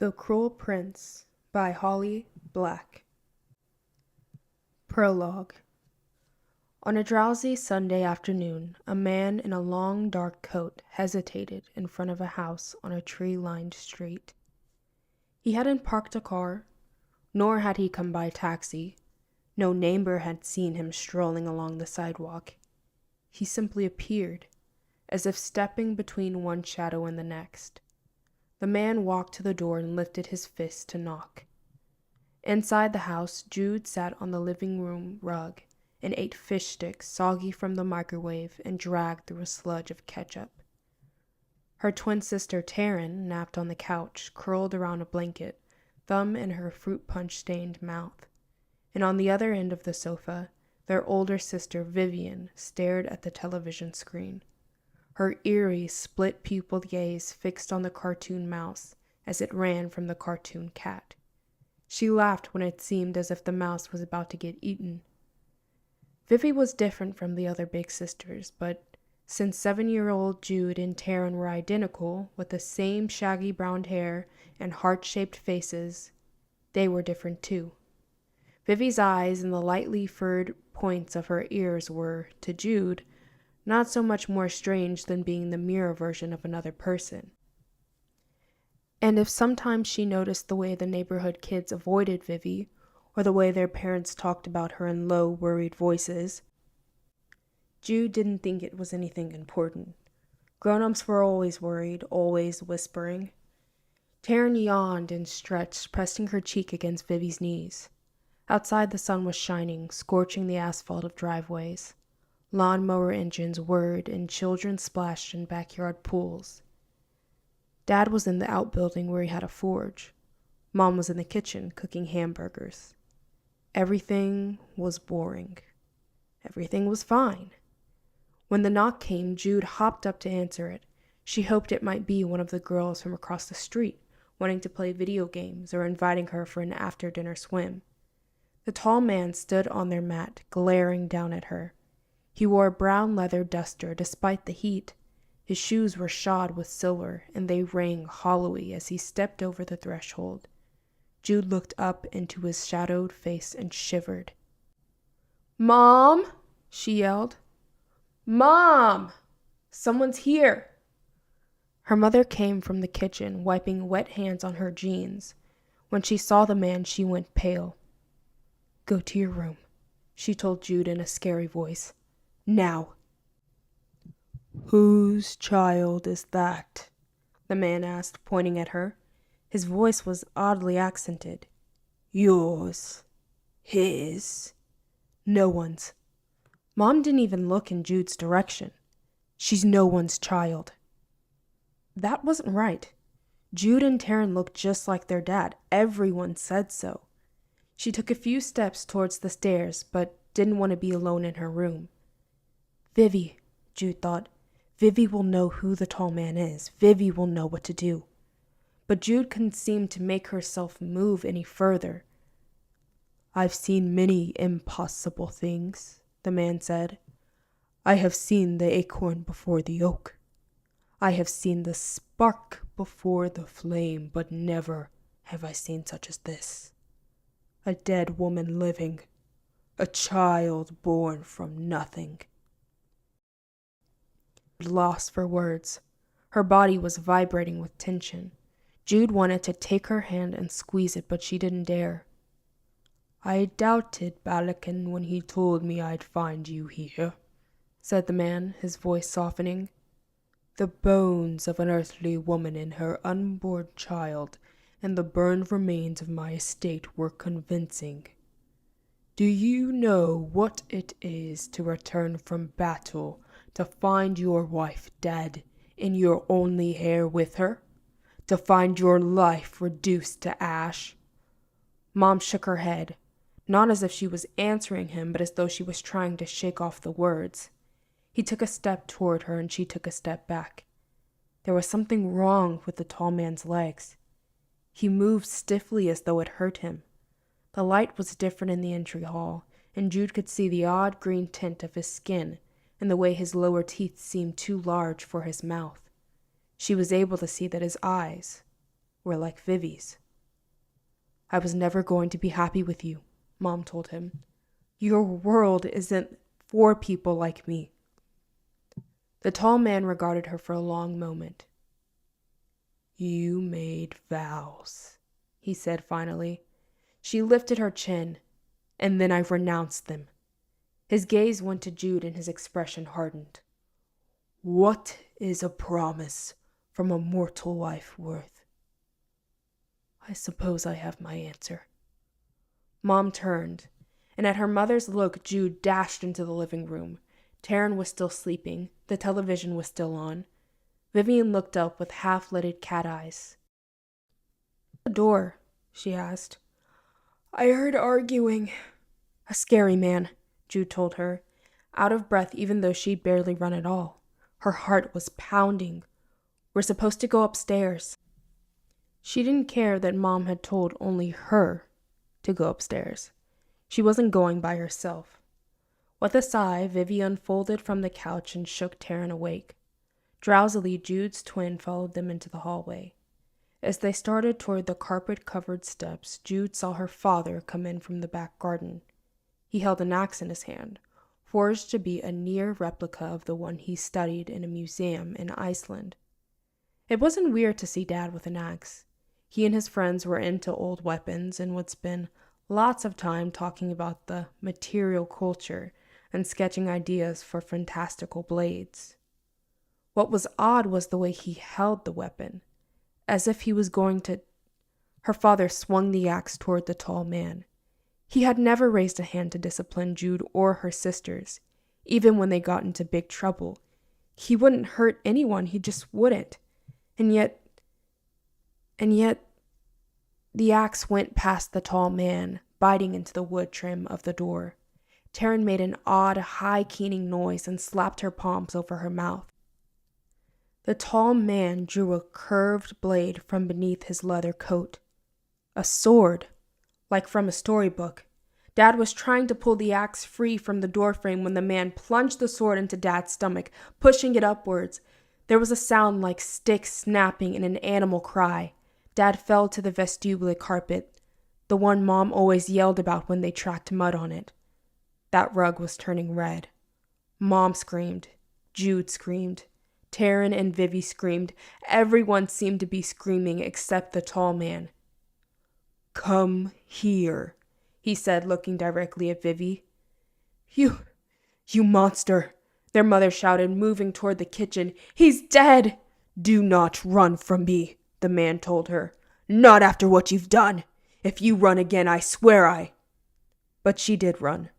The Cruel Prince by Holly Black. Prologue. On a drowsy Sunday afternoon, a man in a long dark coat hesitated in front of a house on a tree-lined street. He hadn't parked a car, nor had he come by taxi. No neighbor had seen him strolling along the sidewalk. He simply appeared, as if stepping between one shadow and the next. The man walked to the door and lifted his fist to knock. Inside the house, Jude sat on the living room rug and ate fish sticks soggy from the microwave and dragged through a sludge of ketchup. Her twin sister Taryn napped on the couch, curled around a blanket, thumb in her fruit punch-stained mouth. And on the other end of the sofa, their older sister Vivian stared at the television screen, her eerie, split-pupiled gaze fixed on the cartoon mouse as it ran from the cartoon cat. She laughed when it seemed as if the mouse was about to get eaten. Vivi was different from the other big sisters, but since 7-year-old Jude and Taryn were identical, with the same shaggy brown hair and heart-shaped faces, they were different too. Vivi's eyes and the lightly furred points of her ears were, to Jude, not so much more strange than being the mirror version of another person. And if sometimes she noticed the way the neighborhood kids avoided Vivi, or the way their parents talked about her in low, worried voices, Jude didn't think it was anything important. Grown-ups were always worried, always whispering. Taryn yawned and stretched, pressing her cheek against Vivi's knees. Outside the sun was shining, scorching the asphalt of driveways. Lawnmower engines whirred and children splashed in backyard pools. Dad was in the outbuilding where he had a forge. Mom was in the kitchen cooking hamburgers. Everything was boring. Everything was fine. When the knock came, Jude hopped up to answer it. She hoped it might be one of the girls from across the street, wanting to play video games or inviting her for an after-dinner swim. The tall man stood on their mat, glaring down at her. He wore a brown leather duster despite the heat. His shoes were shod with silver, and they rang hollowly as he stepped over the threshold. Jude looked up into his shadowed face and shivered. "Mom!" she yelled. "Mom! Someone's here!" Her mother came from the kitchen, wiping wet hands on her jeans. When she saw the man, she went pale. "Go to your room," she told Jude in a scary voice. "Now." "Whose child is that?" the man asked, pointing at her. His voice was oddly accented. "Yours. His. No one's." Mom didn't even look in Jude's direction. "She's no one's child." That wasn't right. Jude and Taryn looked just like their dad. Everyone said so. She took a few steps towards the stairs, but didn't want to be alone in her room. Vivi, Jude thought. Vivi will know who the tall man is. Vivi will know what to do. But Jude couldn't seem to make herself move any further. "I've seen many impossible things," the man said. "I have seen the acorn before the oak. I have seen the spark before the flame, but never have I seen such as this. A dead woman living, a child born from nothing." Lost for words. Her body was vibrating with tension. Jude wanted to take her hand and squeeze it, but she didn't dare. "I doubted Balakin when he told me I'd find you here," said the man, his voice softening. "The bones of an earthly woman and her unborn child and the burned remains of my estate were convincing. Do you know what it is to return from battle to find your wife dead and your only heir with her? To find your life reduced to ash?" Mom shook her head, not as if she was answering him, but as though she was trying to shake off the words. He took a step toward her, and she took a step back. There was something wrong with the tall man's legs. He moved stiffly as though it hurt him. The light was different in the entry hall, and Jude could see the odd green tint of his skin and the way his lower teeth seemed too large for his mouth. She was able to see that his eyes were like Vivi's. I was never going to be happy with you, Mom told him. Your world isn't for people like me. The tall man regarded her for a long moment. You made vows, he said finally. She lifted her chin, and then I renounced them. His gaze went to Jude and his expression hardened. What is a promise from a mortal wife worth? I suppose I have my answer. Mom turned, and at her mother's look, Jude dashed into the living room. Taryn was still sleeping. The television was still on. Vivian looked up with half-lidded cat eyes. The door, she asked. I heard arguing. A scary man, Jude told her, out of breath even though she'd barely run at all. Her heart was pounding. We're supposed to go upstairs. She didn't care that Mom had told only her to go upstairs. She wasn't going by herself. With a sigh, Vivi unfolded from the couch and shook Taryn awake. Drowsily, Jude's twin followed them into the hallway. As they started toward the carpet-covered steps, Jude saw her father come in from the back garden. He held an axe in his hand, forged to be a near replica of the one he studied in a museum in Iceland. It wasn't weird to see Dad with an axe. He and his friends were into old weapons and would spend lots of time talking about the material culture and sketching ideas for fantastical blades. What was odd was the way he held the weapon, as if he was going to... Her father swung the axe toward the tall man. He had never raised a hand to discipline Jude or her sisters, even when they got into big trouble. He wouldn't hurt anyone, he just wouldn't. And yet, the axe went past the tall man, biting into the wood trim of the door. Taryn made an odd, high-keening noise and slapped her palms over her mouth. The tall man drew a curved blade from beneath his leather coat. A sword, like from a storybook. Dad was trying to pull the axe free from the doorframe when the man plunged the sword into Dad's stomach, pushing it upwards. There was a sound like sticks snapping and an animal cry. Dad fell to the vestibule carpet, the one Mom always yelled about when they tracked mud on it. That rug was turning red. Mom screamed. Jude screamed. Taryn and Vivi screamed. Everyone seemed to be screaming except the tall man. Come here, he said, looking directly at Vivi. You monster, their mother shouted, moving toward the kitchen. He's dead! Do not run from me, the man told her. Not after what you've done. If you run again, I swear I... But she did run.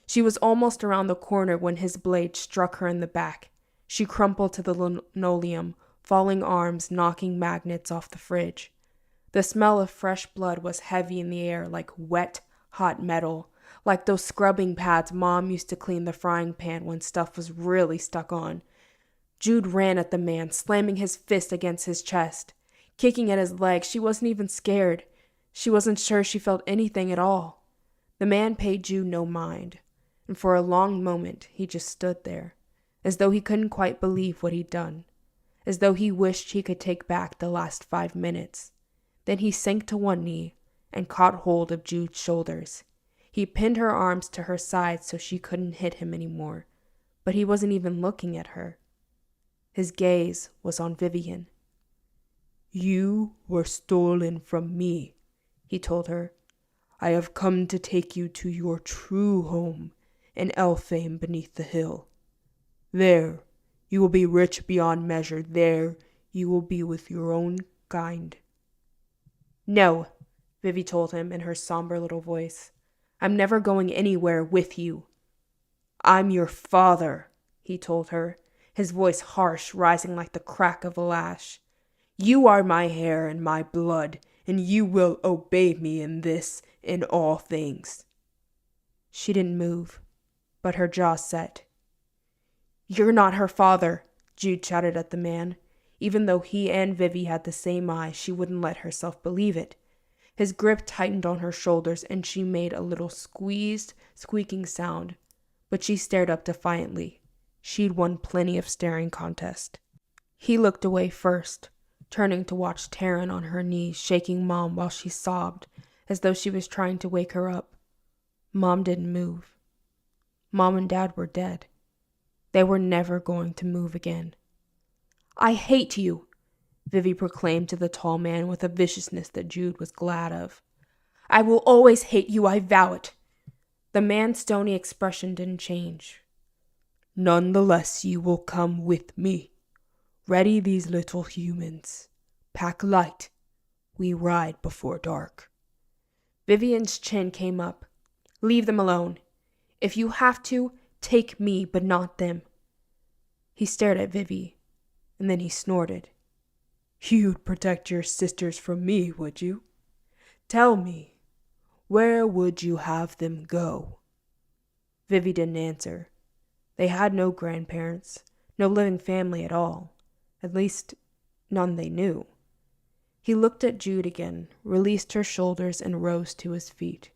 She was almost around the corner when his blade struck her in the back. She crumpled to the linoleum, falling arms knocking magnets off the fridge. The smell of fresh blood was heavy in the air like wet, hot metal, like those scrubbing pads Mom used to clean the frying pan when stuff was really stuck on. Jude ran at the man, slamming his fist against his chest. Kicking at his leg, she wasn't even scared. She wasn't sure she felt anything at all. The man paid Jude no mind, and for a long moment he just stood there, as though he couldn't quite believe what he'd done, as though he wished he could take back the last 5 minutes. Then he sank to one knee and caught hold of Jude's shoulders. He pinned her arms to her sides so she couldn't hit him anymore, but he wasn't even looking at her. His gaze was on Vivian. You were stolen from me, he told her. I have come to take you to your true home in Elfame beneath the hill. There, you will be rich beyond measure. There, you will be with your own kind. No, Vivi told him in her somber little voice. I'm never going anywhere with you. I'm your father, he told her, his voice harsh, rising like the crack of a lash. You are my hair and my blood, and you will obey me in this, in all things. She didn't move, but her jaw set. You're not her father, Jude shouted at the man. Even though he and Vivi had the same eyes, she wouldn't let herself believe it. His grip tightened on her shoulders, and she made a little squeezed, squeaking sound. But she stared up defiantly. She'd won plenty of staring contests. He looked away first. turning to watch Taryn on her knees, shaking Mom while she sobbed, as though she was trying to wake her up. Mom didn't move. Mom and Dad were dead. They were never going to move again. "I hate you," Vivi proclaimed to the tall man with a viciousness that Jude was glad of. "I will always hate you, I vow it." The man's stony expression didn't change. "None the less you will come with me. Ready these little humans. Pack light. We ride before dark." Vivian's chin came up. "Leave them alone. If you have to, take me, but not them." He stared at Vivi, and then he snorted. "You'd protect your sisters from me, would you? Tell me, where would you have them go?" Vivi didn't answer. They had no grandparents, no living family at all. At least, none they knew. He looked at Jude again, released her shoulders, and rose to his feet.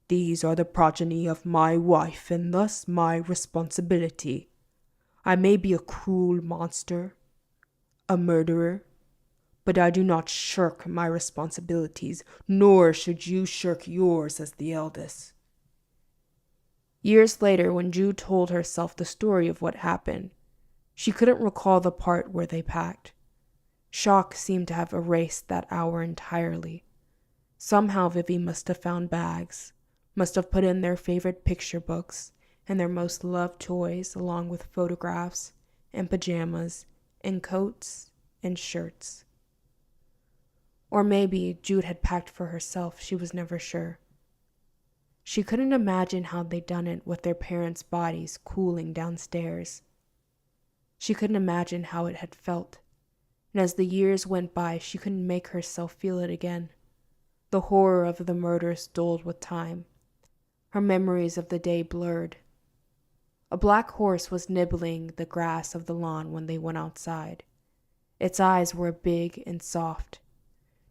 "These are the progeny of my wife, and thus my responsibility. I may be a cruel monster, a murderer, but I do not shirk my responsibilities, nor should you shirk yours as the eldest." Years later, when Jude told herself the story of what happened, she couldn't recall the part where they packed. Shock seemed to have erased that hour entirely. Somehow Vivi must have found bags, must have put in their favorite picture books and their most loved toys, along with photographs and pajamas and coats and shirts. Or maybe Jude had packed for herself, she was never sure. She couldn't imagine how they'd done it with their parents' bodies cooling downstairs. She couldn't imagine how it had felt, and as the years went by, she couldn't make herself feel it again. The horror of the murders dulled with time. Her memories of the day blurred. A black horse was nibbling the grass of the lawn when they went outside. Its eyes were big and soft.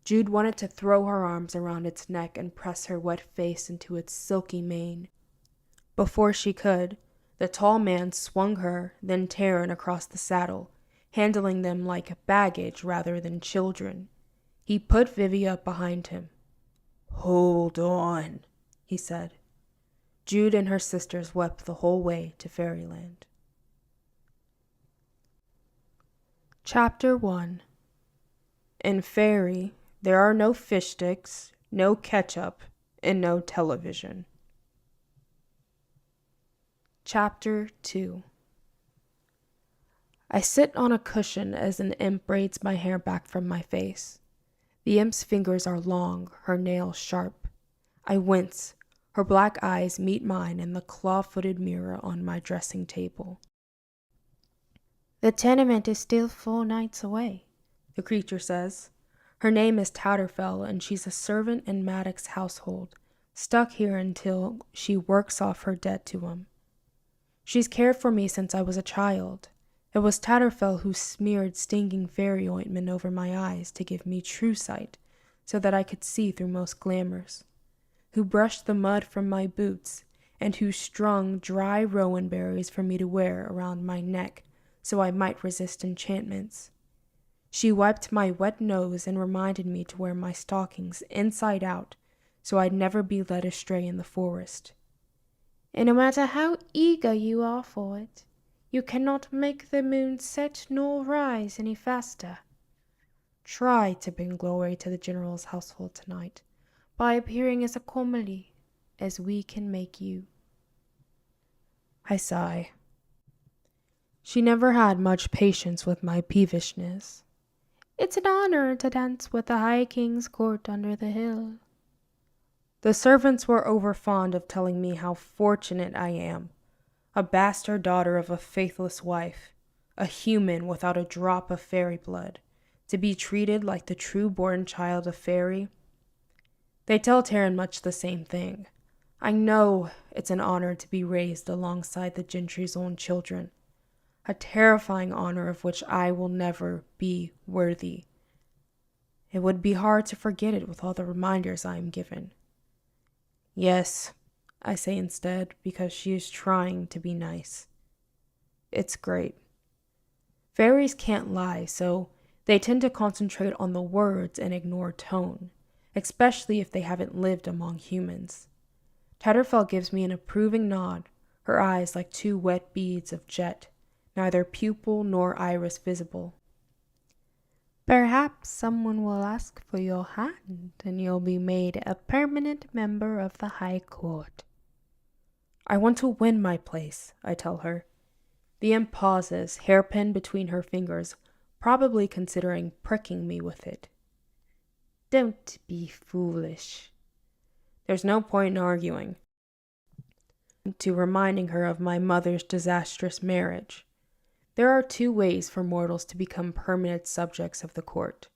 Jude wanted to throw her arms around its neck and press her wet face into its silky mane. Before she could, the tall man swung her, then Taryn, across the saddle, handling them like baggage rather than children. He put Vivi up behind him. "Hold on," he said. Jude and her sisters wept the whole way to Fairyland. Chapter 1. In Fairy, there are no fish sticks, no ketchup, and no television. Chapter 2. I sit on a cushion as an imp braids my hair back from my face. The imp's fingers are long, her nails sharp. I wince. Her black eyes meet mine in the claw-footed mirror on my dressing table. "The tenement is still 4 nights away," the creature says. Her name is Tatterfell, and she's a servant in Maddox's household, stuck here until she works off her debt to him. She's cared for me since I was a child. It was Tatterfell who smeared stinging fairy ointment over my eyes to give me true sight, so that I could see through most glamours, who brushed the mud from my boots, and who strung dry rowan berries for me to wear around my neck so I might resist enchantments. She wiped my wet nose and reminded me to wear my stockings inside out so I'd never be led astray in the forest. "And no matter how eager you are for it, you cannot make the moon set nor rise any faster. Try to bring glory to the general's household tonight by appearing as comely as we can make you." I sigh. She never had much patience with my peevishness. "It's an honor to dance with the High King's court under the hill." The servants were overfond of telling me how fortunate I am, a bastard daughter of a faithless wife, a human without a drop of fairy blood, to be treated like the true-born child of fairy. They tell Taryn much the same thing. I know it's an honor to be raised alongside the gentry's own children, a terrifying honor of which I will never be worthy. It would be hard to forget it with all the reminders I am given. "Yes," I say instead, because she is trying to be nice. "It's great. Fairies can't lie, so They tend to concentrate on the words and ignore tone, especially if they haven't lived among humans. Tatterfell gives me an approving nod, her eyes like two wet beads of jet, neither pupil nor iris visible. Perhaps someone will ask for your hand, and you'll be made a permanent member of the High Court. I want to win my place, I tell her. The imp pauses, hairpin between her fingers, probably considering pricking me with it. Don't be foolish. There's no point in arguing. To reminding her of my mother's disastrous marriage. There are two ways for mortals to become permanent subjects of the court.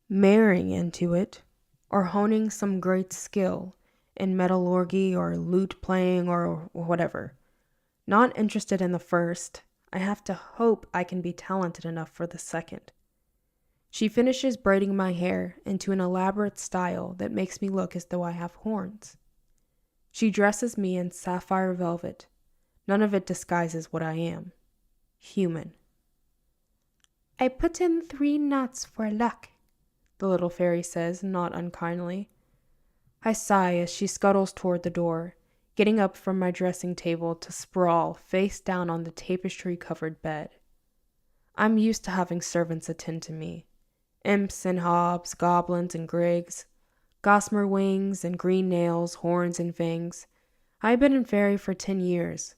Marrying into it, or honing some great skill in metallurgy or lute playing or whatever. Not interested in the first, I have to hope I can be talented enough for the second. She finishes braiding my hair into an elaborate style that makes me look as though I have horns. She dresses me in sapphire velvet. None of it disguises what I am. Human. I put in 3 nuts for luck, the little fairy says, not unkindly. I sigh as she scuttles toward the door, getting up from my dressing table to sprawl face down on the tapestry-covered bed. I'm used to having servants attend to me. Imps and hobs, goblins and grigs, gossamer wings and green nails, horns and fangs. I've been in fairy for 10 years.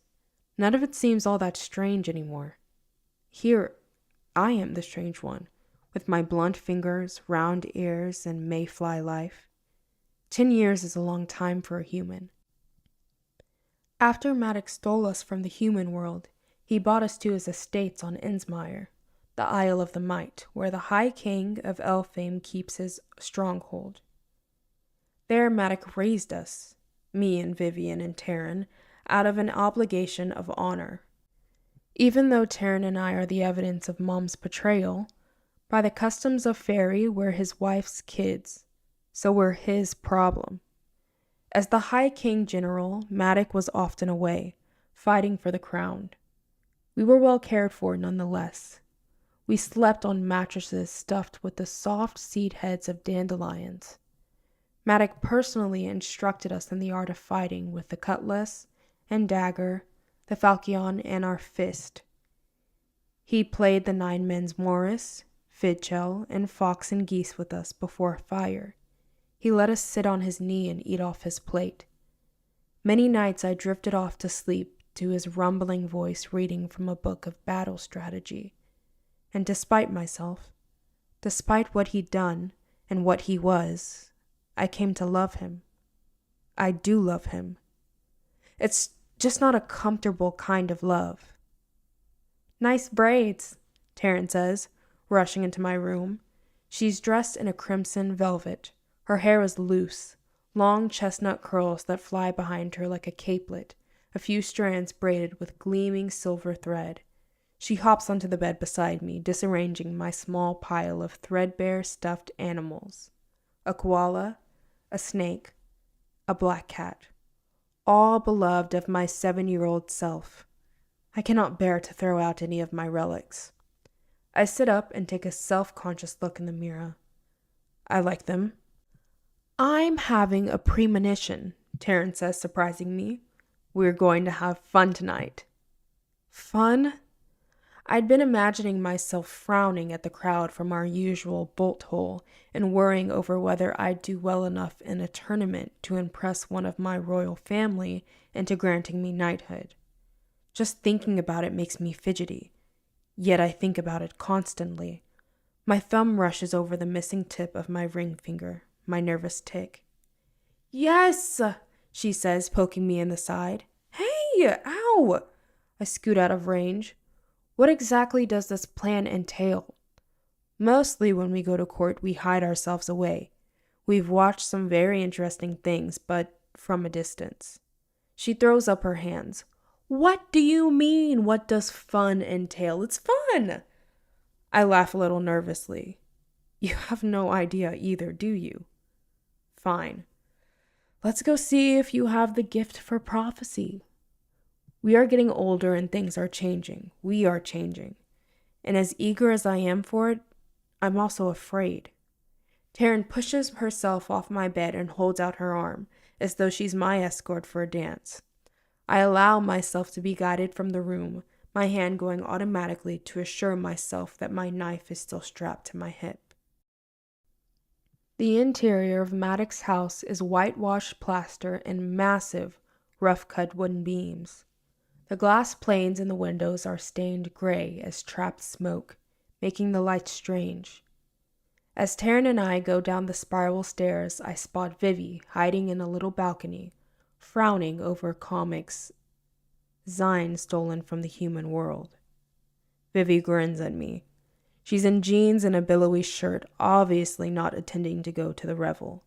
None of it seems all that strange anymore. Here, I am the strange one, with my blunt fingers, round ears, and mayfly life. 10 years is a long time for a human. After Maddox stole us from the human world, he brought us to his estates on Innsmire, the Isle of the Might, where the High King of Elfame keeps his stronghold. There Maddox raised us, me and Vivian and Taryn, out of an obligation of honor. Even though Taryn and I are the evidence of Mom's betrayal, by the customs of fairy we're his wife's kids, so we're his problem. As the High King General, Maddox was often away, fighting for the crown. We were well cared for nonetheless. We slept on mattresses stuffed with the soft seed heads of dandelions. Maddox personally instructed us in the art of fighting with the cutlass and dagger, the falchion, and our fist. He played the 9 men's Morris, Fidgel, and fox and geese with us before fire. He let us sit on his knee and eat off his plate. Many nights I drifted off to sleep to his rumbling voice reading from a book of battle strategy. And despite myself, despite what he'd done and what he was, I came to love him. I do love him. It's just not a comfortable kind of love. Nice braids, Taryn says, rushing into my room. She's dressed in a crimson velvet. Her hair is loose, long chestnut curls that fly behind her like a capelet, a few strands braided with gleaming silver thread. She hops onto the bed beside me, disarranging my small pile of threadbare stuffed animals. A koala, a snake, a black cat. All beloved of my 7-year-old self. I cannot bear to throw out any of my relics. I sit up and take a self-conscious look in the mirror. I like them. I'm having a premonition, Taryn says, surprising me. We're going to have fun tonight. Fun? I'd been imagining myself frowning at the crowd from our usual bolt hole and worrying over whether I'd do well enough in a tournament to impress one of my royal family into granting me knighthood. Just thinking about it makes me fidgety, yet I think about it constantly. My thumb rushes over the missing tip of my ring finger, my nervous tick. Yes, she says, poking me in the side. Hey, ow! I scoot out of range. What exactly does this plan entail? Mostly when we go to court, we hide ourselves away. We've watched some very interesting things, but from a distance. She throws up her hands. What do you mean? What does fun entail? It's fun! I laugh a little nervously. You have no idea either, do you? Fine. Let's go see if you have the gift for prophecy. We are getting older and things are changing. We are changing. and as eager as I am for it, I'm also afraid. Taryn pushes herself off my bed and holds out her arm, as though she's my escort for a dance. I allow myself to be guided from the room, my hand going automatically to assure myself that my knife is still strapped to my hip. The interior of Maddox's house is whitewashed plaster and massive, rough-cut wooden beams. The glass panes in the windows are stained gray as trapped smoke, making the light strange. As Taryn and I go down the spiral stairs, I spot Vivi hiding in a little balcony, frowning over comics Zine stolen from the human world. Vivi grins at me. She's in jeans and a billowy shirt, obviously not intending to go to the revel.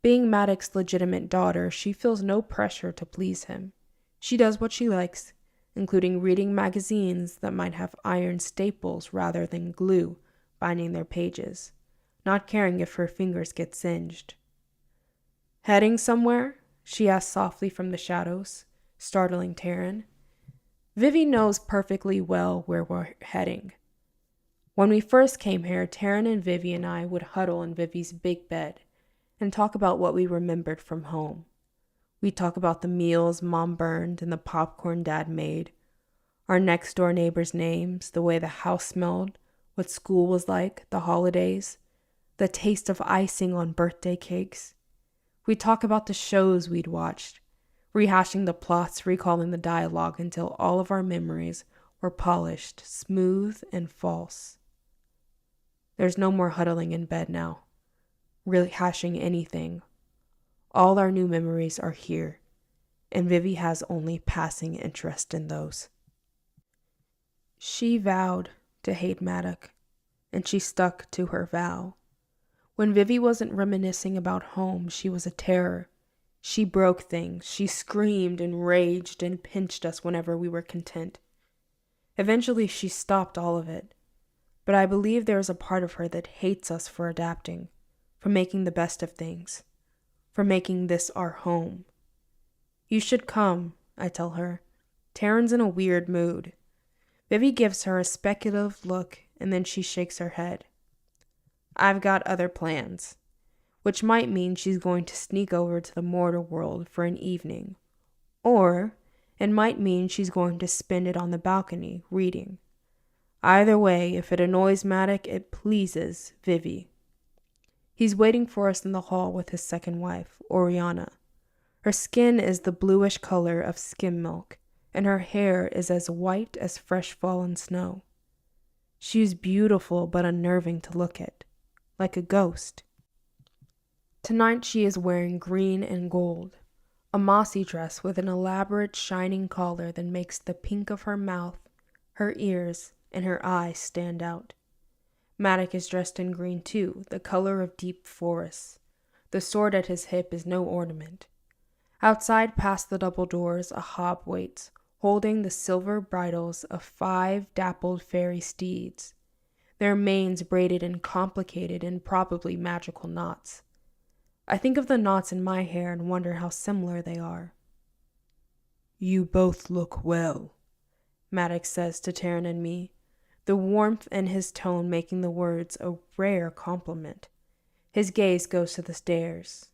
Being Maddox's legitimate daughter, she feels no pressure to please him. She does what she likes, including reading magazines that might have iron staples rather than glue binding their pages, not caring if her fingers get singed. "Heading somewhere?" she asks softly from the shadows, startling Taryn. Vivi knows perfectly well where we're heading. When we first came here, Taryn and Vivi and I would huddle in Vivi's big bed and talk about what we remembered from home. We'd talk about the meals Mom burned and the popcorn Dad made, our next-door neighbors' names, the way the house smelled, what school was like, the holidays, the taste of icing on birthday cakes. We'd talk about the shows we'd watched, rehashing the plots, recalling the dialogue until all of our memories were polished, smooth, and false. There's no more huddling in bed now, rehashing anything. All our new memories are here, and Vivi has only passing interest in those. She vowed to hate Maddox, and she stuck to her vow. When Vivi wasn't reminiscing about home, she was a terror. She broke things, she screamed and raged and pinched us whenever we were content. Eventually, she stopped all of it. But I believe there is a part of her that hates us for adapting, for making the best of things, for making this our home. "You should come," I tell her. "Taryn's in a weird mood." Vivi gives her a speculative look, and then she shakes her head. "I've got other plans," which might mean she's going to sneak over to the mortar world for an evening. Or it might mean she's going to spend it on the balcony, reading. Either way, if it annoys Maddox, it pleases Vivi. He's waiting for us in the hall with his second wife, Oriana. Her skin is the bluish color of skim milk, and her hair is as white as fresh fallen snow. She is beautiful but unnerving to look at, like a ghost. Tonight she is wearing green and gold, a mossy dress with an elaborate shining collar that makes the pink of her mouth, her ears, and her eyes stand out. Maddox is dressed in green too, the color of deep forests. The sword at his hip is no ornament. Outside past the double doors, a hob waits, holding the silver bridles of 5 dappled fairy steeds, their manes braided in complicated and probably magical knots. I think of the knots in my hair and wonder how similar they are. "You both look well," Maddox says to Taryn and me, the warmth in his tone making the words a rare compliment. His gaze goes to the stairs.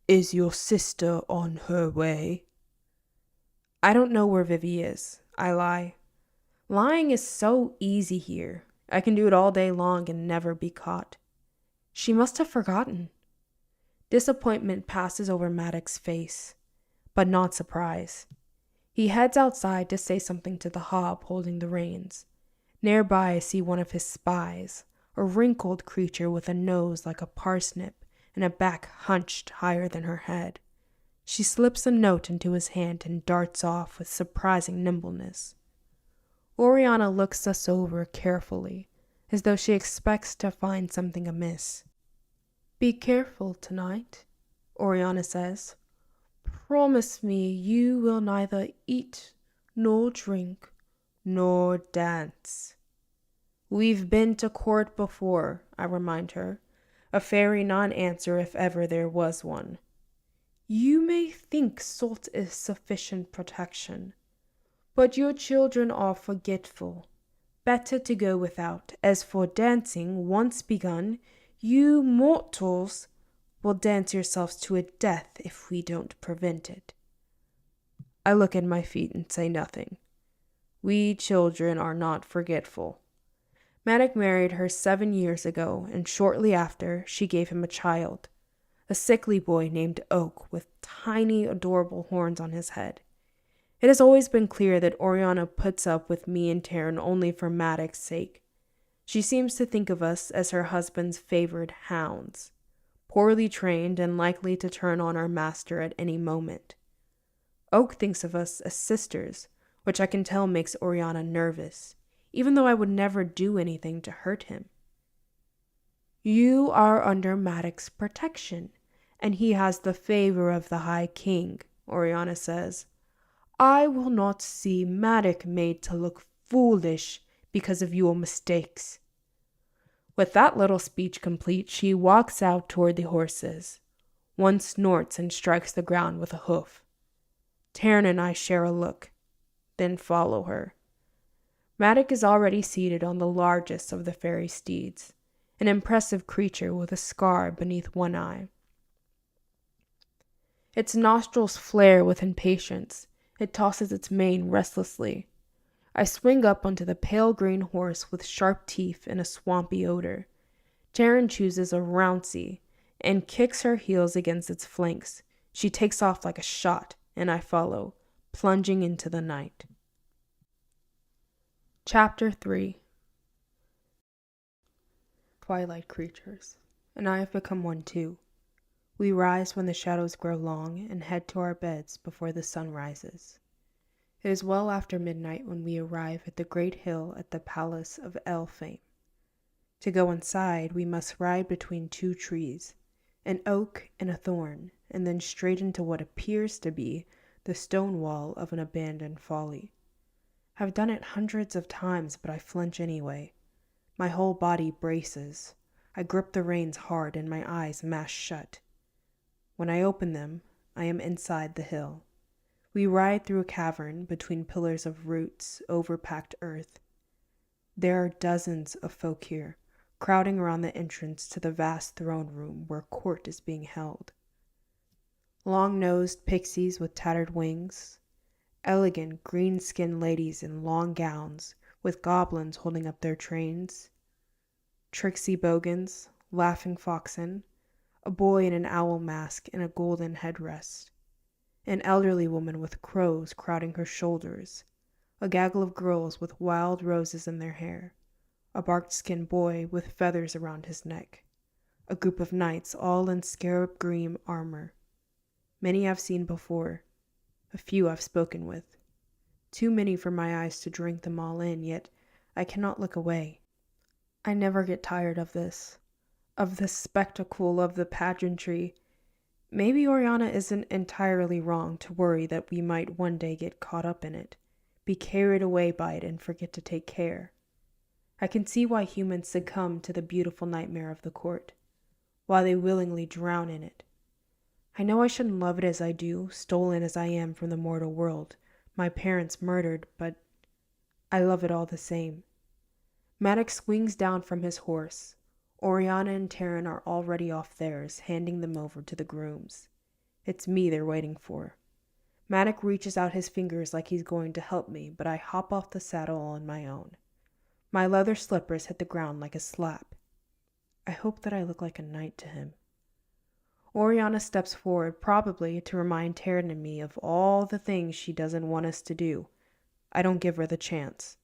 "Is your sister on her way?" I don't know where Vivi is. I lie. Lying is so easy here. I can do it all day long and never be caught. She must have forgotten. Disappointment passes over Maddox's face, but not surprise. He heads outside to say something to the hob holding the reins. Nearby I see one of his spies, a wrinkled creature with a nose like a parsnip and a back hunched higher than her head. She slips a note into his hand and darts off with surprising nimbleness. Oriana looks us over carefully, as though she expects to find something amiss. "Be careful tonight," Oriana says. "Promise me you will neither eat, nor drink, nor dance." "We've been to court before," I remind her, a fairy non-answer if ever there was one. "You may think salt is sufficient protection, but your children are forgetful. better to go without. As for dancing, once begun, you mortals will dance yourselves to a death if we don't prevent it. I look at my feet and say nothing. We children are not forgetful. Maddox married her 7 years ago, and shortly after, she gave him a child, a sickly boy named Oak with tiny, adorable horns on his head. It has always been clear that Oriana puts up with me and Taryn only for Maddox's sake. She seems to think of us as her husband's favored hounds, poorly trained and likely to turn on our master at any moment. Oak thinks of us as sisters, which I can tell makes Oriana nervous, even though I would never do anything to hurt him. You are under Maddox's protection, and he has the favor of the High King, Oriana says. I will not see Maddox made to look foolish because of your mistakes. With that little speech complete, she walks out toward the horses. One snorts and strikes the ground with a hoof. Taryn and I share a look, then follow her. Maddox is already seated on the largest of the fairy steeds, an impressive creature with a scar beneath one eye. Its nostrils flare with impatience. It tosses its mane restlessly. I swing up onto the pale green horse with sharp teeth and a swampy odor. Taryn chooses a rouncy and kicks her heels against its flanks. She takes off like a shot, and I follow, plunging into the night. Chapter 3. Twilight creatures, and I have become one too. We rise when the shadows grow long and head to our beds before the sun rises. It is well after midnight when we arrive at the great hill at the palace of Elfame. To go inside, we must ride between two trees, an oak and a thorn, and then straight into what appears to be the stone wall of an abandoned folly. I've done it hundreds of times, but I flinch anyway. My whole body braces. I grip the reins hard and my eyes mash shut. When I open them, I am inside the hill. We ride through a cavern between pillars of roots, overpacked earth. There are dozens of folk here, crowding around the entrance to the vast throne room where court is being held. Long-nosed pixies with tattered wings, elegant green-skinned ladies in long gowns with goblins holding up their trains, tricksy bogans, laughing foxen, a boy in an owl mask and a golden headrest, an elderly woman with crows crowding her shoulders, a gaggle of girls with wild roses in their hair, a bark-skinned boy with feathers around his neck, a group of knights all in scarab green armor. Many I've seen before, a few I've spoken with. Too many for my eyes to drink them all in, yet I cannot look away. I never get tired of this spectacle, of the pageantry. Maybe Oriana isn't entirely wrong to worry that we might one day get caught up in it, be carried away by it and forget to take care. I can see why humans succumb to the beautiful nightmare of the court, why they willingly drown in it. I know I shouldn't love it as I do, stolen as I am from the mortal world, my parents murdered, but I love it all the same. Maddox swings down from his horse. Oriana and Taryn are already off theirs, handing them over to the grooms. It's me they're waiting for. Maddox reaches out his fingers like he's going to help me, but I hop off the saddle on my own. My leather slippers hit the ground like a slap. I hope that I look like a knight to him. Oriana steps forward, probably to remind Taryn and me of all the things she doesn't want us to do. I don't give her the chance.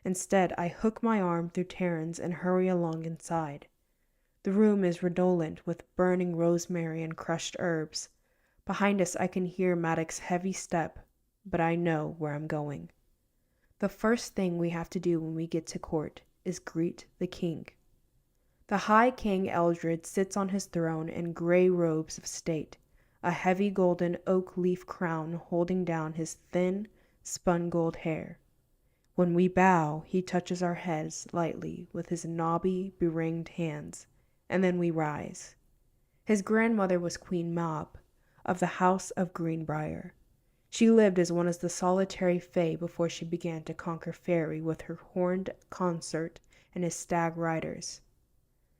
Instead, I hook my arm through Taryn's and hurry along inside. The room is redolent with burning rosemary and crushed herbs. Behind us I can hear Maddox's heavy step, but I know where I'm going. The first thing we have to do when we get to court is greet the king. The High King Eldred sits on his throne in gray robes of state, a heavy golden oak leaf crown holding down his thin, spun gold hair. When we bow, he touches our heads lightly with his knobby, beringed hands, and then we rise. His grandmother was Queen Mab, of the House of Greenbrier. She lived as one of the solitary fae before she began to conquer fairy with her horned consort and his stag riders.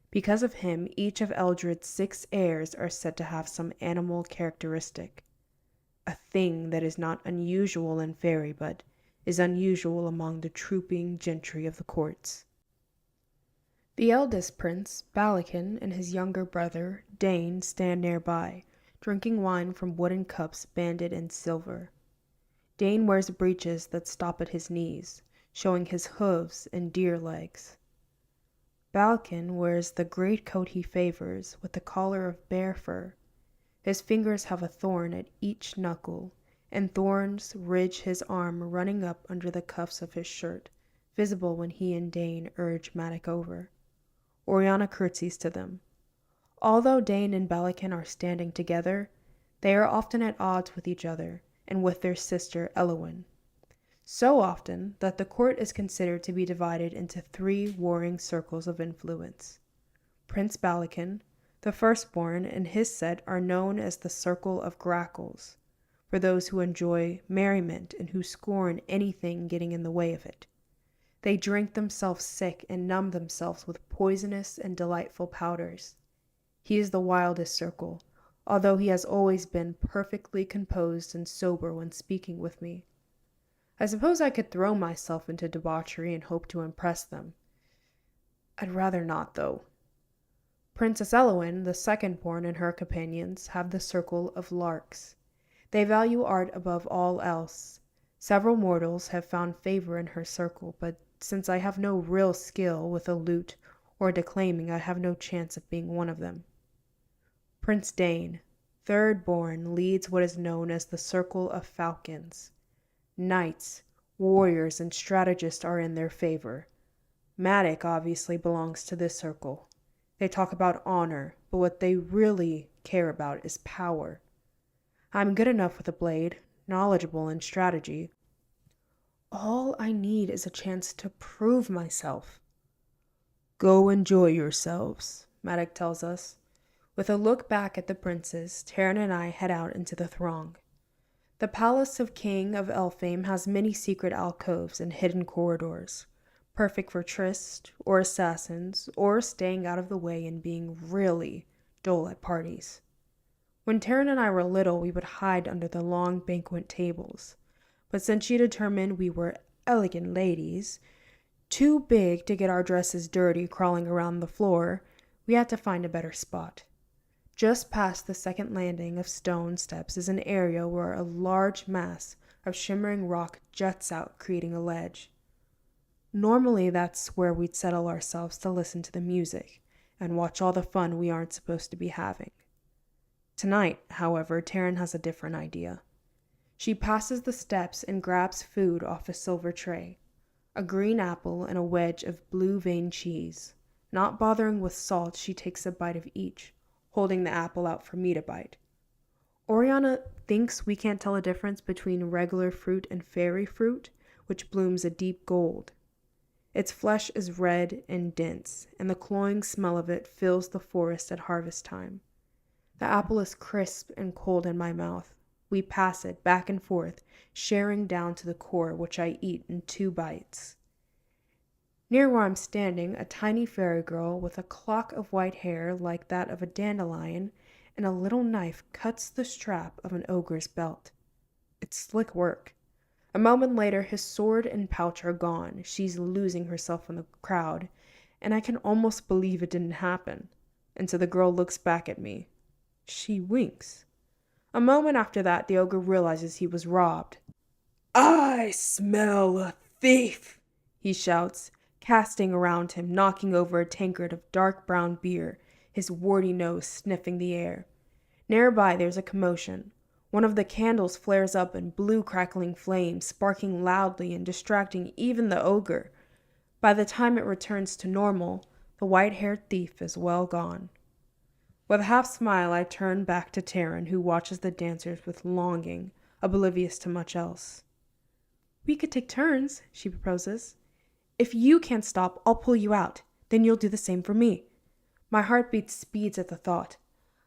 Because of him, each of Eldred's 6 heirs are said to have some animal characteristic, a thing that is not unusual in fairy but is unusual among the trooping gentry of the courts. The eldest prince, Balakin, and his younger brother, Dane, stand nearby, drinking wine from wooden cups banded in silver. Dane wears breeches that stop at his knees, showing his hooves and deer legs. Balakin wears the great coat he favors, with the collar of bear fur. His fingers have a thorn at each knuckle, and thorns ridge his arm running up under the cuffs of his shirt, visible when he and Dane urge Matic over. Oriana curtsies to them. Although Dane and Balakin are standing together, they are often at odds with each other and with their sister Elowyn. So often that the court is considered to be divided into 3 warring circles of influence. Prince Balakin, the firstborn, and his set are known as the Circle of Grackles, for those who enjoy merriment and who scorn anything getting in the way of it. They drink themselves sick and numb themselves with poisonous and delightful powders. He is the wildest circle, although he has always been perfectly composed and sober when speaking with me. I suppose I could throw myself into debauchery and hope to impress them. I'd rather not, though. Princess Elowyn, the second-born, and her companions have the Circle of Larks. They value art above all else. Several mortals have found favor in her circle, but since I have no real skill with a lute or declaiming, I have no chance of being one of them. Prince Dane, third-born, leads what is known as the Circle of Falcons. Knights, warriors, and strategists are in their favor. Matic obviously belongs to this circle. They talk about honor, but what they really care about is power. I'm good enough with a blade, knowledgeable in strategy. All I need is a chance to prove myself. Go enjoy yourselves, Matic tells us. With a look back at the princes, Taryn and I head out into the throng. The palace of King of Elfame has many secret alcoves and hidden corridors, perfect for tryst, or assassins, or staying out of the way and being really dull at parties. When Taryn and I were little, we would hide under the long banquet tables, but since she determined we were elegant ladies, too big to get our dresses dirty crawling around the floor, we had to find a better spot. Just past the second landing of stone steps is an area where a large mass of shimmering rock juts out, creating a ledge. Normally, that's where we'd settle ourselves to listen to the music and watch all the fun we aren't supposed to be having. Tonight, however, Taryn has a different idea. She passes the steps and grabs food off a silver tray, a green apple and a wedge of blue vein cheese. Not bothering with salt, she takes a bite of each, holding the apple out for me to bite. Oriana thinks we can't tell a difference between regular fruit and fairy fruit, which blooms a deep gold. Its flesh is red and dense, and the cloying smell of it fills the forest at harvest time. The apple is crisp and cold in my mouth. We pass it back and forth, sharing down to the core, which I eat in 2 bites. Near where I'm standing, a tiny fairy girl with a clock of white hair like that of a dandelion and a little knife cuts the strap of an ogre's belt. It's slick work. A moment later, his sword and pouch are gone. She's losing herself in the crowd, and I can almost believe it didn't happen, until the girl looks back at me. She winks. A moment after that, the ogre realizes he was robbed. "I smell a thief," he shouts, casting around him, knocking over a tankard of dark brown beer, his warty nose sniffing the air. Nearby there's a commotion. One of the candles flares up in blue crackling flames, sparking loudly and distracting even the ogre. By the time it returns to normal, the white-haired thief is well gone. With a half smile, I turn back to Taryn, who watches the dancers with longing, oblivious to much else. "We could take turns," she proposes. "If you can't stop, I'll pull you out. Then you'll do the same for me." My heartbeat speeds at the thought.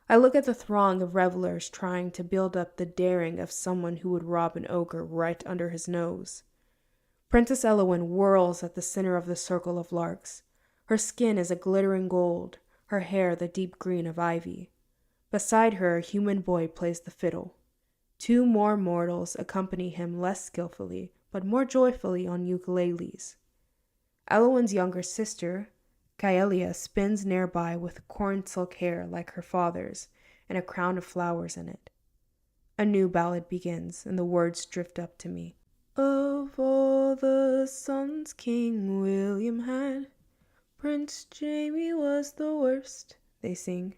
I look at the throng of revelers trying to build up the daring of someone who would rob an ogre right under his nose. Princess Eowyn whirls at the center of the circle of larks. Her skin is a glittering gold, her hair the deep green of ivy. Beside her, a human boy plays the fiddle. Two more mortals accompany him less skillfully, but more joyfully on ukuleles. Eowyn's younger sister, Kaelia, spins nearby with corn silk hair like her father's and a crown of flowers in it. A new ballad begins, and the words drift up to me. Of all the sons King William had, Prince Jamie was the worst, they sing.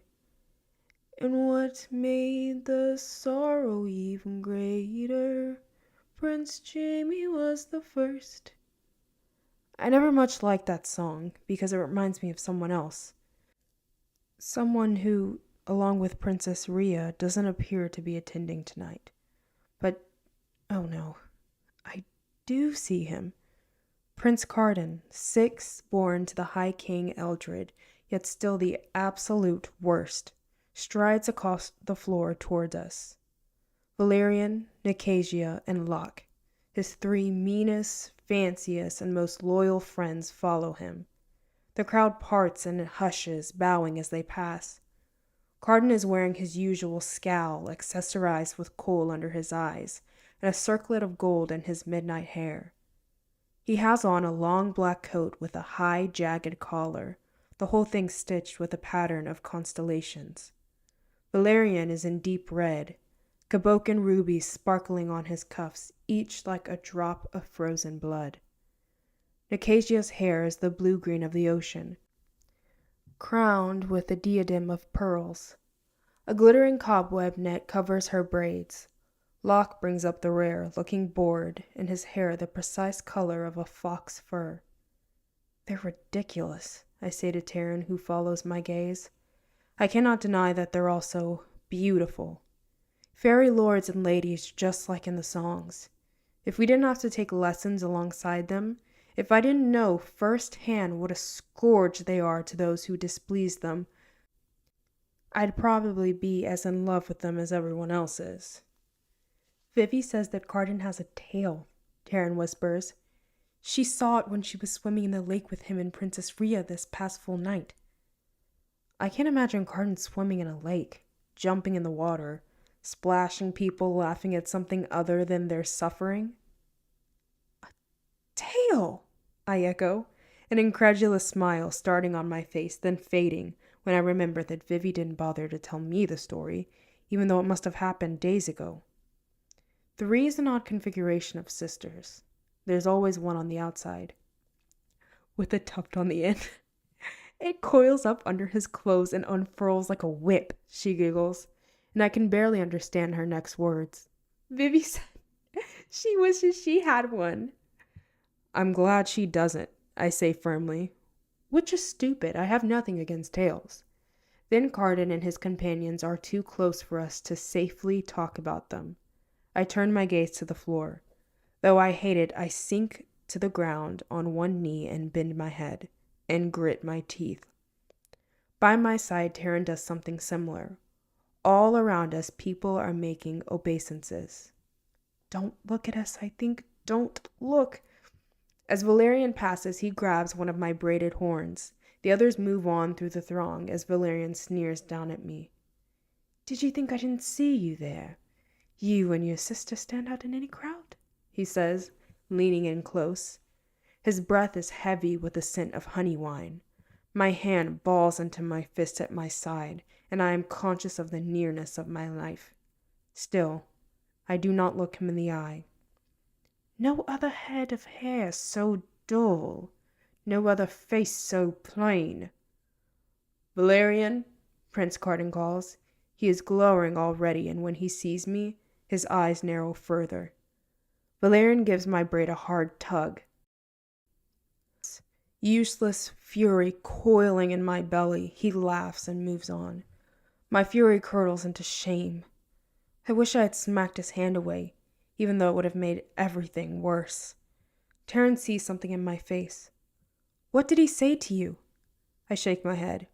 And what made the sorrow even greater, Prince Jamie was the first. I never much liked that song because it reminds me of someone else. Someone who, along with Princess Rhea, doesn't appear to be attending tonight. But, oh no, I do see him. Prince Cardan, sixth-born to the High King Eldred, yet still the absolute worst, strides across the floor towards us. Valerian, Nicasia, and Locke, his three meanest, fanciest, and most loyal friends, follow him. The crowd parts and hushes, bowing as they pass. Cardan is wearing his usual scowl, accessorized with kohl under his eyes, and a circlet of gold in his midnight hair. He has on a long black coat with a high, jagged collar, the whole thing stitched with a pattern of constellations. Valerian is in deep red, Cabocan rubies sparkling on his cuffs, each like a drop of frozen blood. Nicasia's hair is the blue-green of the ocean, crowned with a diadem of pearls. A glittering cobweb net covers her braids. Locke brings up the rear, looking bored, and his hair the precise color of a fox fur. They're ridiculous, I say to Taryn, who follows my gaze. I cannot deny that they're also beautiful. Fairy lords and ladies just like in the songs. If we didn't have to take lessons alongside them, if I didn't know firsthand what a scourge they are to those who displease them, I'd probably be as in love with them as everyone else is. Vivi says that Cardan has a tail, Taryn whispers. She saw it when she was swimming in the lake with him and Princess Rhea this past full night. I can't imagine Cardan swimming in a lake, jumping in the water, splashing people, laughing at something other than their suffering. A tail, I echo, an incredulous smile starting on my face, then fading when I remember that Vivi didn't bother to tell me the story, even though it must have happened days ago. 3 is an odd configuration of sisters. There's always one on the outside, with a tuft on the end. It coils up under his clothes and unfurls like a whip, she giggles, and I can barely understand her next words. Vivi said she wishes she had one. I'm glad she doesn't, I say firmly. Which is stupid. I have nothing against tails. Then Cardan and his companions are too close for us to safely talk about them. I turn my gaze to the floor. Though I hate it, I sink to the ground on one knee and bend my head, and grit my teeth. By my side, Taryn does something similar. All around us, people are making obeisances. Don't look at us, I think. Don't look. As Valerian passes, he grabs one of my braided horns. The others move on through the throng as Valerian sneers down at me. Did you think I didn't see you there? You and your sister stand out in any crowd, he says, leaning in close. His breath is heavy with the scent of honey wine. My hand balls into my fist at my side, and I am conscious of the nearness of my life. Still, I do not look him in the eye. No other head of hair so dull, no other face so plain. Valerian, Prince Cardan calls. He is glowering already, and when he sees me, his eyes narrow further. Valerian gives my braid a hard tug. Useless fury coiling in my belly, he laughs and moves on. My fury curdles into shame. I wish I had smacked his hand away, even though it would have made everything worse. Taryn sees something in my face. What did he say to you? I shake my head.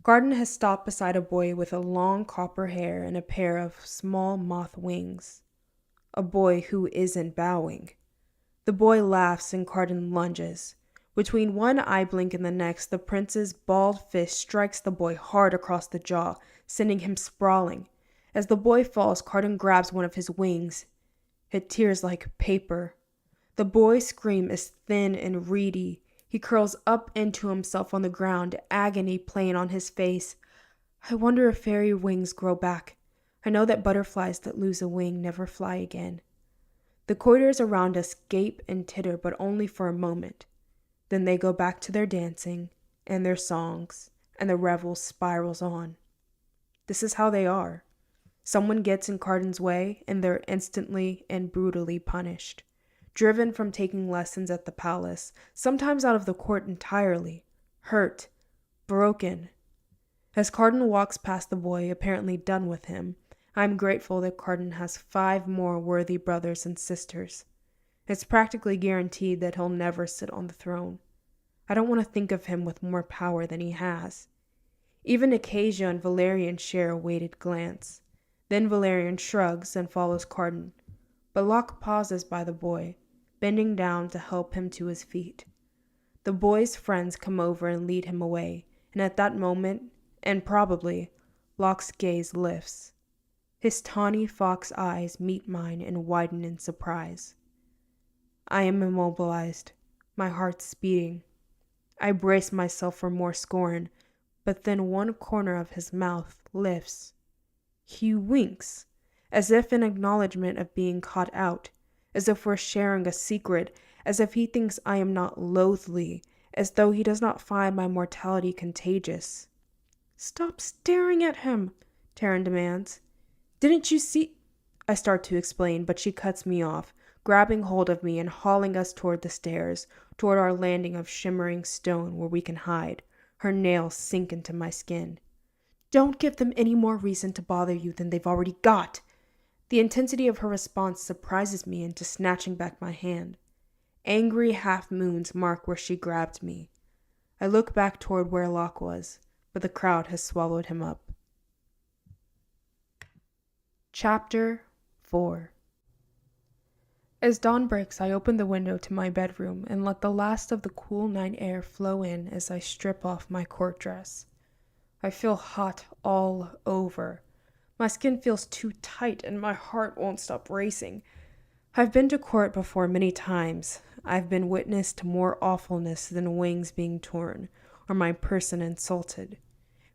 Carden has stopped beside a boy with a long copper hair and a pair of small moth wings. A boy who isn't bowing. The boy laughs and Carden lunges. Between one eye blink and the next, the prince's balled fist strikes the boy hard across the jaw, sending him sprawling. As the boy falls, Carden grabs one of his wings. It tears like paper. The boy's scream is thin and reedy. He curls up into himself on the ground, agony playing on his face. I wonder if fairy wings grow back. I know that butterflies that lose a wing never fly again. The courtiers around us gape and titter, but only for a moment. Then they go back to their dancing and their songs, and the revel spirals on. This is how they are. Someone gets in Carden's way, and they're instantly and brutally punished. Driven from taking lessons at the palace, sometimes out of the court entirely, hurt, broken. As Carden walks past the boy, apparently done with him, I'm grateful that Carden has 5 more worthy brothers and sisters. It's practically guaranteed that he'll never sit on the throne. I don't want to think of him with more power than he has. Even Acacia and Valerian share a weighted glance. Then Valerian shrugs and follows Carden. But Locke pauses by the boy, bending down to help him to his feet. The boy's friends come over and lead him away, and at that moment, and probably, Locke's gaze lifts. His tawny fox eyes meet mine and widen in surprise. I am immobilized, my heart's beating. I brace myself for more scorn, but then one corner of his mouth lifts. He winks, as if in acknowledgement of being caught out, as if we're sharing a secret, as if he thinks I am not loathly, as though he does not find my mortality contagious. Stop staring at him, Taryn demands. Didn't you see? I start to explain, but she cuts me off, grabbing hold of me and hauling us toward the stairs, toward our landing of shimmering stone where we can hide. Her nails sink into my skin. Don't give them any more reason to bother you than they've already got. The intensity of her response surprises me into snatching back my hand. Angry half-moons mark where she grabbed me. I look back toward where Locke was, but the crowd has swallowed him up. Chapter 4. As dawn breaks, I open the window to my bedroom and let the last of the cool night air flow in as I strip off my court dress. I feel hot all over. My skin feels too tight and my heart won't stop racing. I've been to court before many times. I've been witness to more awfulness than wings being torn or my person insulted.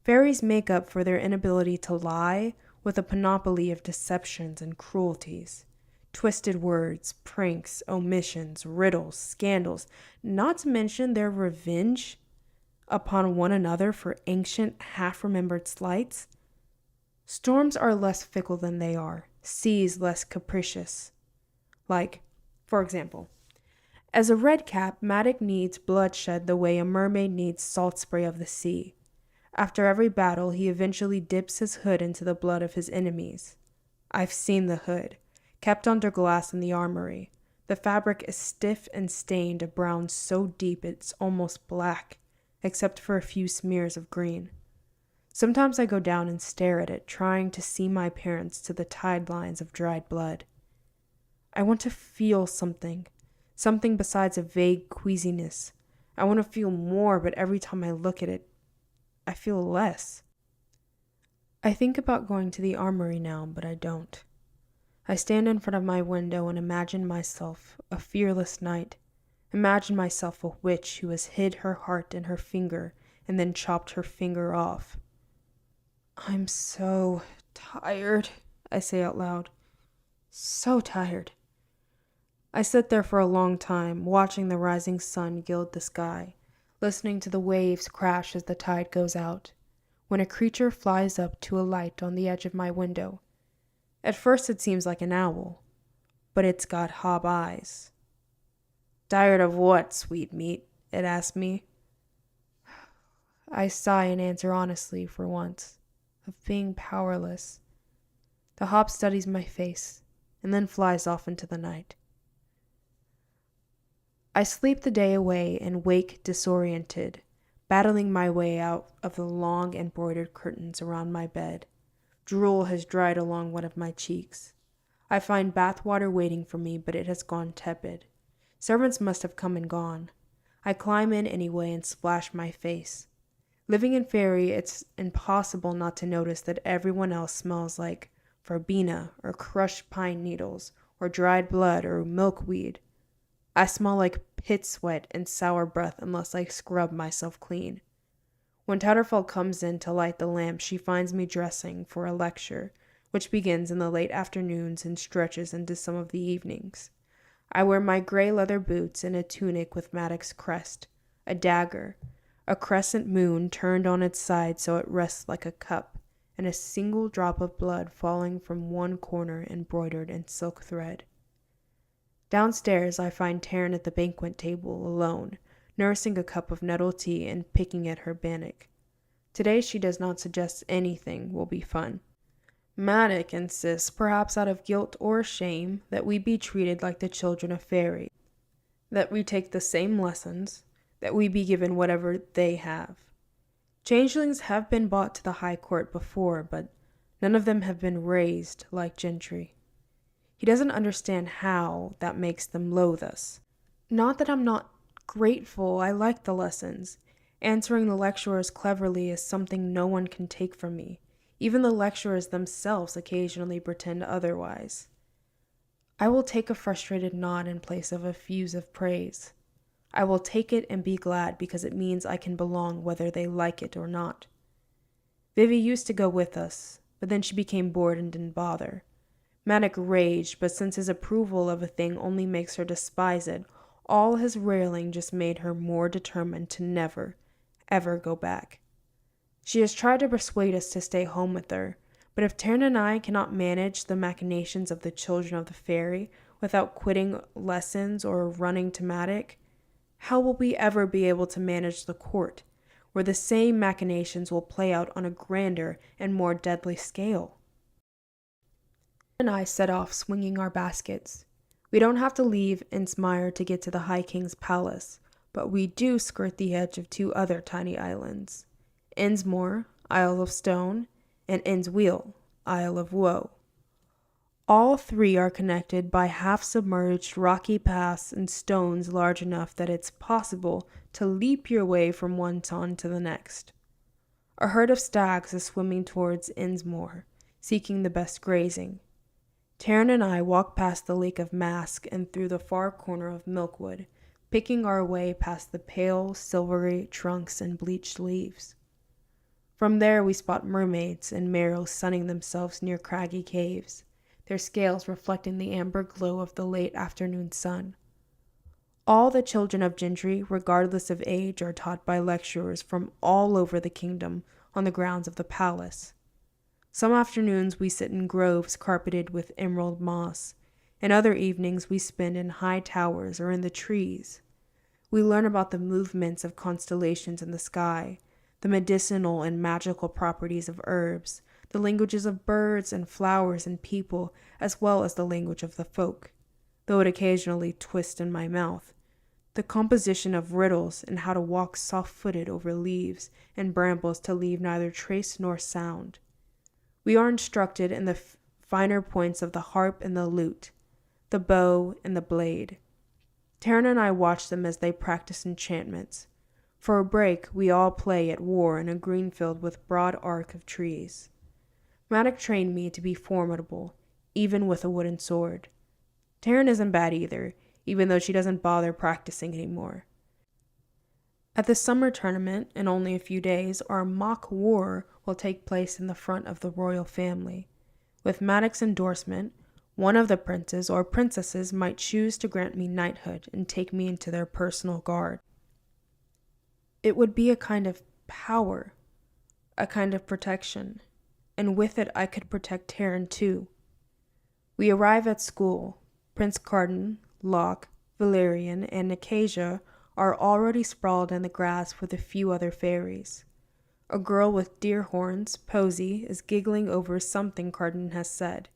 Fairies make up for their inability to lie with a panoply of deceptions and cruelties. Twisted words, pranks, omissions, riddles, scandals, not to mention their revenge upon one another for ancient, half-remembered slights. Storms are less fickle than they are, seas less capricious. Like, for example, as a redcap, Maddox needs bloodshed the way a mermaid needs salt spray of the sea. After every battle, he eventually dips his hood into the blood of his enemies. I've seen the hood, kept under glass in the armory. The fabric is stiff and stained a brown so deep it's almost black, except for a few smears of green. Sometimes I go down and stare at it, trying to see my parents to the tide lines of dried blood. I want to feel something besides a vague queasiness. I want to feel more, but every time I look at it, I feel less. I think about going to the armory now, but I don't. I stand in front of my window and imagine myself a fearless knight. Imagine myself a witch who has hid her heart in her finger and then chopped her finger off. I'm so tired, I say out loud. So tired. I sit there for a long time, watching the rising sun gild the sky, listening to the waves crash as the tide goes out, when a creature flies up to a light on the edge of my window. At first it seems like an owl, but it's got hob eyes. Tired of what, sweet meat? It asks me. I sigh and answer honestly for once, of being powerless. The hob studies my face, and then flies off into the night. I sleep the day away and wake disoriented, battling my way out of the long embroidered curtains around my bed. Drool has dried along one of my cheeks. I find bath water waiting for me, but it has gone tepid. Servants must have come and gone. I climb in anyway and splash my face. Living in Fairy, it's impossible not to notice that everyone else smells like verbena or crushed pine needles or dried blood or milkweed. I smell like pit sweat and sour breath unless I scrub myself clean. When Tatterfall comes in to light the lamp, she finds me dressing for a lecture, which begins in the late afternoons and stretches into some of the evenings. I wear my gray leather boots and a tunic with Maddox's crest, a dagger, a crescent moon turned on its side so it rests like a cup, and a single drop of blood falling from one corner embroidered in silk thread. Downstairs I find Taryn at the banquet table alone, nursing a cup of nettle tea and picking at her bannock. Today she does not suggest anything will be fun. Maddox insists, perhaps out of guilt or shame, that we be treated like the children of Fairy, that we take the same lessons, that we be given whatever they have. Changelings have been brought to the High Court before, but none of them have been raised like gentry. He doesn't understand how that makes them loathe us. Not that I'm not grateful, I like the lessons. Answering the lecturers cleverly is something no one can take from me. Even the lecturers themselves occasionally pretend otherwise. I will take a frustrated nod in place of effusive praise. I will take it and be glad because it means I can belong whether they like it or not. Vivi used to go with us, but then she became bored and didn't bother. Maddox raged, but since his approval of a thing only makes her despise it, all his railing just made her more determined to never, ever go back. She has tried to persuade us to stay home with her, but if Taryn and I cannot manage the machinations of the children of the Fairy without quitting lessons or running to Maddox, how will we ever be able to manage the court, where the same machinations will play out on a grander and more deadly scale? And I set off swinging our baskets. We don't have to leave Innsmire to get to the High King's palace, but we do skirt the edge of two other tiny islands. Innsmore, Isle of Stone, and Innsweel, Isle of Woe. All three are connected by half-submerged rocky paths and stones large enough that it's possible to leap your way from one ton to the next. A herd of stags is swimming towards Innsmore, seeking the best grazing. Taryn and I walk past the Lake of Mask and through the far corner of Milkwood, picking our way past the pale, silvery trunks and bleached leaves. From there we spot mermaids and merrows sunning themselves near craggy caves, their scales reflecting the amber glow of the late afternoon sun. All the children of gentry, regardless of age, are taught by lecturers from all over the kingdom on the grounds of the palace. Some afternoons we sit in groves carpeted with emerald moss, and other evenings we spend in high towers or in the trees. We learn about the movements of constellations in the sky, the medicinal and magical properties of herbs, the languages of birds and flowers and people, as well as the language of the folk, though it occasionally twists in my mouth, the composition of riddles and how to walk soft-footed over leaves and brambles to leave neither trace nor sound. We are instructed in the finer points of the harp and the lute, the bow and the blade. Taryn and I watch them as they practice enchantments. For a break, we all play at war in a green field with broad arc of trees. Maddox trained me to be formidable, even with a wooden sword. Taryn isn't bad either, even though she doesn't bother practicing anymore. At the summer tournament, in only a few days, our mock war will take place in the front of the royal family. With Maddox's endorsement, one of the princes or princesses might choose to grant me knighthood and take me into their personal guard. It would be a kind of power, a kind of protection, and with it I could protect Taryn too. We arrive at school. Prince Carden, Locke, Valerian, and Acacia are already sprawled in the grass with a few other fairies. A girl with deer horns, Posy, is giggling over something Carden has said.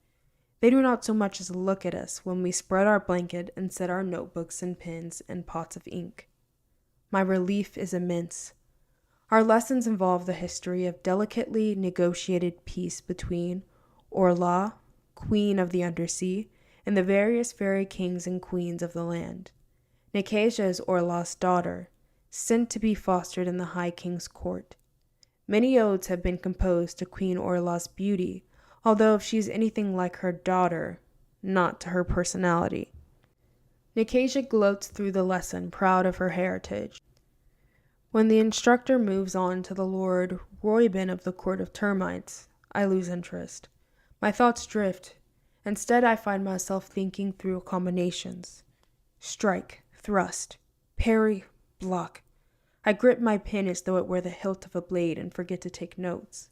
They do not so much as look at us when we spread our blanket and set our notebooks and pens and pots of ink. My relief is immense. Our lessons involve the history of delicately negotiated peace between Orla, queen of the undersea, and the various fairy kings and queens of the land. Nicasia is Orla's daughter, sent to be fostered in the High King's court. Many odes have been composed to Queen Orla's beauty, although if she is anything like her daughter, not to her personality. Nicasia gloats through the lesson, proud of her heritage. When the instructor moves on to the Lord Räuben of the Court of Termites, I lose interest. My thoughts drift. Instead, I find myself thinking through combinations. Strike, thrust, parry, block. I grip my pen as though it were the hilt of a blade and forget to take notes.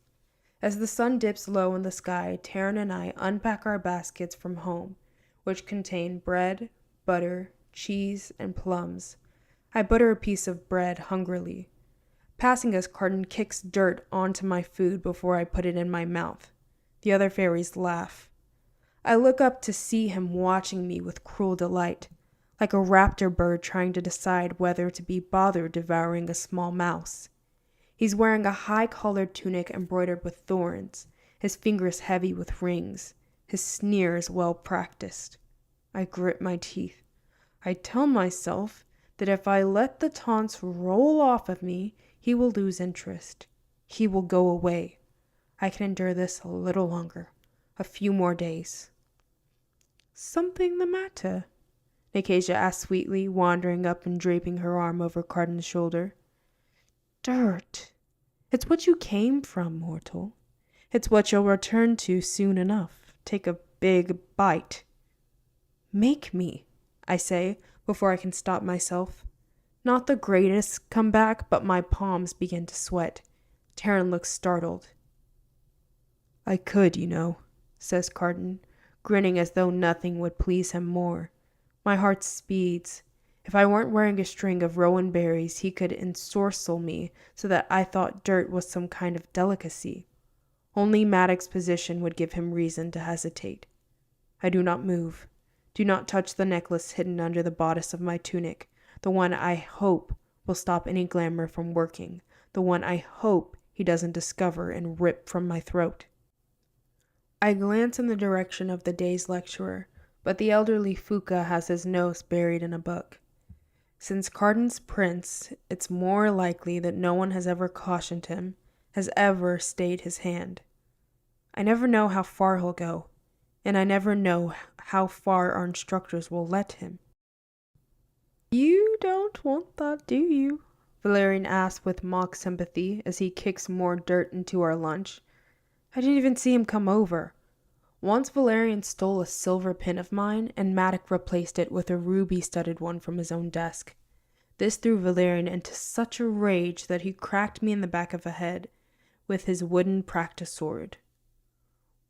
As the sun dips low in the sky, Taryn and I unpack our baskets from home, which contain bread, butter, cheese, and plums. I butter a piece of bread hungrily. Passing us, Carden kicks dirt onto my food before I put it in my mouth. The other fairies laugh. I look up to see him watching me with cruel delight, like a raptor bird trying to decide whether to be bothered devouring a small mouse. He's wearing a high-collared tunic embroidered with thorns, his fingers heavy with rings, his sneers well practiced. I grit my teeth. I tell myself that if I let the taunts roll off of me, he will lose interest. He will go away. I can endure this a little longer, a few more days. Something the matter? Nicasia asked sweetly, wandering up and draping her arm over Carden's shoulder. Dirt. It's what you came from, mortal. It's what you'll return to soon enough. Take a big bite. Make me, I say, before I can stop myself. Not the greatest comeback, but my palms begin to sweat. Taryn looks startled. I could, you know, says Carden, grinning as though nothing would please him more. My heart speeds. If I weren't wearing a string of rowan berries, he could ensorcel me so that I thought dirt was some kind of delicacy. Only Maddox's position would give him reason to hesitate. I do not move. Do not touch the necklace hidden under the bodice of my tunic, the one I hope will stop any glamour from working, the one I hope he doesn't discover and rip from my throat. I glance in the direction of the day's lecturer, but the elderly Fuka has his nose buried in a book. Since Carden's prince, it's more likely that no one has ever cautioned him, has ever stayed his hand. I never know how far he'll go, and I never know how far our instructors will let him. You don't want that, do you? Valerian asks with mock sympathy as he kicks more dirt into our lunch. I didn't even see him come over. Once Valerian stole a silver pin of mine, and Maddox replaced it with a ruby-studded one from his own desk. This threw Valerian into such a rage that he cracked me in the back of the head with his wooden practice sword.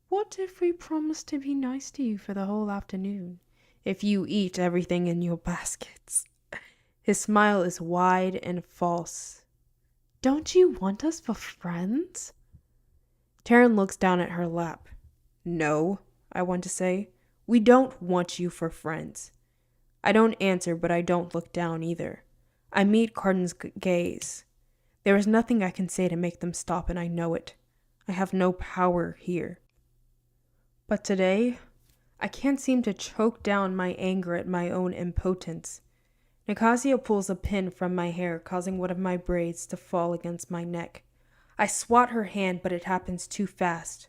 What if we promise to be nice to you for the whole afternoon, if you eat everything in your baskets? His smile is wide and false. Don't you want us for friends? Taryn looks down at her lap. No, I want to say. We don't want you for friends. I don't answer, but I don't look down either. I meet Carden's gaze. There is nothing I can say to make them stop, and I know it. I have no power here. But today, I can't seem to choke down my anger at my own impotence. Nicasia pulls a pin from my hair, causing one of my braids to fall against my neck. I swat her hand, but it happens too fast.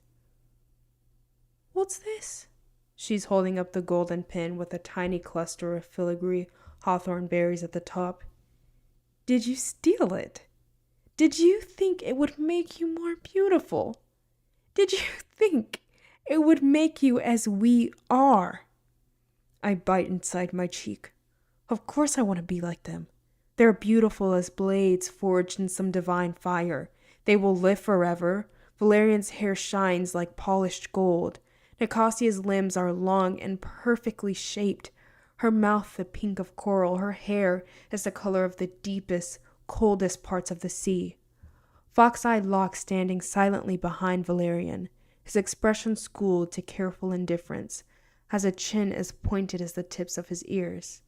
What's this? She's holding up the golden pin with a tiny cluster of filigree hawthorn berries at the top. Did you steal it? Did you think it would make you more beautiful? Did you think it would make you as we are? I bite inside my cheek. Of course I want to be like them. They're beautiful as blades forged in some divine fire. They will live forever. Valerian's hair shines like polished gold. Nicasia's limbs are long and perfectly shaped. Her mouth the pink of coral. Her hair is the color of the deepest, coldest parts of the sea. Fox-eyed Locke standing silently behind Valerian, his expression schooled to careful indifference, has a chin as pointed as the tips of his ears.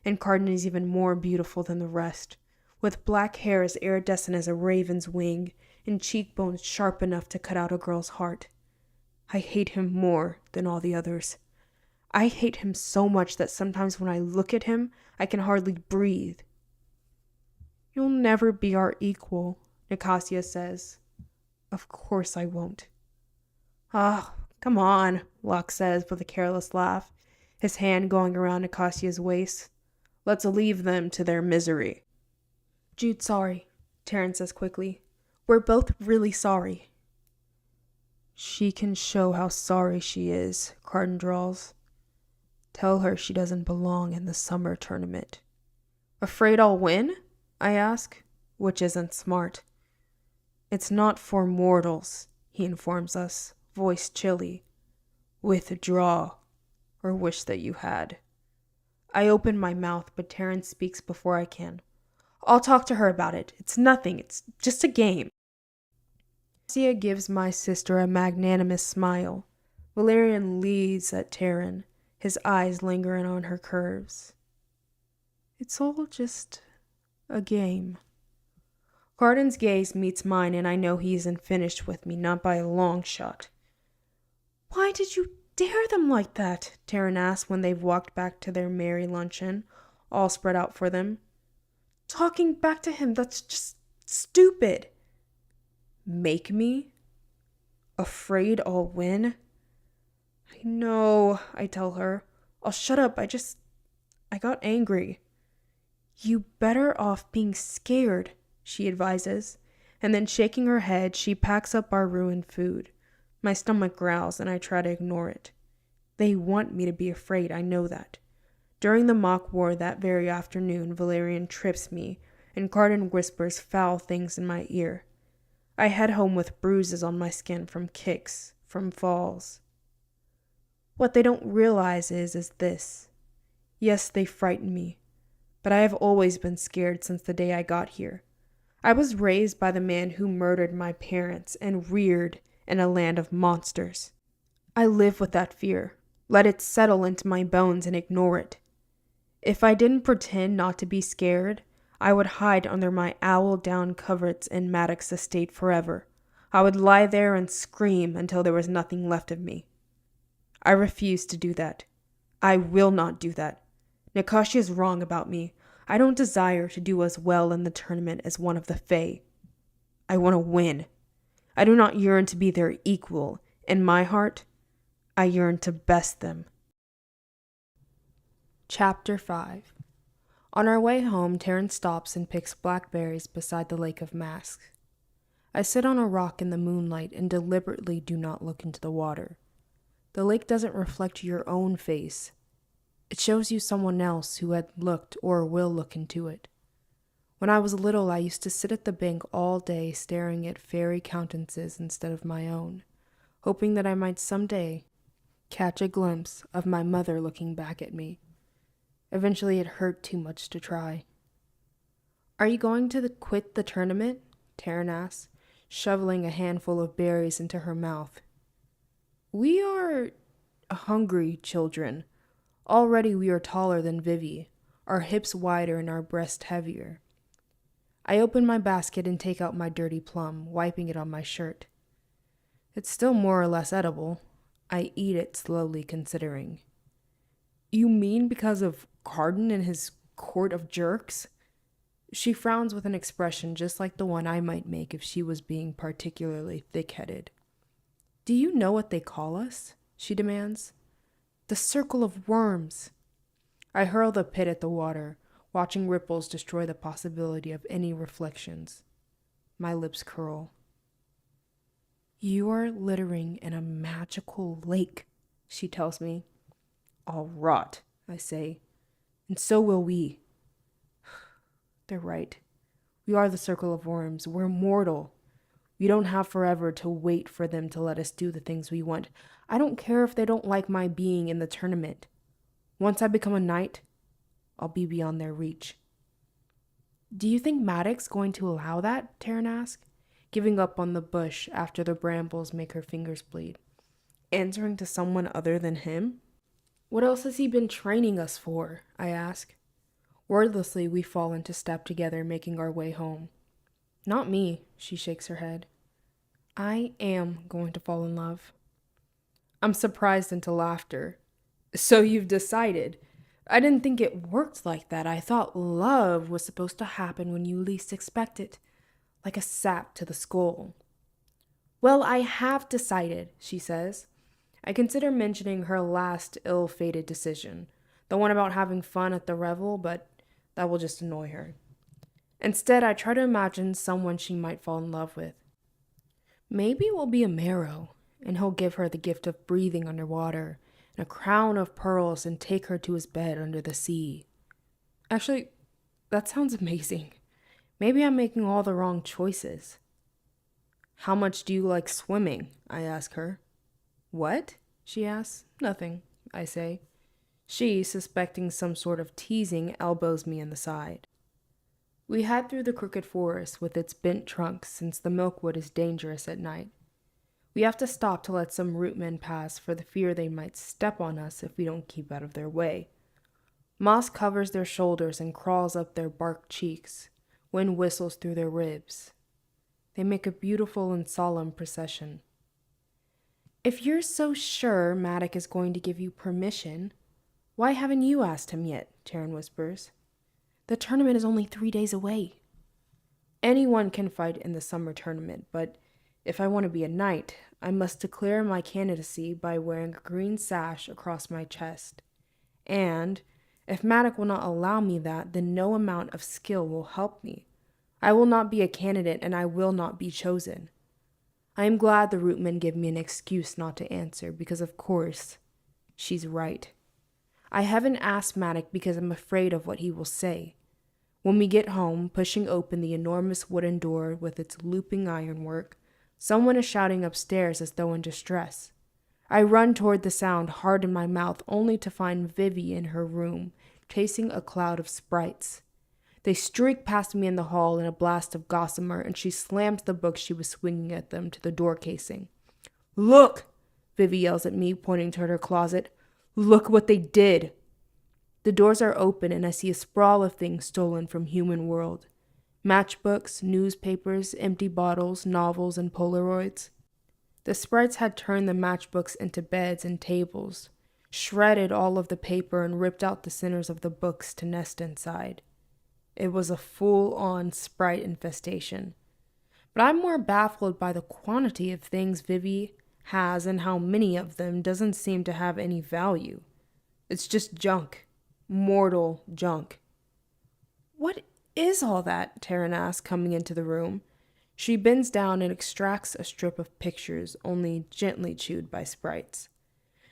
And Carden is even more beautiful than the rest, with black hair as iridescent as a raven's wing and cheekbones sharp enough to cut out a girl's heart. I hate him more than all the others. I hate him so much that sometimes when I look at him, I can hardly breathe. You'll never be our equal, Nicasia says. Of course I won't. Ah, come on, Locke says with a careless laugh, his hand going around Nicasia's waist. Let's leave them to their misery. Jude's sorry, Terrence says quickly. We're both really sorry. She can show how sorry she is, Carden drawls. Tell her she doesn't belong in the summer tournament. Afraid I'll win? I ask, which isn't smart. It's not for mortals, he informs us, voice chilly. Withdraw, or wish that you had. I open my mouth, but Terrence speaks before I can. I'll talk to her about it. It's nothing. It's just a game. Sia gives my sister a magnanimous smile. Valerian leads at Terran, his eyes lingering on her curves. It's all just a game. Carden's gaze meets mine, and I know he isn't finished with me, not by a long shot. Why did you dare them like that? Terran asks when they've walked back to their merry luncheon, all spread out for them. Talking back to him, that's just stupid. Make me? Afraid I'll win? I know, I tell her. I'll shut up, I got angry. You better off being scared, she advises, and then shaking her head, she packs up our ruined food. My stomach growls, and I try to ignore it. They want me to be afraid, I know that. During the mock war that very afternoon, Valerian trips me, and Carden whispers foul things in my ear. I head home with bruises on my skin from kicks, from falls. What they don't realize is this. Yes, they frighten me, but I have always been scared since the day I got here. I was raised by the man who murdered my parents and reared in a land of monsters. I live with that fear, let it settle into my bones and ignore it. If I didn't pretend not to be scared, I would hide under my owl-down coverts in Maddox estate forever. I would lie there and scream until there was nothing left of me. I refuse to do that. I will not do that. Nicasia is wrong about me. I don't desire to do as well in the tournament as one of the Fae. I want to win. I do not yearn to be their equal. In my heart, I yearn to best them. Chapter 5. On our way home, Terrence stops and picks blackberries beside the Lake of Masks. I sit on a rock in the moonlight and deliberately do not look into the water. The lake doesn't reflect your own face. It shows you someone else who had looked or will look into it. When I was little, I used to sit at the bank all day staring at fairy countenances instead of my own, hoping that I might someday catch a glimpse of my mother looking back at me. Eventually, it hurt too much to try. Are you going to quit the tournament? Taryn asks, shoveling a handful of berries into her mouth. We are hungry children. Already we are taller than Vivi, our hips wider and our breasts heavier. I open my basket and take out my dirty plum, wiping it on my shirt. It's still more or less edible. I eat it slowly, considering. You mean because of Carden and his court of jerks? She frowns with an expression just like the one I might make if she was being particularly thick-headed. Do you know what they call us? She demands. The circle of worms. I hurl the pit at the water, watching ripples destroy the possibility of any reflections. My lips curl. You are littering in a magical lake, she tells me. All rot, I say, and so will we. They're right. We are the circle of worms. We're mortal. We don't have forever to wait for them to let us do the things we want. I don't care if they don't like my being in the tournament. Once I become a knight, I'll be beyond their reach. Do you think Maddox's going to allow that? Taryn asks, giving up on the bush after the brambles make her fingers bleed. Answering to someone other than him? What else has he been training us for? I ask. Wordlessly, we fall into step together, making our way home. Not me, she shakes her head. I am going to fall in love. I'm surprised into laughter. So you've decided. I didn't think it worked like that. I thought love was supposed to happen when you least expect it, like a sap to the skull. Well, I have decided, she says. I consider mentioning her last ill-fated decision, the one about having fun at the revel, but that will just annoy her. Instead, I try to imagine someone she might fall in love with. Maybe it will be a marrow, and he'll give her the gift of breathing underwater and a crown of pearls and take her to his bed under the sea. Actually, that sounds amazing. Maybe I'm making all the wrong choices. How much do you like swimming? I ask her. What? She asks. Nothing, I say. She, suspecting some sort of teasing, elbows me in the side. We head through the crooked forest with its bent trunks since the milkwood is dangerous at night. We have to stop to let some rootmen pass for the fear they might step on us if we don't keep out of their way. Moss covers their shoulders and crawls up their bark cheeks. Wind whistles through their ribs. They make a beautiful and solemn procession. If you're so sure Maddox is going to give you permission, why haven't you asked him yet? Taryn whispers. The tournament is only 3 days away. Anyone can fight in the summer tournament, but if I want to be a knight, I must declare my candidacy by wearing a green sash across my chest. And if Maddox will not allow me that, then no amount of skill will help me. I will not be a candidate, and I will not be chosen. I am glad the rootmen give me an excuse not to answer, because of course, she's right. I haven't asked Maddox because I'm afraid of what he will say. When we get home, pushing open the enormous wooden door with its looping ironwork, someone is shouting upstairs as though in distress. I run toward the sound, hard in my mouth, only to find Vivi in her room, chasing a cloud of sprites. They streak past me in the hall in a blast of gossamer, and she slams the book she was swinging at them to the door casing. Look! Vivi yells at me, pointing toward her closet. Look what they did! The doors are open, and I see a sprawl of things stolen from human world. Matchbooks, newspapers, empty bottles, novels, and Polaroids. The sprites had turned the matchbooks into beds and tables, shredded all of the paper, and ripped out the centers of the books to nest inside. It was a full-on sprite infestation. But I'm more baffled by the quantity of things Vivi has and how many of them doesn't seem to have any value. It's just junk. Mortal junk. What is all that? Taryn asks, coming into the room. She bends down and extracts a strip of pictures, only gently chewed by sprites.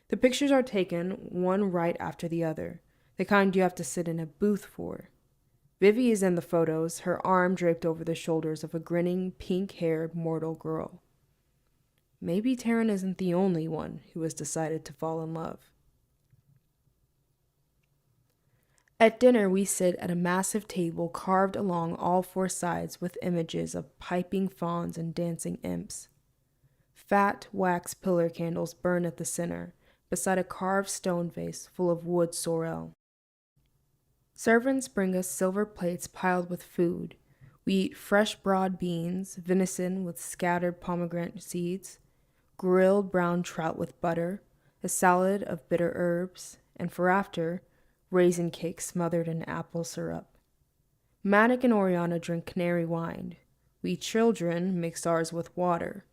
The pictures are taken, one right after the other, the kind you have to sit in a booth for. Vivi is in the photos, her arm draped over the shoulders of a grinning, pink-haired mortal girl. Maybe Taryn isn't the only one who has decided to fall in love. At dinner, we sit at a massive table carved along all four sides with images of piping fauns and dancing imps. Fat, wax pillar candles burn at the center, beside a carved stone vase full of wood sorrel. Servants bring us silver plates piled with food. We eat fresh broad beans, venison with scattered pomegranate seeds, grilled brown trout with butter, a salad of bitter herbs, and for after, raisin cake smothered in apple syrup. Maddox and Oriana drink canary wine. We children mix ours with water.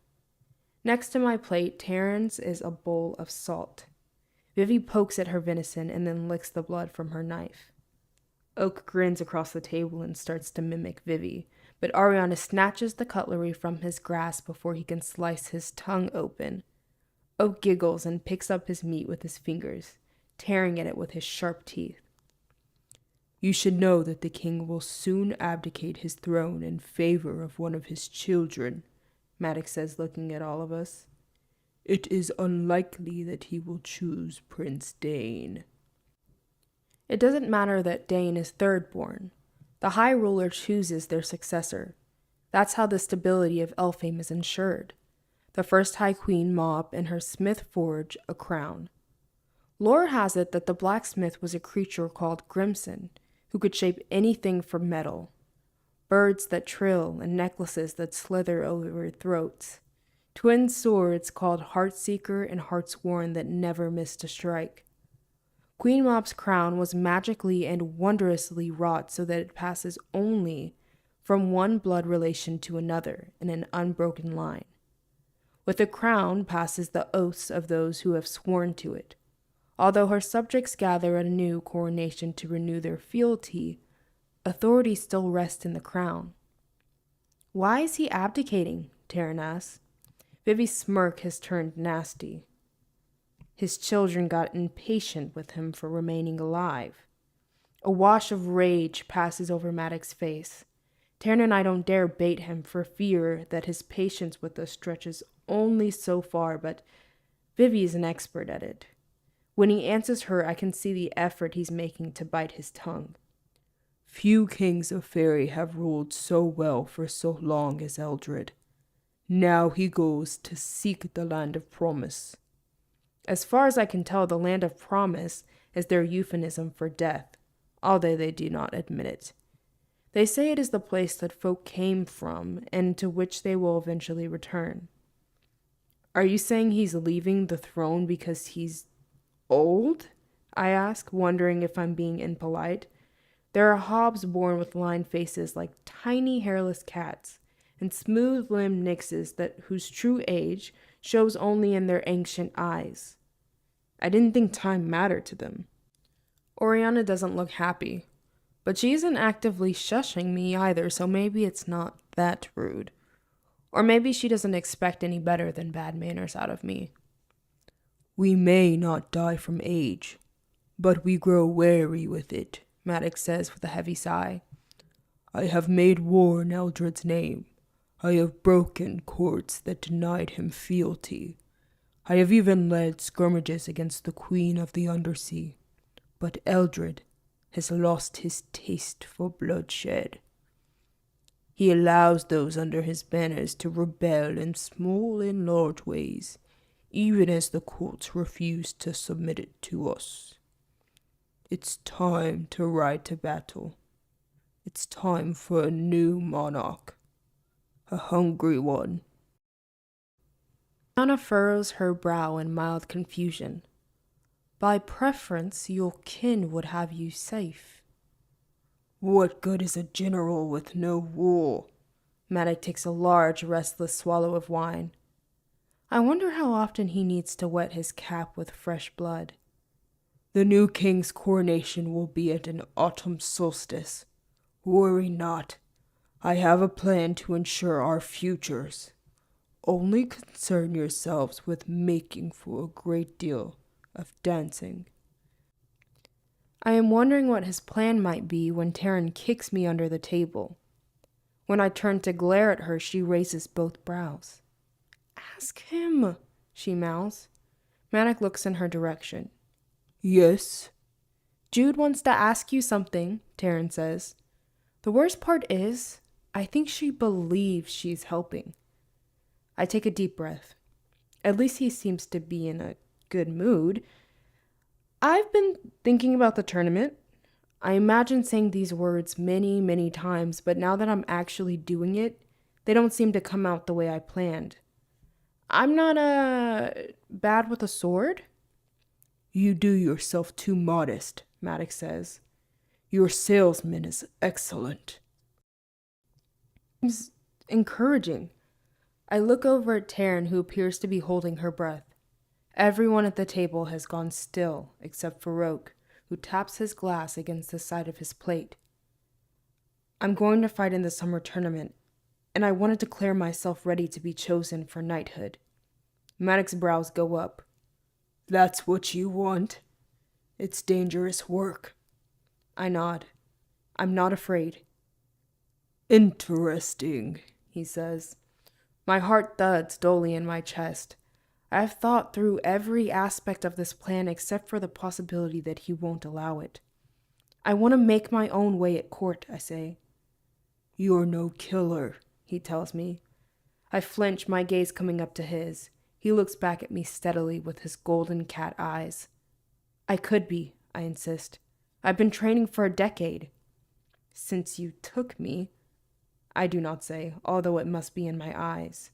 Next to my plate, Taryn's is a bowl of salt. Vivi pokes at her venison and then licks the blood from her knife. Oak grins across the table and starts to mimic Vivi, but Ariana snatches the cutlery from his grasp before he can slice his tongue open. Oak giggles and picks up his meat with his fingers, tearing at it with his sharp teeth. You should know that the king will soon abdicate his throne in favor of one of his children, Maddox says, looking at all of us. It is unlikely that he will choose Prince Dane. It doesn't matter that Dane is third born. The High Ruler chooses their successor. That's how the stability of Elfhame is ensured. The first High Queen Mob and her smith forge a crown. Lore has it that the blacksmith was a creature called Grimson, who could shape anything from metal. Birds that trill and necklaces that slither over throats. Twin swords called Heartseeker and Heartsworn that never missed a strike. Queen Mob's crown was magically and wondrously wrought so that it passes only from one blood relation to another in an unbroken line. With the crown passes the oaths of those who have sworn to it. Although her subjects gather at a new coronation to renew their fealty, authority still rests in the crown. Why is he abdicating? Taryn asks. Vivi's smirk has turned nasty. His children got impatient with him for remaining alive. A wash of rage passes over Maddox's face. Taryn and I don't dare bait him for fear that his patience with us stretches only so far, but Vivi is an expert at it. When he answers her, I can see the effort he's making to bite his tongue. Few kings of Fairy have ruled so well for so long as Eldred. Now he goes to seek the land of promise. As far as I can tell, the land of promise is their euphemism for death, although they do not admit it. They say it is the place that folk came from and to which they will eventually return. Are you saying he's leaving the throne because he's old? I ask, wondering if I'm being impolite. There are Hobbs born with lined faces like tiny hairless cats, and smooth-limbed nixes whose true age shows only in their ancient eyes. I didn't think time mattered to them. Oriana doesn't look happy, but she isn't actively shushing me either, so maybe it's not that rude. Or maybe she doesn't expect any better than bad manners out of me. We may not die from age, but we grow weary with it, Maddox says with a heavy sigh. I have made war in Eldred's name. I have broken cords that denied him fealty. I have even led skirmishes against the Queen of the Undersea. But Eldred has lost his taste for bloodshed. He allows those under his banners to rebel in small and large ways, even as the courts refuse to submit it to us. It's time to ride to battle. It's time for a new monarch. A hungry one. Anna furrows her brow in mild confusion. By preference, your kin would have you safe. What good is a general with no war? Maddox takes a large, restless swallow of wine. I wonder how often he needs to wet his cap with fresh blood. The new king's coronation will be at an autumn solstice. Worry not. I have a plan to ensure our futures. Only concern yourselves with making for a great deal of dancing. I am wondering what his plan might be when Taryn kicks me under the table. When I turn to glare at her, she raises both brows. Ask him, she mouths. Maddox looks in her direction. Yes? Jude wants to ask you something, Taryn says. The worst part is, I think she believes she's helping. I take a deep breath. At least he seems to be in a good mood. I've been thinking about the tournament. I imagine saying these words many, many times, but now that I'm actually doing it, they don't seem to come out the way I planned. I'm not, bad with a sword? You do yourself too modest, Maddox says. Your salesman is excellent. It's encouraging. I look over at Taryn, who appears to be holding her breath. Everyone at the table has gone still, except for Roke, who taps his glass against the side of his plate. I'm going to fight in the summer tournament, and I want to declare myself ready to be chosen for knighthood. Maddox's brows go up. That's what you want? It's dangerous work. I nod. I'm not afraid. Interesting, he says. My heart thuds dully in my chest. I have thought through every aspect of this plan except for the possibility that he won't allow it. I want to make my own way at court, I say. You're no killer, he tells me. I flinch, my gaze coming up to his. He looks back at me steadily with his golden cat eyes. I could be, I insist. I've been training for a decade. Since you took me, I do not say, although it must be in my eyes.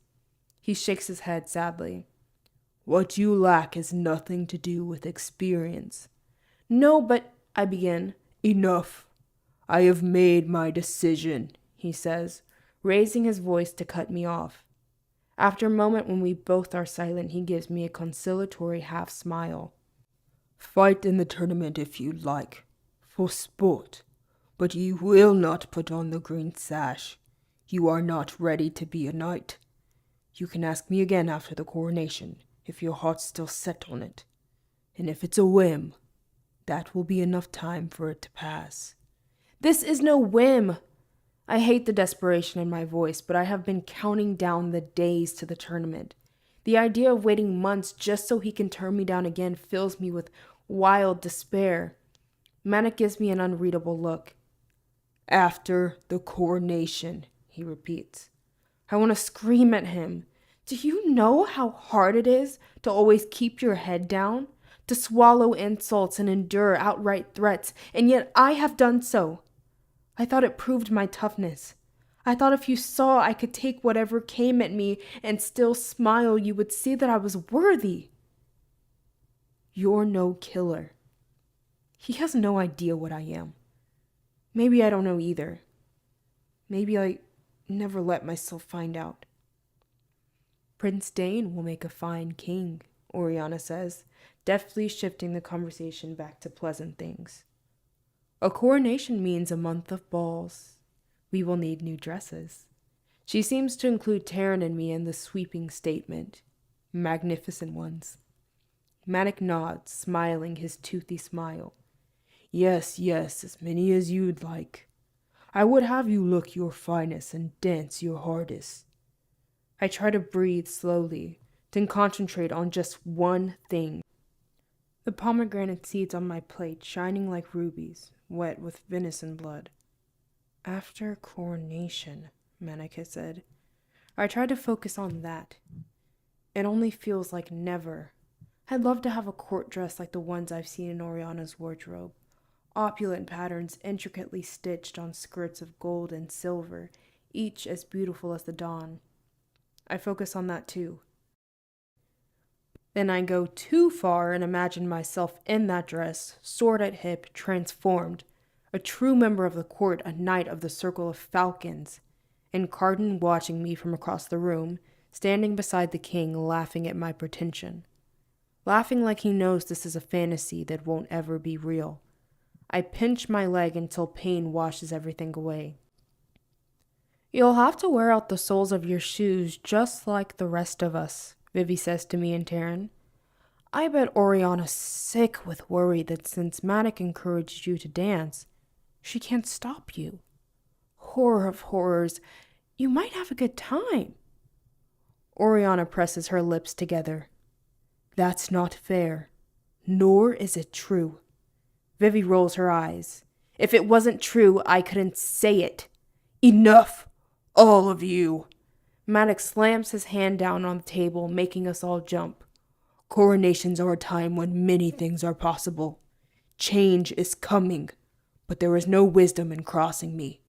He shakes his head sadly. What you lack has nothing to do with experience. No, but I begin. Enough. I have made my decision, he says, raising his voice to cut me off. After a moment when we both are silent, he gives me a conciliatory half smile. Fight in the tournament if you like, for sport, but you will not put on the green sash. You are not ready to be a knight. You can ask me again after the coronation, if your heart's still set on it. And if it's a whim, that will be enough time for it to pass. This is no whim. I hate the desperation in my voice, but I have been counting down the days to the tournament. The idea of waiting months just so he can turn me down again fills me with wild despair. Manic gives me an unreadable look. After the coronation, he repeats. I want to scream at him. Do you know how hard it is to always keep your head down? To swallow insults and endure outright threats, and yet I have done so. I thought it proved my toughness. I thought if you saw I could take whatever came at me and still smile, you would see that I was worthy. You're no killer. He has no idea what I am. Maybe I don't know either. Maybe I never let myself find out. Prince Dane will make a fine king, Oriana says, deftly shifting the conversation back to pleasant things. A coronation means a month of balls. We will need new dresses. She seems to include Taryn and me in the sweeping statement. Magnificent ones. Manic nods, smiling his toothy smile. Yes, as many as you'd like. I would have you look your finest and dance your hardest. I try to breathe slowly, then concentrate on just one thing. The pomegranate seeds on my plate shining like rubies, wet with venison blood. After coronation, Manica said. I try to focus on that. It only feels like never. I'd love to have a court dress like the ones I've seen in Oriana's wardrobe. Opulent patterns intricately stitched on skirts of gold and silver, each as beautiful as the dawn. I focus on that too. Then I go too far and imagine myself in that dress, sword at hip, transformed, a true member of the court, a knight of the Circle of Falcons, and Carden watching me from across the room, standing beside the king, laughing at my pretension. Laughing like he knows this is a fantasy that won't ever be real. I pinch my leg until pain washes everything away. You'll have to wear out the soles of your shoes just like the rest of us, Vivi says to me and Taryn. I bet Oriana's sick with worry that since Matic encouraged you to dance, she can't stop you. Horror of horrors, you might have a good time. Oriana presses her lips together. That's not fair, nor is it true. Vivi rolls her eyes. If it wasn't true, I couldn't say it. Enough, all of you. Maddox slams his hand down on the table, making us all jump. Coronations are a time when many things are possible. Change is coming, but there is no wisdom in crossing me.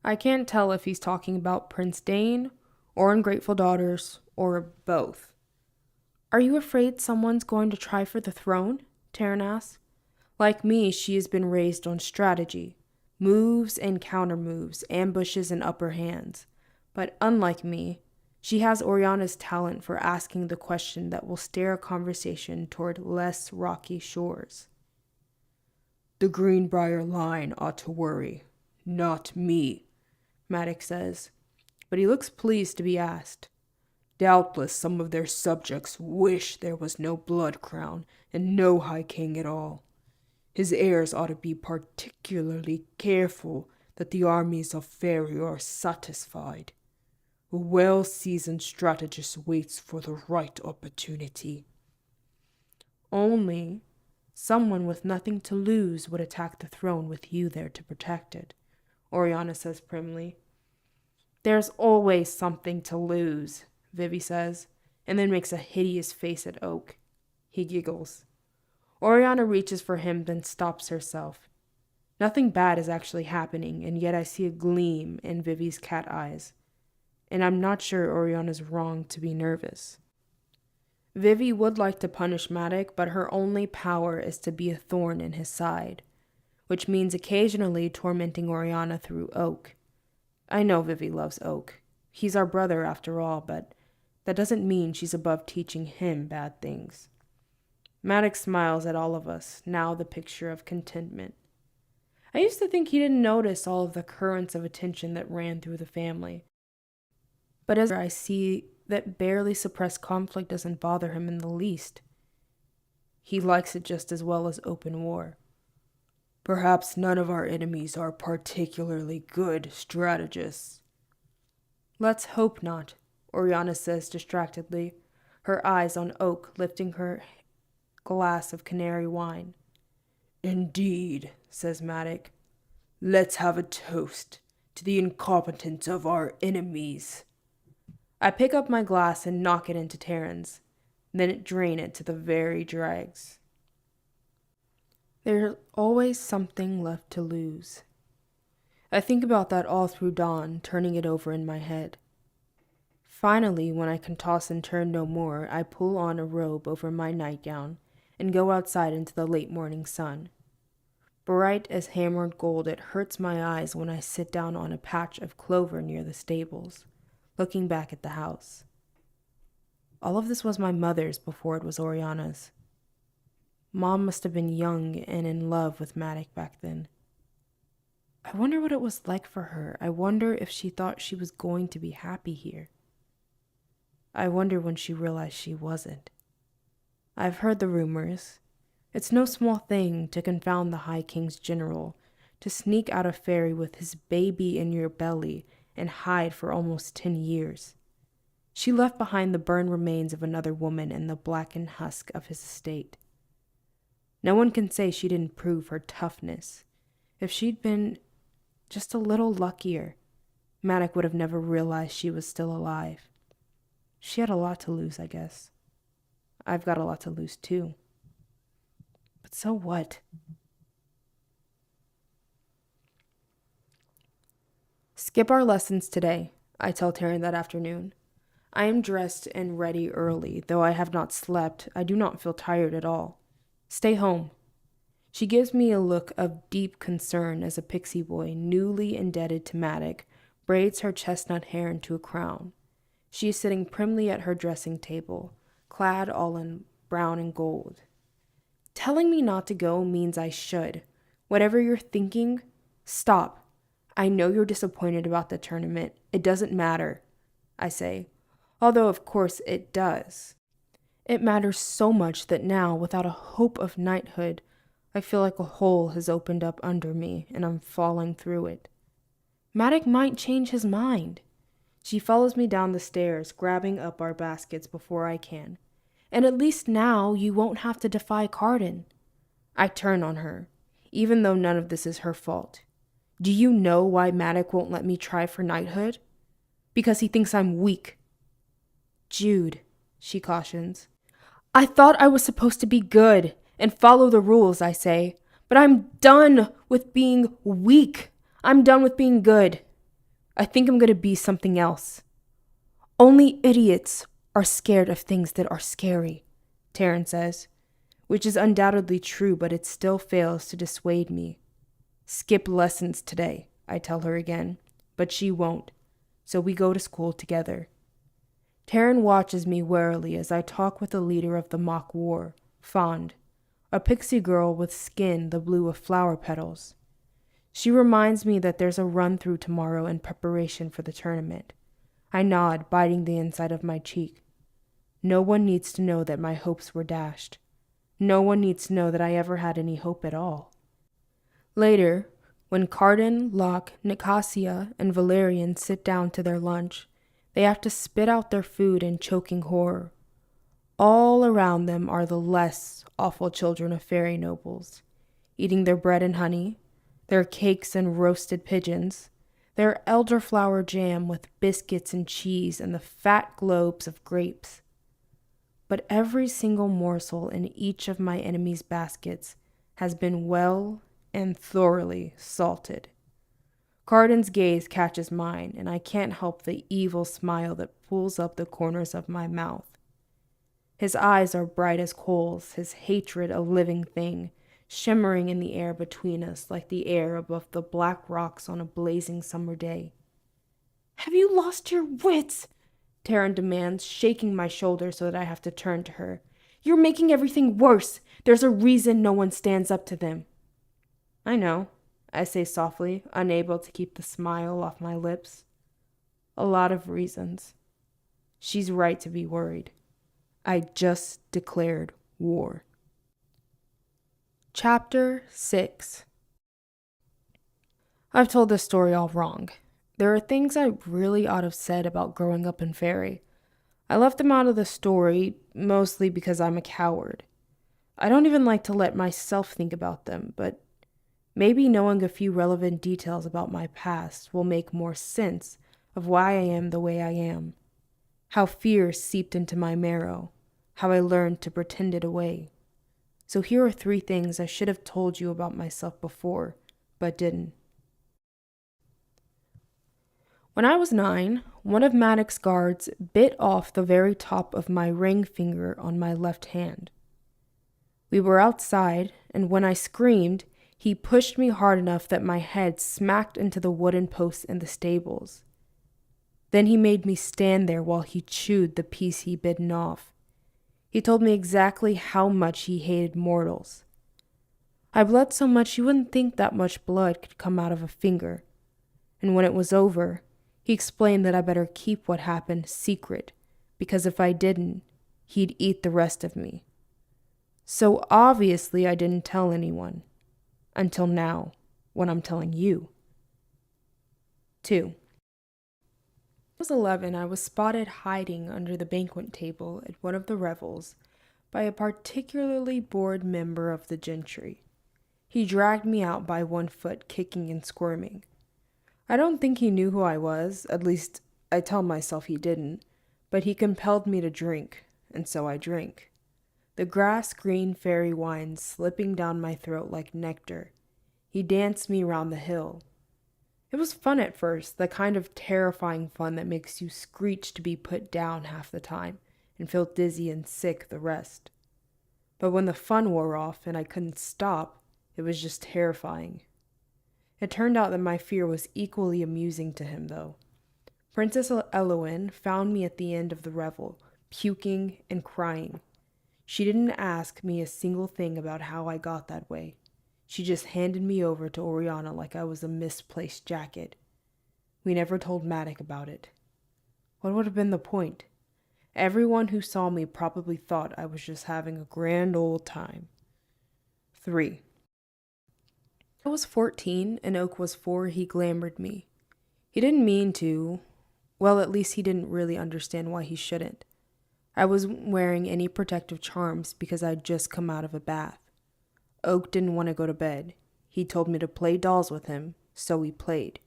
I can't tell if he's talking about Prince Dane, or Ungrateful Daughters, or both. Are you afraid someone's going to try for the throne? Taryn asks. Like me, she has been raised on strategy, moves and counter-moves, ambushes and upper hands. But unlike me, she has Oriana's talent for asking the question that will steer a conversation toward less rocky shores. The Greenbrier line ought to worry, not me, Maddox says, but he looks pleased to be asked. Doubtless some of their subjects wish there was no blood crown and no high king at all. His heirs ought to be particularly careful that the armies of Faerie are satisfied. A well-seasoned strategist waits for the right opportunity. Only someone with nothing to lose would attack the throne with you there to protect it, Oriana says primly. There's always something to lose, Vivi says, and then makes a hideous face at Oak. He giggles. Oriana reaches for him, then stops herself. Nothing bad is actually happening, and yet I see a gleam in Vivi's cat eyes, and I'm not sure Oriana's wrong to be nervous. Vivi would like to punish Matic, but her only power is to be a thorn in his side, which means occasionally tormenting Oriana through Oak. I know Vivi loves Oak. He's our brother after all, but that doesn't mean she's above teaching him bad things. Matic smiles at all of us, now the picture of contentment. I used to think he didn't notice all of the currents of attention that ran through the family. But as I see that barely suppressed conflict doesn't bother him in the least. He likes it just as well as open war. Perhaps none of our enemies are particularly good strategists. Let's hope not, Oriana says distractedly, her eyes on Oak lifting her glass of canary wine. Indeed, says Matic. Let's have a toast to the incompetence of our enemies. I pick up my glass and knock it into Terran's, then drain it to the very dregs. There's always something left to lose. I think about that all through dawn, turning it over in my head. Finally, when I can toss and turn no more, I pull on a robe over my nightgown and go outside into the late morning sun. Bright as hammered gold, it hurts my eyes when I sit down on a patch of clover near the stables, looking back at the house. All of this was my mother's before it was Oriana's. Mom must have been young and in love with Matic back then. I wonder what it was like for her. I wonder if she thought she was going to be happy here. I wonder when she realized she wasn't. I've heard the rumors. It's no small thing to confound the High King's general, to sneak out of ferry with his baby in your belly and hide for almost 10 years. She left behind the burned remains of another woman and the blackened husk of his estate. No one can say she didn't prove her toughness. If she'd been just a little luckier, Matic would have never realized she was still alive. She had a lot to lose, I guess. I've got a lot to lose, too. But so what? Skip our lessons today, I tell Taryn that afternoon. I am dressed and ready early. Though I have not slept, I do not feel tired at all. Stay home. She gives me a look of deep concern as a pixie boy, newly indebted to Matic, braids her chestnut hair into a crown. She is sitting primly at her dressing table, clad all in brown and gold. Telling me not to go means I should. Whatever you're thinking, stop. I know you're disappointed about the tournament. It doesn't matter, I say, although of course it does. It matters so much that now, without a hope of knighthood, I feel like a hole has opened up under me and I'm falling through it. Matic might change his mind. She follows me down the stairs, grabbing up our baskets before I can. And at least now you won't have to defy Cardin. I turn on her, even though none of this is her fault. Do you know why Matic won't let me try for knighthood? Because he thinks I'm weak. Jude, she cautions. I thought I was supposed to be good and follow the rules, I say. But I'm done with being weak. I'm done with being good. I think I'm going to be something else. Only idiots are scared of things that are scary, Taryn says, which is undoubtedly true, but it still fails to dissuade me. Skip lessons today, I tell her again, but she won't, so we go to school together. Taryn watches me warily as I talk with the leader of the mock war, Fond, a pixie girl with skin the blue of flower petals. She reminds me that there's a run-through tomorrow in preparation for the tournament. I nod, biting the inside of my cheek. No one needs to know that my hopes were dashed. No one needs to know that I ever had any hope at all. Later, when Cardin, Locke, Nicasia, and Valerian sit down to their lunch, they have to spit out their food in choking horror. All around them are the less awful children of fairy nobles, eating their bread and honey, their cakes and roasted pigeons, their elderflower jam with biscuits and cheese and the fat globes of grapes. But every single morsel in each of my enemies' baskets has been well and thoroughly salted. Carden's gaze catches mine, and I can't help the evil smile that pulls up the corners of my mouth. His eyes are bright as coals, his hatred a living thing, shimmering in the air between us like the air above the black rocks on a blazing summer day. "Have you lost your wits?" Taryn demands, shaking my shoulder so that I have to turn to her. "You're making everything worse. There's a reason no one stands up to them." "I know," I say softly, unable to keep the smile off my lips. "A lot of reasons." She's right to be worried. I just declared war. Chapter 6. I've told this story all wrong. There are things I really ought to have said about growing up in Fairy. I left them out of the story, mostly because I'm a coward. I don't even like to let myself think about them, but maybe knowing a few relevant details about my past will make more sense of why I am the way I am. How fear seeped into my marrow, how I learned to pretend it away. So here are 3 things I should have told you about myself before, but didn't. When I was 9, one of Maddox's guards bit off the very top of my ring finger on my left hand. We were outside, and when I screamed, he pushed me hard enough that my head smacked into the wooden posts in the stables. Then he made me stand there while he chewed the piece he'd bitten off. He told me exactly how much he hated mortals. I bled so much you wouldn't think that much blood could come out of a finger. And when it was over, he explained that I better keep what happened secret, because if I didn't, he'd eat the rest of me. So obviously I didn't tell anyone. Until now, when I'm telling you. 2. When I was 11, I was spotted hiding under the banquet table at one of the revels by a particularly bored member of the gentry. He dragged me out by one foot, kicking and squirming. I don't think he knew who I was, at least I tell myself he didn't, but he compelled me to drink, and so I drank. The grass-green fairy wine slipping down my throat like nectar. He danced me round the hill. It was fun at first, the kind of terrifying fun that makes you screech to be put down half the time and feel dizzy and sick the rest. But when the fun wore off and I couldn't stop, it was just terrifying. It turned out that my fear was equally amusing to him, though. Princess Elowen found me at the end of the revel, puking and crying. She didn't ask me a single thing about how I got that way. She just handed me over to Oriana like I was a misplaced jacket. We never told Maddox about it. What would have been the point? Everyone who saw me probably thought I was just having a grand old time. 3. I was 14 and Oak was 4. He glamored me. He didn't mean to. Well, at least he didn't really understand why he shouldn't. I wasn't wearing any protective charms because I'd just come out of a bath. Oak didn't want to go to bed. He told me to play dolls with him, so we played.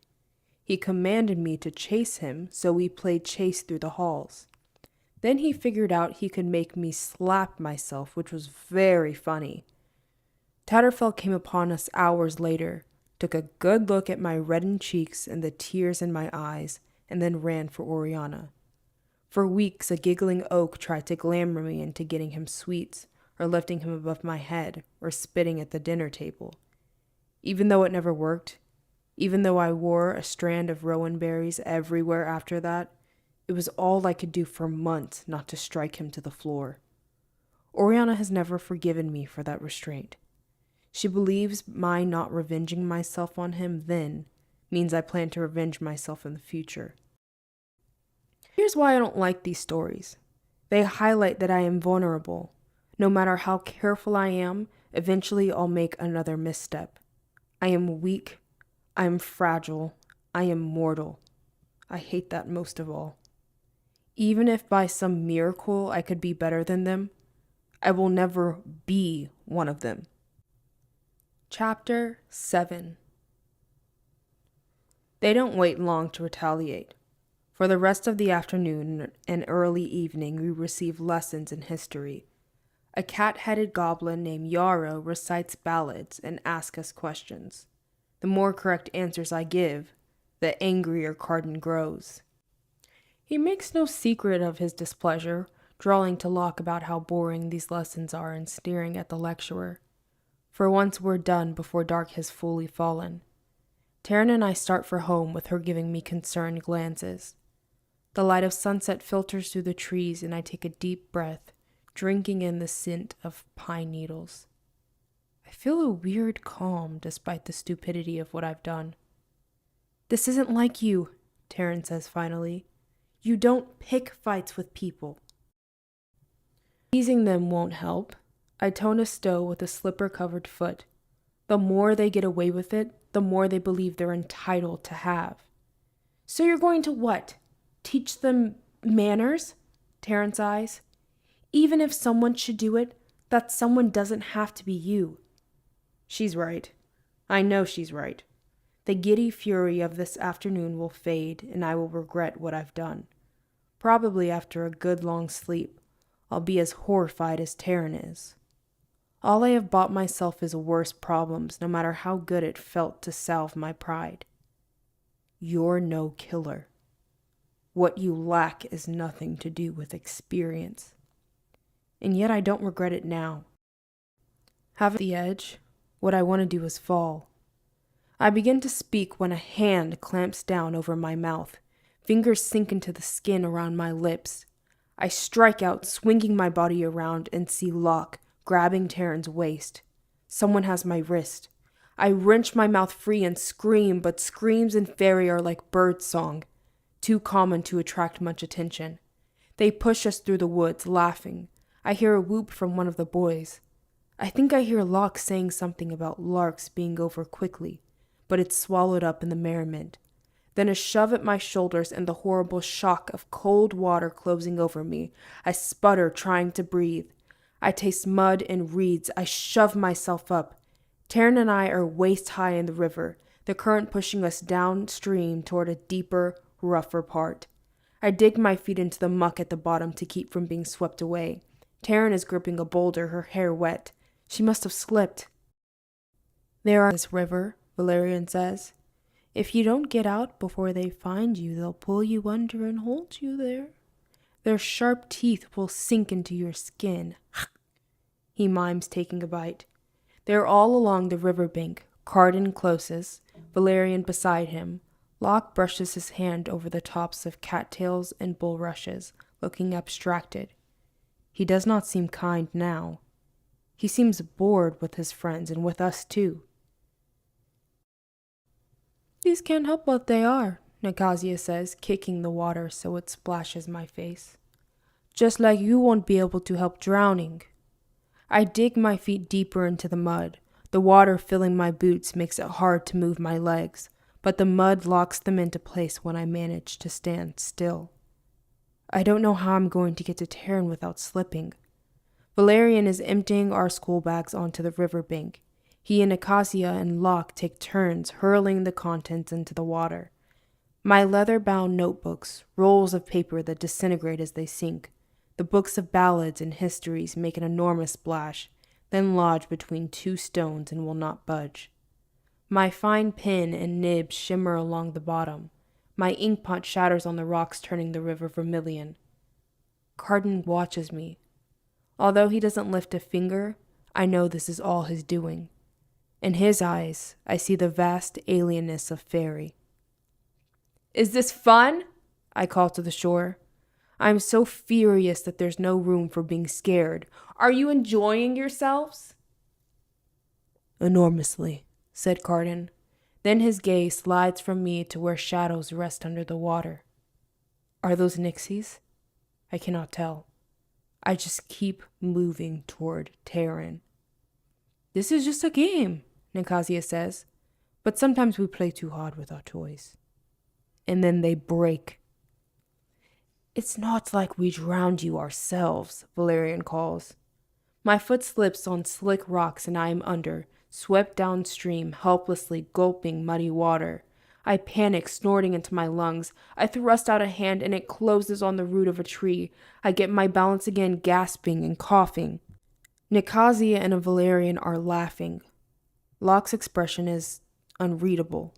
He commanded me to chase him, so we played chase through the halls. Then he figured out he could make me slap myself, which was very funny. Tatterfell came upon us hours later, took a good look at my reddened cheeks and the tears in my eyes, and then ran for Oriana. For weeks, a giggling Oak tried to glamour me into getting him sweets, or lifting him above my head, or spitting at the dinner table. Even though it never worked, even though I wore a strand of rowan berries everywhere after that, it was all I could do for months not to strike him to the floor. Oriana has never forgiven me for that restraint. She believes my not revenging myself on him then means I plan to revenge myself in the future. Here's why I don't like these stories. They highlight that I am vulnerable. No matter how careful I am, eventually I'll make another misstep. I am weak. I am fragile. I am mortal. I hate that most of all. Even if by some miracle I could be better than them, I will never be one of them. Chapter 7. They don't wait long to retaliate. For the rest of the afternoon and early evening we receive lessons in history. A cat-headed goblin named Yarrow recites ballads and asks us questions. The more correct answers I give, the angrier Carden grows. He makes no secret of his displeasure, drawling to Locke about how boring these lessons are and sneering at the lecturer. For once we're done before dark has fully fallen. Taryn and I start for home with her giving me concerned glances. The light of sunset filters through the trees and I take a deep breath, drinking in the scent of pine needles. I feel a weird calm despite the stupidity of what I've done. "This isn't like you," Taryn says finally. "You don't pick fights with people." Teasing them won't help. I tone a stow with a slipper-covered foot. The more they get away with it, the more they believe they're entitled to have. "So you're going to what? Teach them manners?" Taryn sighs. "Even if someone should do it, that someone doesn't have to be you." She's right. I know she's right. The giddy fury of this afternoon will fade, and I will regret what I've done. Probably after a good long sleep, I'll be as horrified as Taryn is. All I have bought myself is worse problems, no matter how good it felt to salve my pride. You're no killer. What you lack is nothing to do with experience. And yet I don't regret it now. Having the edge, what I want to do is fall. I begin to speak when a hand clamps down over my mouth. Fingers sink into the skin around my lips. I strike out, swinging my body around, and see Locke grabbing Taryn's waist. Someone has my wrist. I wrench my mouth free and scream, but screams in fairy are like bird song, too common to attract much attention. They push us through the woods, laughing. I hear a whoop from one of the boys. I think I hear Locke saying something about larks being over quickly, but it's swallowed up in the merriment. Then a shove at my shoulders and the horrible shock of cold water closing over me. I sputter, trying to breathe. I taste mud and reeds. I shove myself up. Taryn and I are waist high in the river, the current pushing us downstream toward a deeper, rougher part. I dig my feet into the muck at the bottom to keep from being swept away. Taryn is gripping a boulder, her hair wet. She must have slipped. "There are this river," Valerian says. "If you don't get out before they find you, they'll pull you under and hold you there. Their sharp teeth will sink into your skin." He mimes, taking a bite. They're all along the riverbank, Carden closest, Valerian beside him. Locke brushes his hand over the tops of cattails and bulrushes, looking abstracted. He does not seem kind now. He seems bored with his friends and with us too. "These can't help what they are," Nicasia says, kicking the water so it splashes my face. "Just like you won't be able to help drowning." I dig my feet deeper into the mud. The water filling my boots makes it hard to move my legs, but the mud locks them into place when I manage to stand still. I don't know how I'm going to get to Taryn without slipping. Valerian is emptying our school bags onto the riverbank. He and Nicasia and Locke take turns hurling the contents into the water. My leather-bound notebooks, rolls of paper that disintegrate as they sink. The books of ballads and histories make an enormous splash, then lodge between two stones and will not budge. My fine pen and nib shimmer along the bottom. My inkpot shatters on the rocks, turning the river vermilion. Carden watches me. Although he doesn't lift a finger, I know this is all his doing. In his eyes, I see the vast alienness of fairy. "Is this fun?" I call to the shore. I'm so furious that there's no room for being scared. "Are you enjoying yourselves?" "Enormously," said Carden. Then his gaze slides from me to where shadows rest under the water. Are those Nixies? I cannot tell. I just keep moving toward Taryn. "This is just a game," Nicasia says, "but sometimes we play too hard with our toys. And then they break." "It's not like we drowned you ourselves," Valerian calls. My foot slips on slick rocks and I am under, swept downstream, helplessly gulping muddy water. I panic, snorting into my lungs. I thrust out a hand and it closes on the root of a tree. I get my balance again, gasping and coughing. Nicasia and Valerian are laughing. Locke's expression is unreadable.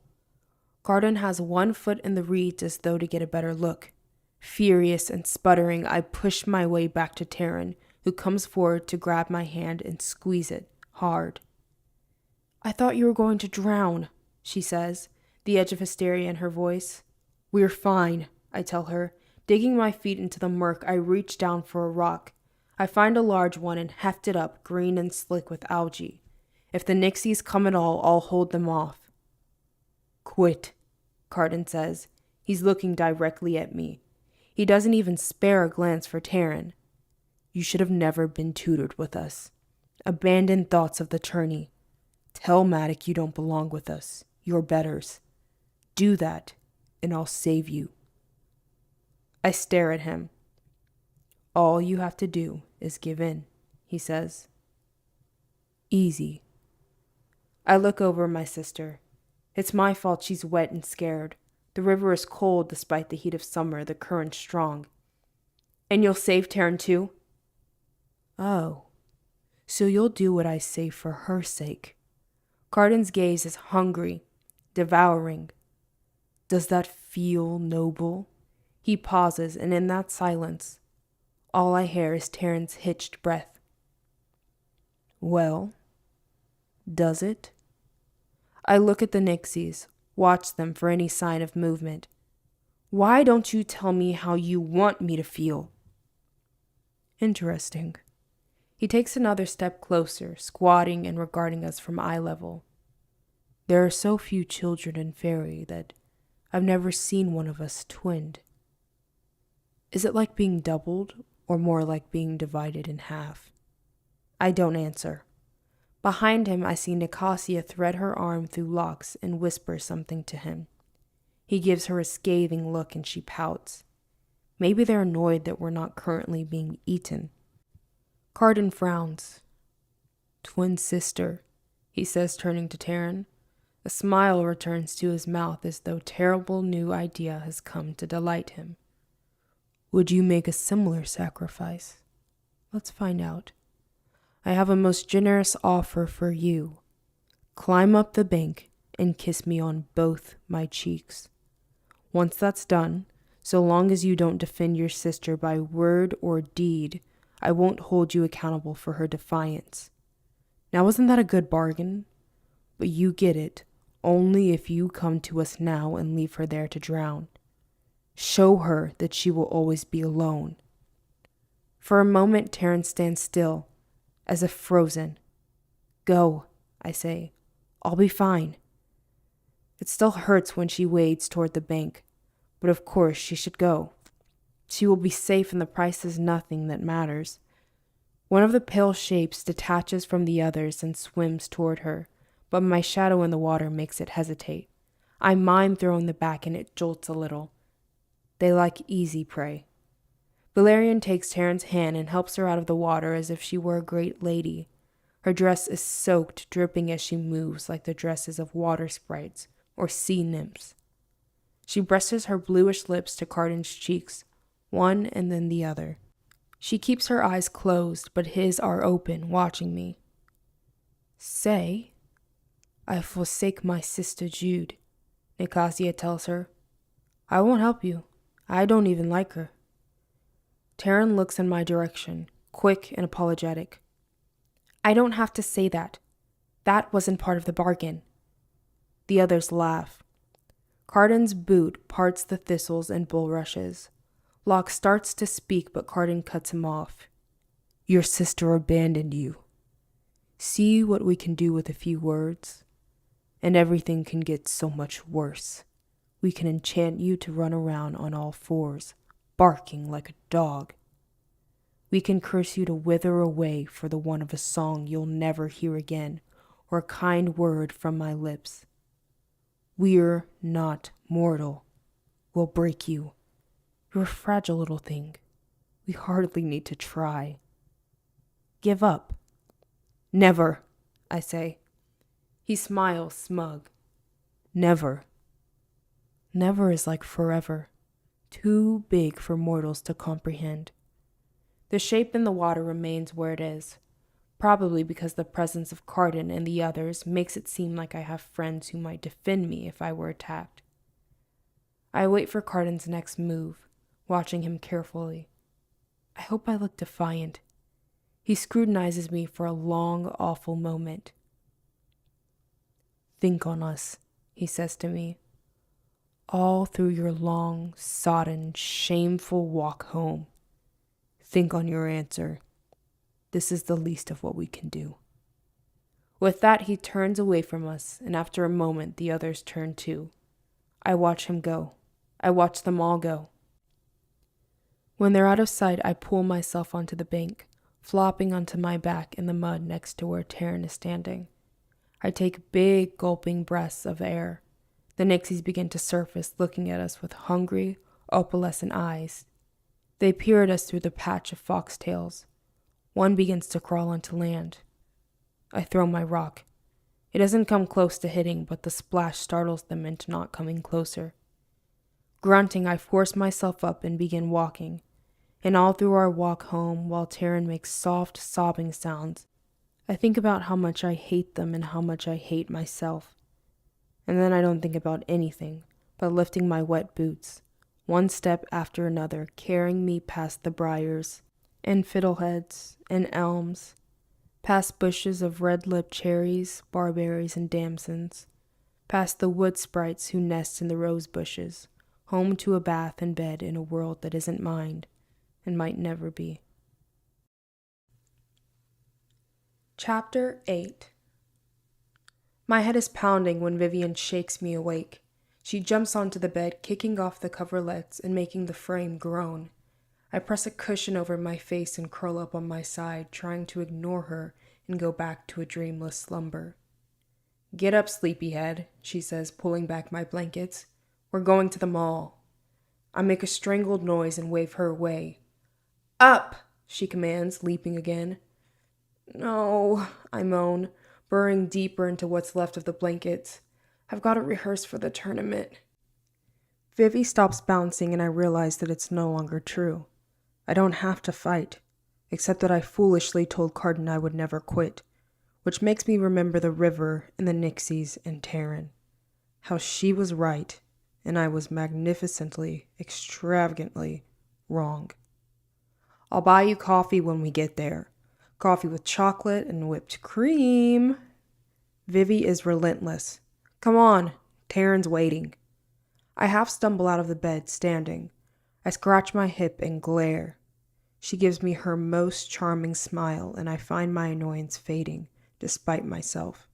Carden has one foot in the reeds as though to get a better look. Furious and sputtering, I push my way back to Taryn, who comes forward to grab my hand and squeeze it hard. "I thought you were going to drown," she says, the edge of hysteria in her voice. "We're fine," I tell her. Digging my feet into the murk, I reach down for a rock. I find a large one and heft it up, green and slick with algae. If the Nixies come at all, I'll hold them off. "Quit," Carden says. He's looking directly at me. He doesn't even spare a glance for Taryn. "You should have never been tutored with us. Abandon thoughts of the tourney. Tell Maddox you don't belong with us. You're betters. Do that, and I'll save you." I stare at him. "All you have to do is give in," he says. "Easy." I look over my sister. It's my fault she's wet and scared. The river is cold despite the heat of summer, the current strong. "And you'll save Taryn too?" "Oh, so you'll do what I say for her sake." Carden's gaze is hungry, devouring. "Does that feel noble?" He pauses, and in that silence, all I hear is Taryn's hitched breath. "Well, does it?" I look at the Nixies, watch them for any sign of movement. "Why don't you tell me how you want me to feel?" "Interesting." He takes another step closer, squatting and regarding us from eye level. "There are so few children in Fairy that I've never seen one of us twinned. Is it like being doubled, or more like being divided in half?" I don't answer. Behind him, I see Nicasia thread her arm through Locke's and whisper something to him. He gives her a scathing look and she pouts. Maybe they're annoyed that we're not currently being eaten. Carden frowns. "Twin sister," he says, turning to Taryn. A smile returns to his mouth as though terrible new idea has come to delight him. "Would you make a similar sacrifice? Let's find out. I have a most generous offer for you. Climb up the bank and kiss me on both my cheeks. Once that's done, so long as you don't defend your sister by word or deed, I won't hold you accountable for her defiance. Now isn't that a good bargain? But you get it only if you come to us now and leave her there to drown. Show her that she will always be alone." For a moment, Taryn stands still, as if frozen. "Go," I say. "I'll be fine." It still hurts when she wades toward the bank, but of course she should go. She will be safe and the price is nothing that matters. One of the pale shapes detaches from the others and swims toward her, but my shadow in the water makes it hesitate. I mime throwing the back and it jolts a little. They like easy prey. Valerian takes Taryn's hand and helps her out of the water as if she were a great lady. Her dress is soaked, dripping as she moves like the dresses of water sprites or sea nymphs. She presses her bluish lips to Carden's cheeks, one and then the other. She keeps her eyes closed, but his are open, watching me. "Say, I forsake my sister Jude," Nicasia tells her. "I won't help you. I don't even like her." Taryn looks in my direction, quick and apologetic. "I don't have to say that. That wasn't part of the bargain." The others laugh. Carden's boot parts the thistles and bulrushes. Locke starts to speak, but Carden cuts him off. "Your sister abandoned you. See what we can do with a few words? And everything can get so much worse. We can enchant you to run around on all fours, barking like a dog. We can curse you to wither away for the want of a song you'll never hear again, or a kind word from my lips. We're not mortal. We'll break you. You're a fragile little thing. We hardly need to try. Give up." "Never," I say. He smiles, smug. "Never." Never is like forever, too big for mortals to comprehend. The shape in the water remains where it is. probably because the presence of Carden and the others makes it seem like I have friends who might defend me if I were attacked. I wait for Carden's next move, watching him carefully. I hope I look defiant. He scrutinizes me for a long, awful moment. "Think on us," he says to me. "All through your long, sodden, shameful walk home. Think on your answer. This is the least of what we can do." With that, he turns away from us, and after a moment, the others turn too. I watch him go. I watch them all go. When they're out of sight, I pull myself onto the bank, flopping onto my back in the mud next to where Taryn is standing. I take big, gulping breaths of air. The Nixies begin to surface, looking at us with hungry, opalescent eyes. They peer at us through the patch of foxtails. One begins to crawl onto land. I throw my rock. It doesn't come close to hitting, but the splash startles them into not coming closer. Grunting, I force myself up and begin walking, and all through our walk home, while Taryn makes soft, sobbing sounds, I think about how much I hate them and how much I hate myself. And then I don't think about anything but lifting my wet boots, one step after another, carrying me past the briars and fiddleheads and elms, past bushes of red-lipped cherries, barberries, and damsons, past the wood sprites who nest in the rose bushes, home to a bath and bed in a world that isn't mine and might never be. Chapter 8. My head is pounding when Vivian shakes me awake. She jumps onto the bed, kicking off the coverlets and making the frame groan. I press a cushion over my face and curl up on my side, trying to ignore her and go back to a dreamless slumber. "Get up, sleepyhead," she says, pulling back my blankets. "We're going to the mall." I make a strangled noise and wave her away. "Up!" she commands, leaping again. "No," I moan, burrowing deeper into what's left of the blankets. "I've got to rehearse for the tournament." Vivi stops bouncing and I realize that it's no longer true. I don't have to fight, except that I foolishly told Carden I would never quit, which makes me remember the river and the Nixies and Taryn. How she was right, and I was magnificently, extravagantly wrong. "I'll buy you coffee when we get there. Coffee with chocolate and whipped cream." Vivi is relentless. "Come on, Taryn's waiting." I half stumble out of the bed, standing. I scratch my hip and glare. She gives me her most charming smile, and I find my annoyance fading, despite myself.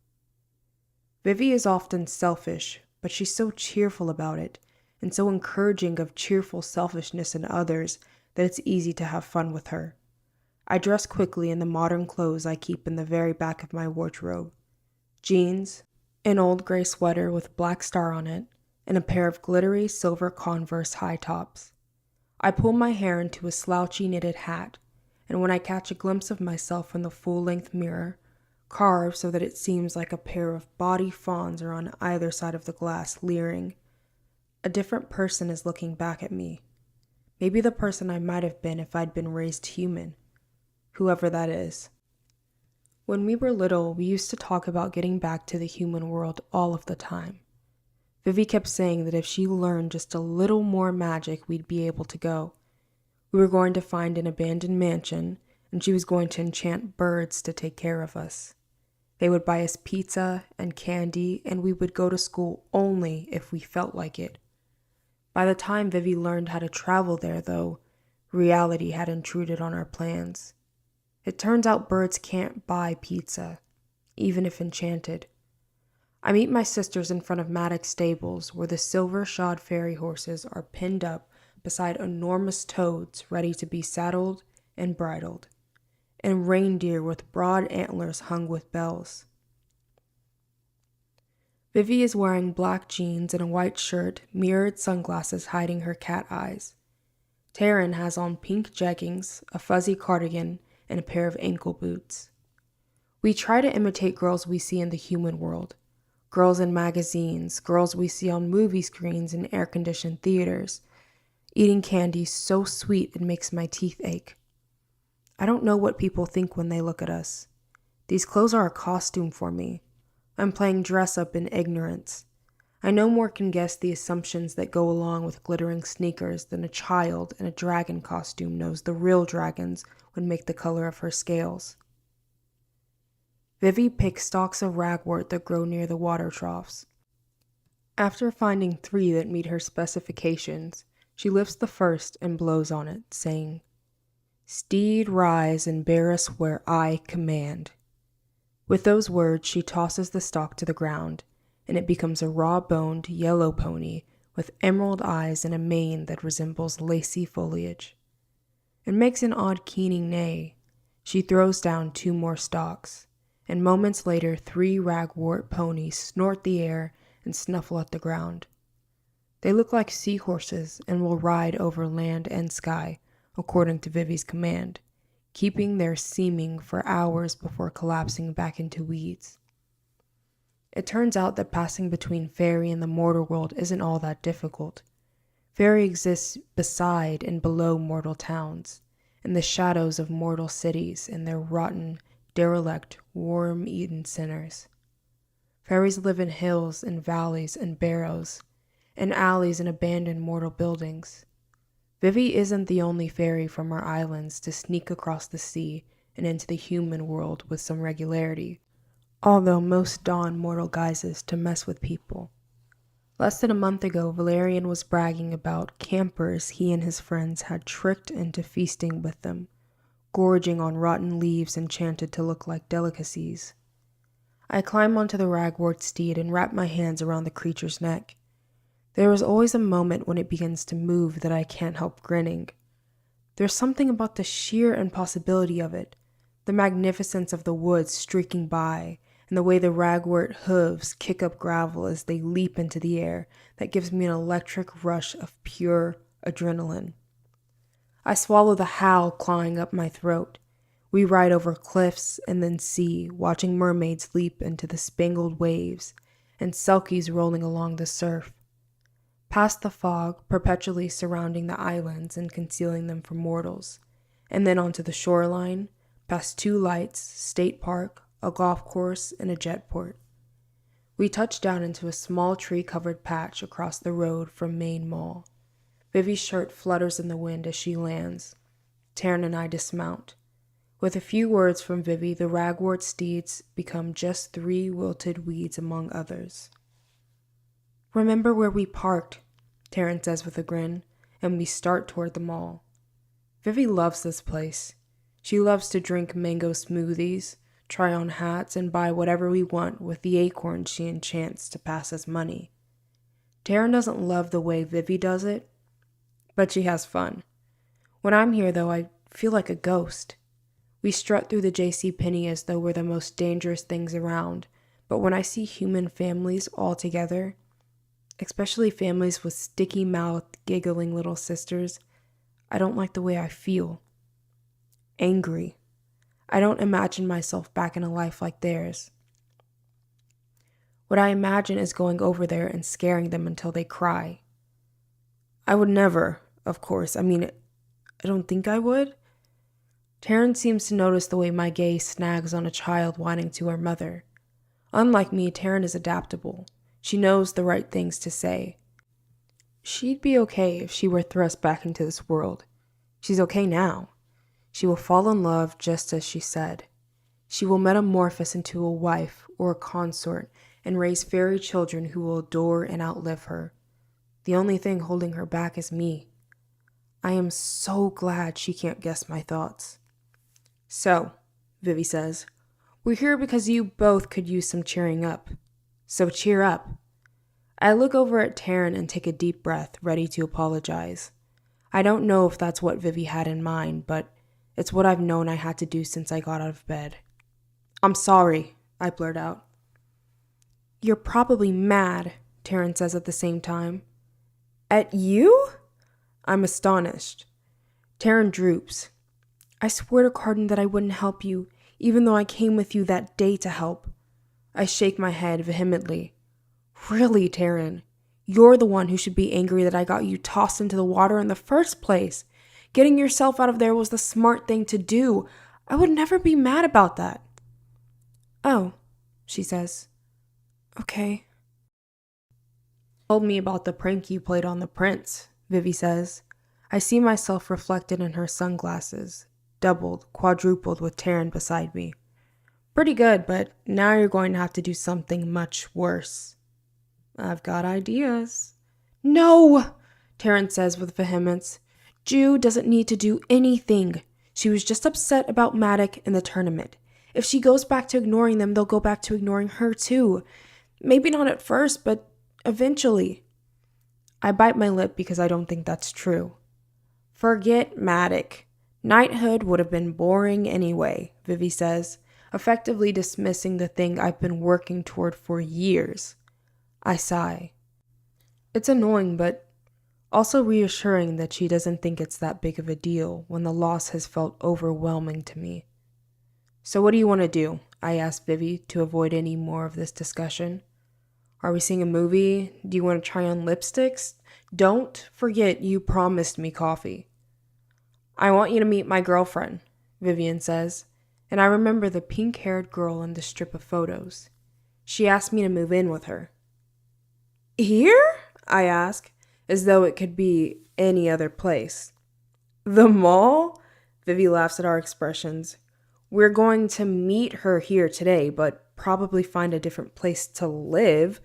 Vivi is often selfish, but she's so cheerful about it, and so encouraging of cheerful selfishness in others that it's easy to have fun with her. I dress quickly in the modern clothes I keep in the very back of my wardrobe. Jeans, an old gray sweater with black star on it, and a pair of glittery silver Converse high tops. I pull my hair into a slouchy knitted hat, and when I catch a glimpse of myself in the full-length mirror, carved so that it seems like a pair of bawdy fawns are on either side of the glass, leering, a different person is looking back at me. Maybe the person I might have been if I'd been raised human, whoever that is. When we were little, we used to talk about getting back to the human world all of the time. Vivi kept saying that if she learned just a little more magic, we'd be able to go. We were going to find an abandoned mansion, and she was going to enchant birds to take care of us. They would buy us pizza and candy, and we would go to school only if we felt like it. By the time Vivi learned how to travel there, though, reality had intruded on our plans. It turns out birds can't buy pizza, even if enchanted. I meet my sisters in front of Maddox stables, where the silver-shod fairy horses are pinned up beside enormous toads ready to be saddled and bridled, and reindeer with broad antlers hung with bells. Vivi is wearing black jeans and a white shirt, mirrored sunglasses hiding her cat eyes. Taryn has on pink jeggings, a fuzzy cardigan, and a pair of ankle boots. We try to imitate girls we see in the human world. Girls in magazines, girls we see on movie screens and air-conditioned theaters, eating candy so sweet it makes my teeth ache. I don't know what people think when they look at us. These clothes are a costume for me. I'm playing dress-up in ignorance. I no more can guess the assumptions that go along with glittering sneakers than a child in a dragon costume knows the real dragons would make the color of her scales. Vivi picks stalks of ragwort that grow near the water troughs. After finding 3 that meet her specifications, she lifts the first and blows on it, saying, "Steed, rise and bear us where I command." With those words, she tosses the stalk to the ground, and it becomes a raw-boned yellow pony with emerald eyes and a mane that resembles lacy foliage. It makes an odd keening neigh. She throws down 2 more stalks, and moments later 3 ragwort ponies snort the air and snuffle at the ground. They look like seahorses and will ride over land and sky, according to Vivi's command, keeping their seeming for hours before collapsing back into weeds. It turns out that passing between Fairy and the mortal world isn't all that difficult. Fairy exists beside and below mortal towns, in the shadows of mortal cities and their rotten, derelict, worm-eaten centers. Fairies live in hills and valleys and barrows, in alleys and abandoned mortal buildings. Vivi isn't the only fairy from our islands to sneak across the sea and into the human world with some regularity, although most don mortal guises to mess with people. Less than a month ago, Valerian was bragging about campers he and his friends had tricked into feasting with them, gorging on rotten leaves enchanted to look like delicacies. I climb onto the ragwort steed and wrap my hands around the creature's neck. There is always a moment when it begins to move that I can't help grinning. There's something about the sheer impossibility of it, the magnificence of the woods streaking by, and the way the ragwort hooves kick up gravel as they leap into the air that gives me an electric rush of pure adrenaline. I swallow the howl clawing up my throat. We ride over cliffs and then sea, watching mermaids leap into the spangled waves and selkies rolling along the surf. Past the fog, perpetually surrounding the islands and concealing them from mortals, and then onto the shoreline, past 2 lights, state park, a golf course, and a jetport. We touch down into a small tree-covered patch across the road from Main Mall. Vivi's shirt flutters in the wind as she lands. Taryn and I dismount. With a few words from Vivi, the ragwort steeds become just 3 wilted weeds among others. "Remember where we parked," Taryn says with a grin, and we start toward the mall. Vivi loves this place. She loves to drink mango smoothies, try on hats, and buy whatever we want with the acorns she enchants to pass as money. Taryn doesn't love the way Vivi does it, but she has fun. When I'm here, though, I feel like a ghost. We strut through the JCPenney as though we're the most dangerous things around, but when I see human families all together, especially families with sticky-mouthed, giggling little sisters, I don't like the way I feel. Angry. I don't imagine myself back in a life like theirs. What I imagine is going over there and scaring them until they cry. I would never, of course. I don't think I would. Taryn seems to notice the way my gaze snags on a child whining to her mother. Unlike me, Taryn is adaptable. She knows the right things to say. She'd be okay if she were thrust back into this world. She's okay now. She will fall in love just as she said. She will metamorphose into a wife or a consort and raise fairy children who will adore and outlive her. The only thing holding her back is me. I am so glad she can't guess my thoughts. "So," Vivi says, "we're here because you both could use some cheering up. So cheer up." I look over at Taryn and take a deep breath, ready to apologize. I don't know if that's what Vivi had in mind, but it's what I've known I had to do since I got out of bed. "I'm sorry," I blurt out. "You're probably mad," Taryn says at the same time. "At you?" I'm astonished. Taryn droops. "I swear to Carden that I wouldn't help you, even though I came with you that day to help." I shake my head vehemently. "Really, Taryn? You're the one who should be angry that I got you tossed into the water in the first place. Getting yourself out of there was the smart thing to do. I would never be mad about that." Oh, she says. Okay. Told me about the prank you played on the prince, Vivi says. I see myself reflected in her sunglasses, doubled, quadrupled with Taryn beside me. Pretty good, but now you're going to have to do something much worse. I've got ideas. No, Taryn says with vehemence. Ju doesn't need to do anything. She was just upset about Matic and the tournament. If she goes back to ignoring them, they'll go back to ignoring her too. Maybe not at first, but eventually. I bite my lip because I don't think that's true. Forget Matic. Knighthood would have been boring anyway, Vivi says, effectively dismissing the thing I've been working toward for years. I sigh. It's annoying, but also reassuring that she doesn't think it's that big of a deal when the loss has felt overwhelming to me. So what do you want to do? I asked Vivi to avoid any more of this discussion. Are we seeing a movie? Do you want to try on lipsticks? Don't forget you promised me coffee. I want you to meet my girlfriend, Vivian says, and I remember the pink-haired girl in the strip of photos. She asked me to move in with her. Here? I ask, as though it could be any other place. The mall? Vivi laughs at our expressions. We're going to meet her here today, but probably find a different place to live.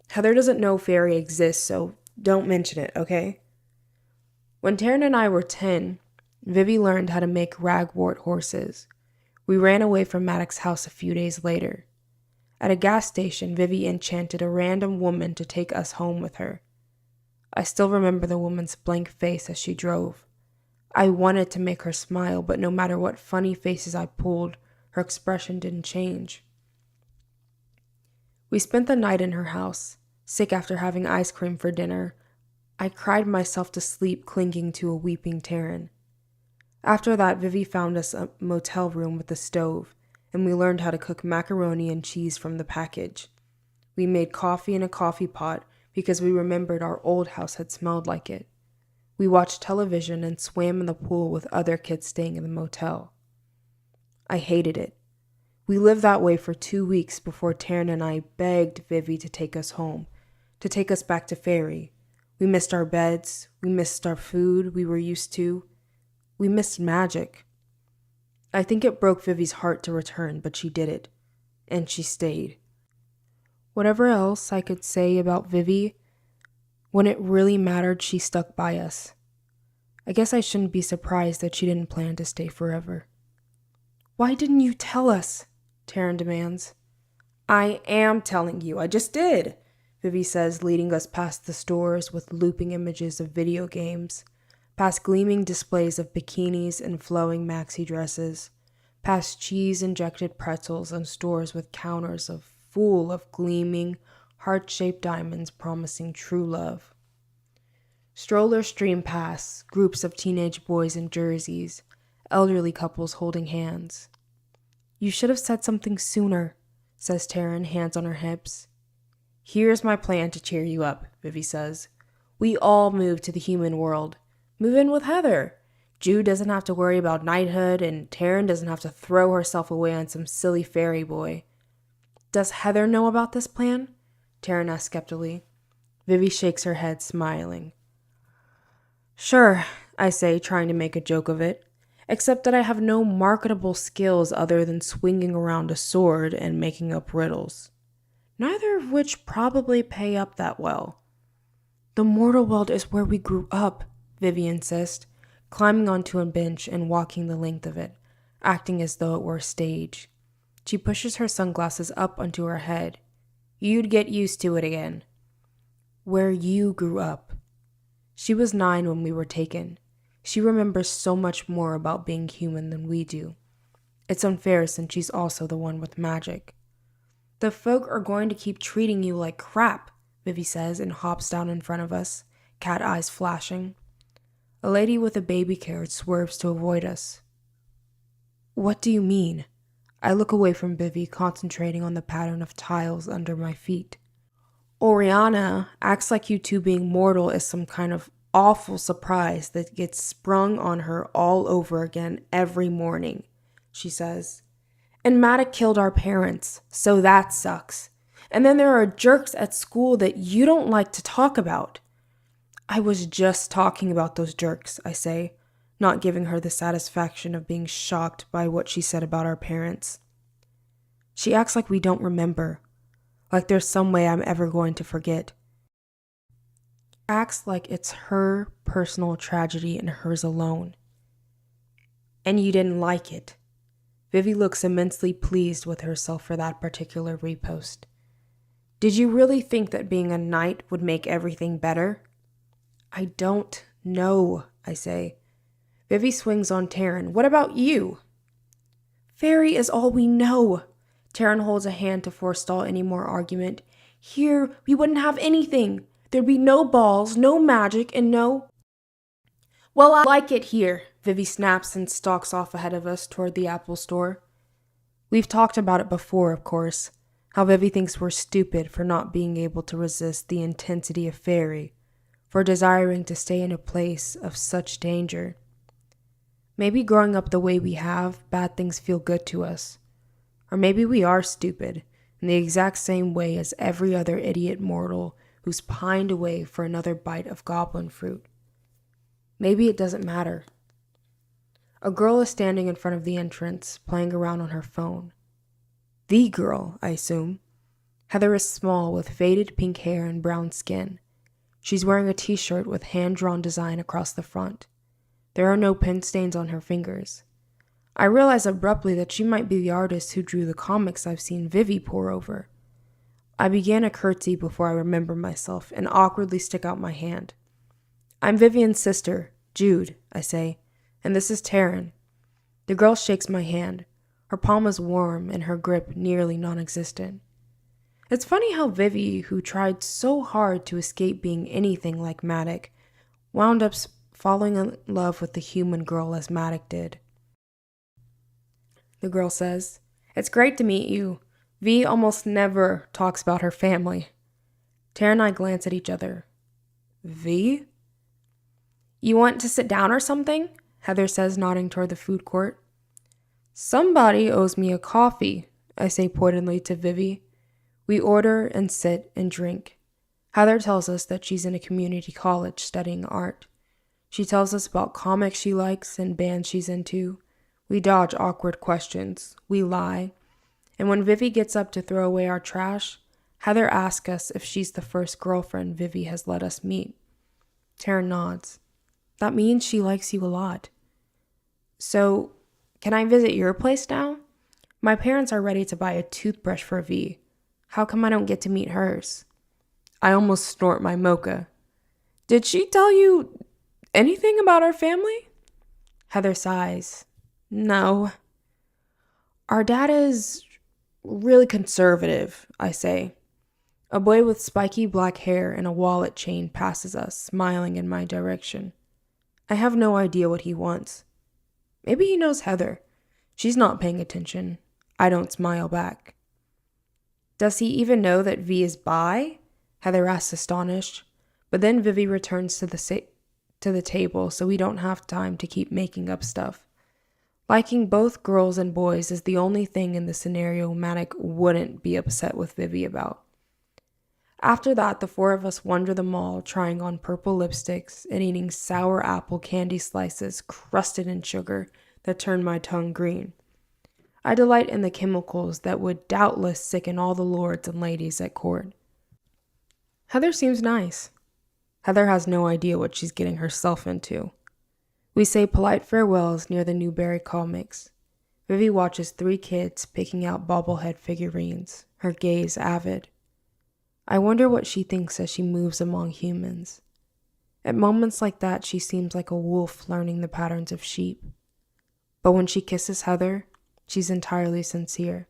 Heather doesn't know Fairy exists, so don't mention it, okay? When Taryn and I were 10, Vivi learned how to make ragwort horses. We ran away from Maddox's house a few days later. At a gas station, Vivi enchanted a random woman to take us home with her. I still remember the woman's blank face as she drove. I wanted to make her smile, but no matter what funny faces I pulled, her expression didn't change. We spent the night in her house, sick after having ice cream for dinner. I cried myself to sleep clinging to a weeping Taryn. After that, Vivi found us a motel room with a stove, and we learned how to cook macaroni and cheese from the package. We made coffee in a coffee pot because we remembered our old house had smelled like it. We watched television and swam in the pool with other kids staying in the motel. I hated it. We lived that way for 2 weeks before Taryn and I begged Vivi to take us home, to take us back to Fairy. We missed our beds, we missed our food we were used to. We missed magic. I think it broke Vivi's heart to return, but she did it. And she stayed. Whatever else I could say about Vivi, when it really mattered, she stuck by us. I guess I shouldn't be surprised that she didn't plan to stay forever. Why didn't you tell us? Taryn demands. I am telling you, I just did, Vivi says, leading us past the stores with looping images of video games, past gleaming displays of bikinis and flowing maxi dresses, past cheese-injected pretzels and stores with counters full of gleaming, heart-shaped diamonds promising true love. Strollers stream past, groups of teenage boys in jerseys, elderly couples holding hands. You should have said something sooner, says Taryn, hands on her hips. Here's my plan to cheer you up, Vivi says. We all move to the human world. Move in with Heather. Jude doesn't have to worry about knighthood, and Taryn doesn't have to throw herself away on some silly fairy boy. Does Heather know about this plan? Taryn asks skeptically. Vivi shakes her head, smiling. Sure, I say, trying to make a joke of it, except that I have no marketable skills other than swinging around a sword and making up riddles, neither of which probably pay up that well. The mortal world is where we grew up, Vivi insists, climbing onto a bench and walking the length of it, acting as though it were a stage. She pushes her sunglasses up onto her head. You'd get used to it again. Where you grew up. She was 9 when we were taken. She remembers so much more about being human than we do. It's unfair since she's also the one with magic. The folk are going to keep treating you like crap, Vivi says and hops down in front of us, cat eyes flashing. A lady with a baby carriage swerves to avoid us. What do you mean? I look away from Vivi, concentrating on the pattern of tiles under my feet. Oriana acts like you two being mortal is some kind of awful surprise that gets sprung on her all over again every morning, she says. And Maddox killed our parents, so that sucks. And then there are jerks at school that you don't like to talk about. I was just talking about those jerks, I say, not giving her the satisfaction of being shocked by what she said about our parents. She acts like we don't remember, like there's some way I'm ever going to forget. Acts like it's her personal tragedy and hers alone. And you didn't like it. Vivi looks immensely pleased with herself for that particular repost. Did you really think that being a knight would make everything better? I don't know, I say. Vivi swings on Taryn. What about you? Fairy is all we know. Taryn holds a hand to forestall any more argument. Here, we wouldn't have anything. There'd be no balls, no magic, and no... Well, I like it here, Vivi snaps and stalks off ahead of us toward the Apple store. We've talked about it before, of course, how Vivi thinks we're stupid for not being able to resist the intensity of Fairy, for desiring to stay in a place of such danger. Maybe growing up the way we have, bad things feel good to us. Or maybe we are stupid, in the exact same way as every other idiot mortal who's pined away for another bite of goblin fruit. Maybe it doesn't matter. A girl is standing in front of the entrance, playing around on her phone. The girl, I assume. Heather is small, with faded pink hair and brown skin. She's wearing a t-shirt with hand-drawn design across the front. There are no pen stains on her fingers. I realize abruptly that she might be the artist who drew the comics I've seen Vivi pore over. I begin a curtsy before I remember myself and awkwardly stick out my hand. I'm Vivian's sister, Jude, I say, and this is Taryn. The girl shakes my hand. Her palm is warm and her grip nearly non-existent. It's funny how Vivi, who tried so hard to escape being anything like Maddox, wound up falling in love with the human girl as Maddox did. The girl says, It's great to meet you. Vi almost never talks about her family. Tara and I glance at each other. Vi? You want to sit down or something? Heather says, nodding toward the food court. Somebody owes me a coffee, I say pointedly to Vivi. We order and sit and drink. Heather tells us that she's in a community college studying art. She tells us about comics she likes and bands she's into. We dodge awkward questions. We lie. And when Vivi gets up to throw away our trash, Heather asks us if she's the first girlfriend Vivi has let us meet. Taryn nods. That means she likes you a lot. So, can I visit your place now? My parents are ready to buy a toothbrush for Vi. How come I don't get to meet hers? I almost snort my mocha. Did she tell you anything about our family? Heather sighs. No. Our dad is really conservative, I say. A boy with spiky black hair and a wallet chain passes us, smiling in my direction. I have no idea what he wants. Maybe he knows Heather. She's not paying attention. I don't smile back. Does he even know that Vi is bi? Heather asks, astonished. But then Vivi returns to the table, so we don't have time to keep making up stuff. Liking both girls and boys is the only thing in the scenario Maddox wouldn't be upset with Vivi about. After that, the four of us wander the mall, trying on purple lipsticks and eating sour apple candy slices crusted in sugar that turn my tongue green. I delight in the chemicals that would doubtless sicken all the lords and ladies at court. Heather seems nice. Heather has no idea what she's getting herself into. We say polite farewells near the Newberry comics. Vivi watches 3 kids picking out bobblehead figurines, her gaze avid. I wonder what she thinks as she moves among humans. At moments like that, she seems like a wolf learning the patterns of sheep. But when she kisses Heather, she's entirely sincere.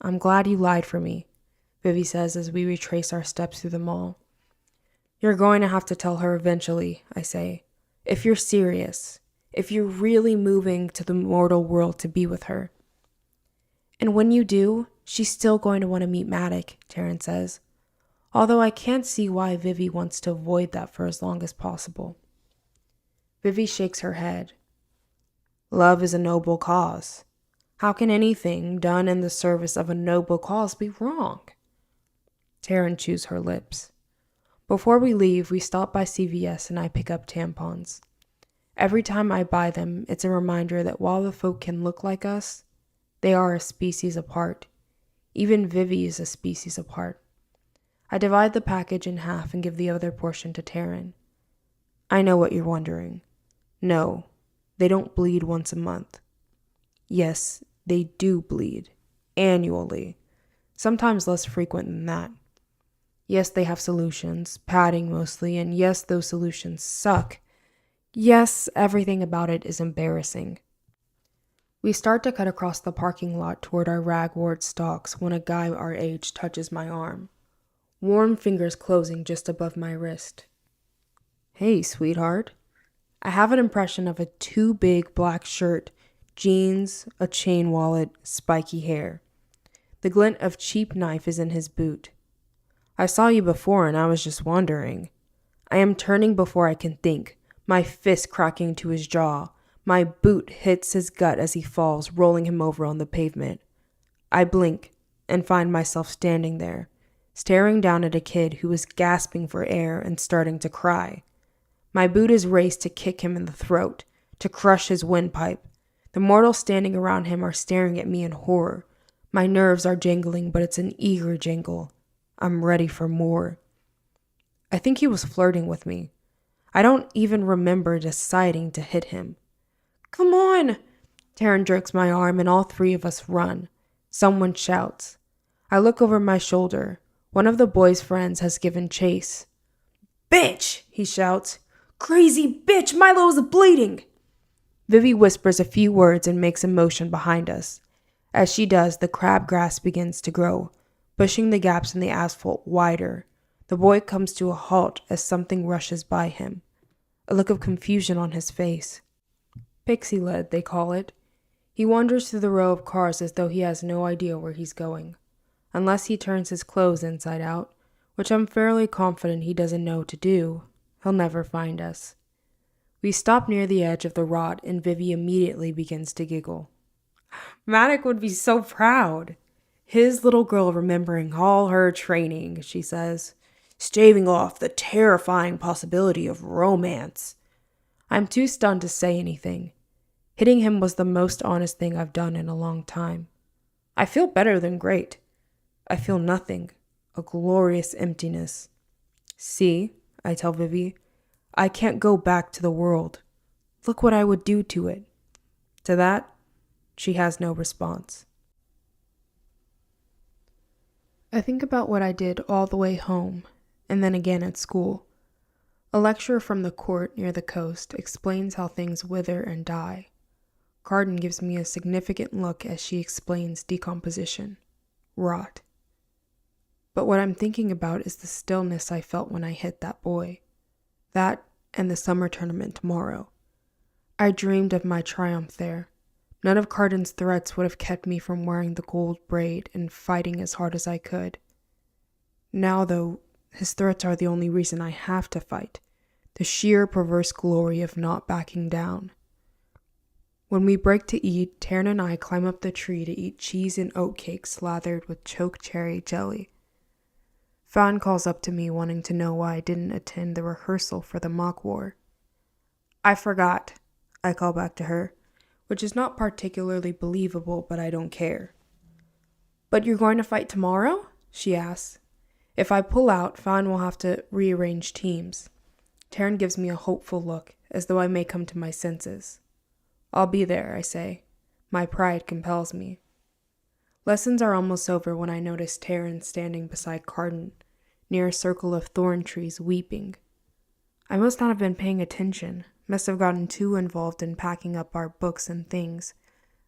I'm glad you lied for me, Vivi says as we retrace our steps through the mall. You're going to have to tell her eventually, I say. If you're serious, if you're really moving to the mortal world to be with her. And when you do, she's still going to want to meet Maddox, Taryn says. Although I can't see why Vivi wants to avoid that for as long as possible. Vivi shakes her head. Love is a noble cause. How can anything done in the service of a noble cause be wrong? Taryn chews her lips. Before we leave, we stop by CVS and I pick up tampons. Every time I buy them, it's a reminder that while the folk can look like us, they are a species apart. Even Vivi is a species apart. I divide the package in half and give the other portion to Taryn. I know what you're wondering. No, they don't bleed once a month. Yes, they do bleed. Annually. Sometimes less frequent than that. Yes, they have solutions, padding mostly, and yes, those solutions suck. Yes, everything about it is embarrassing. We start to cut across the parking lot toward our ragwort stalks when a guy our age touches my arm. Warm fingers closing just above my wrist. Hey, sweetheart. I have an impression of a too big black shirt, jeans, a chain wallet, spiky hair. The glint of cheap knife is in his boot. I saw you before and I was just wondering. I am turning before I can think, my fist cracking to his jaw. My boot hits his gut as he falls, rolling him over on the pavement. I blink and find myself standing there, staring down at a kid who is gasping for air and starting to cry. My boot is raised to kick him in the throat, to crush his windpipe. The mortals standing around him are staring at me in horror. My nerves are jangling, but it's an eager jangle. I'm ready for more. I think he was flirting with me. I don't even remember deciding to hit him. Come on! Taryn jerks my arm and all three of us run. Someone shouts. I look over my shoulder. One of the boy's friends has given chase. Bitch! He shouts. Crazy bitch! Milo's bleeding! Vivi whispers a few words and makes a motion behind us. As she does, the crabgrass begins to grow, pushing the gaps in the asphalt wider. The boy comes to a halt as something rushes by him. A look of confusion on his face. Pixie-led, they call it. He wanders through the row of cars as though he has no idea where he's going. Unless he turns his clothes inside out, which I'm fairly confident he doesn't know to do, he'll never find us. We stop near the edge of the rot and Vivi immediately begins to giggle. Manik would be so proud. His little girl remembering all her training, she says, staving off the terrifying possibility of romance. I'm too stunned to say anything. Hitting him was the most honest thing I've done in a long time. I feel better than great. I feel nothing, a glorious emptiness. See, I tell Vivi, I can't go back to the world. Look what I would do to it. To that, she has no response. I think about what I did all the way home, and then again at school. A lecturer from the court near the coast explains how things wither and die. Carden gives me a significant look as she explains decomposition, rot. But what I'm thinking about is the stillness I felt when I hit that boy. That and the summer tournament tomorrow. I dreamed of my triumph there. None of Carden's threats would have kept me from wearing the gold braid and fighting as hard as I could. Now, though, his threats are the only reason I have to fight. The sheer perverse glory of not backing down. When we break to eat, Taryn and I climb up the tree to eat cheese and oatcake slathered with choke cherry jelly. Fan calls up to me wanting to know why I didn't attend the rehearsal for the mock war. I forgot, I call back to her, which is not particularly believable, but I don't care. But you're going to fight tomorrow? She asks. If I pull out, Fan will have to rearrange teams. Taryn gives me a hopeful look, as though I may come to my senses. I'll be there, I say. My pride compels me. Lessons are almost over when I notice Taryn standing beside Carden, near a circle of thorn trees, weeping. I must not have been paying attention, must have gotten too involved in packing up our books and things.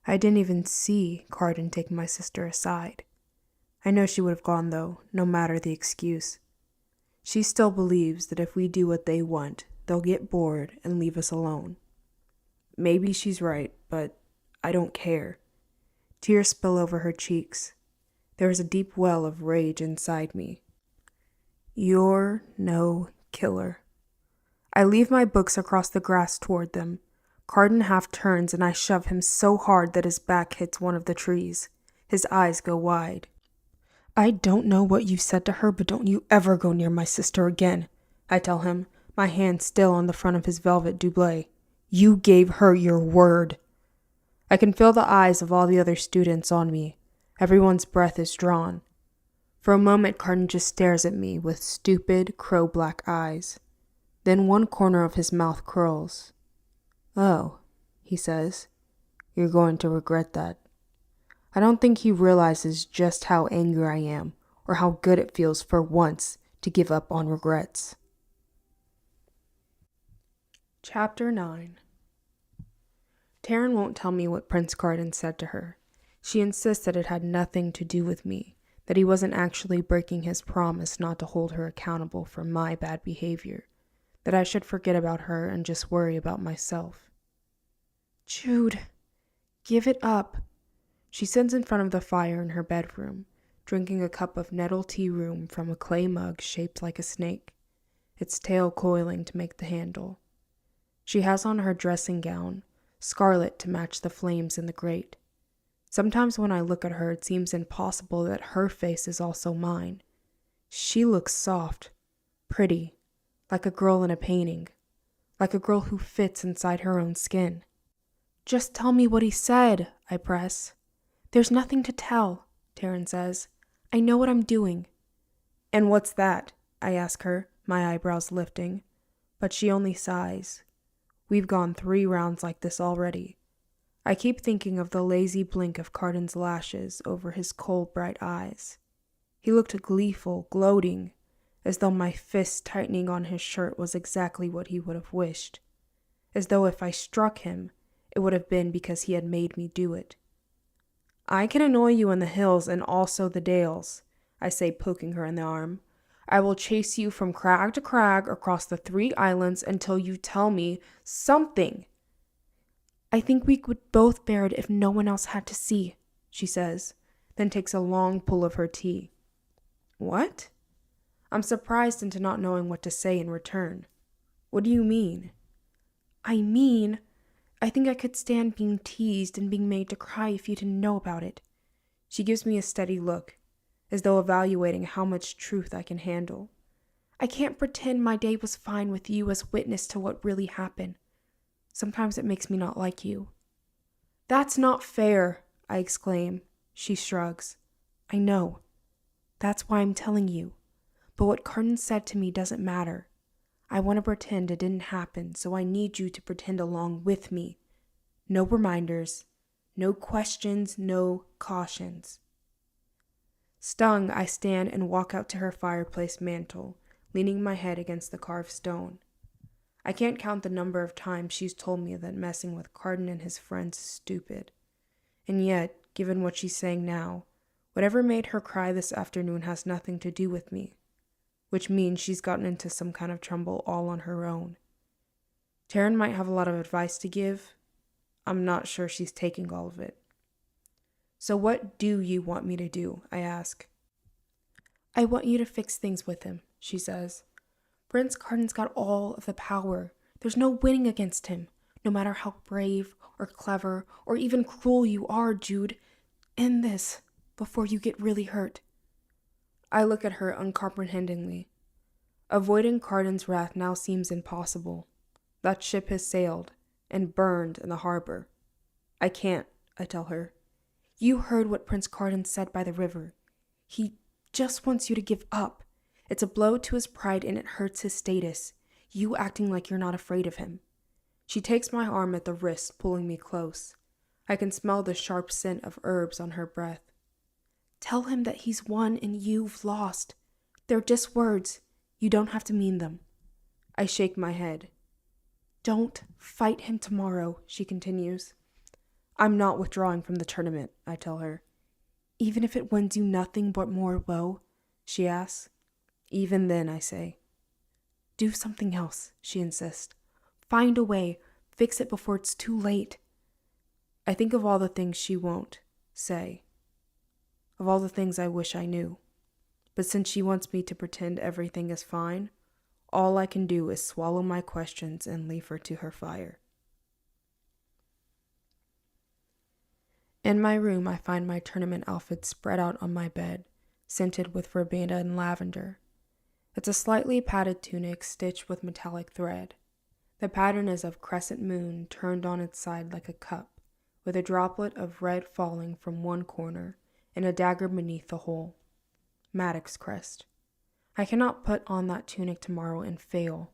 I didn't even see Carden take my sister aside. I know she would have gone, though, no matter the excuse. She still believes that if we do what they want, they'll get bored and leave us alone. Maybe she's right, but I don't care. Tears spill over her cheeks. There is a deep well of rage inside me. You're no killer. I leave my books across the grass toward them, Carden half turns and I shove him so hard that his back hits one of the trees. His eyes go wide. I don't know what you said to her, but don't you ever go near my sister again, I tell him, my hand still on the front of his velvet doublet. You gave her your word. I can feel the eyes of all the other students on me. Everyone's breath is drawn. For a moment, Carden just stares at me with stupid, crow-black eyes. Then one corner of his mouth curls. Oh, he says, you're going to regret that. I don't think he realizes just how angry I am, or how good it feels for once to give up on regrets. Chapter 9. Taryn won't tell me what Prince Carden said to her. She insists that it had nothing to do with me, that he wasn't actually breaking his promise not to hold her accountable for my bad behavior, that I should forget about her and just worry about myself. Jude, give it up. She sits in front of the fire in her bedroom, drinking a cup of nettle tea room from a clay mug shaped like a snake, its tail coiling to make the handle. She has on her dressing gown, scarlet to match the flames in the grate. Sometimes when I look at her, it seems impossible that her face is also mine. She looks soft, pretty, like a girl in a painting, like a girl who fits inside her own skin. Just tell me what he said, I press. There's nothing to tell, Taryn says. I know what I'm doing. And what's that? I ask her, my eyebrows lifting. But she only sighs. We've gone 3 rounds like this already. I keep thinking of the lazy blink of Carden's lashes over his cold, bright eyes. He looked gleeful, gloating, as though my fist tightening on his shirt was exactly what he would have wished. As though if I struck him, it would have been because he had made me do it. I can annoy you in the hills and also the dales, I say, poking her in the arm. I will chase you from crag to crag across the 3 islands until you tell me something. I think we would both bear it if no one else had to see, she says, then takes a long pull of her tea. What? I'm surprised into not knowing what to say in return. What do you mean? I think I could stand being teased and being made to cry if you didn't know about it. She gives me a steady look, as though evaluating how much truth I can handle. I can't pretend my day was fine with you as witness to what really happened. Sometimes it makes me not like you. That's not fair, I exclaim. She shrugs. I know. That's why I'm telling you. But what Carden said to me doesn't matter. I want to pretend it didn't happen, so I need you to pretend along with me. No reminders, no questions, no cautions. Stung, I stand and walk out to her fireplace mantel, leaning my head against the carved stone. I can't count the number of times she's told me that messing with Carden and his friends is stupid. And yet, given what she's saying now, whatever made her cry this afternoon has nothing to do with me, which means she's gotten into some kind of trouble all on her own. Taryn might have a lot of advice to give. I'm not sure she's taking all of it. So what do you want me to do? I ask. I want you to fix things with him, she says. Prince Carden's got all of the power. There's no winning against him, no matter how brave or clever or even cruel you are, Jude. End this before you get really hurt. I look at her uncomprehendingly. Avoiding Carden's wrath now seems impossible. That ship has sailed and burned in the harbor. I can't, I tell her. You heard what Prince Carden said by the river. He just wants you to give up. It's a blow to his pride and it hurts his status. You acting like you're not afraid of him. She takes my arm at the wrist, pulling me close. I can smell the sharp scent of herbs on her breath. Tell him that he's won and you've lost. They're just words. You don't have to mean them. I shake my head. Don't fight him tomorrow, she continues. I'm not withdrawing from the tournament, I tell her. Even if it wins you nothing but more woe, she asks. Even then, I say. Do something else, she insists. Find a way. Fix it before it's too late. I think of all the things she won't say. Of all the things I wish I knew. But since she wants me to pretend everything is fine, all I can do is swallow my questions and leave her to her fire. In my room, I find my tournament outfit spread out on my bed, scented with verbena and lavender. It's a slightly padded tunic stitched with metallic thread. The pattern is of crescent moon turned on its side like a cup, with a droplet of red falling from one corner and a dagger beneath the whole. Maddox's crest. I cannot put on that tunic tomorrow and fail,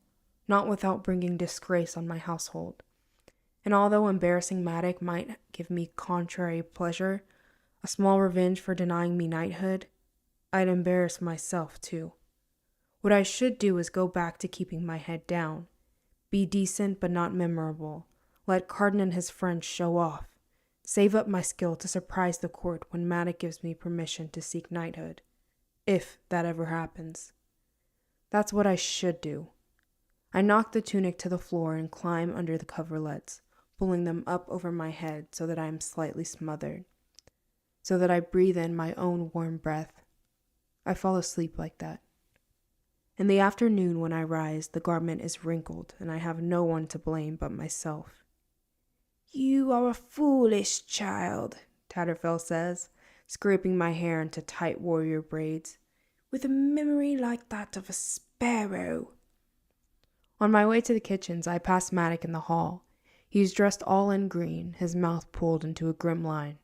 not without bringing disgrace on my household. And although embarrassing Maddox might give me contrary pleasure, a small revenge for denying me knighthood, I'd embarrass myself too. What I should do is go back to keeping my head down, be decent but not memorable, let Carden and his friends show off, save up my skill to surprise the court when Maddox gives me permission to seek knighthood, if that ever happens. That's what I should do. I knock the tunic to the floor and climb under the coverlets, pulling them up over my head so that I am slightly smothered, so that I breathe in my own warm breath. I fall asleep like that. In the afternoon when I rise, the garment is wrinkled, and I have no one to blame but myself. "You are a foolish child," Tatterfell says, scraping my hair into tight warrior braids, "with a memory like that of a sparrow." On my way to the kitchens, I pass Maddox in the hall. He's dressed all in green, his mouth pulled into a grim line.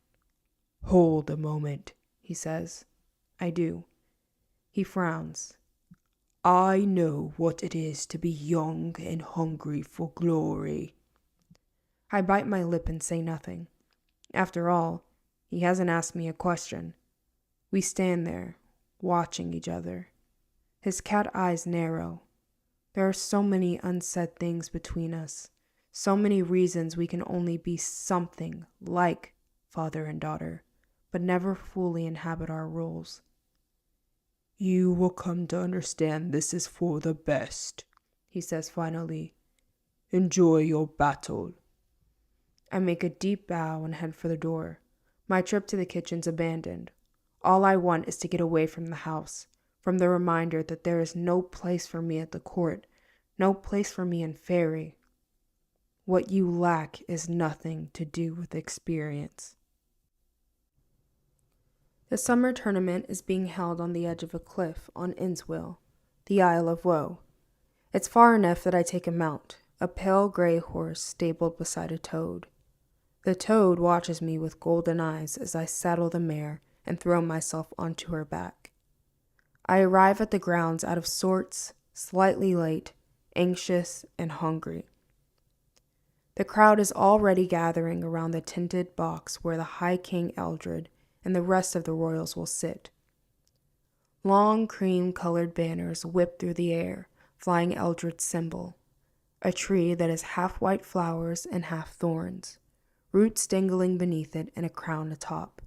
"Hold a moment," he says. I do. He frowns. "I know what it is to be young and hungry for glory." I bite my lip and say nothing. After all, he hasn't asked me a question. We stand there, watching each other. His cat eyes narrow. There are so many unsaid things between us, so many reasons we can only be something like father and daughter, but never fully inhabit our roles. "You will come to understand this is for the best," he says finally. "Enjoy your battle." I make a deep bow and head for the door. My trip to the kitchen's abandoned. All I want is to get away from the house, from the reminder that there is no place for me at the court, no place for me in Fairy. What you lack is nothing to do with experience. The summer tournament is being held on the edge of a cliff on Innswell, the Isle of Woe. It's far enough that I take a mount, a pale gray horse stabled beside a toad. The toad watches me with golden eyes as I saddle the mare and throw myself onto her back. I arrive at the grounds out of sorts, slightly late, anxious, and hungry. The crowd is already gathering around the tinted box where the High King Eldred and the rest of the royals will sit. Long cream-colored banners whip through the air, flying Eldred's symbol, a tree that is half white flowers and half thorns, roots dangling beneath it and a crown atop.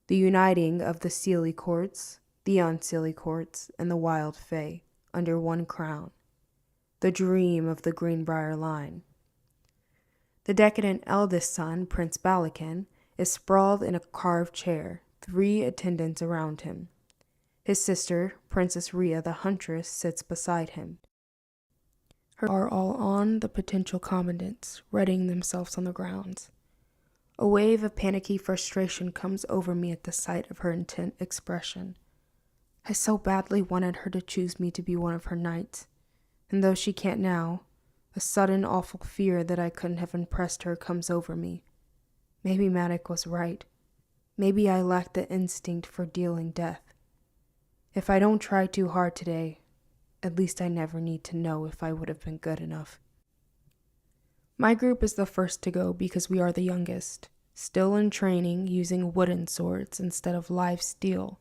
The uniting of the Seelie courts, the unseelie courts, and the wild fae under one crown. The dream of the Greenbrier line. The decadent eldest son, Prince Balakin, is sprawled in a carved chair, 3 attendants around him. His sister, Princess Rhea the Huntress, sits beside him. Her are all on the potential commandants, readying themselves on the grounds. A wave of panicky frustration comes over me at the sight of her intent expression. I so badly wanted her to choose me to be one of her knights, and though she can't now, a sudden awful fear that I couldn't have impressed her comes over me. Maybe Maddox was right. Maybe I lacked the instinct for dealing death. If I don't try too hard today, at least I never need to know if I would have been good enough. My group is the first to go because we are the youngest, still in training using wooden swords instead of live steel,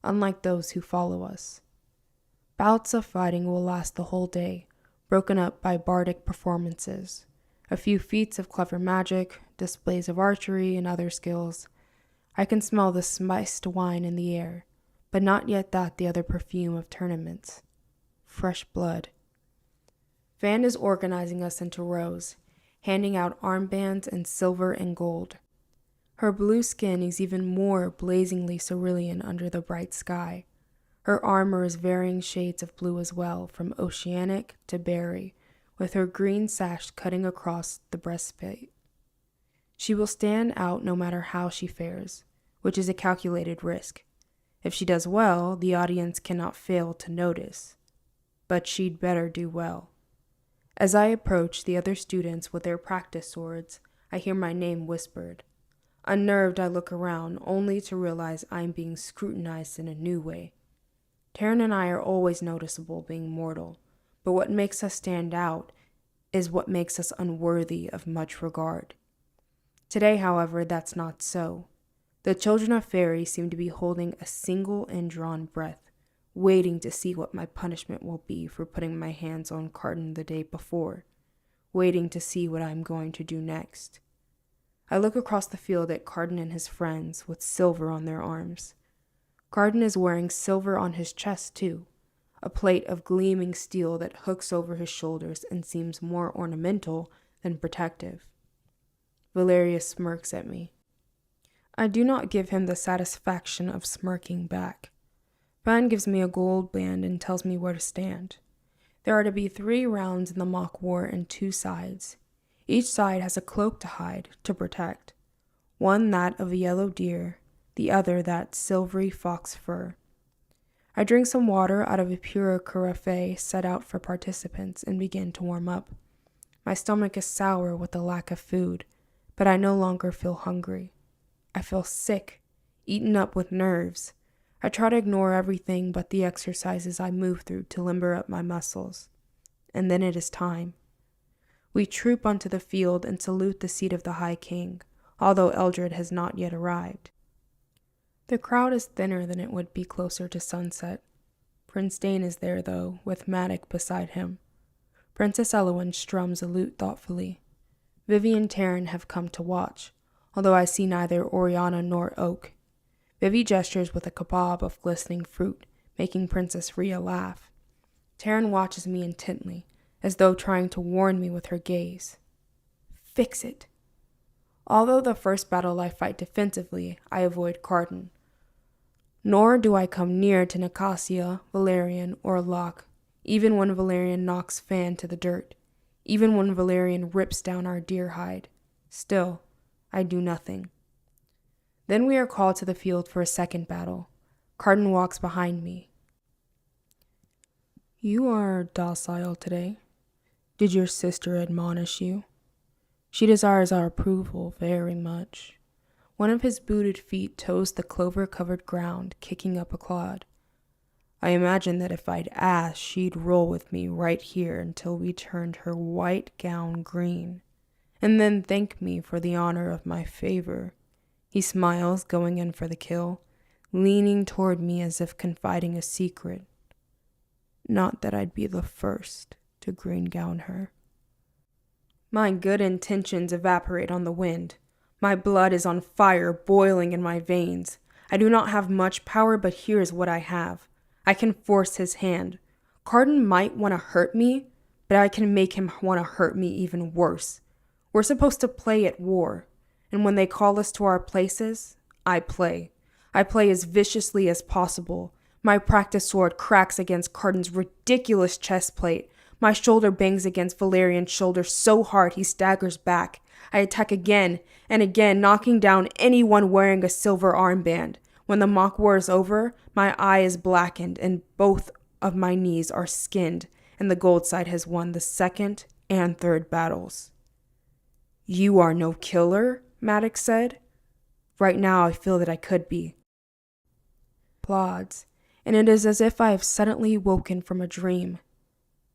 unlike those who follow us. Bouts of fighting will last the whole day, broken up by bardic performances, a few feats of clever magic, displays of archery, and other skills. I can smell the spiced wine in the air, but not yet the other perfume of tournaments. Fresh blood. Van is organizing us into rows, handing out armbands and silver and gold. Her blue skin is even more blazingly cerulean under the bright sky. Her armor is varying shades of blue as well, from oceanic to berry, with her green sash cutting across the breastplate. She will stand out no matter how she fares, which is a calculated risk. If she does well, the audience cannot fail to notice. But she'd better do well. As I approach the other students with their practice swords, I hear my name whispered. Unnerved, I look around, only to realize I'm being scrutinized in a new way. Taryn and I are always noticeable being mortal, but what makes us stand out is what makes us unworthy of much regard. Today, however, that's not so. The children of fairy seem to be holding a single indrawn breath, waiting to see what my punishment will be for putting my hands on Carton the day before, waiting to see what I'm going to do next. I look across the field at Carton and his friends with silver on their arms. Carton is wearing silver on his chest, too, a plate of gleaming steel that hooks over his shoulders and seems more ornamental than protective. Valerius smirks at me. I do not give him the satisfaction of smirking back. Van gives me a gold band and tells me where to stand. There are to be 3 rounds in the mock war and 2 sides. Each side has a cloak to hide, to protect. One that of a yellow deer, the other that silvery fox fur. I drink some water out of a pure carafe set out for participants and begin to warm up. My stomach is sour with the lack of food, but I no longer feel hungry. I feel sick, eaten up with nerves. I try to ignore everything but the exercises I move through to limber up my muscles. And then it is time. We troop onto the field and salute the seat of the High King, although Eldred has not yet arrived. The crowd is thinner than it would be closer to sunset. Prince Dane is there, though, with Maddock beside him. Princess Elowen strums a lute thoughtfully. Vivi and Taryn have come to watch, although I see neither Oriana nor Oak. Vivi gestures with a kebab of glistening fruit, making Princess Rhea laugh. Taryn watches me intently, as though trying to warn me with her gaze. Fix it. Although the first battle I fight defensively, I avoid Carton. Nor do I come near to Nicasia, Valerian, or Locke, even when Valerian knocks Fan to the dirt, even when Valerian rips down our deer hide. Still, I do nothing. Then we are called to the field for a second battle. Carton walks behind me. You are docile today. Did your sister admonish you? She desires our approval very much. One of his booted feet toes the clover-covered ground, kicking up a clod. I imagine that if I'd asked, she'd roll with me right here until we turned her white gown green, and then thank me for the honor of my favor. He smiles, going in for the kill, leaning toward me as if confiding a secret. Not that I'd be the first to green gown her. My good intentions evaporate on the wind. My blood is on fire, boiling in my veins. I do not have much power, but here is what I have. I can force his hand. Carton might want to hurt me, but I can make him want to hurt me even worse. We're supposed to play at war, and when they call us to our places, I play. I play as viciously as possible. My practice sword cracks against Carton's ridiculous chest plate. My shoulder bangs against Valerian's shoulder so hard he staggers back. I attack again and again, knocking down anyone wearing a silver armband. When the mock war is over, my eye is blackened and both of my knees are skinned, and the gold side has won the second and third battles. You are no killer, Maddox said. Right now I feel that I could be. Applauds, and it is as if I have suddenly woken from a dream.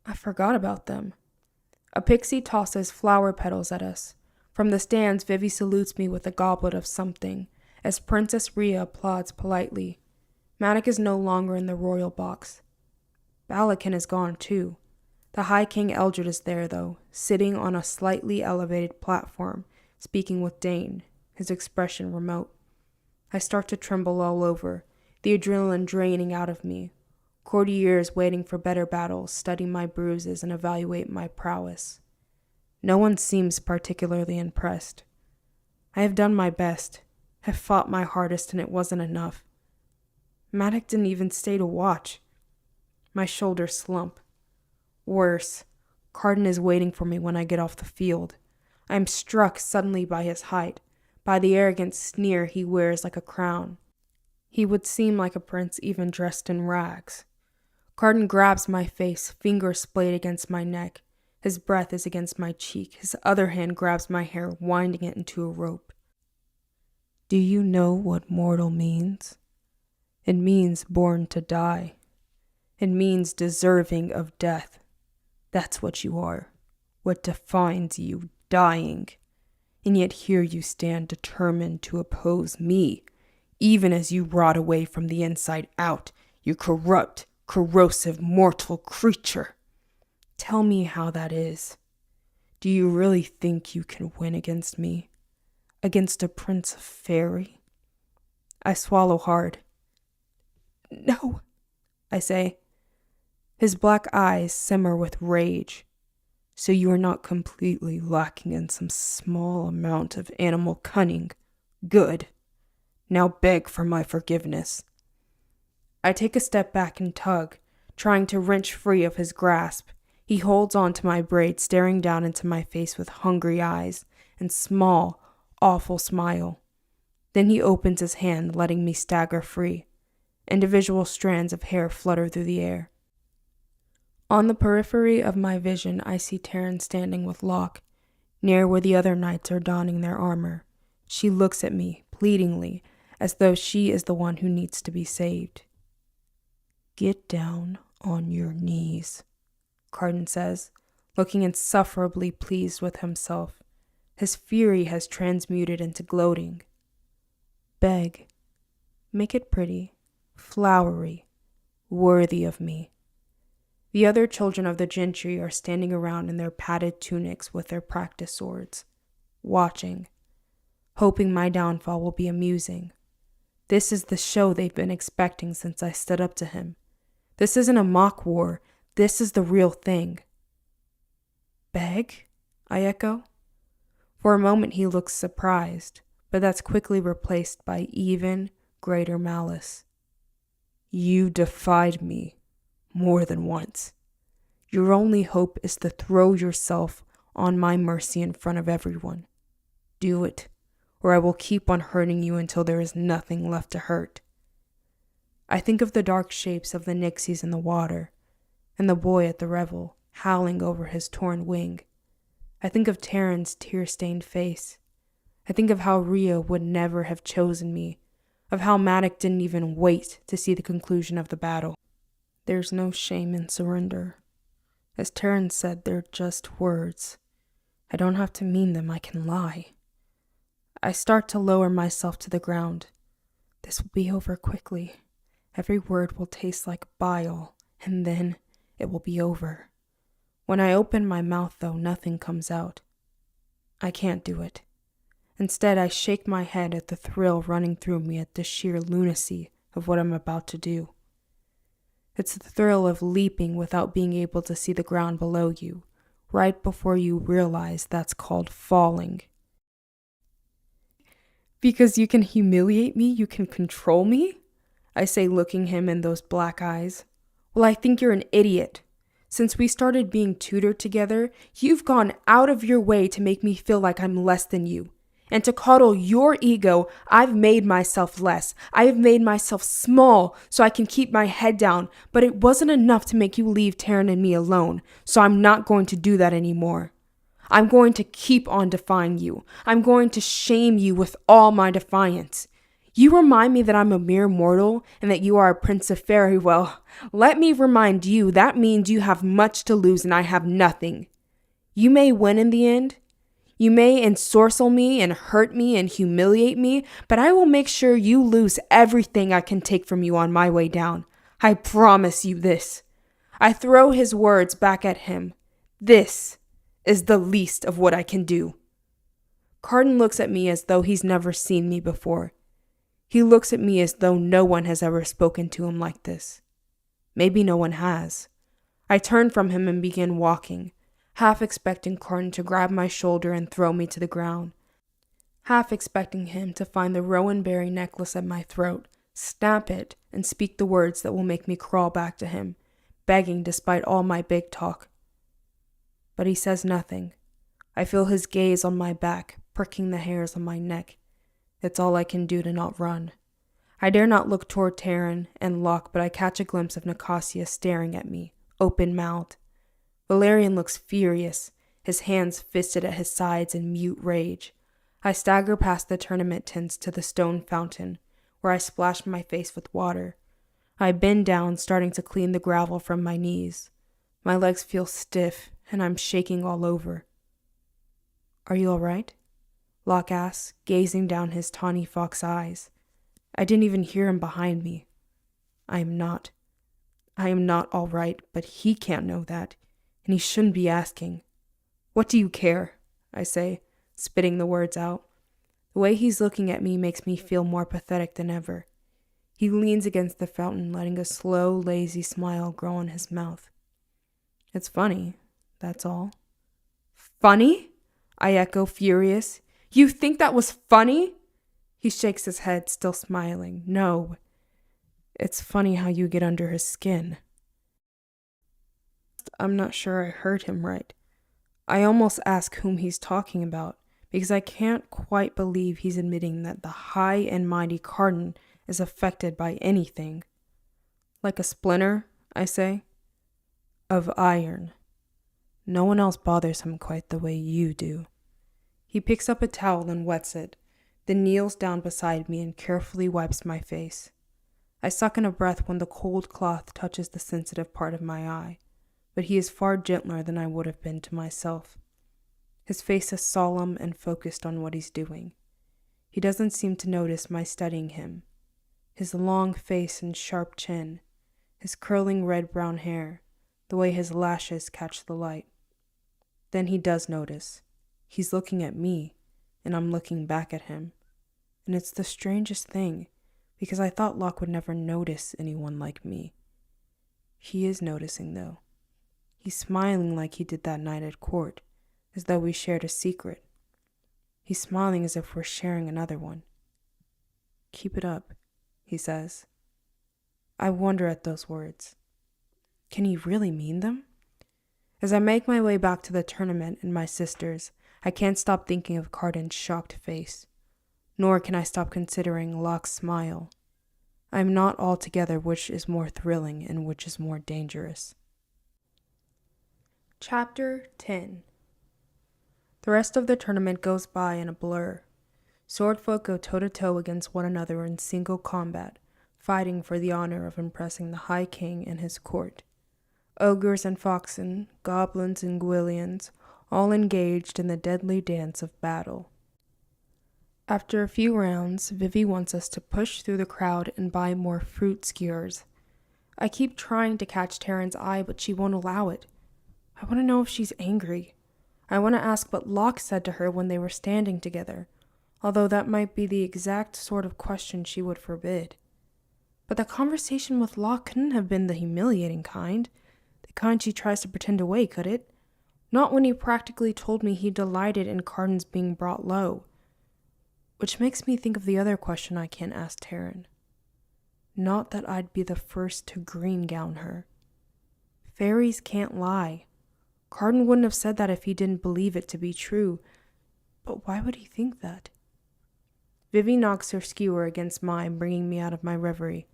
I forgot about them. A pixie tosses flower petals at us. From the stands, Vivi salutes me with a goblet of something, as Princess Rhea applauds politely. Maddox is no longer in the royal box. Balakin is gone too. The High King Eldred is there, though, sitting on a slightly elevated platform, speaking with Dane, his expression remote. I start to tremble all over, the adrenaline draining out of me. Courtiers waiting for better battles, study my bruises and evaluate my prowess. No one seems particularly impressed. I have done my best, have fought my hardest, and it wasn't enough. Maddox didn't even stay to watch. My shoulders slump. Worse, Carton is waiting for me when I get off the field. I am struck suddenly by his height, by the arrogant sneer he wears like a crown. He would seem like a prince even dressed in rags. Carden grabs my face, fingers splayed against my neck. His breath is against my cheek. His other hand grabs my hair, winding it into a rope. Do you know what mortal means? It means born to die. It means deserving of death. That's what you are. What defines you, dying. And yet here you stand determined to oppose me, even as you rot away from the inside out, you corrupt, corrosive, mortal creature. Tell me how that is. Do you really think you can win against me? Against a prince of fairy? I swallow hard. No, I say. His black eyes simmer with rage. So you are not completely lacking in some small amount of animal cunning. Good. Now beg for my forgiveness. I take a step back and tug, trying to wrench free of his grasp. He holds on to my braid, staring down into my face with hungry eyes and small, awful smile. Then he opens his hand, letting me stagger free. Individual strands of hair flutter through the air. On the periphery of my vision, I see Taryn standing with Locke, near where the other knights are donning their armor. She looks at me, pleadingly, as though she is the one who needs to be saved. Get down on your knees, Carden says, looking insufferably pleased with himself. His fury has transmuted into gloating. Beg. Make it pretty, flowery, worthy of me. The other children of the gentry are standing around in their padded tunics with their practice swords, watching, hoping my downfall will be amusing. This is the show they've been expecting since I stood up to him. This isn't a mock war. This is the real thing. Beg? I echo. For a moment he looks surprised, but that's quickly replaced by even greater malice. You defied me more than once. Your only hope is to throw yourself on my mercy in front of everyone. Do it, or I will keep on hurting you until there is nothing left to hurt. I think of the dark shapes of the nixies in the water, and the boy at the revel, howling over his torn wing. I think of Taryn's tear-stained face. I think of how Ria would never have chosen me, of how Maddox didn't even wait to see the conclusion of the battle. There's no shame in surrender. As Taryn said, they're just words. I don't have to mean them, I can lie. I start to lower myself to the ground. This will be over quickly. Every word will taste like bile, and then it will be over. When I open my mouth, though, nothing comes out. I can't do it. Instead, I shake my head at the thrill running through me at the sheer lunacy of what I'm about to do. It's the thrill of leaping without being able to see the ground below you, right before you realize that's called falling. Because you can humiliate me, you can control me? I say, looking him in those black eyes. Well, I think you're an idiot. Since we started being tutored together, you've gone out of your way to make me feel like I'm less than you. And to coddle your ego, I've made myself less. I have made myself small so I can keep my head down, but it wasn't enough to make you leave Taryn and me alone, so I'm not going to do that anymore. I'm going to keep on defying you. I'm going to shame you with all my defiance. You remind me that I'm a mere mortal and that you are a prince of fairy. Well, let me remind you that means you have much to lose and I have nothing. You may win in the end. You may ensorcel me and hurt me and humiliate me, but I will make sure you lose everything I can take from you on my way down. I promise you this. I throw his words back at him. This is the least of what I can do. Carden looks at me as though he's never seen me before. He looks at me as though no one has ever spoken to him like this. Maybe no one has. I turn from him and begin walking, half expecting Carden to grab my shoulder and throw me to the ground, half expecting him to find the rowan berry necklace at my throat, snap it, and speak the words that will make me crawl back to him, begging despite all my big talk. But he says nothing. I feel his gaze on my back, pricking the hairs on my neck. It's all I can do to not run. I dare not look toward Taryn and Locke, but I catch a glimpse of Nicosia staring at me, open-mouthed. Valerian looks furious, his hands fisted at his sides in mute rage. I stagger past the tournament tents to the stone fountain, where I splash my face with water. I bend down, starting to clean the gravel from my knees. My legs feel stiff, and I'm shaking all over. "Are you all right?" Locke asks, gazing down his tawny fox eyes. I didn't even hear him behind me. I am not all right, but he can't know that, and he shouldn't be asking. "What do you care?" I say, spitting the words out. The way he's looking at me makes me feel more pathetic than ever. He leans against the fountain, letting a slow, lazy smile grow on his mouth. "It's funny, that's all." "Funny?" I echo, furious. "You think that was funny?" He shakes his head, still smiling. "No. It's funny how you get under his skin." I'm not sure I heard him right. I almost ask whom he's talking about, because I can't quite believe he's admitting that the high and mighty Carden is affected by anything. "Like a splinter," I say. "Of iron. No one else bothers him quite the way you do." He picks up a towel and wets it, then kneels down beside me and carefully wipes my face. I suck in a breath when the cold cloth touches the sensitive part of my eye, but he is far gentler than I would have been to myself. His face is solemn and focused on what he's doing. He doesn't seem to notice my studying him. His long face and sharp chin, his curling red-brown hair, the way his lashes catch the light. Then he does notice. He's looking at me, and I'm looking back at him. And it's the strangest thing, because I thought Locke would never notice anyone like me. He is noticing, though. He's smiling like he did that night at court, as though we shared a secret. He's smiling as if we're sharing another one. "Keep it up," he says. I wonder at those words. Can he really mean them? As I make my way back to the tournament and my sisters, I can't stop thinking of Carden's shocked face. Nor can I stop considering Locke's smile. I am not altogether which is more thrilling and which is more dangerous. Chapter 10. The rest of the tournament goes by in a blur. Swordfolk go toe-to-toe against one another in single combat, fighting for the honor of impressing the High King and his court. Ogres and foxen, goblins and gwyllions, all engaged in the deadly dance of battle. After a few rounds, Vivi wants us to push through the crowd and buy more fruit skewers. I keep trying to catch Taryn's eye, but she won't allow it. I want to know if she's angry. I want to ask what Locke said to her when they were standing together, although that might be the exact sort of question she would forbid. But the conversation with Locke couldn't have been the humiliating kind, the kind she tries to pretend away, could it? Not when he practically told me he delighted in Carden's being brought low. Which makes me think of the other question I can't ask Taryn. Not that I'd be the first to green gown her. Fairies can't lie. Carden wouldn't have said that if he didn't believe it to be true. But why would he think that? Vivi knocks her skewer against mine, bringing me out of my reverie.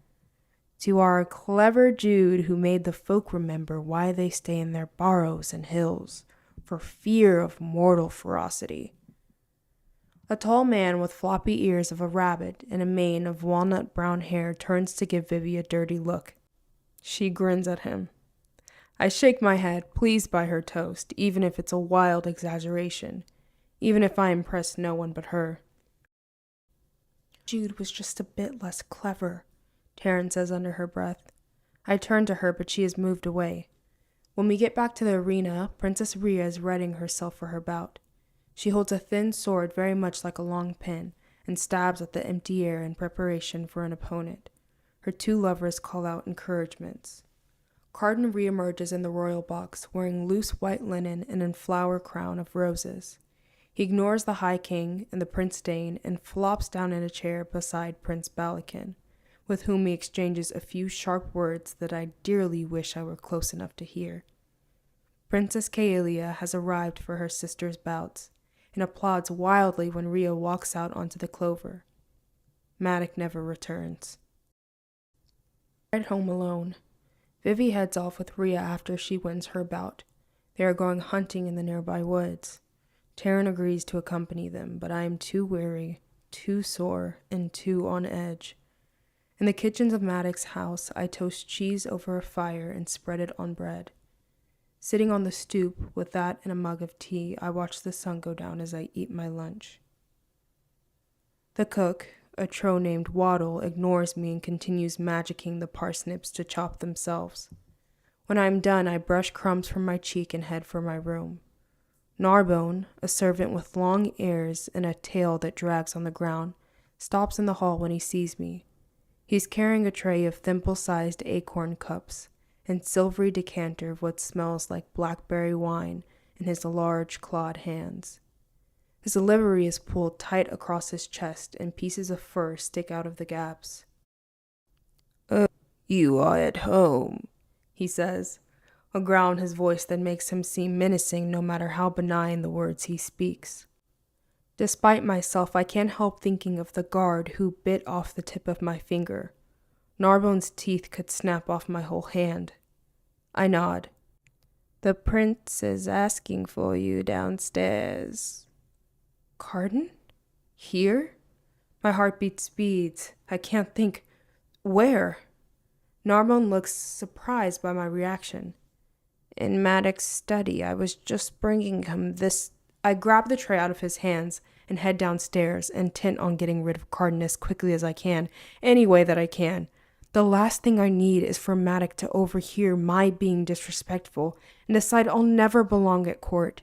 "To our clever Jude, who made the folk remember why they stay in their burrows and hills, for fear of mortal ferocity." A tall man with floppy ears of a rabbit and a mane of walnut-brown hair turns to give Vivi a dirty look. She grins at him. I shake my head, pleased by her toast, even if it's a wild exaggeration, even if I impress no one but her. "Jude was just a bit less clever," Taryn says under her breath. I turn to her, but she has moved away. When we get back to the arena, Princess Rhea is readying herself for her bout. She holds a thin sword very much like a long pin and stabs at the empty air in preparation for an opponent. Her two lovers call out encouragements. Carden reemerges in the royal box, wearing loose white linen and a flower crown of roses. He ignores the High King and the Prince Dane and flops down in a chair beside Prince Balakin, with whom he exchanges a few sharp words that I dearly wish I were close enough to hear. Princess Kaelia has arrived for her sister's bouts and applauds wildly when Rhea walks out onto the clover. Matic never returns. At home alone, Vivi heads off with Rhea after she wins her bout. They are going hunting in the nearby woods. Taryn agrees to accompany them, but I am too weary, too sore, and too on edge. In the kitchens of Maddox's house, I toast cheese over a fire and spread it on bread. Sitting on the stoop with that and a mug of tea, I watch the sun go down as I eat my lunch. The cook, a tro named Waddle, ignores me and continues magicking the parsnips to chop themselves. When I am done, I brush crumbs from my cheek and head for my room. Narbonne, a servant with long ears and a tail that drags on the ground, stops in the hall when he sees me. He's carrying a tray of thimble-sized acorn cups and silvery decanter of what smells like blackberry wine in his large clawed hands. His livery is pulled tight across his chest and pieces of fur stick out of the gaps. "Oh, you are at home," he says, a growl in his voice that makes him seem menacing no matter how benign the words he speaks. Despite myself, I can't help thinking of the guard who bit off the tip of my finger. Narbonne's teeth could snap off my whole hand. I nod. "The prince is asking for you downstairs." Carden? Here? My heartbeat speeds. I can't think. Where? Narbonne looks surprised by my reaction. "In Maddox's study. I was just bringing him this." I grab the tray out of his hands and head downstairs, intent on getting rid of Carden as quickly as I can, any way that I can. The last thing I need is for Maddox to overhear my being disrespectful and decide I'll never belong at court.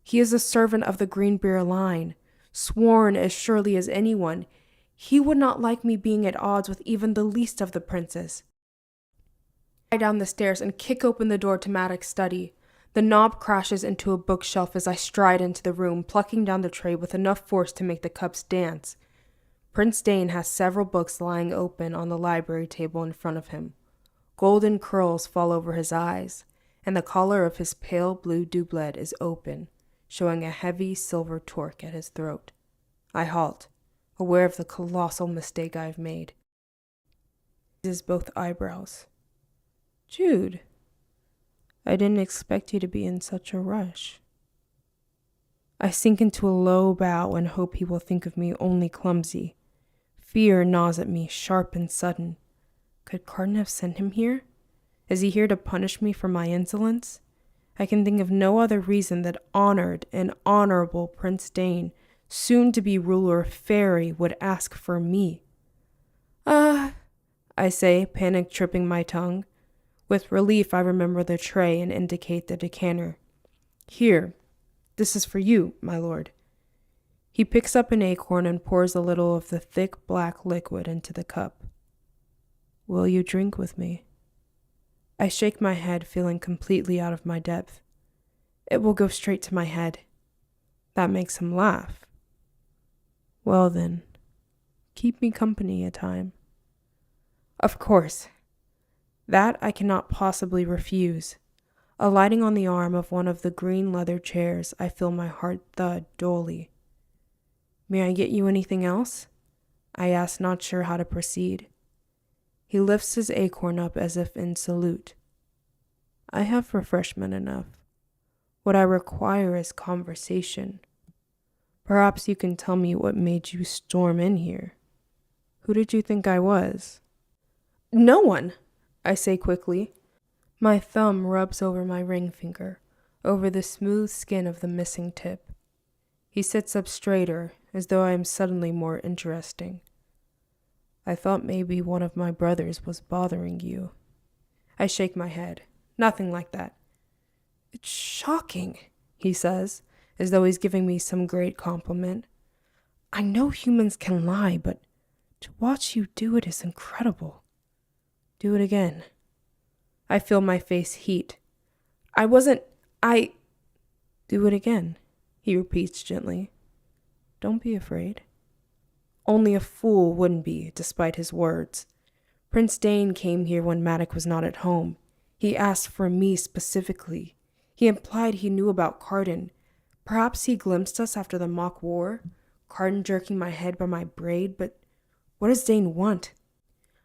He is a servant of the Greenbeer line, sworn as surely as anyone. He would not like me being at odds with even the least of the princes. I down the stairs and kick open the door to Maddox's study. The knob crashes into a bookshelf as I stride into the room, plucking down the tray with enough force to make the cups dance. Prince Dane has several books lying open on the library table in front of him. Golden curls fall over his eyes, and the collar of his pale blue doublet is open, showing a heavy silver torque at his throat. I halt, aware of the colossal mistake I've made. He raises both eyebrows. "Jude, I didn't expect you to be in such a rush." I sink into a low bow and hope he will think of me only clumsy. Fear gnaws at me, sharp and sudden. Could Carden have sent him here? Is he here to punish me for my insolence? I can think of no other reason that honored and honorable Prince Dane, soon to be ruler of Fairy, would ask for me. I say, panic tripping my tongue. With relief, I remember the tray and indicate the decanter. "Here, this is for you, my lord." He picks up an acorn and pours a little of the thick black liquid into the cup. "Will you drink with me?" I shake my head, feeling completely out of my depth. "It will go straight to my head." That makes him laugh. "Well then, keep me company a time." Of course. That I cannot possibly refuse. Alighting on the arm of one of the green leather chairs, I feel my heart thud dully. "May I get you anything else?" I ask, not sure how to proceed. He lifts his acorn up as if in salute. "I have refreshment enough. What I require is conversation. Perhaps you can tell me what made you storm in here. Who did you think I was?" "No one," I say quickly. My thumb rubs over my ring finger, over the smooth skin of the missing tip. He sits up straighter, as though I am suddenly more interesting. "I thought maybe one of my brothers was bothering you." I shake my head. "Nothing like that." "It's shocking," he says, as though he's giving me some great compliment. "I know humans can lie, but to watch you do it is incredible." "Do it again." I feel my face heat. I "Do it again," he repeats gently. "Don't be afraid." Only a fool wouldn't be, despite his words. Prince Dane came here when Maddox was not at home. He asked for me specifically. He implied he knew about Carden. Perhaps he glimpsed us after the mock war, Carden jerking my head by my braid, but what does Dane want?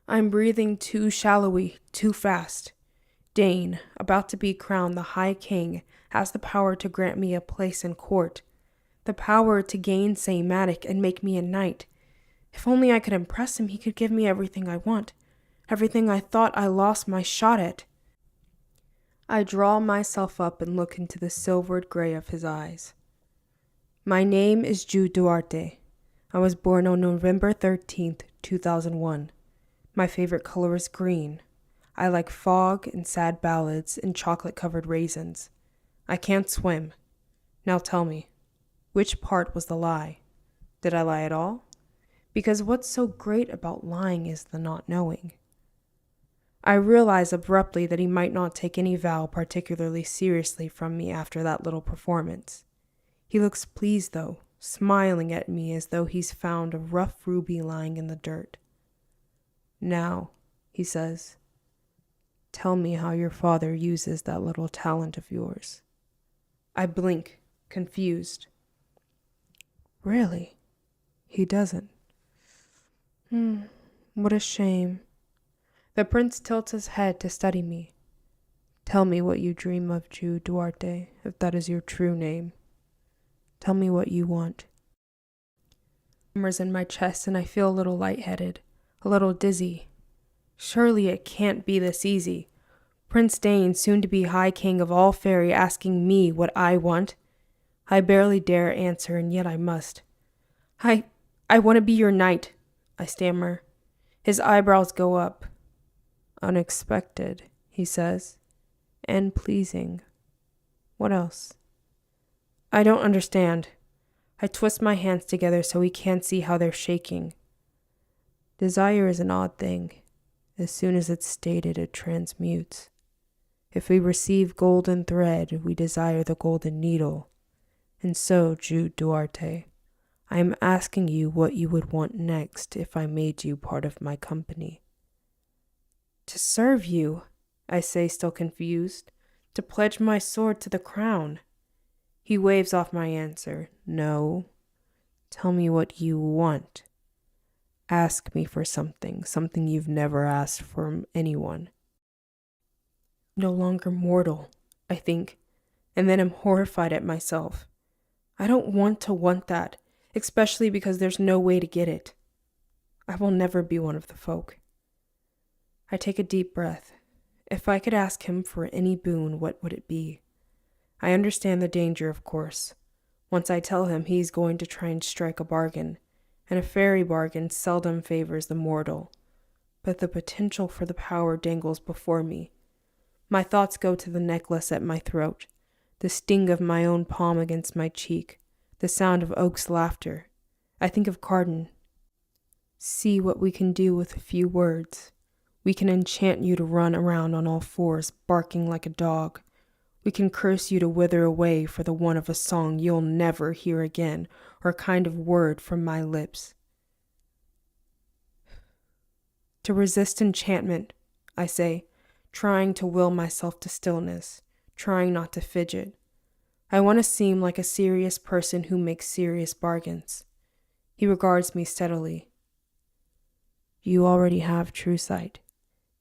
I'm breathing too shallowly, too fast. Dane, about to be crowned the High King, has the power to grant me a place in court, the power to gainsay Matic and make me a knight. If only I could impress him, he could give me everything I want, everything I thought I lost my shot at. I draw myself up and look into the silvered gray of his eyes. My name is Jude Duarte. I was born on November 13th, 2001. My favorite color is green. I like fog and sad ballads and chocolate-covered raisins. I can't swim. Now tell me, which part was the lie? Did I lie at all? Because what's so great about lying is the not knowing. I realize abruptly that he might not take any vow particularly seriously from me after that little performance. He looks pleased, though, smiling at me as though he's found a rough ruby lying in the dirt. Now, he says, tell me how your father uses that little talent of yours. I blink, confused. Really? He doesn't. What a shame. The prince tilts his head to study me. Tell me what you dream of, Jude Duarte, if that is your true name. Tell me what you want. Tremors in my chest and I feel a little lightheaded, a little dizzy. Surely it can't be this easy. Prince Dane, soon to be High King of all Fairy, asking me what I want. I barely dare answer, and yet I must. I want to be your knight, I stammer. His eyebrows go up. Unexpected, he says, and pleasing. What else? I don't understand. I twist my hands together so he can't see how they're shaking. Desire is an odd thing. As soon as it's stated, it transmutes. If we receive golden thread, we desire the golden needle. And so, Jude Duarte, I am asking you what you would want next if I made you part of my company. To serve you, I say, still confused, to pledge my sword to the crown. He waves off my answer. No. Tell me what you want. Ask me for something you've never asked from anyone. No longer mortal, I think, and then am horrified at myself. I don't want to want that, especially because there's no way to get it. I will never be one of the folk. I take a deep breath. If I could ask him for any boon, what would it be? I understand the danger, of course. Once I tell him, he's going to try and strike a bargain, and a fairy bargain seldom favors the mortal. But the potential for the power dangles before me. My thoughts go to the necklace at my throat, the sting of my own palm against my cheek, the sound of Oak's laughter. I think of Carden. See what we can do with a few words. We can enchant you to run around on all fours, barking like a dog. We can curse you to wither away for the want of a song you'll never hear again, or a kind of word from my lips. To resist enchantment, I say, trying to will myself to stillness, trying not to fidget. I want to seem like a serious person who makes serious bargains. He regards me steadily. You already have true sight,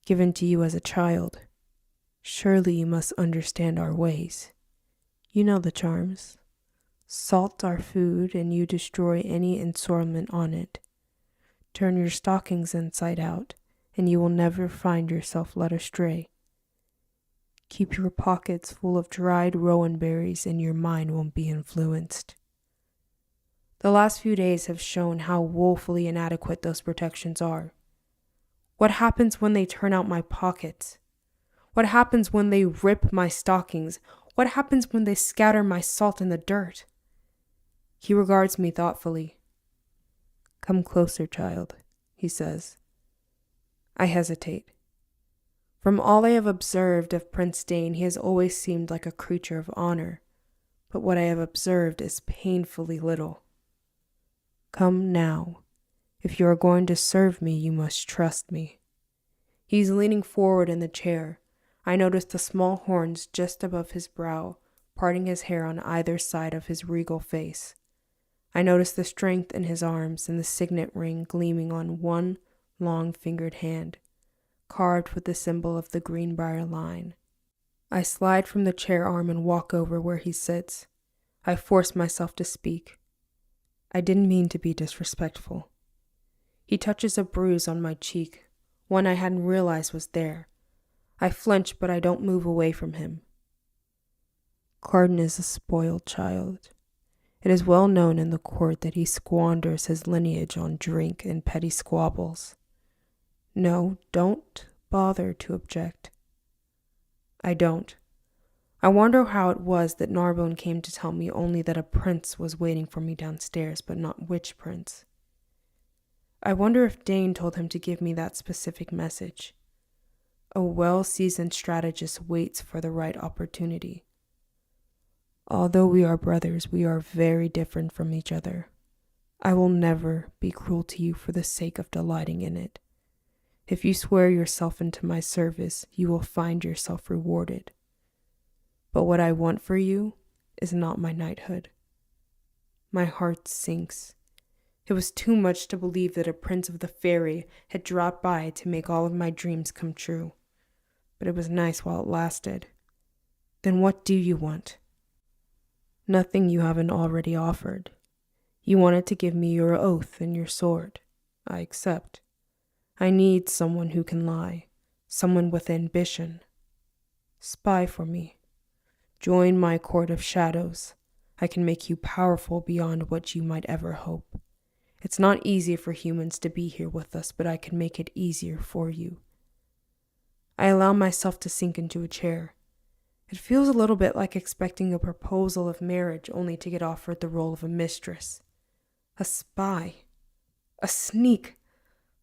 given to you as a child. Surely you must understand our ways. You know the charms. Salt our food, and you destroy any ensorcement on it. Turn your stockings inside out, and you will never find yourself led astray. Keep your pockets full of dried rowan berries, and your mind won't be influenced. The last few days have shown how woefully inadequate those protections are. What happens when they turn out my pockets? What happens when they rip my stockings? What happens when they scatter my salt in the dirt? He regards me thoughtfully. Come closer, child, he says. I hesitate. From all I have observed of Prince Dane, he has always seemed like a creature of honor, but what I have observed is painfully little. Come now. If you are going to serve me, you must trust me. He's leaning forward in the chair. I noticed the small horns just above his brow, parting his hair on either side of his regal face. I noticed the strength in his arms and the signet ring gleaming on one long-fingered hand, carved with the symbol of the Greenbrier line. I slide from the chair arm and walk over where he sits. I force myself to speak. I didn't mean to be disrespectful. He touches a bruise on my cheek, one I hadn't realized was there. I flinch, but I don't move away from him. Carden is a spoiled child. It is well known in the court that he squanders his lineage on drink and petty squabbles. No, don't bother to object. I don't. I wonder how it was that Narbonne came to tell me only that a prince was waiting for me downstairs, but not which prince. I wonder if Dane told him to give me that specific message. A well-seasoned strategist waits for the right opportunity. Although we are brothers, we are very different from each other. I will never be cruel to you for the sake of delighting in it. If you swear yourself into my service, you will find yourself rewarded. But what I want for you is not my knighthood. My heart sinks. It was too much to believe that a prince of the fairy had dropped by to make all of my dreams come true. But it was nice while it lasted. Then what do you want? Nothing you haven't already offered. You wanted to give me your oath and your sword. I accept. I need someone who can lie, someone with ambition. Spy for me. Join my court of shadows. I can make you powerful beyond what you might ever hope. It's not easy for humans to be here with us, but I can make it easier for you. I allow myself to sink into a chair. It feels a little bit like expecting a proposal of marriage only to get offered the role of a mistress. A spy. A sneak.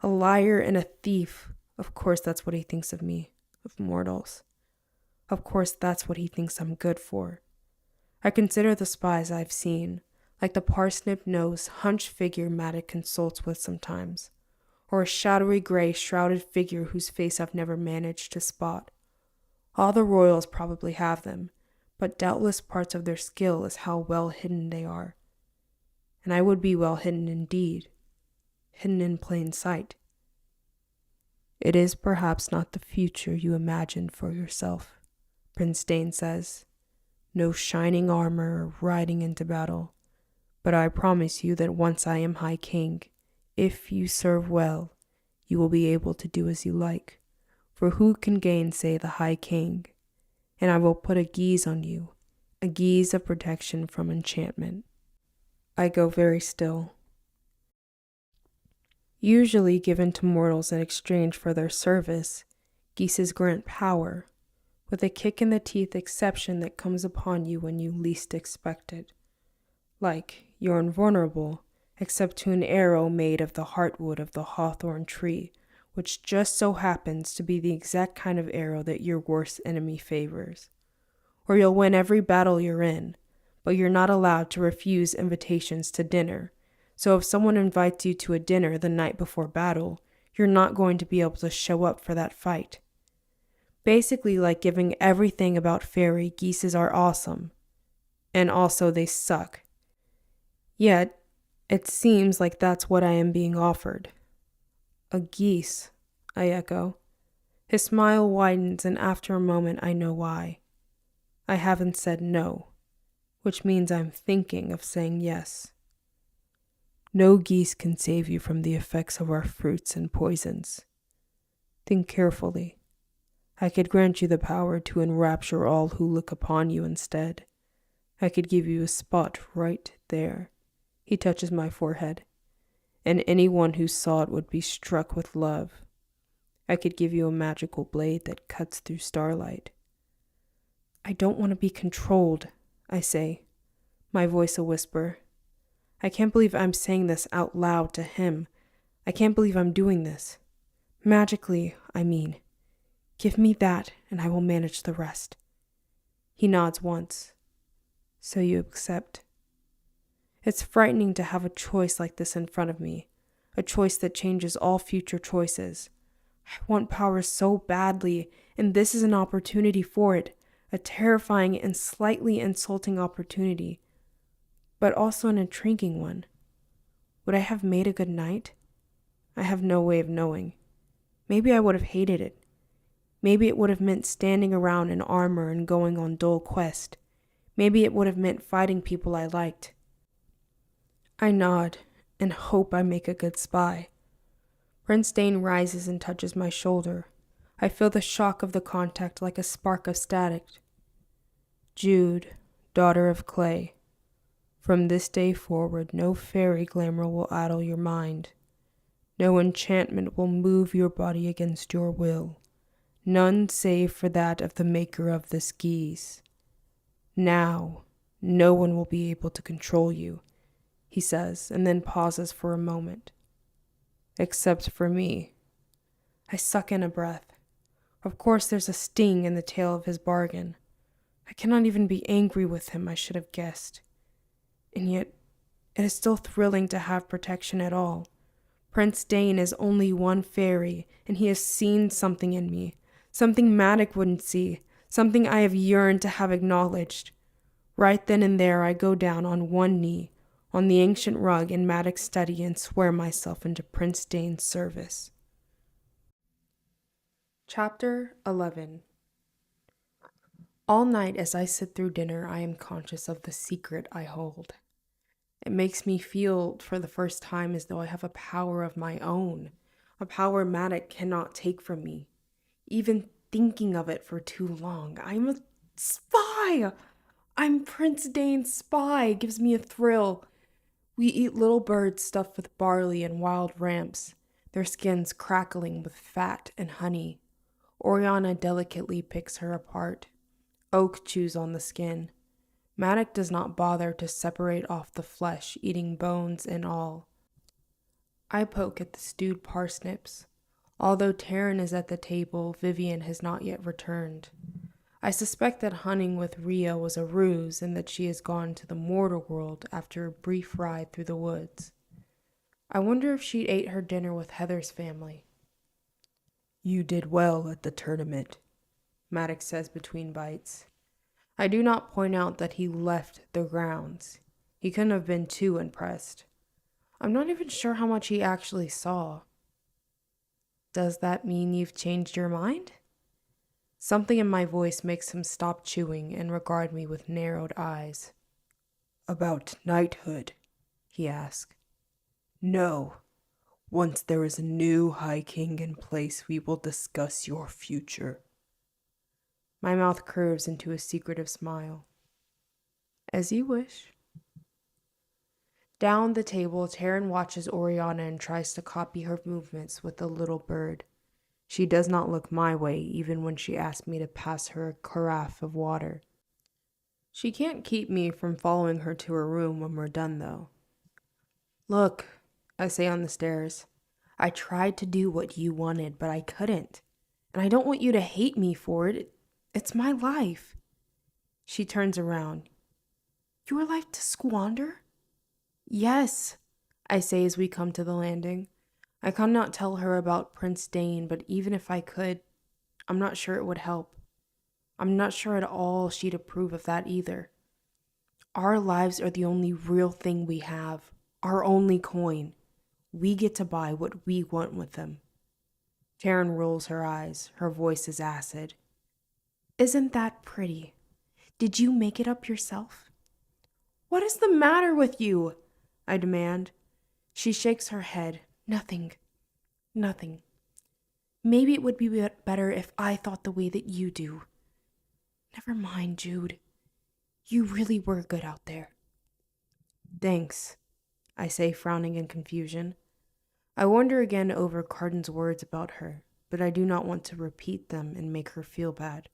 A liar and a thief. Of course that's what he thinks of me, of mortals. Of course that's what he thinks I'm good for. I consider the spies I've seen, like the parsnip-nosed, hunched figure Maddox consults with sometimes, or a shadowy gray, shrouded figure whose face I've never managed to spot. All the royals probably have them, but doubtless parts of their skill is how well hidden they are. And I would be well hidden indeed, hidden in plain sight. It is perhaps not the future you imagined for yourself, Prince Dane says. No shining armor or riding into battle. But I promise you that once I am High King, if you serve well, you will be able to do as you like. For who can gainsay the High King? And I will put a guise on you, a guise of protection from enchantment. I go very still. Usually given to mortals in exchange for their service, guises grant power, with a kick in the teeth exception that comes upon you when you least expect it. Like, you're invulnerable, except to an arrow made of the heartwood of the hawthorn tree, which just so happens to be the exact kind of arrow that your worst enemy favors. Or you'll win every battle you're in, but you're not allowed to refuse invitations to dinner. So if someone invites you to a dinner the night before battle, you're not going to be able to show up for that fight. Basically, like giving everything about fairy, geeses are awesome. And also they suck. Yet, it seems like that's what I am being offered. A geese, I echo. His smile widens, and after a moment I know why. I haven't said no, which means I'm thinking of saying yes. No geese can save you from the effects of our fruits and poisons. Think carefully. I could grant you the power to enrapture all who look upon you instead. I could give you a spot right there. He touches my forehead, and anyone who saw it would be struck with love. I could give you a magical blade that cuts through starlight. I don't want to be controlled, I say, my voice a whisper. I can't believe I'm saying this out loud to him. I can't believe I'm doing this. Magically, I mean. Give me that, and I will manage the rest. He nods once. So you accept. It's frightening to have a choice like this in front of me, a choice that changes all future choices. I want power so badly, and this is an opportunity for it, a terrifying and slightly insulting opportunity, but also an intriguing one. Would I have made a good knight? I have no way of knowing. Maybe I would have hated it. Maybe it would have meant standing around in armor and going on dull quest. Maybe it would have meant fighting people I liked. I nod and hope I make a good spy. Prince Dane rises and touches my shoulder. I feel the shock of the contact like a spark of static. Jude, daughter of clay. From this day forward, no fairy glamour will addle your mind. No enchantment will move your body against your will. None save for that of the maker of the skis. Now, no one will be able to control you, he says, and then pauses for a moment. Except for me. I suck in a breath. Of course there's a sting in the tail of his bargain. I cannot even be angry with him, I should have guessed. And yet, it is still thrilling to have protection at all. Prince Dane is only one fairy, and he has seen something in me. Something Maddox wouldn't see. Something I have yearned to have acknowledged. Right then and there I go down on one knee, on the ancient rug in Maddox's study, and swear myself into Prince Dane's service. Chapter 11. All night as I sit through dinner, I am conscious of the secret I hold. It makes me feel for the first time as though I have a power of my own, a power Maddox cannot take from me. Even thinking of it for too long, I'm a spy! I'm Prince Dane's spy, gives me a thrill. We eat little birds stuffed with barley and wild ramps, their skins crackling with fat and honey. Oriana delicately picks her apart. Oak chews on the skin. Maddox does not bother to separate off the flesh, eating bones and all. I poke at the stewed parsnips. Although Taryn is at the table, Vivian has not yet returned. I suspect that hunting with Rhea was a ruse and that she has gone to the mortal world after a brief ride through the woods. I wonder if she ate her dinner with Heather's family. You did well at the tournament, Maddox says between bites. I do not point out that he left the grounds. He couldn't have been too impressed. I'm not even sure how much he actually saw. Does that mean you've changed your mind? Something in my voice makes him stop chewing and regard me with narrowed eyes. About knighthood, he asks. No. Once there is a new High King in place, we will discuss your future. My mouth curves into a secretive smile. As you wish. Down the table, Taryn watches Oriana and tries to copy her movements with the little bird. She does not look my way, even when she asks me to pass her a carafe of water. She can't keep me from following her to her room when we're done, though. Look, I say on the stairs. I tried to do what you wanted, but I couldn't. And I don't want you to hate me for it. It's my life. She turns around. Your life to squander? Yes, I say as we come to the landing. I cannot tell her about Prince Dane, but even if I could, I'm not sure it would help. I'm not sure at all she'd approve of that either. Our lives are the only real thing we have, our only coin. We get to buy what we want with them. Taryn rolls her eyes. Her voice is acid. Isn't that pretty? Did you make it up yourself? What is the matter with you? I demand. She shakes her head. Nothing. Maybe it would be better if I thought the way that you do. Never mind, Jude. You really were good out there. Thanks, I say, frowning in confusion. I wonder again over Cardin's words about her, but I do not want to repeat them and make her feel bad.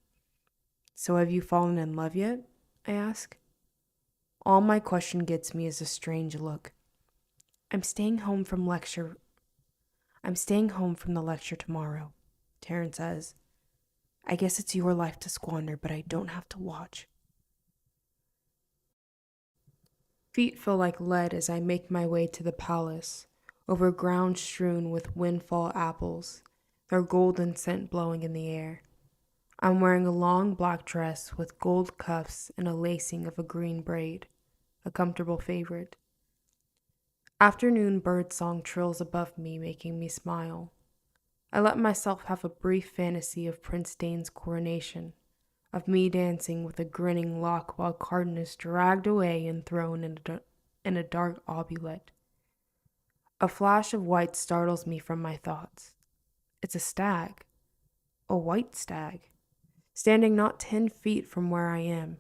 So have you fallen in love yet? I ask. All my question gets me is a strange look. I'm staying home from the lecture tomorrow, Taryn says. I guess it's your life to squander, but I don't have to watch. Feet feel like lead as I make my way to the palace, over ground strewn with windfall apples. their golden scent blowing in the air. I'm wearing a long black dress with gold cuffs and a lacing of a green braid, a comfortable favorite. Afternoon birdsong trills above me, making me smile. I let myself have a brief fantasy of Prince Dane's coronation, of me dancing with a grinning lock while Carden is dragged away and thrown in a dark obulette. A flash of white startles me from my thoughts. It's a stag, a white stag, standing not 10 feet from where I am.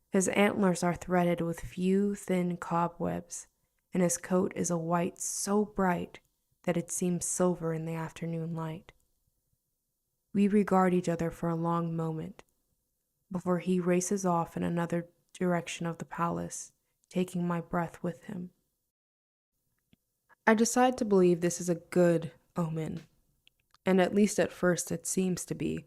His antlers are threaded with few thin cobwebs, and his coat is a white so bright that it seems silver in the afternoon light. We regard each other for a long moment, before he races off in another direction of the palace, taking my breath with him. I decide to believe this is a good omen, and at least at first it seems to be.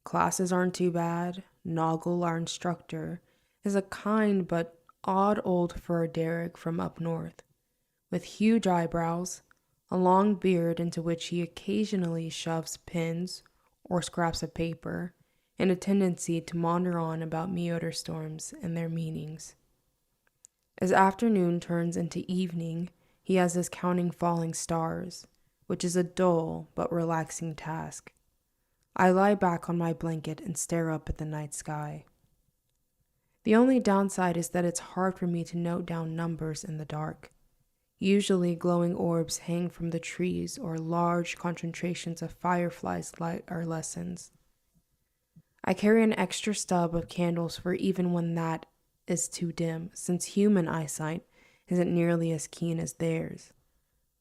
Classes aren't too bad. Noggle, our instructor, is a kind but odd old fur derrick from up north, with huge eyebrows, a long beard into which he occasionally shoves pins or scraps of paper, and a tendency to maunder on about meteor storms and their meanings. As afternoon turns into evening, he has his counting falling stars, which is a dull but relaxing task. I lie back on my blanket and stare up at the night sky. The only downside is that it's hard for me to note down numbers in the dark. Usually glowing orbs hang from the trees or large concentrations of fireflies light our lessons. I carry an extra stub of candles for even when that is too dim, since human eyesight isn't nearly as keen as theirs.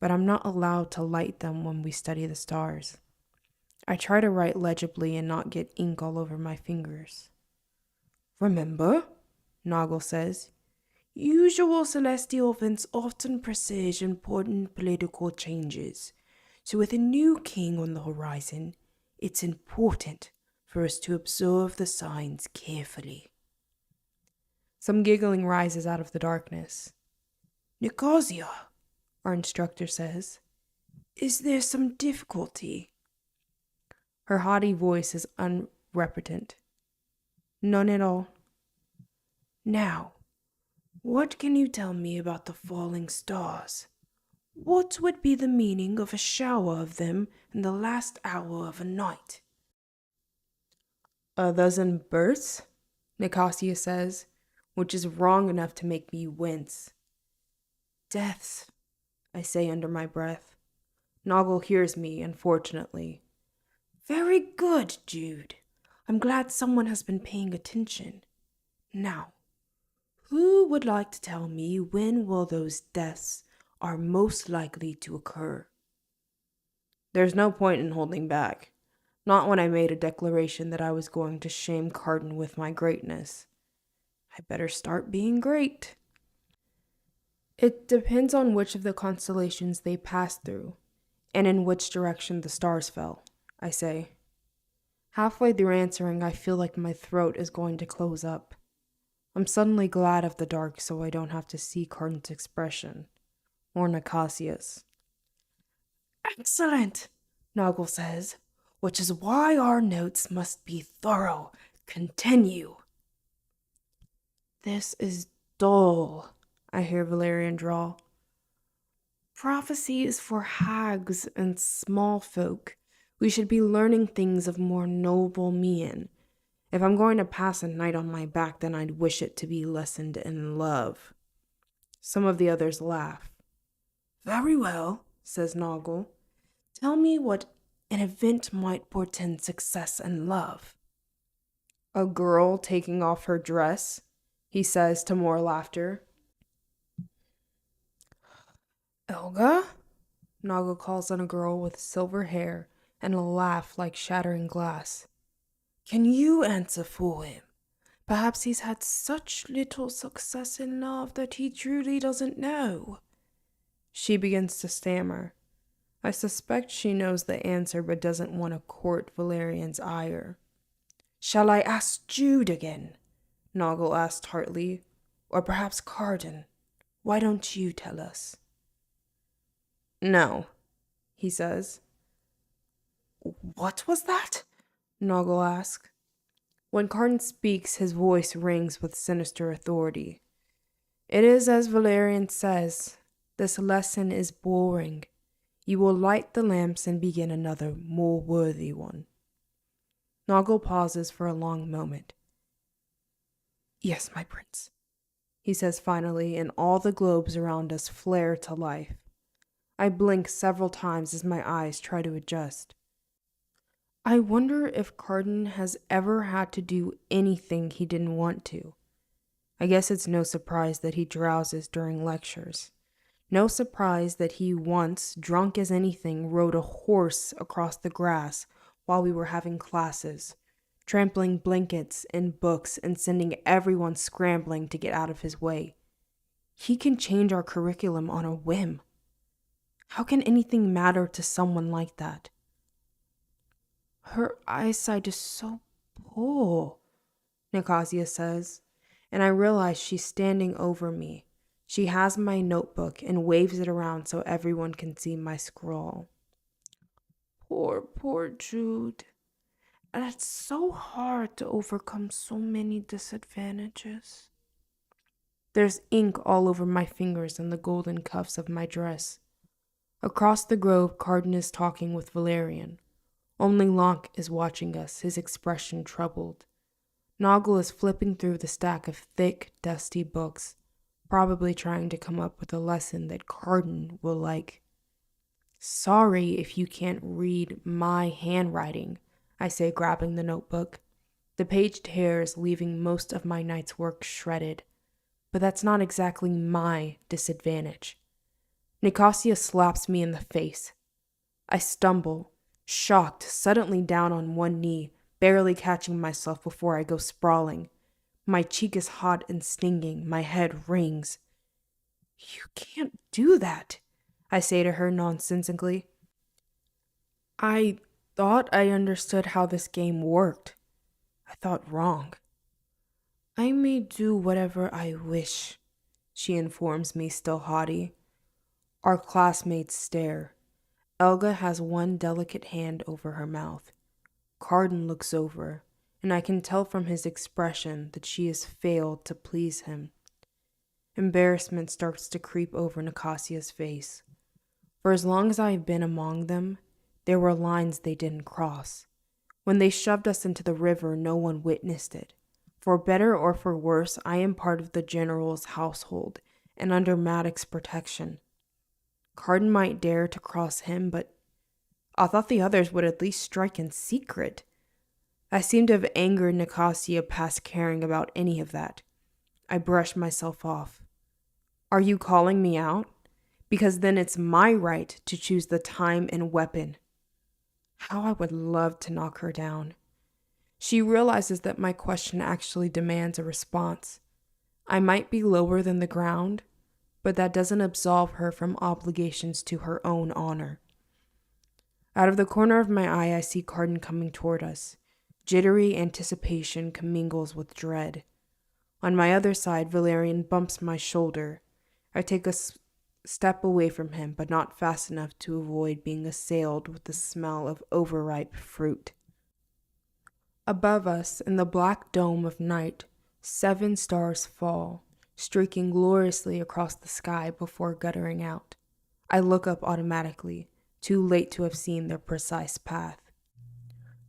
But I'm not allowed to light them when we study the stars. I try to write legibly and not get ink all over my fingers. "Remember," Noggle says, "usual celestial events often presage important political changes. So with a new king on the horizon, it's important for us to observe the signs carefully." Some giggling rises out of the darkness. "Nicosia," our instructor says, "is there some difficulty?" Her haughty voice is unrepentant. "None at all." "Now, what can you tell me about the falling stars? What would be the meaning of a shower of them in the last hour of a night?" "A dozen births," Nicosia says, which is wrong enough to make me wince. "Deaths," I say under my breath. Noggle hears me, unfortunately. "Very good, Jude. I'm glad someone has been paying attention. Now, who would like to tell me when will those deaths are most likely to occur?" There's no point in holding back. Not when I made a declaration that I was going to shame Carden with my greatness. I better start being great. "It depends on which of the constellations they pass through, and in which direction the stars fell," I say. Halfway through answering, I feel like my throat is going to close up. I'm suddenly glad of the dark so I don't have to see Carden's expression, or Nicasia's. "Excellent," Noggle says, "which is why our notes must be thorough. Continue." "This is dull," I hear Valerian drawl. "Prophecy is for hags and small folk. We should be learning things of more noble mien. If I'm going to pass a night on my back, then I'd wish it to be lessoned in love." Some of the others laugh. "Very well," says Noggle. "Tell me what an event might portend success in love." "A girl taking off her dress," he says to more laughter. "Elga?" Noggle calls on a girl with silver hair and a laugh like shattering glass. "Can you answer for him? Perhaps he's had such little success in love that he truly doesn't know." She begins to stammer. I suspect she knows the answer but doesn't want to court Valerian's ire. "Shall I ask Jude again?" Noggle asked tartly. "Or perhaps Carden? Why don't you tell us?" "No," he says. What was that? Noggle asked. When Carden speaks, his voice rings with sinister authority. It is as Valerian says. This lesson is boring. You will light the lamps and begin another, more worthy one. Noggle pauses for a long moment. Yes, my prince, he says finally, and all the globes around us flare to life. I blink several times as my eyes try to adjust. I wonder if Carden has ever had to do anything he didn't want to. I guess it's no surprise that he drowses during lectures. No surprise that he once, drunk as anything, rode a horse across the grass while we were having classes, trampling blankets and books and sending everyone scrambling to get out of his way. He can change our curriculum on a whim. How can anything matter to someone like that? Her eyesight is so poor, Nicasia says, and I realize she's standing over me. She has my notebook and waves it around so everyone can see my scrawl. Poor Jude. And it's so hard to overcome so many disadvantages. There's ink all over my fingers and the golden cuffs of my dress. Across the grove, Carden is talking with Valerian. Only Locke is watching us, his expression troubled. Noggle is flipping through the stack of thick, dusty books, probably trying to come up with a lesson that Carden will like. Sorry if you can't read my handwriting, I say, grabbing the notebook. The page tears, leaving most of my night's work shredded. But that's not exactly my disadvantage. Nicasia slaps me in the face. I stumble, shocked, suddenly down on one knee, barely catching myself before I go sprawling. My cheek is hot and stinging, my head rings. You can't do that, I say to her nonsensically. I thought I understood how this game worked. I thought wrong. I may do whatever I wish, she informs me, still haughty. Our classmates stare. Elga has one delicate hand over her mouth. Carden looks over, and I can tell from his expression that she has failed to please him. Embarrassment starts to creep over Nicasia's face. For as long as I have been among them, there were lines they didn't cross. When they shoved us into the river, no one witnessed it. For better or for worse, I am part of the general's household and under Maddox's protection. Carden might dare to cross him, but I thought the others would at least strike in secret. I seem to have angered Nicasia past caring about any of that. I brush myself off. Are you calling me out? Because then it's my right to choose the time and weapon. How I would love to knock her down. She realizes that my question actually demands a response. I might be lower than the ground, but that doesn't absolve her from obligations to her own honor. Out of the corner of my eye, I see Carden coming toward us. Jittery anticipation commingles with dread. On my other side, Valerian bumps my shoulder. I take a step away from him, but not fast enough to avoid being assailed with the smell of overripe fruit. Above us, in the black dome of night, 7 stars fall, streaking gloriously across the sky before guttering out. I look up automatically, too late to have seen their precise path.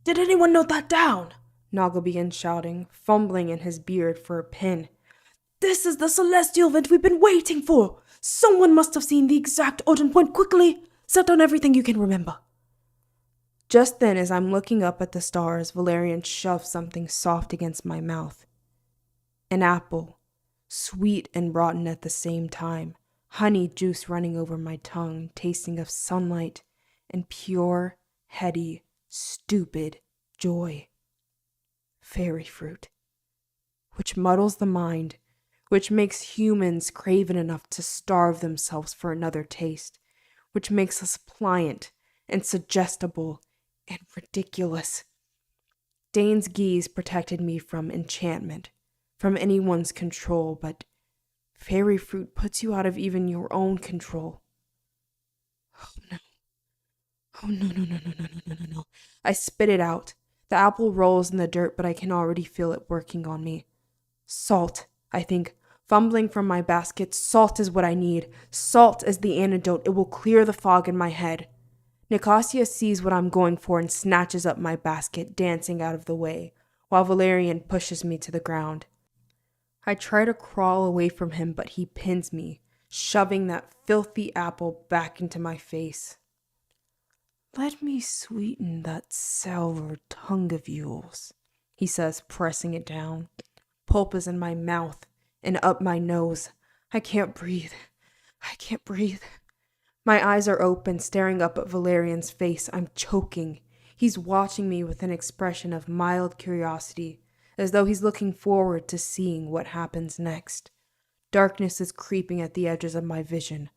Did anyone note that down? Noggle begins shouting, fumbling in his beard for a pen. This is the celestial event we've been waiting for! Someone must have seen the exact Odin point quickly! Set down everything you can remember. Just then, as I'm looking up at the stars, Valerian shoves something soft against my mouth. An apple, sweet and rotten at the same time, honey juice running over my tongue, tasting of sunlight and pure, heady, stupid joy. Fairy fruit, which muddles the mind, which makes humans craven enough to starve themselves for another taste, which makes us pliant and suggestible and ridiculous. Dane's geese protected me from enchantment, from anyone's control, but fairy fruit puts you out of even your own control. Oh no. Oh, no, no, no, no, no, no, no, no, no. I spit it out. The apple rolls in the dirt, but I can already feel it working on me. Salt, I think. Fumbling from my basket, salt is what I need. Salt is the antidote. It will clear the fog in my head. Nicosia sees what I'm going for and snatches up my basket, dancing out of the way, while Valerian pushes me to the ground. I try to crawl away from him, but he pins me, shoving that filthy apple back into my face. Let me sweeten that sour tongue of yours, he says, pressing it down. Pulp is in my mouth and up my nose. I can't breathe. I can't breathe. My eyes are open, staring up at Valerian's face. I'm choking. He's watching me with an expression of mild curiosity, as though he's looking forward to seeing what happens next. Darkness is creeping at the edges of my vision.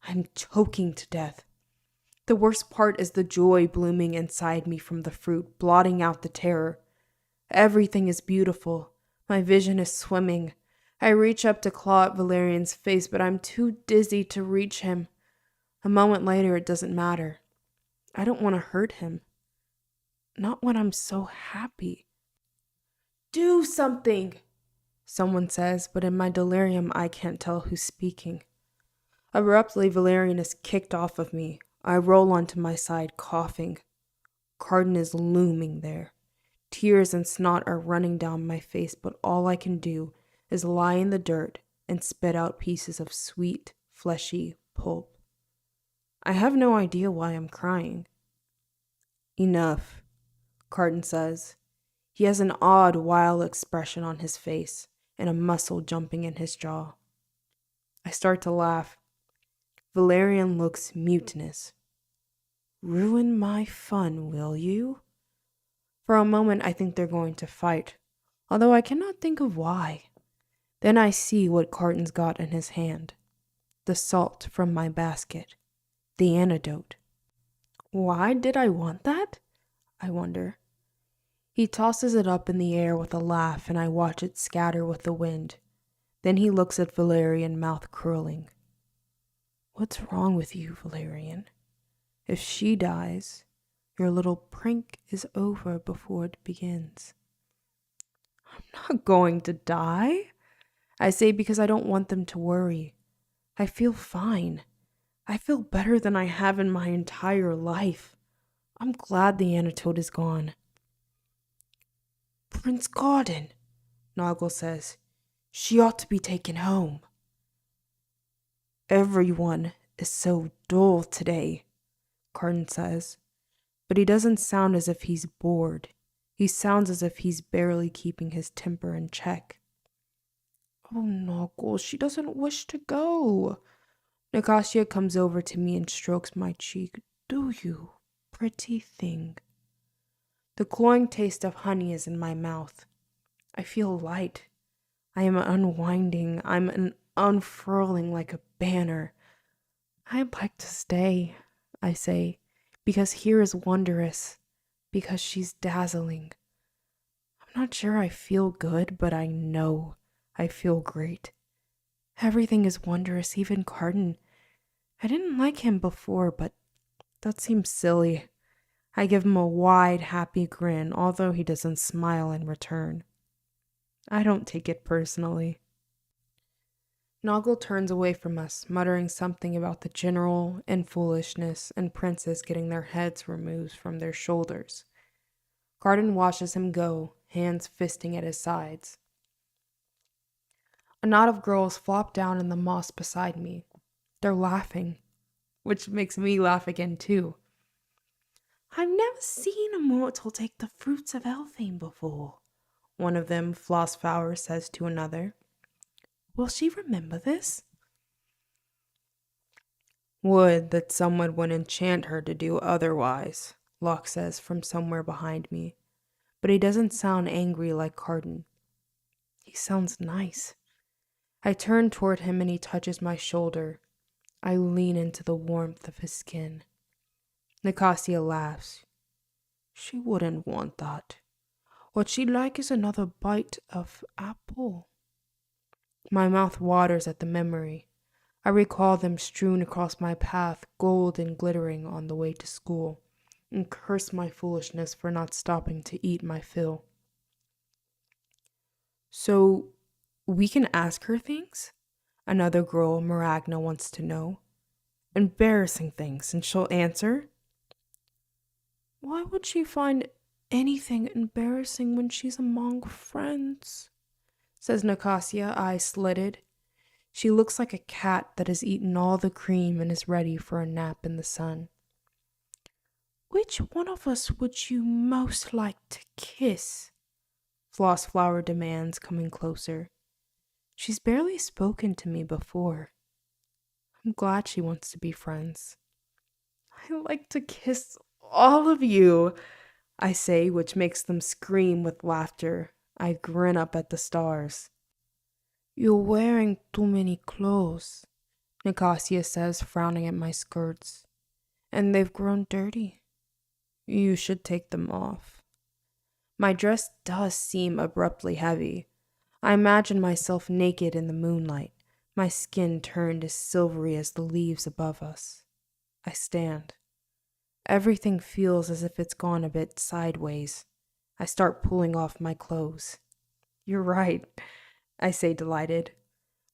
I'm choking to death. The worst part is the joy blooming inside me from the fruit, blotting out the terror. Everything is beautiful. My vision is swimming. I reach up to claw at Valerian's face, but I'm too dizzy to reach him. A moment later, it doesn't matter. I don't want to hurt him. Not when I'm so happy. Do something, someone says, but in my delirium, I can't tell who's speaking. Abruptly, Valerian is kicked off of me. I roll onto my side, coughing. Carden is looming there. Tears and snot are running down my face, but all I can do is lie in the dirt and spit out pieces of sweet, fleshy pulp. I have no idea why I'm crying. Enough, Carden says. He has an odd, wild expression on his face and a muscle jumping in his jaw. I start to laugh. Valerian looks mutinous. Ruin my fun, will you? For a moment, I think they're going to fight, although I cannot think of why. Then I see what Carden's got in his hand. The salt from my basket. The antidote. Why did I want that? I wonder. He tosses it up in the air with a laugh, and I watch it scatter with the wind. Then he looks at Valerian, mouth curling. What's wrong with you, Valerian? If she dies, your little prank is over before it begins. I'm not going to die, I say, because I don't want them to worry. I feel fine. I feel better than I have in my entire life. I'm glad the antidote is gone. Prince Carden, Noggle says. She ought to be taken home. Everyone is so dull today, Carden says. But he doesn't sound as if he's bored. He sounds as if he's barely keeping his temper in check. Oh, Noggle, she doesn't wish to go. Nicosia comes over to me and strokes my cheek. Do you, pretty thing? The cloying taste of honey is in my mouth. I feel light. I am unwinding. I'm unfurling like a banner. I'd like to stay, I say, because here is wondrous, because she's dazzling. I'm not sure I feel good, but I know I feel great. Everything is wondrous, even Carden. I didn't like him before, but that seems silly. I give him a wide, happy grin, although he doesn't smile in return. I don't take it personally. Noggle turns away from us, muttering something about the general and foolishness and princes getting their heads removed from their shoulders. Carden watches him go, hands fisting at his sides. A knot of girls flop down in the moss beside me. They're laughing, which makes me laugh again too. I've never seen a mortal take the fruits of Elfame before, one of them, Flossflower, says to another. Will she remember this? Would that someone would enchant her to do otherwise, Locke says from somewhere behind me, but he doesn't sound angry like Carden. He sounds nice. I turn toward him and he touches my shoulder. I lean into the warmth of his skin. Nicosia laughs. She wouldn't want that. What she'd like is another bite of apple. My mouth waters at the memory. I recall them strewn across my path, gold and glittering on the way to school. and curse my foolishness for not stopping to eat my fill. So, we can ask her things? Another girl, Maragna, wants to know. Embarrassing things, and she'll answer? Why would she find anything embarrassing when she's among friends? Says Nicosia, eyes slitted. She looks like a cat that has eaten all the cream and is ready for a nap in the sun. Which one of us would you most like to kiss? Flossflower demands, coming closer. She's barely spoken to me before. I'm glad she wants to be friends. I like to kiss all of you, I say, which makes them scream with laughter. I grin up at the stars. You're wearing too many clothes, Nicosia says, frowning at my skirts. And they've grown dirty. You should take them off. My dress does seem abruptly heavy. I imagine myself naked in the moonlight, my skin turned as silvery as the leaves above us. I stand. Everything feels as if it's gone a bit sideways. I start pulling off my clothes. You're right, I say, delighted.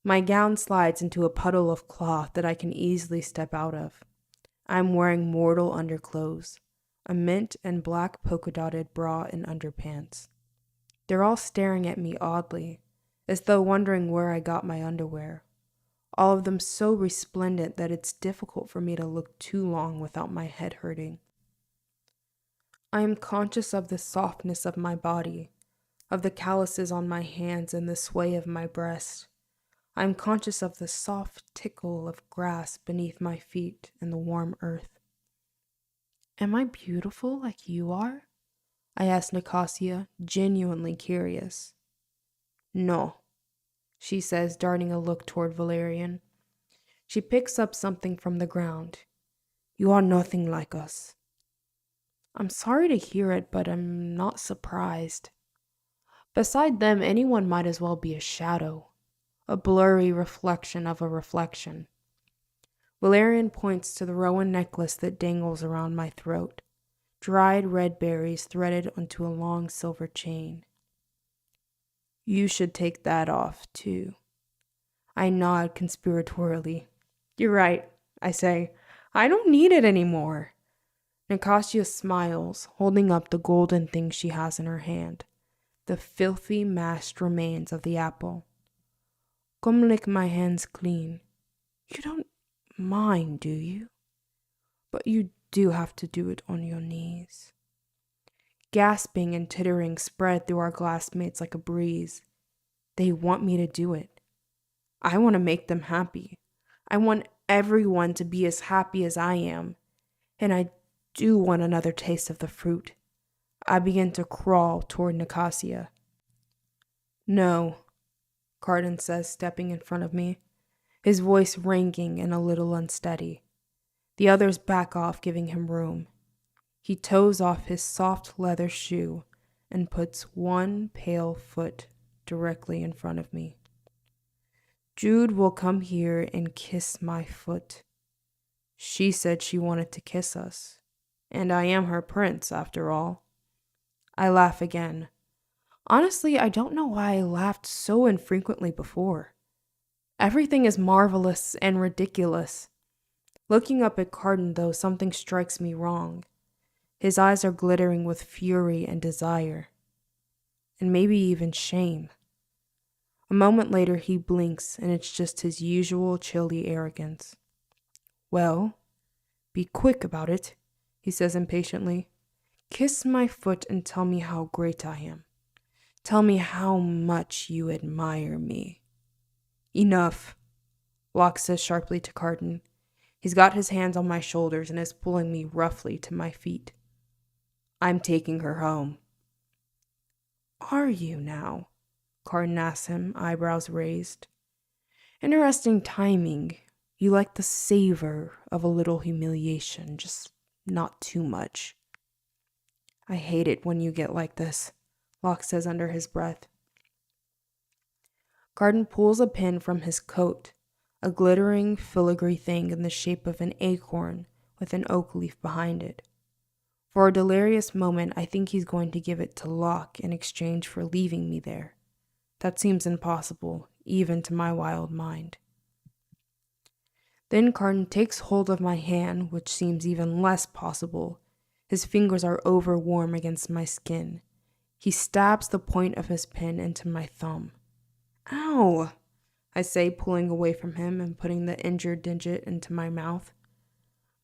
My gown slides into a puddle of cloth that I can easily step out of. I'm wearing mortal underclothes, a mint and black polka-dotted bra and underpants. They're all staring at me oddly, as though wondering where I got my underwear. All of them so resplendent that it's difficult for me to look too long without my head hurting. I am conscious of the softness of my body, of the calluses on my hands and the sway of my breast. I am conscious of the soft tickle of grass beneath my feet and the warm earth. Am I beautiful like you are? I asked Nicosia, genuinely curious. No, she says, darting a look toward Valerian. She picks up something from the ground. You are nothing like us. I'm sorry to hear it, but I'm not surprised. Beside them, anyone might as well be a shadow, a blurry reflection of a reflection. Valerian points to the rowan necklace that dangles around my throat, dried red berries threaded onto a long silver chain. You should take that off, too. I nod conspiratorially. You're right, I say. I don't need it anymore. Nicosia smiles, holding up the golden thing she has in her hand, the filthy mashed remains of the apple. Come lick my hands clean. You don't mind, do you? But you do have to do it on your knees. Gasping and tittering spread through our classmates like a breeze. They want me to do it. I want to make them happy. I want everyone to be as happy as I am. And I do want another taste of the fruit. I begin to crawl toward Nicosia. No, Carden says, stepping in front of me, his voice ringing and a little unsteady. The others back off, giving him room. He toes off his soft leather shoe and puts one pale foot directly in front of me. Jude will come here and kiss my foot. She said she wanted to kiss us, and I am her prince, after all. I laugh again. Honestly, I don't know why I laughed so infrequently before. Everything is marvelous and ridiculous. Looking up at Carden, though, something strikes me wrong. His eyes are glittering with fury and desire, and maybe even shame. A moment later, he blinks, and it's just his usual chilly arrogance. Well, be quick about it, he says impatiently. Kiss my foot and tell me how great I am. Tell me how much you admire me. Enough, Locke says sharply to Carden. He's got his hands on my shoulders and is pulling me roughly to my feet. I'm taking her home. Are you now? Carden asks him, eyebrows raised. Interesting timing. You like the savor of a little humiliation, just not too much. I hate it when you get like this, Locke says under his breath. Carden pulls a pin from his coat, a glittering, filigree thing in the shape of an acorn with an oak leaf behind it. For a delirious moment, I think he's going to give it to Locke in exchange for leaving me there. That seems impossible, even to my wild mind. Then Carton takes hold of my hand, which seems even less possible. His fingers are over-warm against my skin. He stabs the point of his pen into my thumb. Ow! I say, pulling away from him and putting the injured digit into my mouth.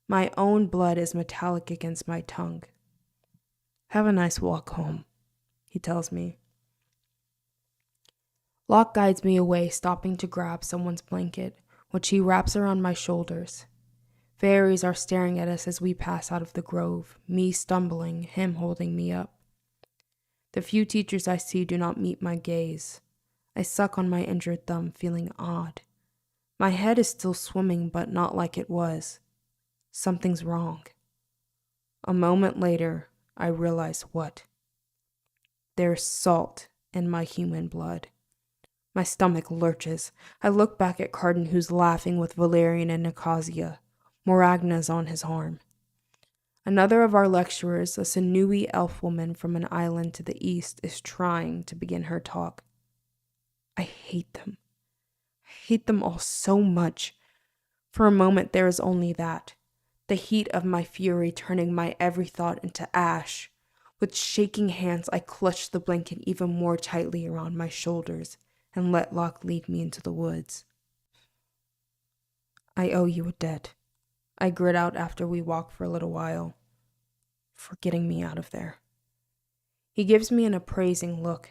My own blood is metallic against my tongue. Have a nice walk home, he tells me. Locke guides me away, stopping to grab someone's blanket, which he wraps around my shoulders. Fairies are staring at us as we pass out of the grove, me stumbling, him holding me up. The few teachers I see do not meet my gaze. I suck on my injured thumb, feeling odd. My head is still swimming, but not like it was. Something's wrong. A moment later, I realize what. There's salt in my human blood. My stomach lurches. I look back at Carton, who's laughing with Valerian and Nicosia. Moragna's on his arm. Another of our lecturers, a sinewy elf woman from an island to the east, is trying to begin her talk. I hate them. I hate them all so much. For a moment there is only that. The heat of my fury turning my every thought into ash. With shaking hands, I clutch the blanket even more tightly around my shoulders and let Locke lead me into the woods. I owe you a debt, I grit out after we walk for a little while, for getting me out of there. He gives me an appraising look.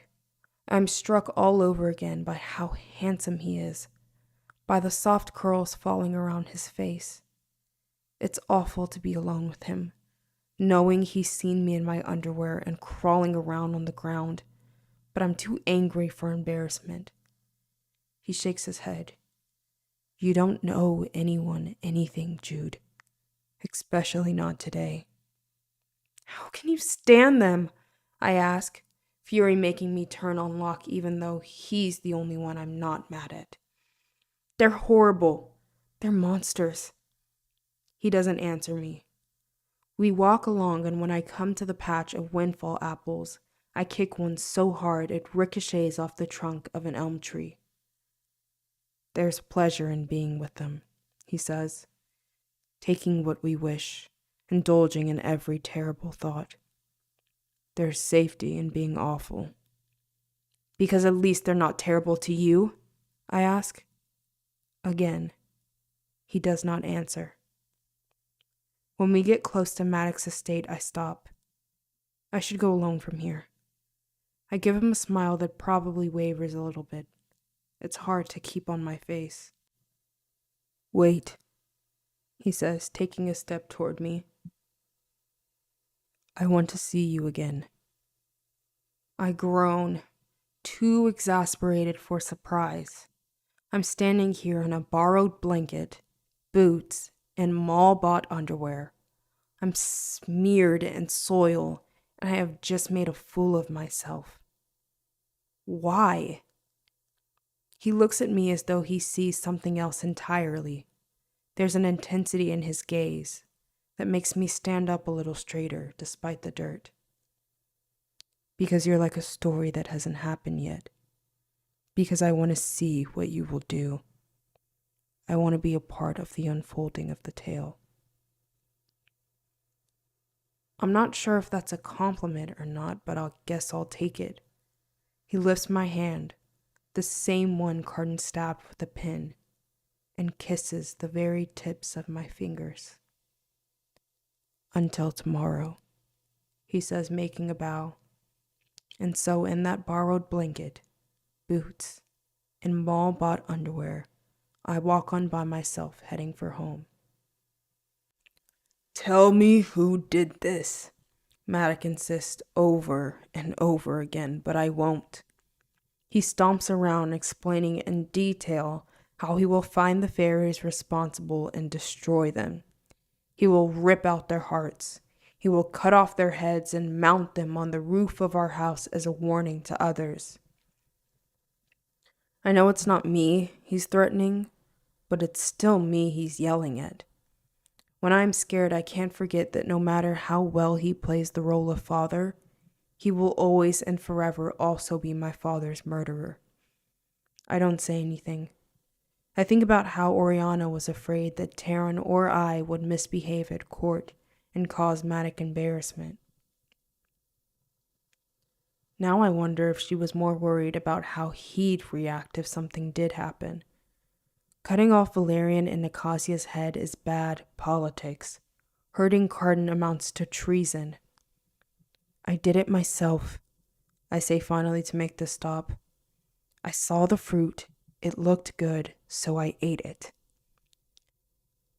I'm struck all over again by how handsome he is, by the soft curls falling around his face. It's awful to be alone with him, knowing he's seen me in my underwear and crawling around on the ground, but I'm too angry for embarrassment. He shakes his head. You don't know anyone anything, Jude. Especially not today. How can you stand them? I ask, fury making me turn on Locke even though he's the only one I'm not mad at. They're horrible. They're monsters. He doesn't answer me. We walk along, and when I come to the patch of windfall apples, I kick one so hard it ricochets off the trunk of an elm tree. There's pleasure in being with them, he says, taking what we wish, indulging in every terrible thought. There's safety in being awful. Because at least they're not terrible to you? I ask. Again, he does not answer. When we get close to Maddox's estate, I stop. I should go alone from here. I give him a smile that probably wavers a little bit. It's hard to keep on my face. Wait, he says, taking a step toward me. I want to see you again. I groan, too exasperated for surprise. I'm standing here in a borrowed blanket, boots, and mall-bought underwear. I'm smeared in soil, and I have just made a fool of myself. Why? He looks at me as though he sees something else entirely. There's an intensity in his gaze that makes me stand up a little straighter despite the dirt. Because you're like a story that hasn't happened yet. Because I want to see what you will do. I want to be a part of the unfolding of the tale. I'm not sure if that's a compliment or not, but I guess I'll take it. He lifts my hand, the same one Carton stabbed with a pin, and kisses the very tips of my fingers. Until tomorrow, he says, making a bow. And so in that borrowed blanket, boots, and mall-bought underwear, I walk on by myself, heading for home. Tell me who did this, Maddox insists over and over again, but I won't. He stomps around, explaining in detail how he will find the fairies responsible and destroy them. He will rip out their hearts. He will cut off their heads and mount them on the roof of our house as a warning to others. I know it's not me he's threatening, but it's still me he's yelling at. When I'm scared, I can't forget that no matter how well he plays the role of father, he will always and forever also be my father's murderer. I don't say anything. I think about how Oriana was afraid that Taryn or I would misbehave at court and cause Matic embarrassment. Now I wonder if she was more worried about how he'd react if something did happen. Cutting off Valerian and Nicasia's head is bad politics. Hurting Cardin amounts to treason. I did it myself, I say finally to make this stop. I saw the fruit. It looked good, so I ate it.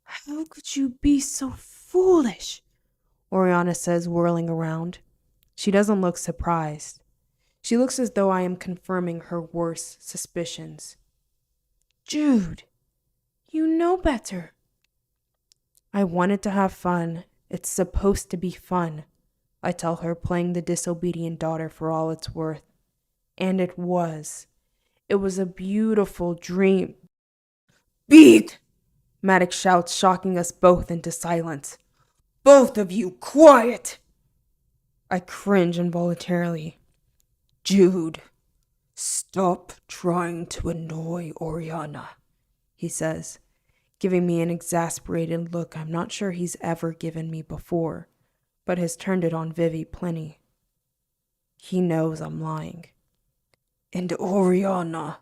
How could you be so foolish? Oriana says, whirling around. She doesn't look surprised. She looks as though I am confirming her worst suspicions. Jude, you know better. I wanted to have fun. It's supposed to be fun, I tell her, playing the disobedient daughter for all it's worth. And it was. It was a beautiful dream. Beat! Maddox shouts, shocking us both into silence. Both of you, quiet! I cringe involuntarily. Jude, stop trying to annoy Oriana, he says, giving me an exasperated look I'm not sure he's ever given me before, but has turned it on Vivi plenty. He knows I'm lying. And Oriana,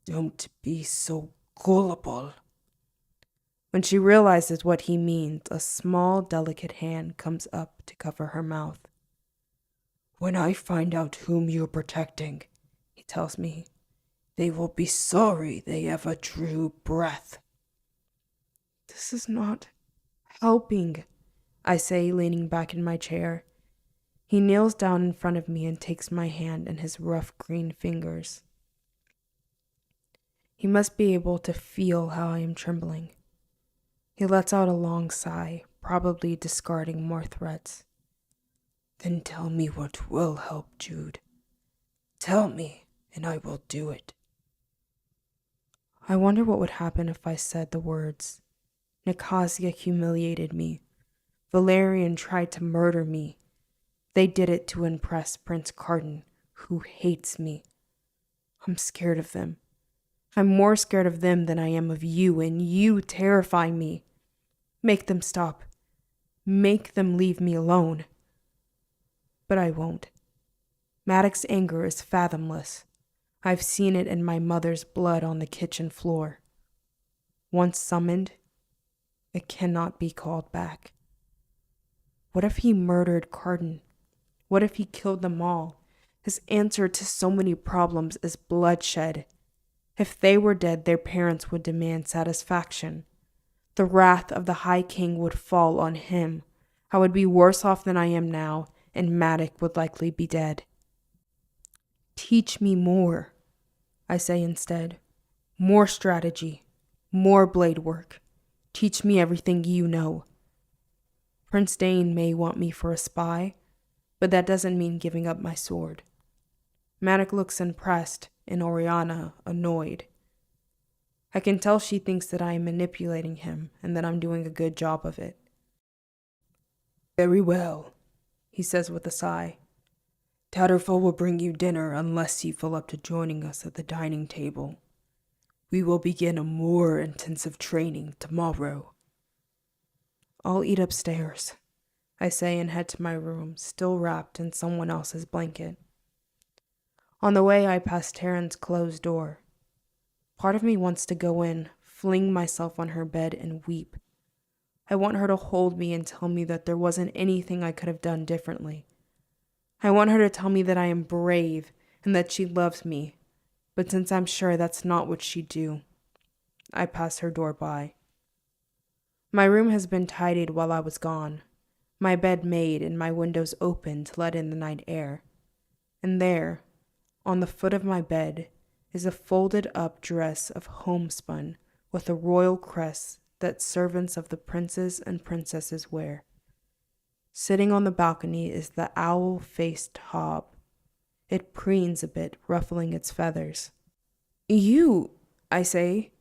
don't be so gullible. When she realizes what he means, a small, delicate hand comes up to cover her mouth. When I find out whom you're protecting, he tells me, they will be sorry they ever drew breath. This is not helping, I say, leaning back in my chair. He kneels down in front of me and takes my hand in his rough green fingers. He must be able to feel how I am trembling. He lets out a long sigh, probably discarding more threats. Then tell me what will help, Jude. Tell me, and I will do it. I wonder what would happen if I said the words. Nicasia humiliated me. Valerian tried to murder me. They did it to impress Prince Cardin, who hates me. I'm scared of them. I'm more scared of them than I am of you, and you terrify me. Make them stop. Make them leave me alone. But I won't. Maddox's anger is fathomless. I've seen it in my mother's blood on the kitchen floor. Once summoned, it cannot be called back. What if he murdered Cardin? What if he killed them all? His answer to so many problems is bloodshed. If they were dead, their parents would demand satisfaction. The wrath of the High King would fall on him. I would be worse off than I am now, and Maddox would likely be dead. Teach me more, I say instead. More strategy. More blade work. Teach me everything you know. Prince Dane may want me for a spy, but that doesn't mean giving up my sword. Maddox looks impressed, and Oriana annoyed. I can tell she thinks that I am manipulating him and that I'm doing a good job of it. Very well, he says with a sigh. Tatterfall will bring you dinner unless you feel up to joining us at the dining table. We will begin a more intensive training tomorrow. I'll eat upstairs, I say and head to my room, still wrapped in someone else's blanket. On the way, I pass Taryn's closed door. Part of me wants to go in, fling myself on her bed, and weep. I want her to hold me and tell me that there wasn't anything I could have done differently. I want her to tell me that I am brave and that she loves me, but since I'm sure that's not what she'd do, I pass her door by. My room has been tidied while I was gone, my bed made and my windows open to let in the night air. And there, on the foot of my bed, is a folded-up dress of homespun with a royal crest that servants of the princes and princesses wear. Sitting on the balcony is the owl-faced hob. It preens a bit, ruffling its feathers. You, I say,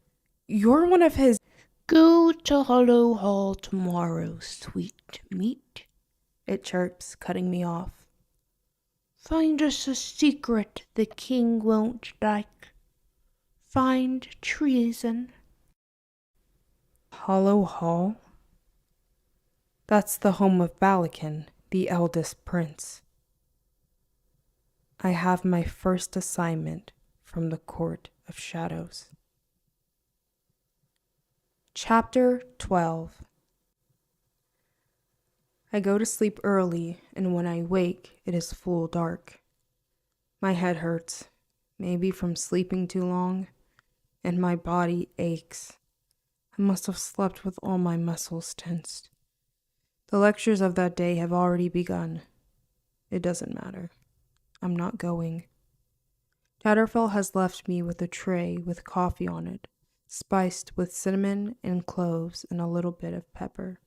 you're one of his... Go to Hollow Hall tomorrow, sweet meat, it chirps, cutting me off. Find us a secret the king won't like. Find treason. Hollow Hall? That's the home of Balakin, the eldest prince. I have my first assignment from the Court of Shadows. Chapter 12. I go to sleep early, and when I wake, it is full dark. My head hurts, maybe from sleeping too long, and my body aches. I must have slept with all my muscles tensed. The lectures of that day have already begun. It doesn't matter. I'm not going. Tatterfell has left me with a tray with coffee on it, spiced with cinnamon and cloves and a little bit of pepper.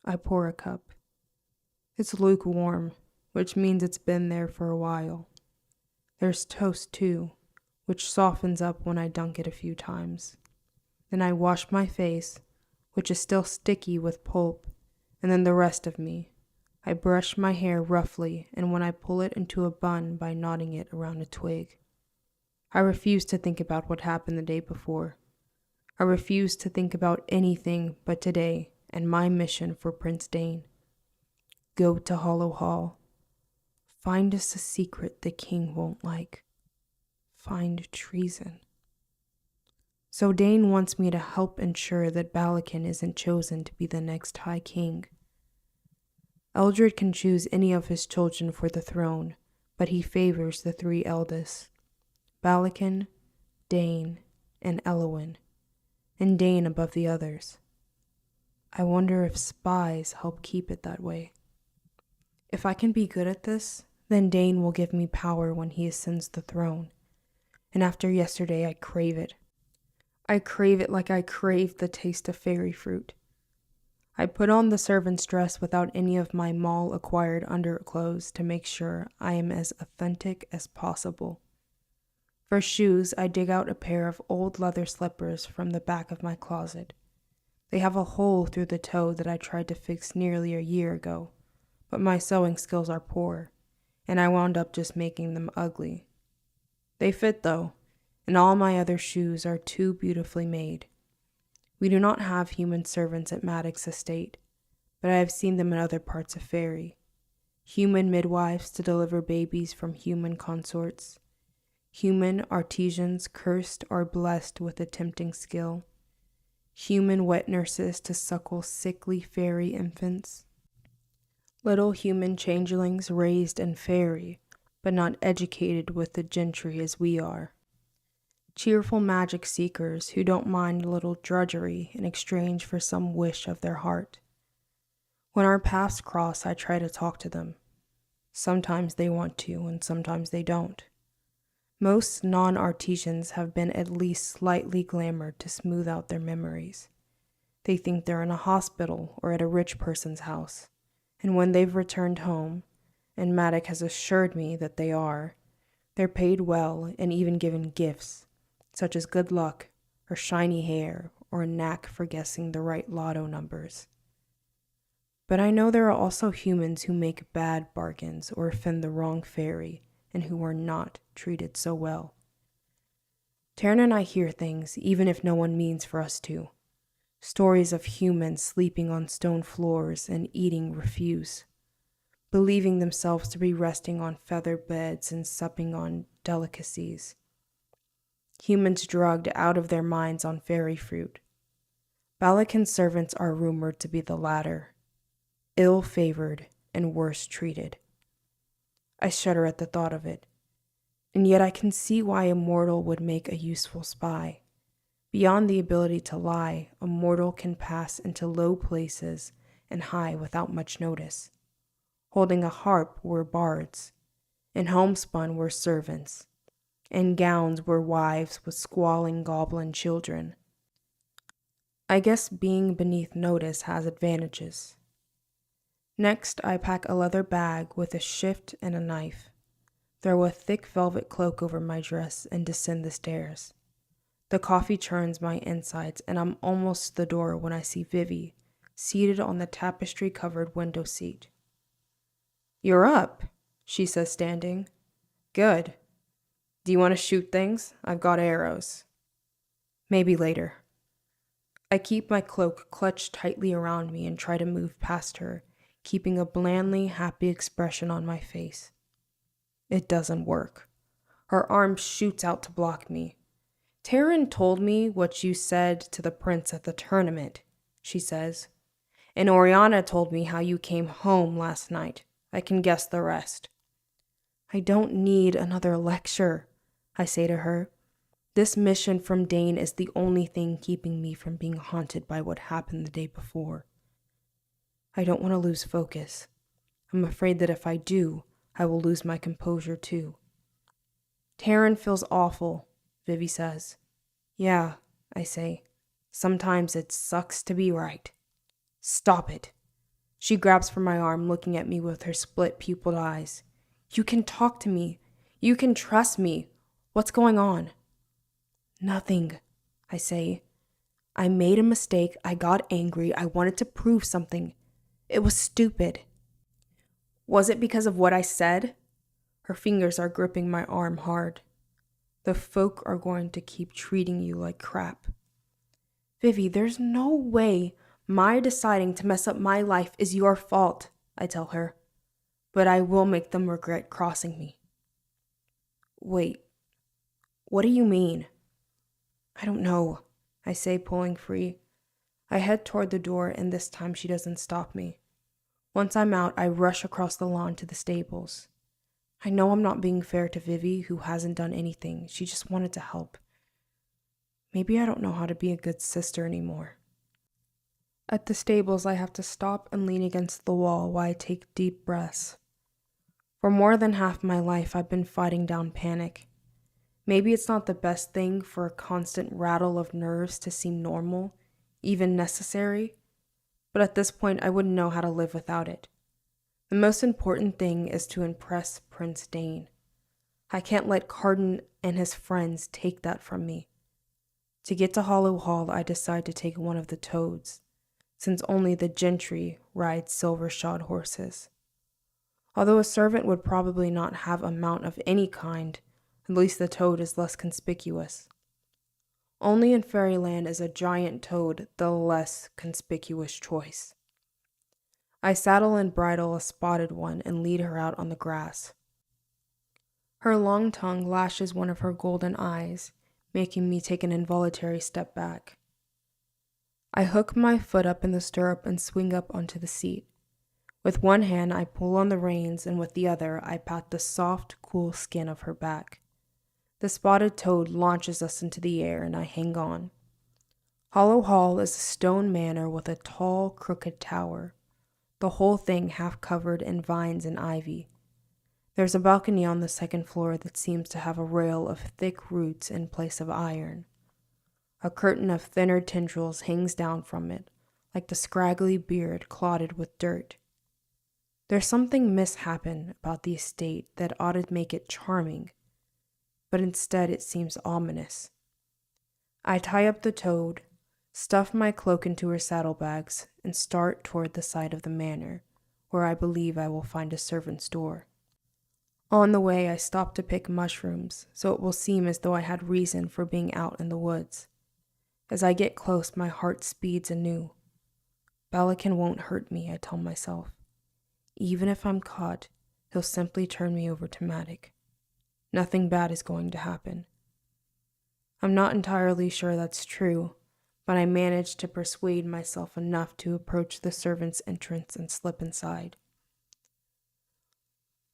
I pour a cup. It's lukewarm, which means it's been there for a while. There's toast, too, which softens up when I dunk it a few times. Then I wash my face, which is still sticky with pulp, and then the rest of me. I brush my hair roughly, and when I pull it into a bun by knotting it around a twig. I refuse to think about what happened the day before. I refuse to think about anything but today and my mission for Prince Dane. Go to Hollow Hall. Find us a secret the king won't like. Find treason. So Dane wants me to help ensure that Balakin isn't chosen to be the next High King. Eldred can choose any of his children for the throne, but he favors the three eldest, Balakin, Dane, and Elowyn, and Dane above the others. I wonder if spies help keep it that way. If I can be good at this, then Dane will give me power when he ascends the throne. And after yesterday, I crave it. I crave it like I craved the taste of fairy fruit. I put on the servant's dress without any of my mall-acquired underclothes to make sure I am as authentic as possible. For shoes, I dig out a pair of old leather slippers from the back of my closet. They have a hole through the toe that I tried to fix nearly a year ago, but my sewing skills are poor, and I wound up just making them ugly. They fit, though, and all my other shoes are too beautifully made. We do not have human servants at Maddox Estate, but I have seen them in other parts of Fairy. Human midwives to deliver babies from human consorts. Human artisans cursed or blessed with a tempting skill. Human wet nurses to suckle sickly fairy infants. Little human changelings raised in Fairy, but not educated with the gentry as we are. Cheerful magic seekers who don't mind a little drudgery in exchange for some wish of their heart. When our paths cross, I try to talk to them. Sometimes they want to, and sometimes they don't. Most non-artisans have been at least slightly glamored to smooth out their memories. They think they're in a hospital or at a rich person's house, and when they've returned home, and Maddox has assured me that they are, they're paid well and even given gifts, such as good luck, or shiny hair, or a knack for guessing the right lotto numbers. But I know there are also humans who make bad bargains or offend the wrong fairy, and who are not treated so well. Taryn and I hear things, even if no one means for us to. Stories of humans sleeping on stone floors and eating refuse, believing themselves to be resting on feather beds and supping on delicacies. Humans drugged out of their minds on fairy fruit. Balakin's servants are rumored to be the latter, ill-favored and worse treated. I shudder at the thought of it, and yet I can see why a mortal would make a useful spy. Beyond the ability to lie, a mortal can pass into low places and high without much notice. Holding a harp were bards, and homespun were servants, and gowns were wives with squalling goblin children. I guess being beneath notice has advantages. Next, I pack a leather bag with a shift and a knife, throw a thick velvet cloak over my dress, and descend the stairs. The coffee churns my insides, and I'm almost to the door when I see Vivi, seated on the tapestry-covered window seat. "You're up," she says, standing. "Good. Do you want to shoot things? I've got arrows." "Maybe later." I keep my cloak clutched tightly around me and try to move past her, keeping a blandly happy expression on my face. It doesn't work. Her arm shoots out to block me. "Taryn told me what you said to the prince at the tournament," she says. "And Oriana told me how you came home last night. I can guess the rest." "I don't need another lecture," I say to her. "This mission from Dane is the only thing keeping me from being haunted by what happened the day before. I don't want to lose focus. I'm afraid that if I do, I will lose my composure too." "Taryn feels awful," Vivi says. "Yeah," I say. "Sometimes it sucks to be right." "Stop it." She grabs for my arm, looking at me with her split-pupiled eyes. "You can talk to me. You can trust me. What's going on?" "Nothing," I say. "I made a mistake. I got angry. I wanted to prove something. It was stupid." "Was it because of what I said?" Her fingers are gripping my arm hard. "The folk are going to keep treating you like crap." "Vivi, there's no way my deciding to mess up my life is your fault," I tell her. "But I will make them regret crossing me." "Wait, what do you mean?" "I don't know," I say, pulling free. I head toward the door, and this time she doesn't stop me. Once I'm out, I rush across the lawn to the stables. I know I'm not being fair to Vivi, who hasn't done anything. She just wanted to help. Maybe I don't know how to be a good sister anymore. At the stables, I have to stop and lean against the wall while I take deep breaths. For more than half my life, I've been fighting down panic. Maybe it's not the best thing for a constant rattle of nerves to seem normal, even necessary, but at this point, I wouldn't know how to live without it. The most important thing is to impress Prince Dane. I can't let Carden and his friends take that from me. To get to Hollow Hall, I decide to take one of the toads, since only the gentry ride silver-shod horses. Although a servant would probably not have a mount of any kind, at least the toad is less conspicuous. Only in Fairyland is a giant toad the less conspicuous choice. I saddle and bridle a spotted one and lead her out on the grass. Her long tongue lashes one of her golden eyes, making me take an involuntary step back. I hook my foot up in the stirrup and swing up onto the seat. With one hand, I pull on the reins, and with the other, I pat the soft, cool skin of her back. The spotted toad launches us into the air, and I hang on. Hollow Hall is a stone manor with a tall, crooked tower, the whole thing half covered in vines and ivy. There's a balcony on the second floor that seems to have a rail of thick roots in place of iron. A curtain of thinner tendrils hangs down from it, like the scraggly beard clotted with dirt. There's something mishappen about the estate that ought to make it charming, but instead it seems ominous. I tie up the toad, stuff my cloak into her saddlebags, and start toward the side of the manor, where I believe I will find a servant's door. On the way, I stop to pick mushrooms, so it will seem as though I had reason for being out in the woods. As I get close, my heart speeds anew. Balakin won't hurt me, I tell myself. Even if I'm caught, he'll simply turn me over to Matic. Nothing bad is going to happen. I'm not entirely sure that's true, but I manage to persuade myself enough to approach the servants' entrance and slip inside.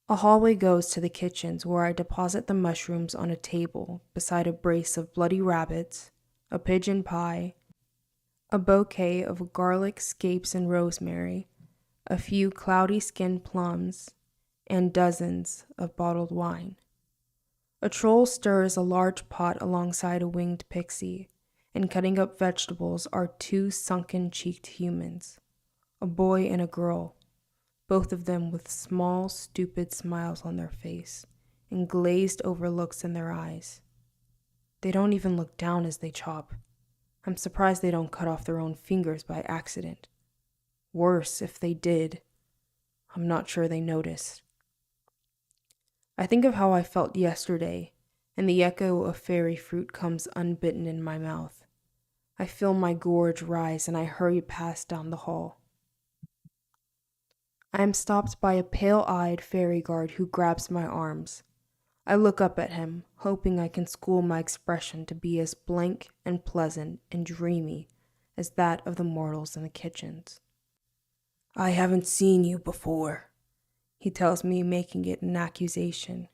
A hallway goes to the kitchens, where I deposit the mushrooms on a table beside a brace of bloody rabbits, a pigeon pie, a bouquet of garlic, scapes, and rosemary, a few cloudy-skinned plums, and dozens of bottled wine. A troll stirs a large pot alongside a winged pixie, and cutting up vegetables are two sunken-cheeked humans, a boy and a girl, both of them with small, stupid smiles on their face and glazed-over looks in their eyes. They don't even look down as they chop. I'm surprised they don't cut off their own fingers by accident. Worse, if they did, I'm not sure they noticed. I think of how I felt yesterday, and the echo of fairy fruit comes unbitten in my mouth. I feel my gorge rise and I hurry past down the hall. I am stopped by a pale-eyed fairy guard who grabs my arms. I look up at him, hoping I can school my expression to be as blank and pleasant and dreamy as that of the mortals in the kitchens. "I haven't seen you before," he tells me, making it an accusation.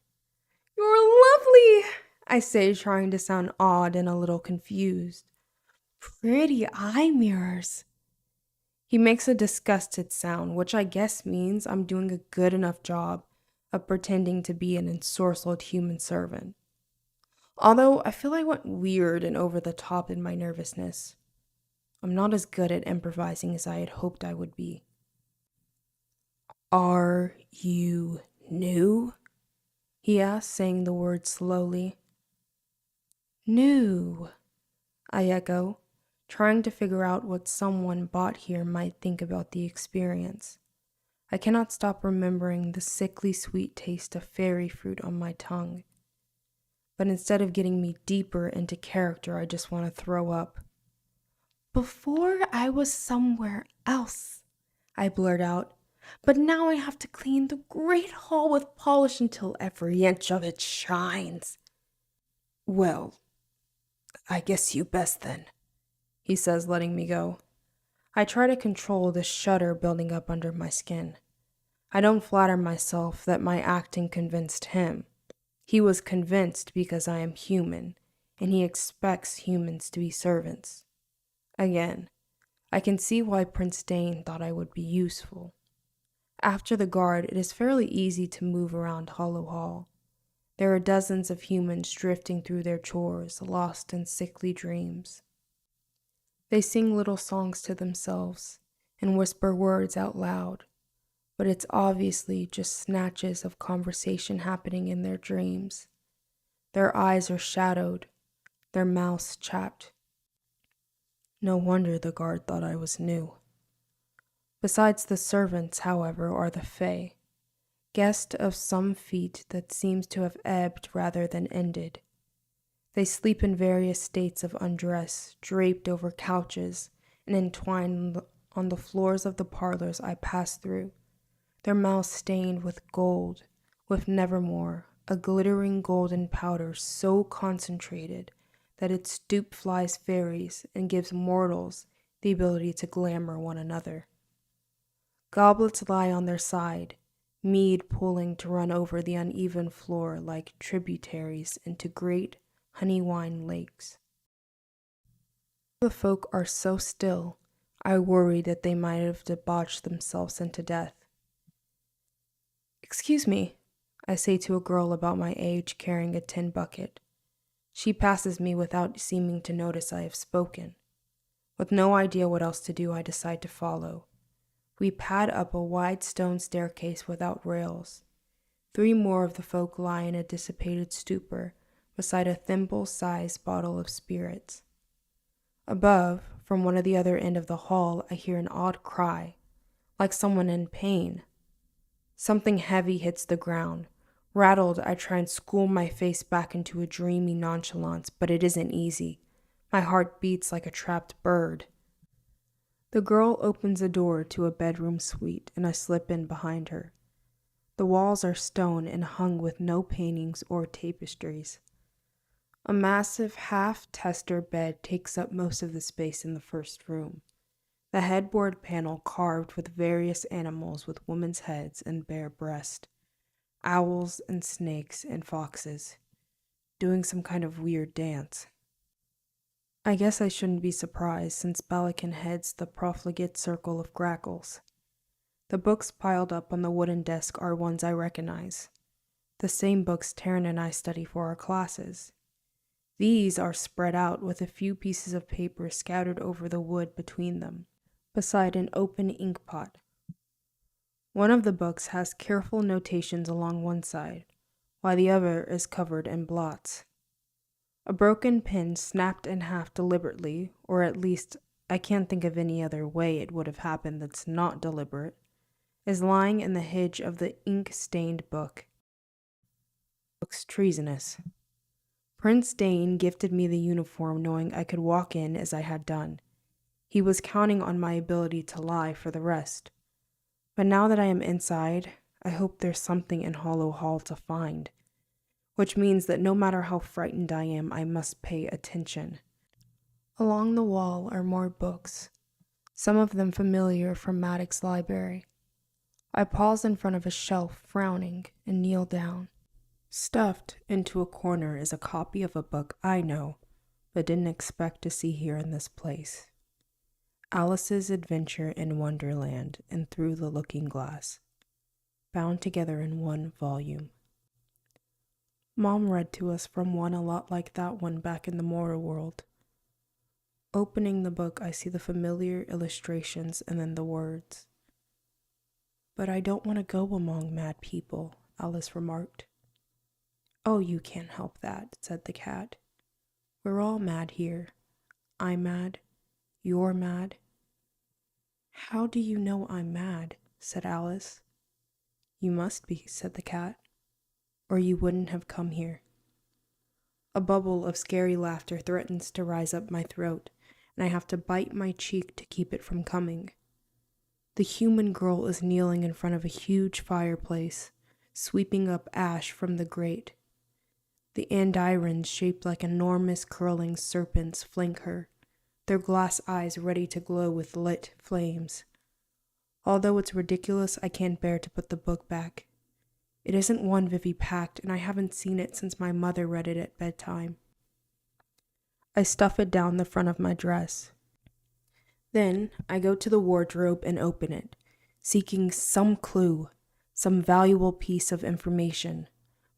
"You're lovely," I say, trying to sound odd and a little confused. "Pretty eye mirrors." He makes a disgusted sound, which I guess means I'm doing a good enough job of pretending to be an ensorcelled human servant. Although I feel I went weird and over the top in my nervousness. I'm not as good at improvising as I had hoped I would be. "Are you new?" he asks, saying the word slowly. "New," I echo, trying to figure out what someone bought here might think about the experience. I cannot stop remembering the sickly sweet taste of fairy fruit on my tongue. But instead of getting me deeper into character, I just want to throw up. "Before I was somewhere else," I blurt out, "but now I have to clean the great hall with polish until every inch of it shines." "Well, I guess you best then," he says, letting me go. I try to control the shudder building up under my skin. I don't flatter myself that my acting convinced him. He was convinced because I am human, and he expects humans to be servants. Again, I can see why Prince Dane thought I would be useful. After the guard, it is fairly easy to move around Hollow Hall. There are dozens of humans drifting through their chores, lost in sickly dreams. They sing little songs to themselves and whisper words out loud, but it's obviously just snatches of conversation happening in their dreams. Their eyes are shadowed, their mouths chapped. No wonder the guard thought I was new. Besides the servants, however, are the Fae, guests of some feat that seems to have ebbed rather than ended. They sleep in various states of undress, draped over couches and entwined on the floors of the parlors I pass through, their mouths stained with gold, with nevermore, a glittering golden powder so concentrated that it stoop flies fairies and gives mortals the ability to glamour one another. Goblets lie on their side, mead pooling to run over the uneven floor like tributaries into great honey wine lakes. The folk are so still, I worry that they might have debauched themselves into death. "Excuse me," I say to a girl about my age carrying a tin bucket. She passes me without seeming to notice I have spoken. With no idea what else to do, I decide to follow. We pad up a wide stone staircase without rails. 3 more of the folk lie in a dissipated stupor beside a thimble-sized bottle of spirits. Above, from one of the other end of the hall, I hear an odd cry, like someone in pain. Something heavy hits the ground. Rattled, I try and school my face back into a dreamy nonchalance, but it isn't easy. My heart beats like a trapped bird. The girl opens a door to a bedroom suite, and I slip in behind her. The walls are stone and hung with no paintings or tapestries. A massive half-tester bed takes up most of the space in the first room. The headboard panel carved with various animals with women's heads and bare breast. Owls and snakes and foxes, doing some kind of weird dance. I guess I shouldn't be surprised since Balakin heads the profligate circle of grackles. The books piled up on the wooden desk are ones I recognize. The same books Taryn and I study for our classes. These are spread out with a few pieces of paper scattered over the wood between them, beside an open ink pot. One of the books has careful notations along one side, while the other is covered in blots. A broken pin snapped in half deliberately, or at least I can't think of any other way it would have happened that's not deliberate, is lying in the hinge of the ink-stained book. Looks treasonous. Prince Dane gifted me the uniform knowing I could walk in as I had done. He was counting on my ability to lie for the rest. But now that I am inside, I hope there's something in Hollow Hall to find, which means that no matter how frightened I am, I must pay attention. Along the wall are more books, some of them familiar from Maddox's library. I pause in front of a shelf, frowning, and kneel down. Stuffed into a corner is a copy of a book I know, but didn't expect to see here in this place. Alice's Adventure in Wonderland and Through the Looking Glass, bound together in one volume. Mom read to us from one a lot like that one back in the Mora world. Opening the book, I see the familiar illustrations and then the words. "But I don't want to go among mad people," Alice remarked. "Oh, you can't help that," said the cat. "We're all mad here. I'm mad. You're mad." "How do you know I'm mad?" said Alice. "You must be," said the cat, "or you wouldn't have come here." A bubble of scary laughter threatens to rise up my throat, and I have to bite my cheek to keep it from coming. The human girl is kneeling in front of a huge fireplace, sweeping up ash from the grate. The andirons, shaped like enormous curling serpents, flank her, their glass eyes ready to glow with lit flames. Although it's ridiculous, I can't bear to put the book back. It isn't one Vivi packed, and I haven't seen it since my mother read it at bedtime. I stuff it down the front of my dress. Then I go to the wardrobe and open it, seeking some clue, some valuable piece of information.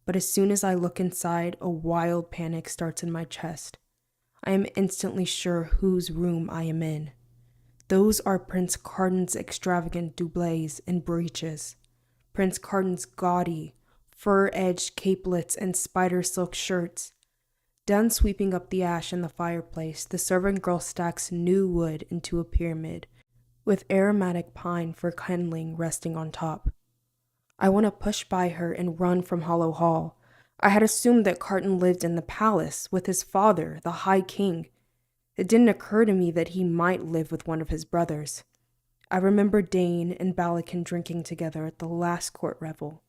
But as soon as I look inside, a wild panic starts in my chest. I am instantly sure whose room I am in. Those are Prince Cardin's extravagant doublets and breeches, Prince Cardin's gaudy, fur-edged capelets and spider silk shirts. Done sweeping up the ash in the fireplace, the servant girl stacks new wood into a pyramid, with aromatic pine for kindling resting on top. I want to push by her and run from Hollow Hall. I had assumed that Carton lived in the palace with his father, the High King. It didn't occur to me that he might live with one of his brothers. I remember Dane and Balakin drinking together at the last court revel.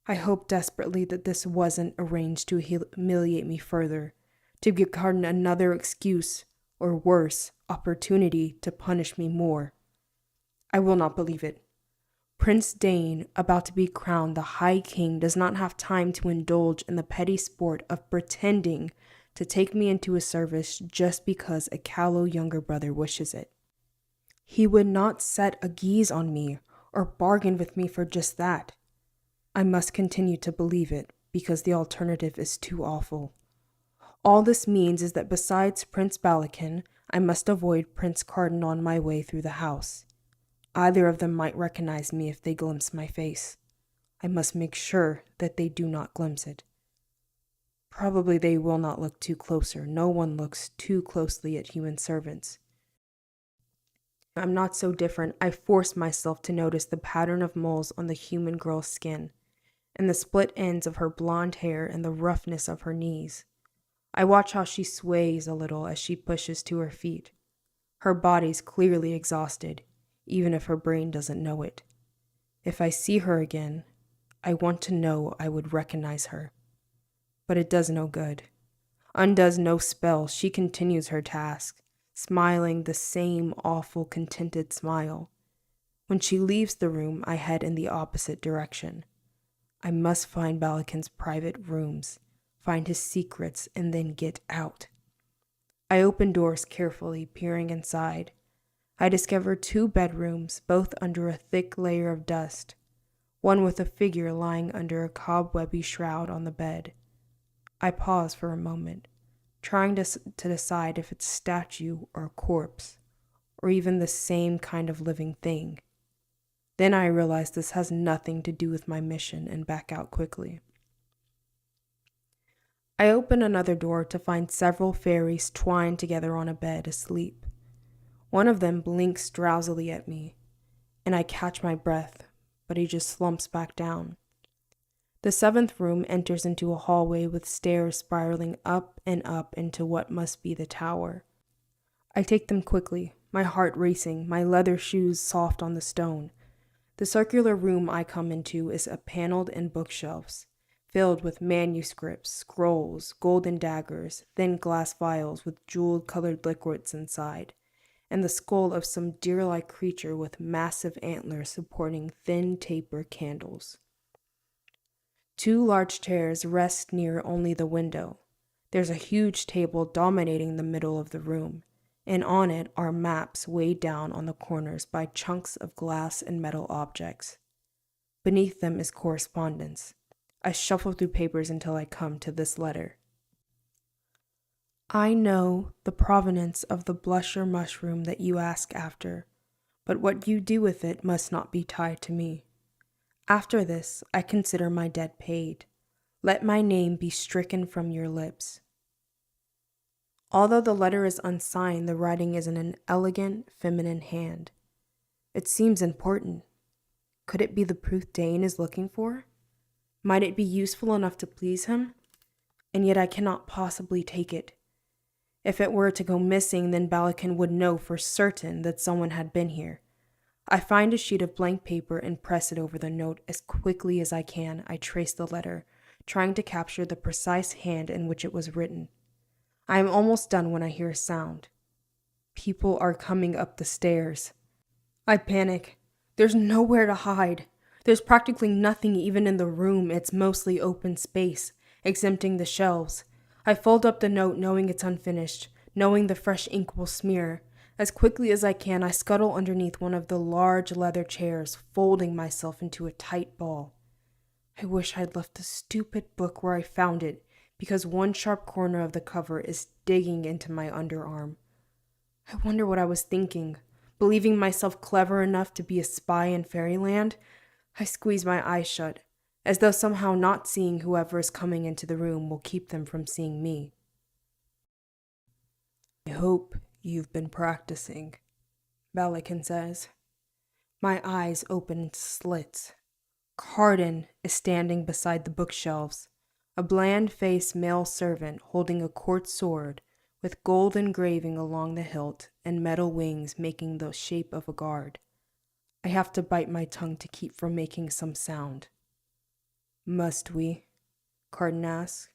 I hoped desperately that this wasn't arranged to humiliate me further, to give Carton another excuse, or worse, opportunity to punish me more. I will not believe it. Prince Dane, about to be crowned the High King, does not have time to indulge in the petty sport of pretending to take me into his service just because a callow younger brother wishes it. He would not set a geese on me or bargain with me for just that. I must continue to believe it because the alternative is too awful. All this means is that besides Prince Balakin, I must avoid Prince Carton on my way through the house. Either of them might recognize me if they glimpse my face. I must make sure that they do not glimpse it. Probably they will not look too closer. No one looks too closely at human servants. I'm not so different. I force myself to notice the pattern of moles on the human girl's skin, and the split ends of her blonde hair and the roughness of her knees. I watch how she sways a little as she pushes to her feet. Her body's clearly exhausted, even if her brain doesn't know it. If I see her again, I want to know I would recognize her. But it does no good. Undoes no spell, she continues her task, smiling the same awful, contented smile. When she leaves the room, I head in the opposite direction. I must find Balakin's private rooms, find his secrets, and then get out. I open doors carefully, peering inside. I discover 2 bedrooms, both under a thick layer of dust, one with a figure lying under a cobwebby shroud on the bed. I pause for a moment, trying to decide if it's a statue or a corpse, or even the same kind of living thing. Then I realize this has nothing to do with my mission and back out quickly. I open another door to find several fairies twined together on a bed asleep. One of them blinks drowsily at me, and I catch my breath, but he just slumps back down. The seventh room enters into a hallway with stairs spiraling up and up into what must be the tower. I take them quickly, my heart racing, my leather shoes soft on the stone. The circular room I come into is paneled in bookshelves, filled with manuscripts, scrolls, golden daggers, thin glass vials with jeweled-colored liquids inside, and the skull of some deer-like creature with massive antlers supporting thin taper candles. 2 large chairs rest near only the window. There's a huge table dominating the middle of the room, and on it are maps weighed down on the corners by chunks of glass and metal objects. Beneath them is correspondence. I shuffle through papers until I come to this letter. I know the provenance of the blusher mushroom that you ask after, but what you do with it must not be tied to me. After this, I consider my debt paid. Let my name be stricken from your lips. Although the letter is unsigned, the writing is in an elegant, feminine hand. It seems important. Could it be the proof Dane is looking for? Might it be useful enough to please him? And yet I cannot possibly take it. If it were to go missing, then Balakin would know for certain that someone had been here. I find a sheet of blank paper and press it over the note as quickly as I can. I trace the letter, trying to capture the precise hand in which it was written. I am almost done when I hear a sound. People are coming up the stairs. I panic. There's nowhere to hide. There's practically nothing even in the room. It's mostly open space, exempting the shelves. I fold up the note knowing it's unfinished, knowing the fresh ink will smear. As quickly as I can, I scuttle underneath one of the large leather chairs, folding myself into a tight ball. I wish I'd left the stupid book where I found it, because one sharp corner of the cover is digging into my underarm. I wonder what I was thinking. Believing myself clever enough to be a spy in fairyland, I squeeze my eyes shut, as though somehow not seeing whoever is coming into the room will keep them from seeing me. I hope you've been practicing, Balakin says. My eyes open in slits. Carden is standing beside the bookshelves, a bland-faced male servant holding a court sword with gold engraving along the hilt and metal wings making the shape of a guard. I have to bite my tongue to keep from making some sound. Must we? Carden asks.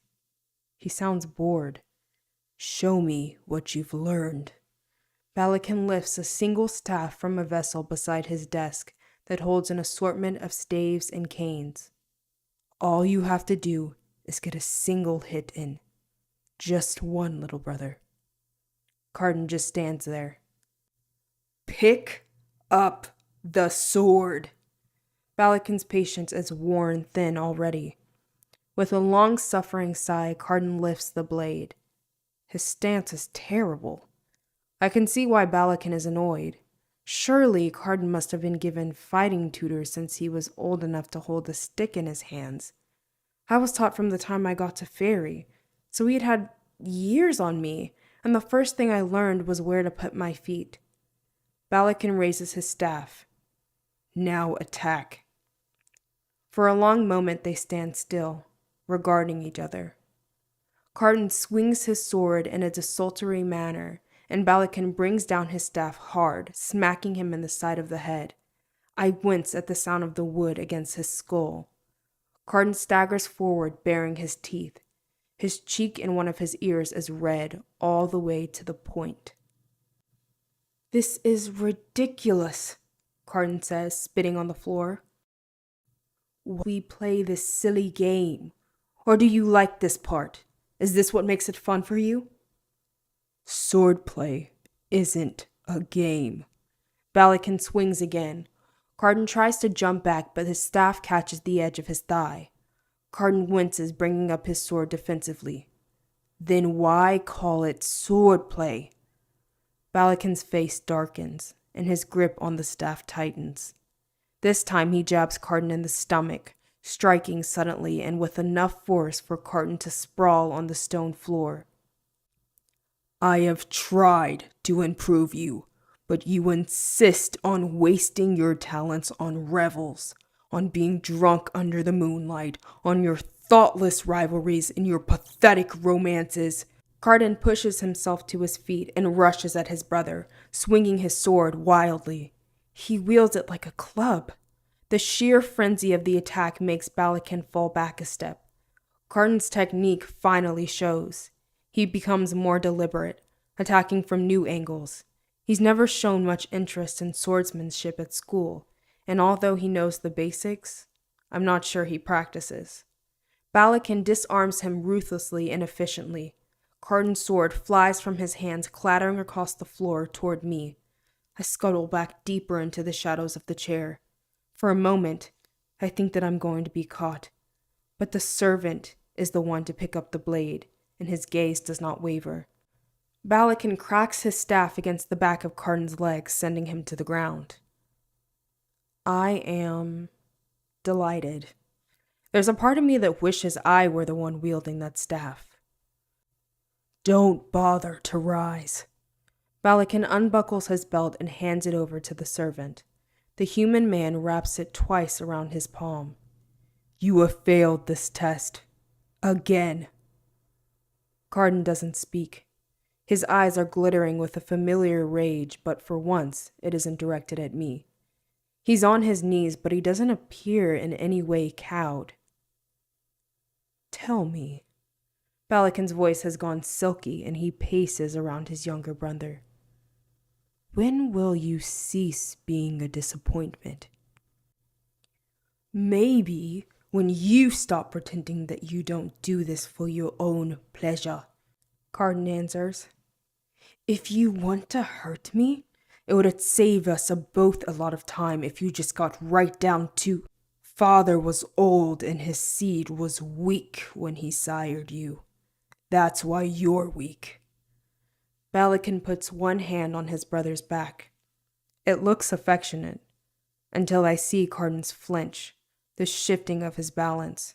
He sounds bored. Show me what you've learned. Balakin lifts a single staff from a vessel beside his desk that holds an assortment of staves and canes. All you have to do is get a single hit in. Just one, little brother. Carden just stands there. Pick up the sword. Balakin's patience is worn thin already. With a long-suffering sigh, Carden lifts the blade. His stance is terrible. I can see why Balakin is annoyed. Surely Carden must have been given fighting tutors since he was old enough to hold a stick in his hands. I was taught from the time I got to Fairy, so he had had years on me, and the first thing I learned was where to put my feet. Balakin raises his staff. Now attack. For a long moment they stand still, regarding each other. Carden swings his sword in a desultory manner, and Balakin brings down his staff hard, smacking him in the side of the head. I wince at the sound of the wood against his skull. Carden staggers forward, baring his teeth. His cheek and one of his ears is red all the way to the point. This is ridiculous, Carden says, spitting on the floor. We play this silly game. Or do you like this part? Is this what makes it fun for you? Swordplay isn't a game. Balakin swings again. Carden tries to jump back, but his staff catches the edge of his thigh. Carden winces, bringing up his sword defensively. Then why call it swordplay? Balakin's face darkens, and his grip on the staff tightens. This time he jabs Carden in the stomach, striking suddenly and with enough force for Carton to sprawl on the stone floor. I have tried to improve you, but you insist on wasting your talents on revels, on being drunk under the moonlight, on your thoughtless rivalries and your pathetic romances. Carton pushes himself to his feet and rushes at his brother, swinging his sword wildly. He wields it like a club. The sheer frenzy of the attack makes Balakin fall back a step. Carton's technique finally shows. He becomes more deliberate, attacking from new angles. He's never shown much interest in swordsmanship at school, and although he knows the basics, I'm not sure he practices. Balakin disarms him ruthlessly and efficiently. Carton's sword flies from his hands, clattering across the floor toward me. I scuttle back deeper into the shadows of the chair. For a moment, I think that I'm going to be caught. But the servant is the one to pick up the blade, and his gaze does not waver. Balakin cracks his staff against the back of Carton's leg, sending him to the ground. I am delighted. There's a part of me that wishes I were the one wielding that staff. Don't bother to rise. Balakin unbuckles his belt and hands it over to the servant. The human man wraps it twice around his palm. You have failed this test. Again. Carton doesn't speak. His eyes are glittering with a familiar rage, but for once it isn't directed at me. He's on his knees, but he doesn't appear in any way cowed. Tell me. Balakin's voice has gone silky, and he paces around his younger brother. When will you cease being a disappointment? Maybe when you stop pretending that you don't do this for your own pleasure, Carton answers. If you want to hurt me, it would save us both a lot of time if you just got right down to Father was old and his seed was weak when he sired you. That's why you're weak. Balakin puts one hand on his brother's back. It looks affectionate, until I see Carton's flinch, the shifting of his balance.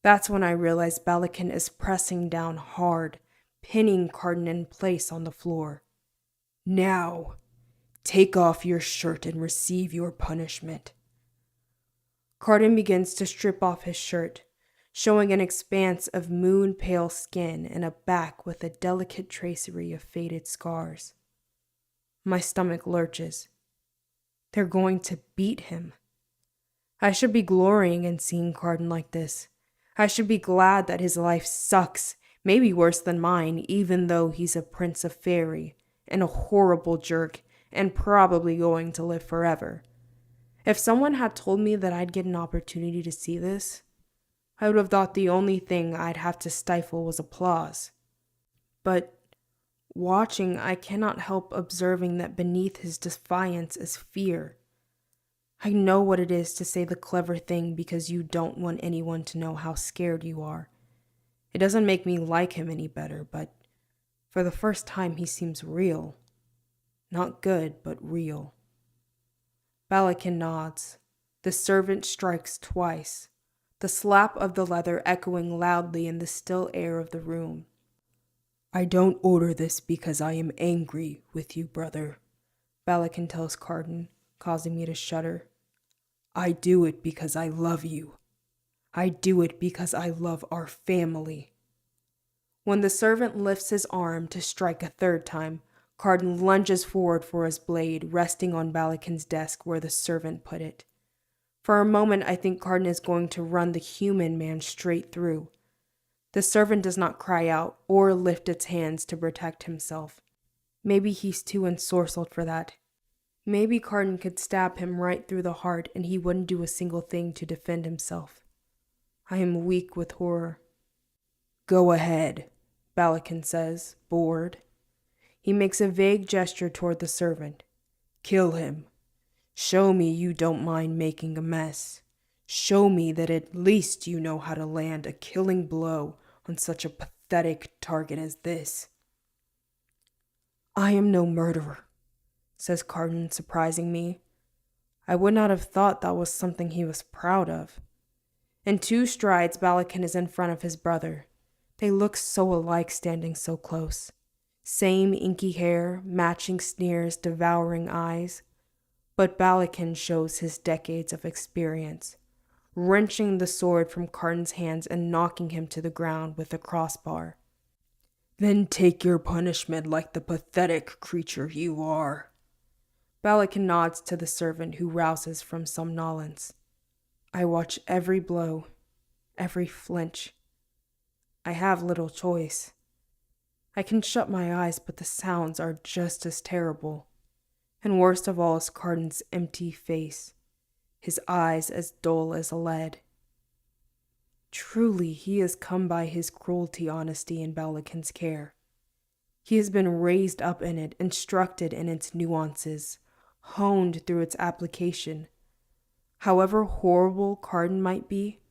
That's when I realize Balakin is pressing down hard, pinning Carton in place on the floor. Now, take off your shirt and receive your punishment. Carton begins to strip off his shirt, showing an expanse of moon-pale skin and a back with a delicate tracery of faded scars. My stomach lurches. They're going to beat him. I should be glorying in seeing Carton like this. I should be glad that his life sucks, maybe worse than mine, even though he's a prince of fairy, and a horrible jerk, and probably going to live forever. If someone had told me that I'd get an opportunity to see this, I would have thought the only thing I'd have to stifle was applause. But watching, I cannot help observing that beneath his defiance is fear. I know what it is to say the clever thing because you don't want anyone to know how scared you are. It doesn't make me like him any better, but for the first time he seems real. Not good, but real. Balakin nods. The servant strikes twice, the slap of the leather echoing loudly in the still air of the room. I don't order this because I am angry with you, brother, Balakin tells Carton, causing me to shudder. I do it because I love you. I do it because I love our family. When the servant lifts his arm to strike a third time, Carton lunges forward for his blade, resting on Balakin's desk where the servant put it. For a moment, I think Carton is going to run the human man straight through. The servant does not cry out or lift its hands to protect himself. Maybe he's too ensorcelled for that. Maybe Carton could stab him right through the heart and he wouldn't do a single thing to defend himself. I am weak with horror. Go ahead, Balakin says, bored. He makes a vague gesture toward the servant. Kill him. Show me you don't mind making a mess. Show me that at least you know how to land a killing blow on such a pathetic target as this. I am no murderer, says Carton, surprising me. I would not have thought that was something he was proud of. In 2 strides, Balakin is in front of his brother. They look so alike standing so close. Same inky hair, matching sneers, devouring eyes. But Balakin shows his decades of experience, wrenching the sword from Carton's hands and knocking him to the ground with a crossbar. Then take your punishment like the pathetic creature you are. Balakin nods to the servant who rouses from somnolence. I watch every blow, every flinch. I have little choice. I can shut my eyes, but the sounds are just as terrible. And worst of all is Carton's empty face, his eyes as dull as lead. Truly, he has come by his cruelty, honesty, and Balakin's care. He has been raised up in it, instructed in its nuances, honed through its application. However horrible Carton might be,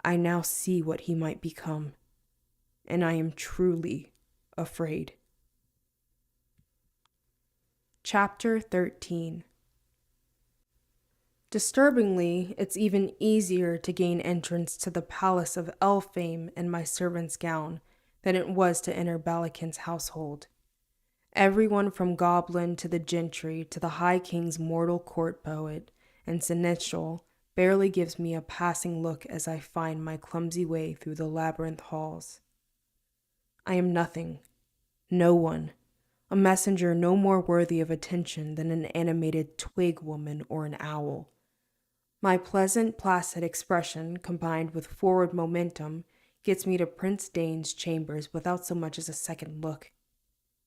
I now see what he might become, and I am truly afraid. Chapter 13. Disturbingly, it's even easier to gain entrance to the palace of Elfame in my servant's gown than it was to enter Balakin's household. Everyone from goblin to the gentry to the High King's mortal court poet and seneschal barely gives me a passing look as I find my clumsy way through the labyrinth halls. I am nothing, no one, a messenger no more worthy of attention than an animated twig woman or an owl. My pleasant, placid expression, combined with forward momentum, gets me to Prince Dane's chambers without so much as a second look,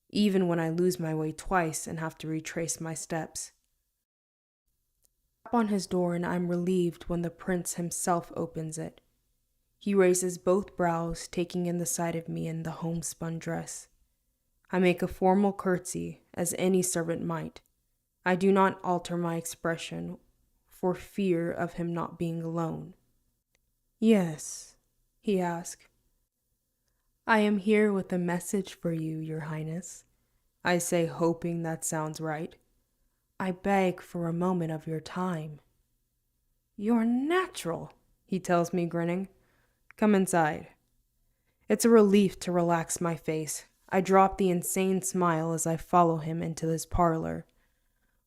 even when I lose my way twice and have to retrace my steps. I tap on his door and I'm relieved when the prince himself opens it. He raises both brows, taking in the sight of me in the homespun dress. I make a formal curtsy, as any servant might. I do not alter my expression, for fear of him not being alone. Yes, he asks. I am here with a message for you, Your Highness. I say, hoping that sounds right. I beg for a moment of your time. You're natural, he tells me, grinning. Come inside. It's a relief to relax my face. I drop the insane smile as I follow him into his parlor.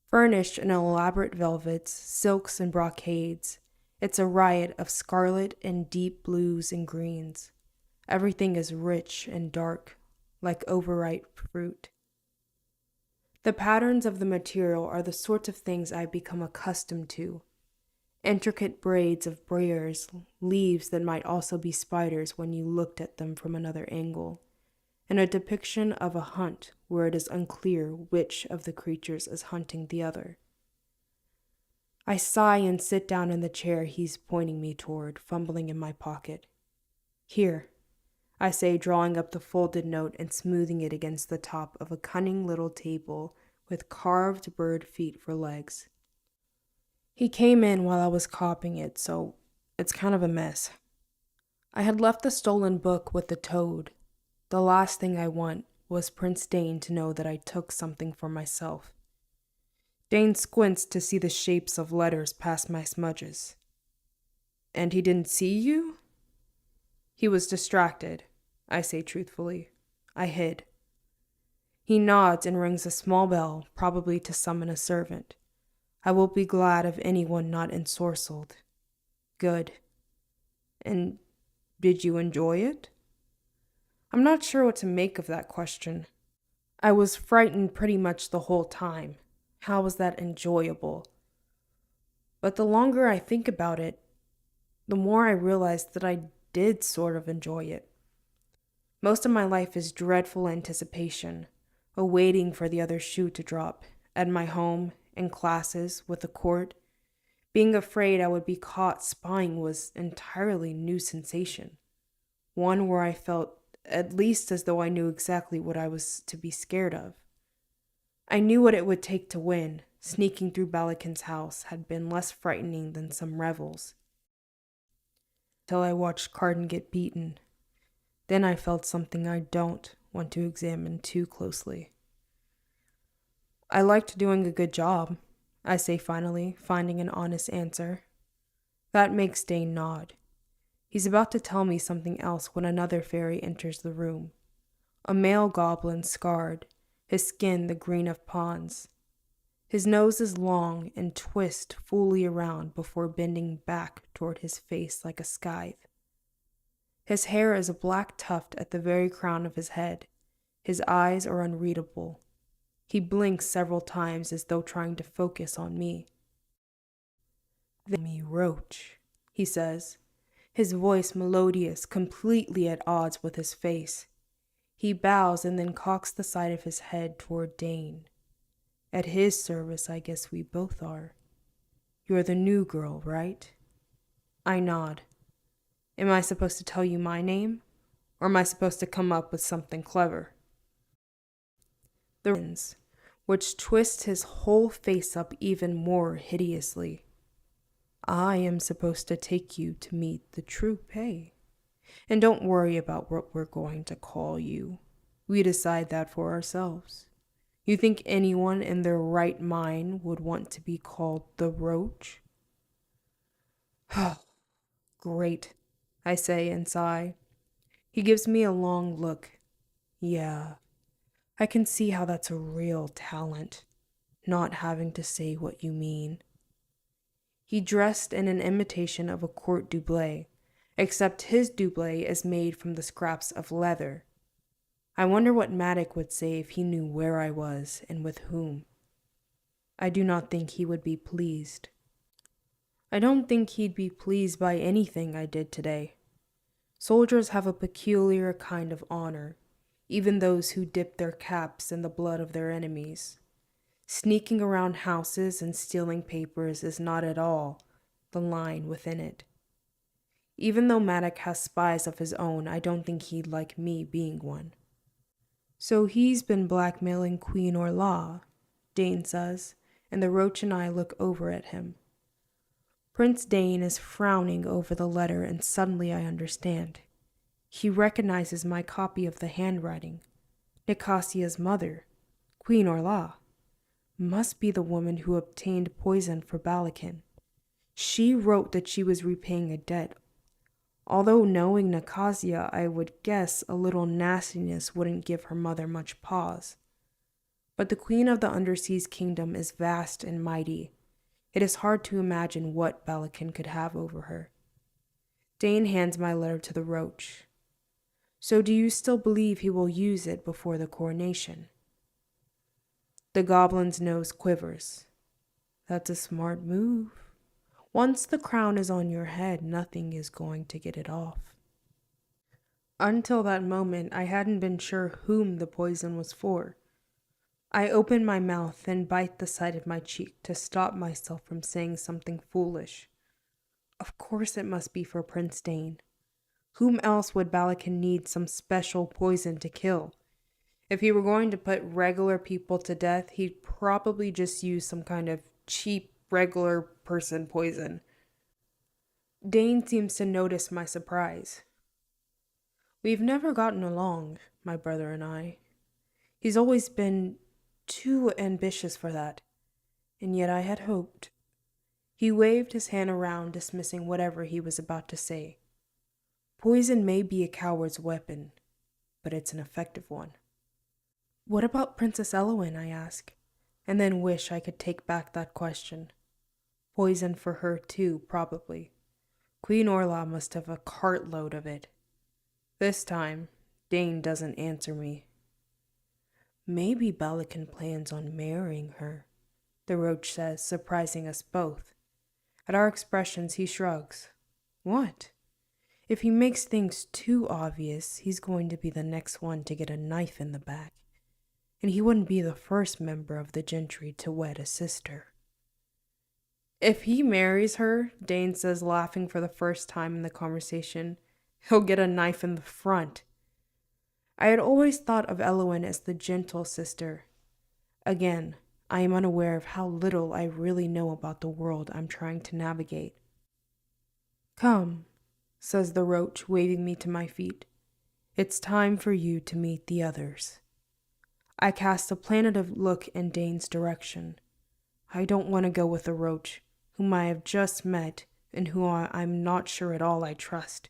Furnished in elaborate velvets, silks, and brocades, it's a riot of scarlet and deep blues and greens. Everything is rich and dark, like overripe fruit. The patterns of the material are the sorts of things I've become accustomed to. Intricate braids of briars, leaves that might also be spiders when you looked at them from another angle, and a depiction of a hunt where it is unclear which of the creatures is hunting the other. I sigh and sit down in the chair he's pointing me toward, fumbling in my pocket. Here, I say, drawing up the folded note and smoothing it against the top of a cunning little table with carved bird feet for legs. He came in while I was copying it, so it's kind of a mess. I had left the stolen book with the toad. The last thing I want was Prince Dane to know that I took something for myself. Dane squints to see the shapes of letters past my smudges. And he didn't see you? He was distracted, I say truthfully. I hid. He nods and rings a small bell, probably to summon a servant. I will be glad of anyone not ensorcelled. Good. And did you enjoy it? I'm not sure what to make of that question. I was frightened pretty much the whole time. How was that enjoyable? But the longer I think about it, the more I realize that I did sort of enjoy it. Most of my life is dreadful anticipation, a waiting for the other shoe to drop, at my home, in classes, with the court. Being afraid I would be caught spying was an entirely new sensation, one where I felt at least as though I knew exactly what I was to be scared of. I knew what it would take to win. Sneaking through Balakin's house had been less frightening than some revels. Till I watched Carton get beaten. Then I felt something I don't want to examine too closely. I liked doing a good job, I say finally, finding an honest answer. That makes Dane nod. He's about to tell me something else when another fairy enters the room. A male goblin, scarred, his skin the green of ponds. His nose is long and twists fully around before bending back toward his face like a scythe. His hair is a black tuft at the very crown of his head. His eyes are unreadable. He blinks several times as though trying to focus on me. "Me Roach," he says, his voice melodious, completely at odds with his face. He bows and then cocks the side of his head toward Dane. "At his service, I guess we both are. You're the new girl, right?" I nod. "Am I supposed to tell you my name? Or am I supposed to come up with something clever?" The grins, which twists his whole face up even more hideously. "I am supposed to take you to meet the true pay. And don't worry about what we're going to call you. We decide that for ourselves. You think anyone in their right mind would want to be called the Roach?" "Great," I say and sigh. He gives me a long look. "Yeah, I can see how that's a real talent, not having to say what you mean." He dressed in an imitation of a court doublet, except his doublet is made from the scraps of leather. I wonder what Matic would say if he knew where I was and with whom. I do not think he would be pleased. I don't think he'd be pleased by anything I did today. Soldiers have a peculiar kind of honor, even those who dip their caps in the blood of their enemies. Sneaking around houses and stealing papers is not at all the line within it. Even though Matic has spies of his own, I don't think he'd like me being one. "So he's been blackmailing Queen Orla," Dane says, and the Roach and I look over at him. Prince Dane is frowning over the letter, and suddenly I understand. He recognizes my copy of the handwriting. Nicasia's mother, Queen Orla, must be the woman who obtained poison for Balakin. She wrote that she was repaying a debt. Although knowing Nicasia, I would guess a little nastiness wouldn't give her mother much pause. But the queen of the Underseas Kingdom is vast and mighty. It is hard to imagine what Balakin could have over her. Dane hands my letter to the Roach. "So do you still believe he will use it before the coronation?" The goblin's nose quivers. "That's a smart move. Once the crown is on your head, nothing is going to get it off." Until that moment, I hadn't been sure whom the poison was for. I open my mouth and bite the side of my cheek to stop myself from saying something foolish. Of course it must be for Prince Dane. Whom else would Balakin need some special poison to kill? If he were going to put regular people to death, he'd probably just use some kind of cheap, regular person poison. Dane seems to notice my surprise. "We've never gotten along, my brother and I. He's always been too ambitious for that, and yet I had hoped." He waved his hand around, dismissing whatever he was about to say. "Poison may be a coward's weapon, but it's an effective one." "What about Princess Elowen?" I ask, and then wish I could take back that question. Poison for her too, probably. Queen Orla must have a cartload of it. This time, Dane doesn't answer me. "Maybe Balakin plans on marrying her," the Roach says, surprising us both. At our expressions, he shrugs. "What? If he makes things too obvious, he's going to be the next one to get a knife in the back. And he wouldn't be the first member of the gentry to wed a sister." "If he marries her," Dane says, laughing for the first time in the conversation, "he'll get a knife in the front." I had always thought of Elowen as the gentle sister. Again, I am unaware of how little I really know about the world I'm trying to navigate. "Come," says the Roach, waving me to my feet. "It's time for you to meet the others." I cast a plaintive look in Dane's direction. I don't want to go with the Roach, whom I have just met and who I'm not sure at all I trust.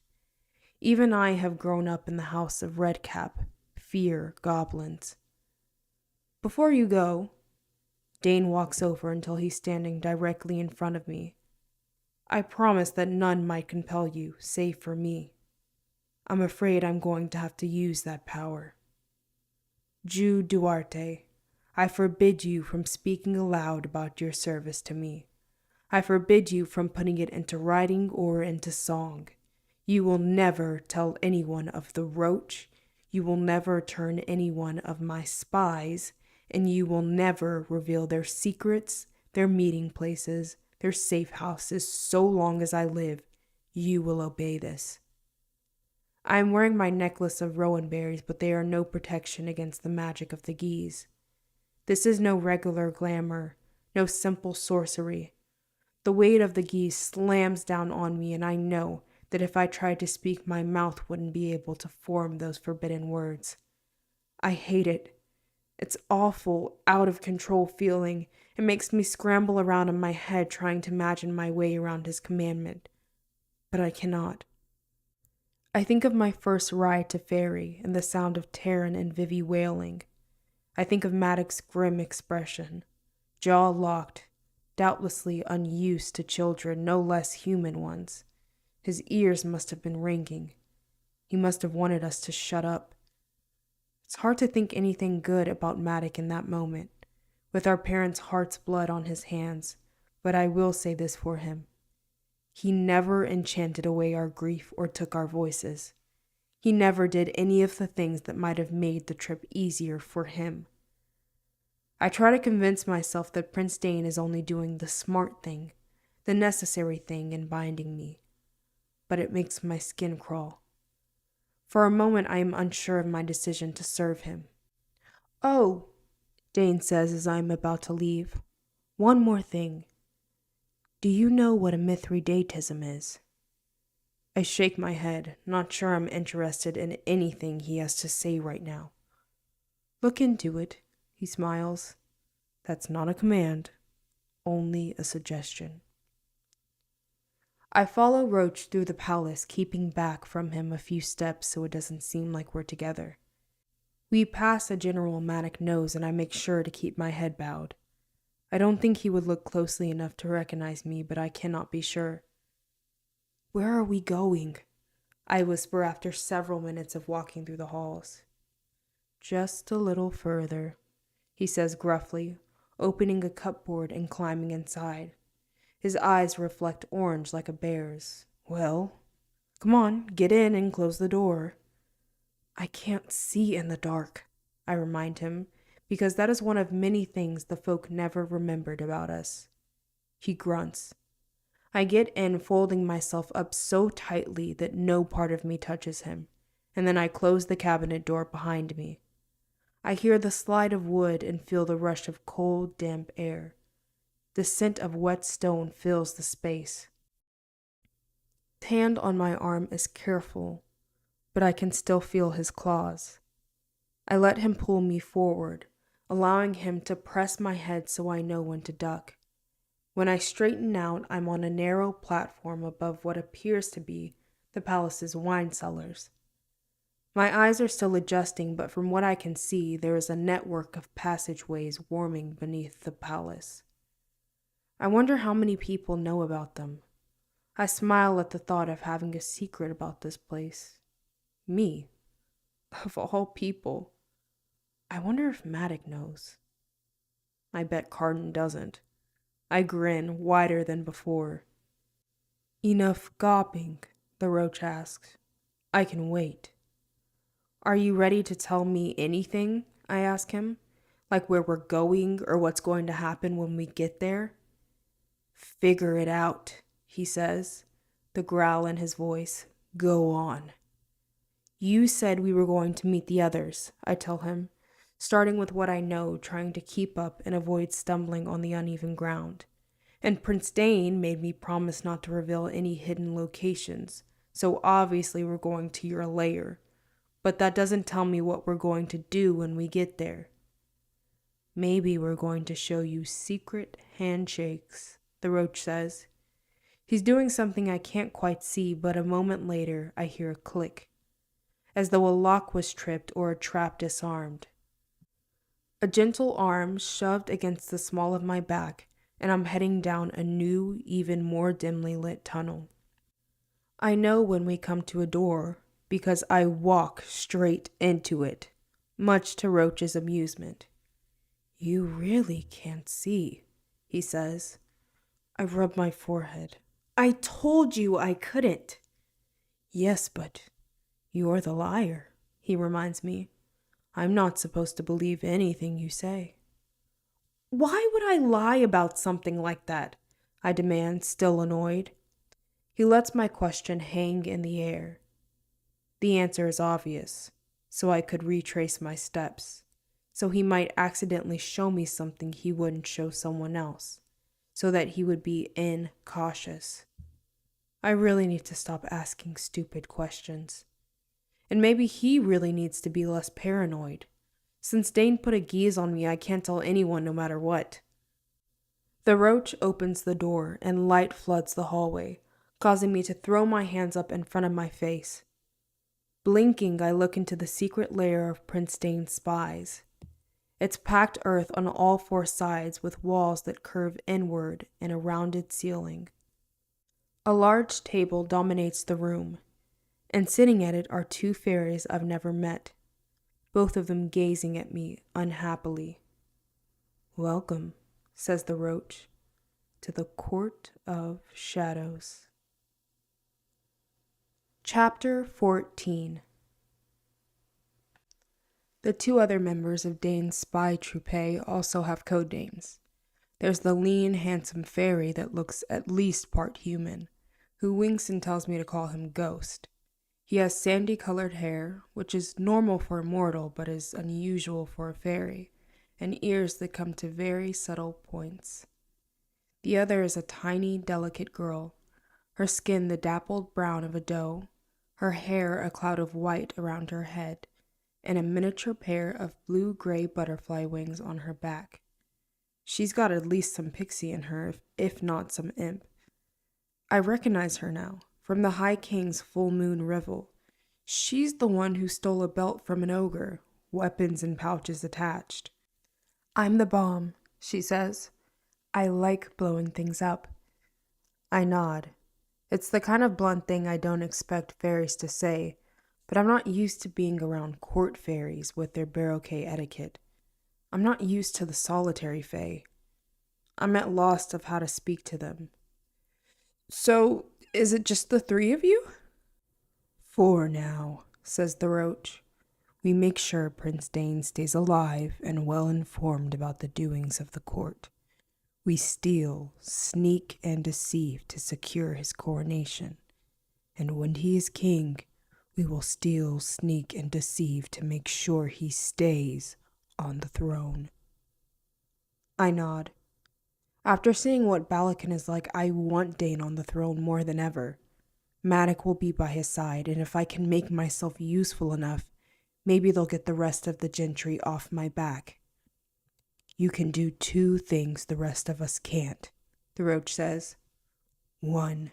Even I have grown up in the house of Redcap, fear goblins. Before you go, Dane walks over until he's standing directly in front of me. I promise that none might compel you, save for me. I'm afraid I'm going to have to use that power. Jew Duarte, I forbid you from speaking aloud about your service to me. I forbid you from putting it into writing or into song. You will never tell anyone of the roach. You will never turn anyone of my spies, and you will never reveal their secrets, their meeting places, their safe houses. So long as I live, you will obey this. I am wearing my necklace of rowan berries, but they are no protection against the magic of the geese. This is no regular glamour, no simple sorcery. The weight of the geese slams down on me, and I know that if I tried to speak, my mouth wouldn't be able to form those forbidden words. I hate it. It's awful, out of control feeling. It makes me scramble around in my head trying to imagine my way around his commandment. But I cannot. I think of my first ride to Ferry and the sound of Taryn and Vivi wailing. I think of Maddox's grim expression, jaw locked, doubtlessly unused to children, no less human ones. His ears must have been ringing. He must have wanted us to shut up. It's hard to think anything good about Maddox in that moment, with our parents' heart's blood on his hands, but I will say this for him. He never enchanted away our grief or took our voices. He never did any of the things that might have made the trip easier for him. I try to convince myself that Prince Dane is only doing the smart thing, the necessary thing in binding me, but it makes my skin crawl. For a moment I am unsure of my decision to serve him. "Oh," Dane says as I am about to leave, "one more thing. Do you know what a Mithridatism is?" I shake my head, not sure I'm interested in anything he has to say right now. "Look into it," he smiles. "That's not a command, only a suggestion." I follow Roach through the palace, keeping back from him a few steps so it doesn't seem like we're together. We pass a General Maddox knows, and I make sure to keep my head bowed. I don't think he would look closely enough to recognize me, but I cannot be sure. "Where are we going?" I whisper after several minutes of walking through the halls. "Just a little further," he says gruffly, opening a cupboard and climbing inside. His eyes reflect orange like a bear's. "Well, come on, get in and close the door." "I can't see in the dark," I remind him, because that is one of many things the folk never remembered about us. He grunts. I get in, folding myself up so tightly that no part of me touches him, and then I close the cabinet door behind me. I hear the slide of wood and feel the rush of cold, damp air. The scent of wet stone fills the space. His hand on my arm is careful, but I can still feel his claws. I let him pull me forward, allowing him to press my head so I know when to duck. When I straighten out, I'm on a narrow platform above what appears to be the palace's wine cellars. My eyes are still adjusting, but from what I can see, there is a network of passageways warming beneath the palace. I wonder how many people know about them. I smile at the thought of having a secret about this place. Me, of all people. I wonder if Maddox knows. I bet Cardin doesn't. I grin, wider than before. "Enough gawping?" the roach asks. "I can wait." "Are you ready to tell me anything?" I ask him. "Like where we're going or what's going to happen when we get there?" "Figure it out," he says, the growl in his voice. "Go on." "You said we were going to meet the others," I tell him, starting with what I know, trying to keep up and avoid stumbling on the uneven ground. "And Prince Dane made me promise not to reveal any hidden locations, so obviously we're going to your lair. But that doesn't tell me what we're going to do when we get there." "Maybe we're going to show you secret handshakes," the roach says. He's doing something I can't quite see, but a moment later I hear a click, as though a lock was tripped or a trap disarmed. A gentle arm shoved against the small of my back, and I'm heading down a new, even more dimly lit tunnel. I know when we come to a door because I walk straight into it, much to Roach's amusement. "You really can't see," he says. I rub my forehead. "I told you I couldn't." "Yes, but you're the liar," he reminds me. "I'm not supposed to believe anything you say." "Why would I lie about something like that?" I demand, still annoyed. He lets my question hang in the air. The answer is obvious, so I could retrace my steps, so he might accidentally show me something he wouldn't show someone else, so that he would be incautious. I really need to stop asking stupid questions. And maybe he really needs to be less paranoid. Since Dane put a geese on me, I can't tell anyone no matter what. The roach opens the door and light floods the hallway, causing me to throw my hands up in front of my face. Blinking, I look into the secret lair of Prince Dane's spies. It's packed earth on all four sides with walls that curve inward and a rounded ceiling. A large table dominates the room, and sitting at it are two fairies I've never met, both of them gazing at me unhappily. "Welcome," says the roach, "to the Court of Shadows." Chapter 14. The two other members of Dane's spy troupe also have code names. There's the lean, handsome fairy that looks at least part human, who winks and tells me to call him Ghost. He has sandy-colored hair, which is normal for a mortal but is unusual for a fairy, and ears that come to very subtle points. The other is a tiny, delicate girl, her skin the dappled brown of a doe, her hair a cloud of white around her head, and a miniature pair of blue-gray butterfly wings on her back. She's got at least some pixie in her, if not some imp. I recognize her now, from the High King's full moon revel. She's the one who stole a belt from an ogre, weapons and pouches attached. "I'm the bomb," she says. "I like blowing things up." I nod. It's the kind of blunt thing I don't expect fairies to say, but I'm not used to being around court fairies with their baroque etiquette. I'm not used to the solitary fae. I'm at loss of how to speak to them. "So, is it just the three of you?" "For now," says the roach. "We make sure Prince Dane stays alive and well informed about the doings of the court. We steal, sneak, and deceive to secure his coronation. And when he is king, we will steal, sneak, and deceive to make sure he stays on the throne." I nod. After seeing what Balakin is like, I want Dane on the throne more than ever. Maddock will be by his side, and if I can make myself useful enough, maybe they'll get the rest of the gentry off my back. "You can do two things the rest of us can't," the roach says. "One,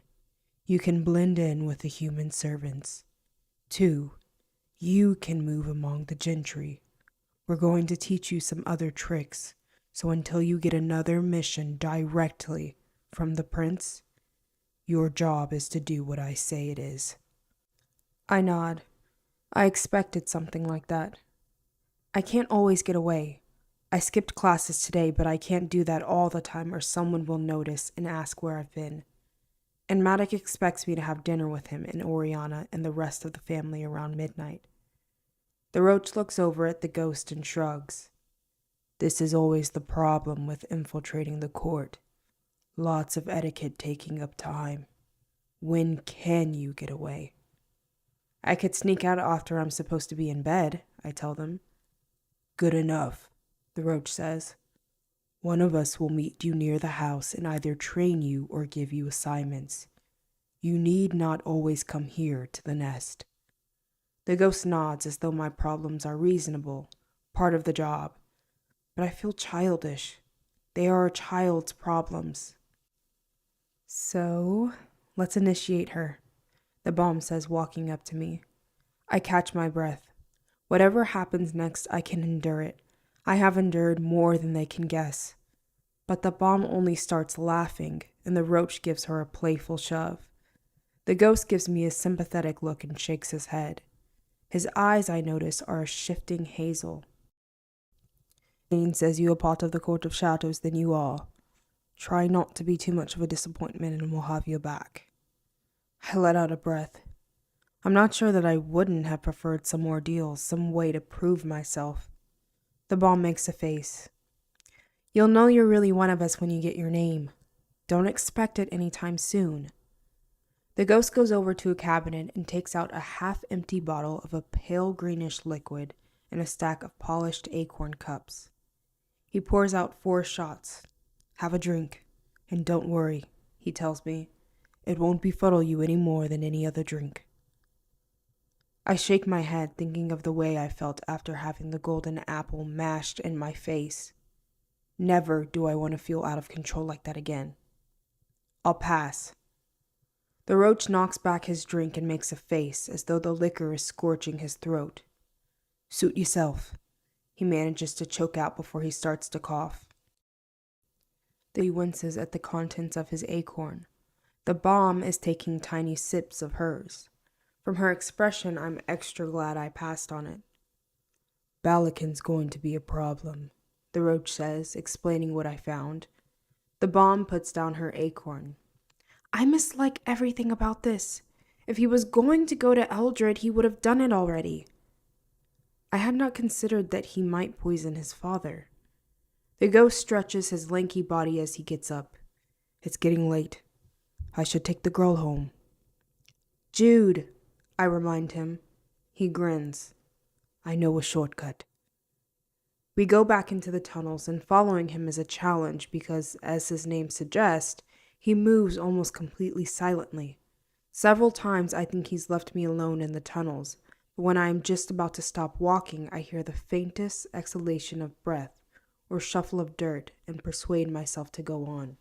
you can blend in with the human servants. Two, you can move among the gentry. We're going to teach you some other tricks, so until you get another mission directly from the prince, your job is to do what I say it is." I nod. I expected something like that. I can't always get away. I skipped classes today, but I can't do that all the time or someone will notice and ask where I've been. And Maddock expects me to have dinner with him and Oriana and the rest of the family around midnight. The roach looks over at the ghost and shrugs. "This is always the problem with infiltrating the court. Lots of etiquette taking up time. When can you get away?" "I could sneak out after I'm supposed to be in bed," I tell them. "Good enough," the roach says. "One of us will meet you near the house and either train you or give you assignments. You need not always come here to the nest." The ghost nods as though my problems are reasonable, part of the job. But I feel childish. They are a child's problems. So, let's initiate her, the bomb says, walking up to me. I catch my breath. Whatever happens next, I can endure it. I have endured more than they can guess. But the bomb only starts laughing, and the roach gives her a playful shove. The ghost gives me a sympathetic look and shakes his head. His eyes, I notice, are a shifting hazel. Jane says you are part of the Court of Shadows, then you are. Try not to be too much of a disappointment and we'll have you back. I let out a breath. I'm not sure that I wouldn't have preferred some ordeal, some way to prove myself. The bomb makes a face. You'll know you're really one of us when you get your name. Don't expect it anytime soon. The ghost goes over to a cabinet and takes out a half-empty bottle of a pale greenish liquid and a stack of polished acorn cups. He pours out 4 shots. Have a drink, and don't worry, he tells me. It won't befuddle you any more than any other drink. I shake my head, thinking of the way I felt after having the golden apple mashed in my face. Never do I want to feel out of control like that again. I'll pass. The roach knocks back his drink and makes a face as though the liquor is scorching his throat. Suit yourself, he manages to choke out before he starts to cough. He winces at the contents of his acorn. The bomb is taking tiny sips of hers. From her expression, I'm extra glad I passed on it. Balakin's going to be a problem, the roach says, explaining what I found. The bomb puts down her acorn. I mislike everything about this. If he was going to go to Eldred, he would have done it already. I had not considered that he might poison his father. The ghost stretches his lanky body as he gets up. It's getting late. I should take the girl home. Jude, I remind him. He grins. I know a shortcut. We go back into the tunnels, and following him is a challenge because, as his name suggests, he moves almost completely silently. Several times I think he's left me alone in the tunnels, but when I am just about to stop walking, I hear the faintest exhalation of breath or shuffle of dirt and persuade myself to go on.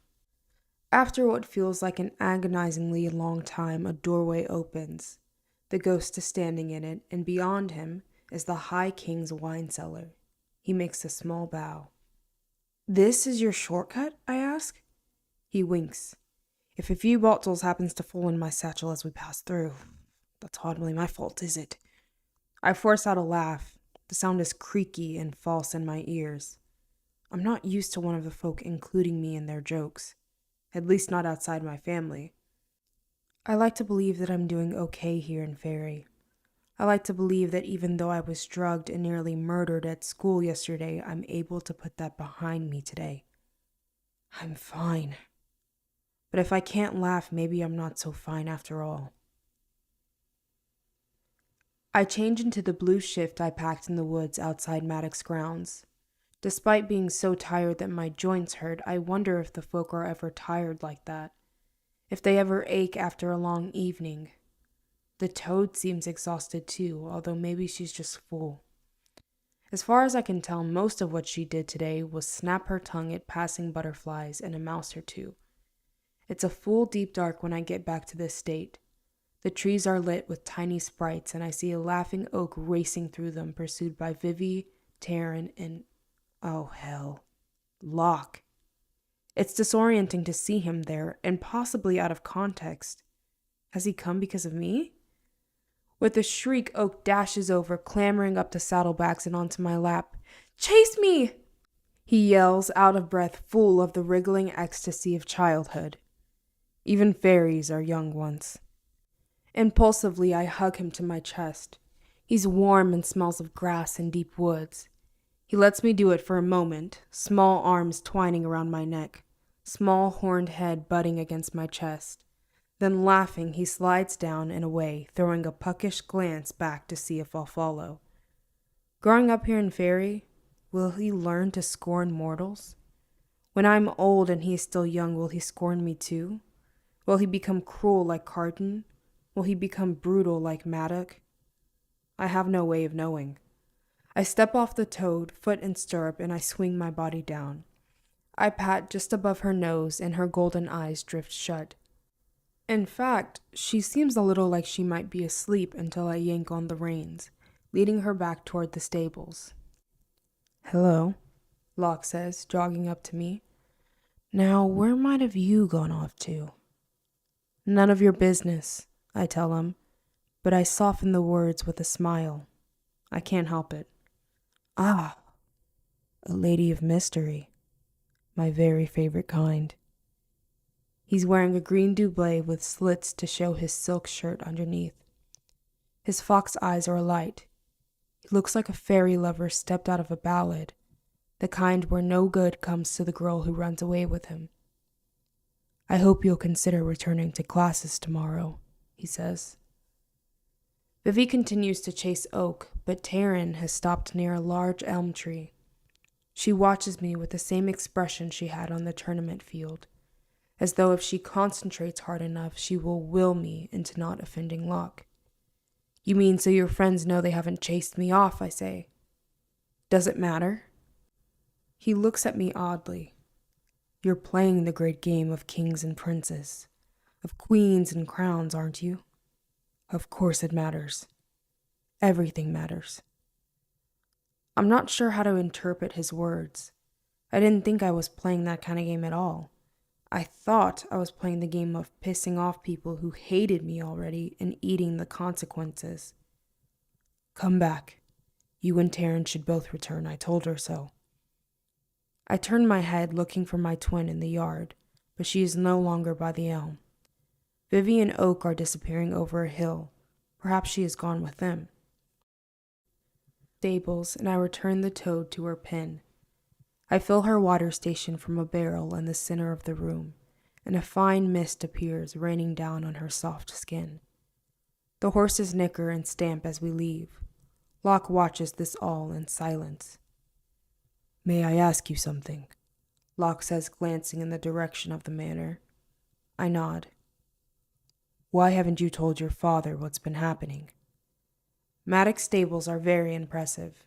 After what feels like an agonizingly long time, a doorway opens. The ghost is standing in it, and beyond him is the High King's wine cellar. He makes a small bow. This is your shortcut? I ask. He winks. If a few bottles happens to fall in my satchel as we pass through, that's hardly my fault, is it? I force out a laugh. The sound is creaky and false in my ears. I'm not used to one of the folk including me in their jokes, at least not outside my family. I like to believe that I'm doing okay here in Fairy. I like to believe that even though I was drugged and nearly murdered at school yesterday, I'm able to put that behind me today. I'm fine. But if I can't laugh, maybe I'm not so fine after all. I change into the blue shift I packed in the woods outside Maddox grounds. Despite being so tired that my joints hurt, I wonder if the folk are ever tired like that. If they ever ache after a long evening. The toad seems exhausted too, although maybe she's just full. As far as I can tell, most of what she did today was snap her tongue at passing butterflies and a mouse or two. It's a full deep dark when I get back to this state. The trees are lit with tiny sprites, and I see a laughing oak racing through them, pursued by Vivi, Taryn, and, oh hell, Locke. It's disorienting to see him there, and possibly out of context. Has he come because of me? With a shriek, Oak dashes over, clambering up the saddlebags and onto my lap. Chase me! He yells, out of breath, full of the wriggling ecstasy of childhood. Even fairies are young once. Impulsively, I hug him to my chest. He's warm and smells of grass and deep woods. He lets me do it for a moment, small arms twining around my neck, small horned head butting against my chest. Then, laughing, he slides down and away, throwing a puckish glance back to see if I'll follow. Growing up here in Fairy, will he learn to scorn mortals? When I'm old and he is still young, will he scorn me too? Will he become cruel like Carton? Will he become brutal like Maddox? I have no way of knowing. I step off the toad, foot in stirrup, and I swing my body down. I pat just above her nose and her golden eyes drift shut. In fact, she seems a little like she might be asleep until I yank on the reins, leading her back toward the stables. "Hello," Locke says, jogging up to me. "Now, where might have you gone off to?" "None of your business," I tell him, but I soften the words with a smile. I can't help it. "Ah, a lady of mystery. My very favorite kind." He's wearing a green doublet with slits to show his silk shirt underneath. His fox eyes are alight. He looks like a fairy lover stepped out of a ballad, the kind where no good comes to the girl who runs away with him. "I hope you'll consider returning to classes tomorrow," he says. Vivi continues to chase Oak, but Taryn has stopped near a large elm tree. She watches me with the same expression she had on the tournament field, as though if she concentrates hard enough, she will will me into not offending Locke. "You mean so your friends know they haven't chased me off," I say. "Does it matter?" He looks at me oddly. "You're playing the great game of kings and princes, of queens and crowns, aren't you? Of course it matters. Everything matters." I'm not sure how to interpret his words. I didn't think I was playing that kind of game at all. I thought I was playing the game of pissing off people who hated me already and eating the consequences. "Come back. You and Taryn should both return. I told her so." I turn my head looking for my twin in the yard, but she is no longer by the elm. Vivi and Oak are disappearing over a hill. Perhaps she has gone with them. Stables, and I return the toad to her pen. I fill her water station from a barrel in the center of the room, and a fine mist appears raining down on her soft skin. The horses nicker and stamp as we leave. Locke watches this all in silence. "May I ask you something?" Locke says, glancing in the direction of the manor. I nod. "Why haven't you told your father what's been happening?" Maddox stables are very impressive.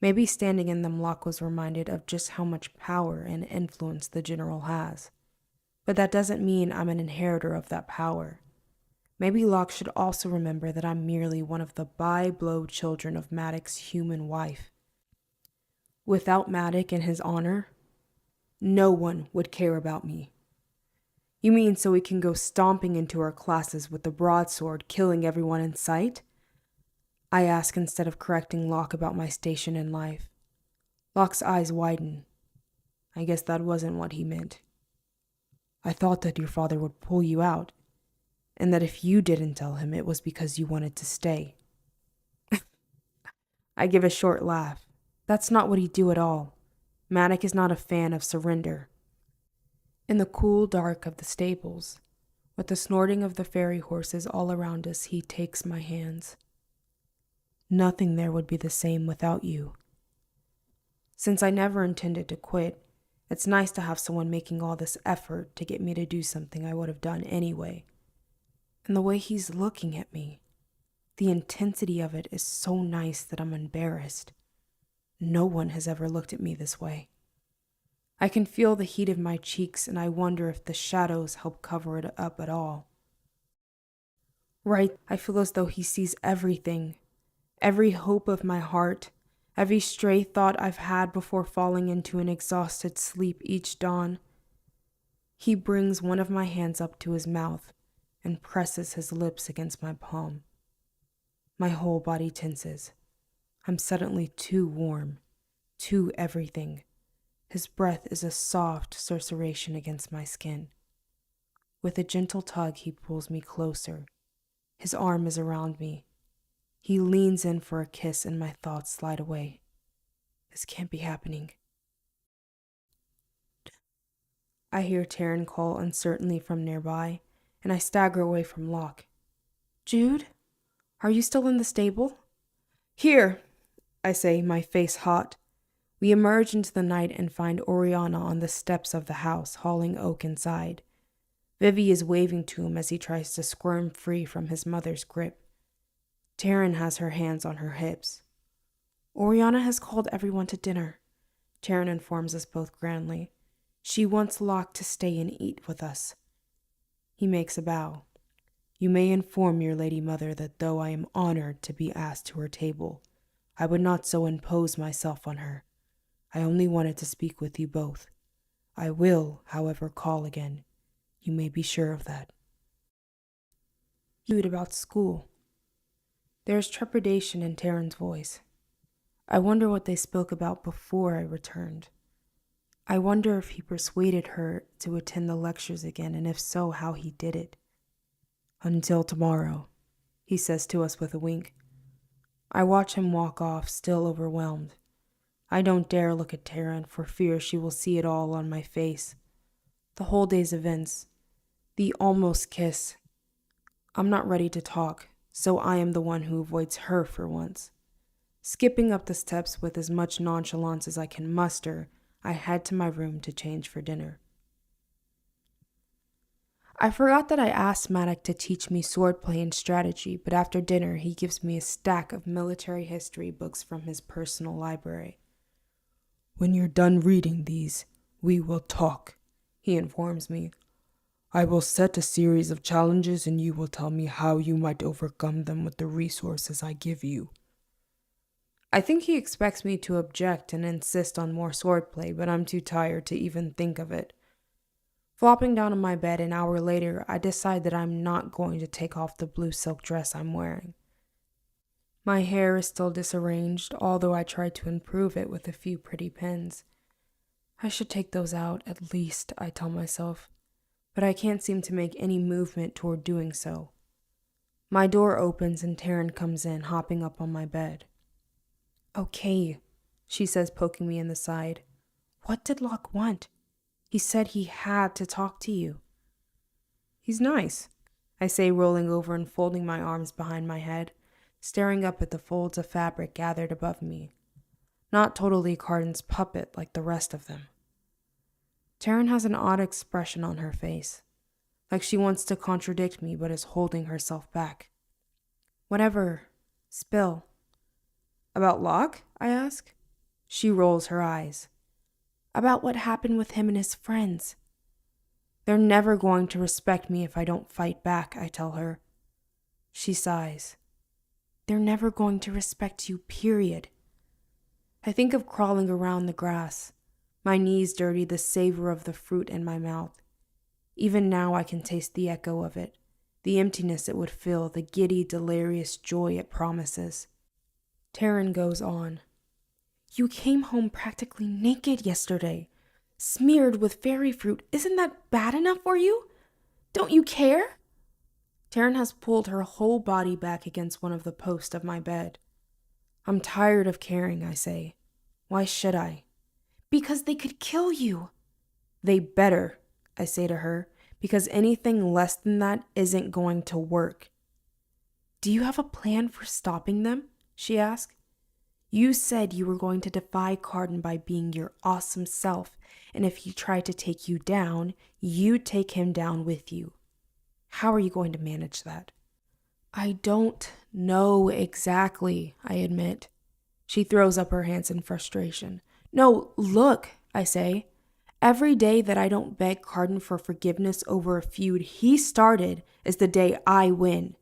Maybe standing in them, Locke was reminded of just how much power and influence the general has. But that doesn't mean I'm an inheritor of that power. Maybe Locke should also remember that I'm merely one of the by-blow children of Maddox's human wife. Without Maddox and his honor, no one would care about me. "You mean so we can go stomping into our classes with the broadsword, killing everyone in sight?" I ask instead of correcting Locke about my station in life. Locke's eyes widen. I guess that wasn't what he meant. "I thought that your father would pull you out, and that if you didn't tell him, it was because you wanted to stay." I give a short laugh. That's not what he'd do at all. Maddox is not a fan of surrender. In the cool dark of the stables, with the snorting of the ferry horses all around us, he takes my hands. "Nothing there would be the same without you." Since I never intended to quit, it's nice to have someone making all this effort to get me to do something I would have done anyway. And the way he's looking at me, the intensity of it is so nice that I'm embarrassed. No one has ever looked at me this way. I can feel the heat of my cheeks, and I wonder if the shadows help cover it up at all. Right, I feel as though he sees everything, every hope of my heart, every stray thought I've had before falling into an exhausted sleep each dawn. He brings one of my hands up to his mouth and presses his lips against my palm. My whole body tenses. I'm suddenly too warm, too everything. His breath is a soft susurration against my skin. With a gentle tug, he pulls me closer. His arm is around me. He leans in for a kiss, and my thoughts slide away. This can't be happening. I hear Taryn call uncertainly from nearby, and I stagger away from Locke. "Jude? Are you still in the stable?" "Here," I say, my face hot. We emerge into the night and find Oriana on the steps of the house, hauling Oak inside. Vivi is waving to him as he tries to squirm free from his mother's grip. Taryn has her hands on her hips. "Oriana has called everyone to dinner," Taryn informs us both grandly. She wants Locke to stay and eat with us. He makes a bow. You may inform your lady mother that though I am honored to be asked to her table, I would not so impose myself on her. I only wanted to speak with you both. I will, however, call again. You may be sure of that. You about school. There is trepidation in Taryn's voice. I wonder what they spoke about before I returned. I wonder if he persuaded her to attend the lectures again, and if so, how he did it. Until tomorrow, he says to us with a wink. I watch him walk off, still overwhelmed. I don't dare look at Taryn for fear she will see it all on my face. The whole day's events, the almost kiss. I'm not ready to talk, so I am the one who avoids her for once. Skipping up the steps with as much nonchalance as I can muster, I head to my room to change for dinner. I forgot that I asked Maddox to teach me swordplay and strategy, but after dinner he gives me a stack of military history books from his personal library. When you're done reading these, we will talk, he informs me. I will set a series of challenges and you will tell me how you might overcome them with the resources I give you. I think he expects me to object and insist on more swordplay, but I'm too tired to even think of it. Flopping down on my bed an hour later, I decide that I'm not going to take off the blue silk dress I'm wearing. My hair is still disarranged, although I tried to improve it with a few pretty pins. I should take those out, at least, I tell myself, but I can't seem to make any movement toward doing so. My door opens and Taryn comes in, hopping up on my bed. Okay, she says, poking me in the side. What did Locke want? He said he had to talk to you. He's nice, I say, rolling over and folding my arms behind my head, staring up at the folds of fabric gathered above me. Not totally Cardin's puppet like the rest of them. Taryn has an odd expression on her face, like she wants to contradict me but is holding herself back. Whatever. Spill. About Locke? I ask. She rolls her eyes. About what happened with him and his friends. They're never going to respect me if I don't fight back, I tell her. She sighs. They're never going to respect you, period. I think of crawling around the grass, my knees dirty, the savor of the fruit in my mouth. Even now I can taste the echo of it, the emptiness it would fill, the giddy, delirious joy it promises. Taryn goes on. You came home practically naked yesterday, smeared with fairy fruit. Isn't that bad enough for you? Don't you care? Taryn has pulled her whole body back against one of the posts of my bed. I'm tired of caring, I say. Why should I? Because they could kill you. They better, I say to her, because anything less than that isn't going to work. Do you have a plan for stopping them? She asked. You said you were going to defy Cardin by being your awesome self, and if he tried to take you down, you'd take him down with you. How are you going to manage that? I don't know exactly, I admit. She throws up her hands in frustration. No, look, I say. Every day that I don't beg Cardin for forgiveness over a feud he started is the day I win.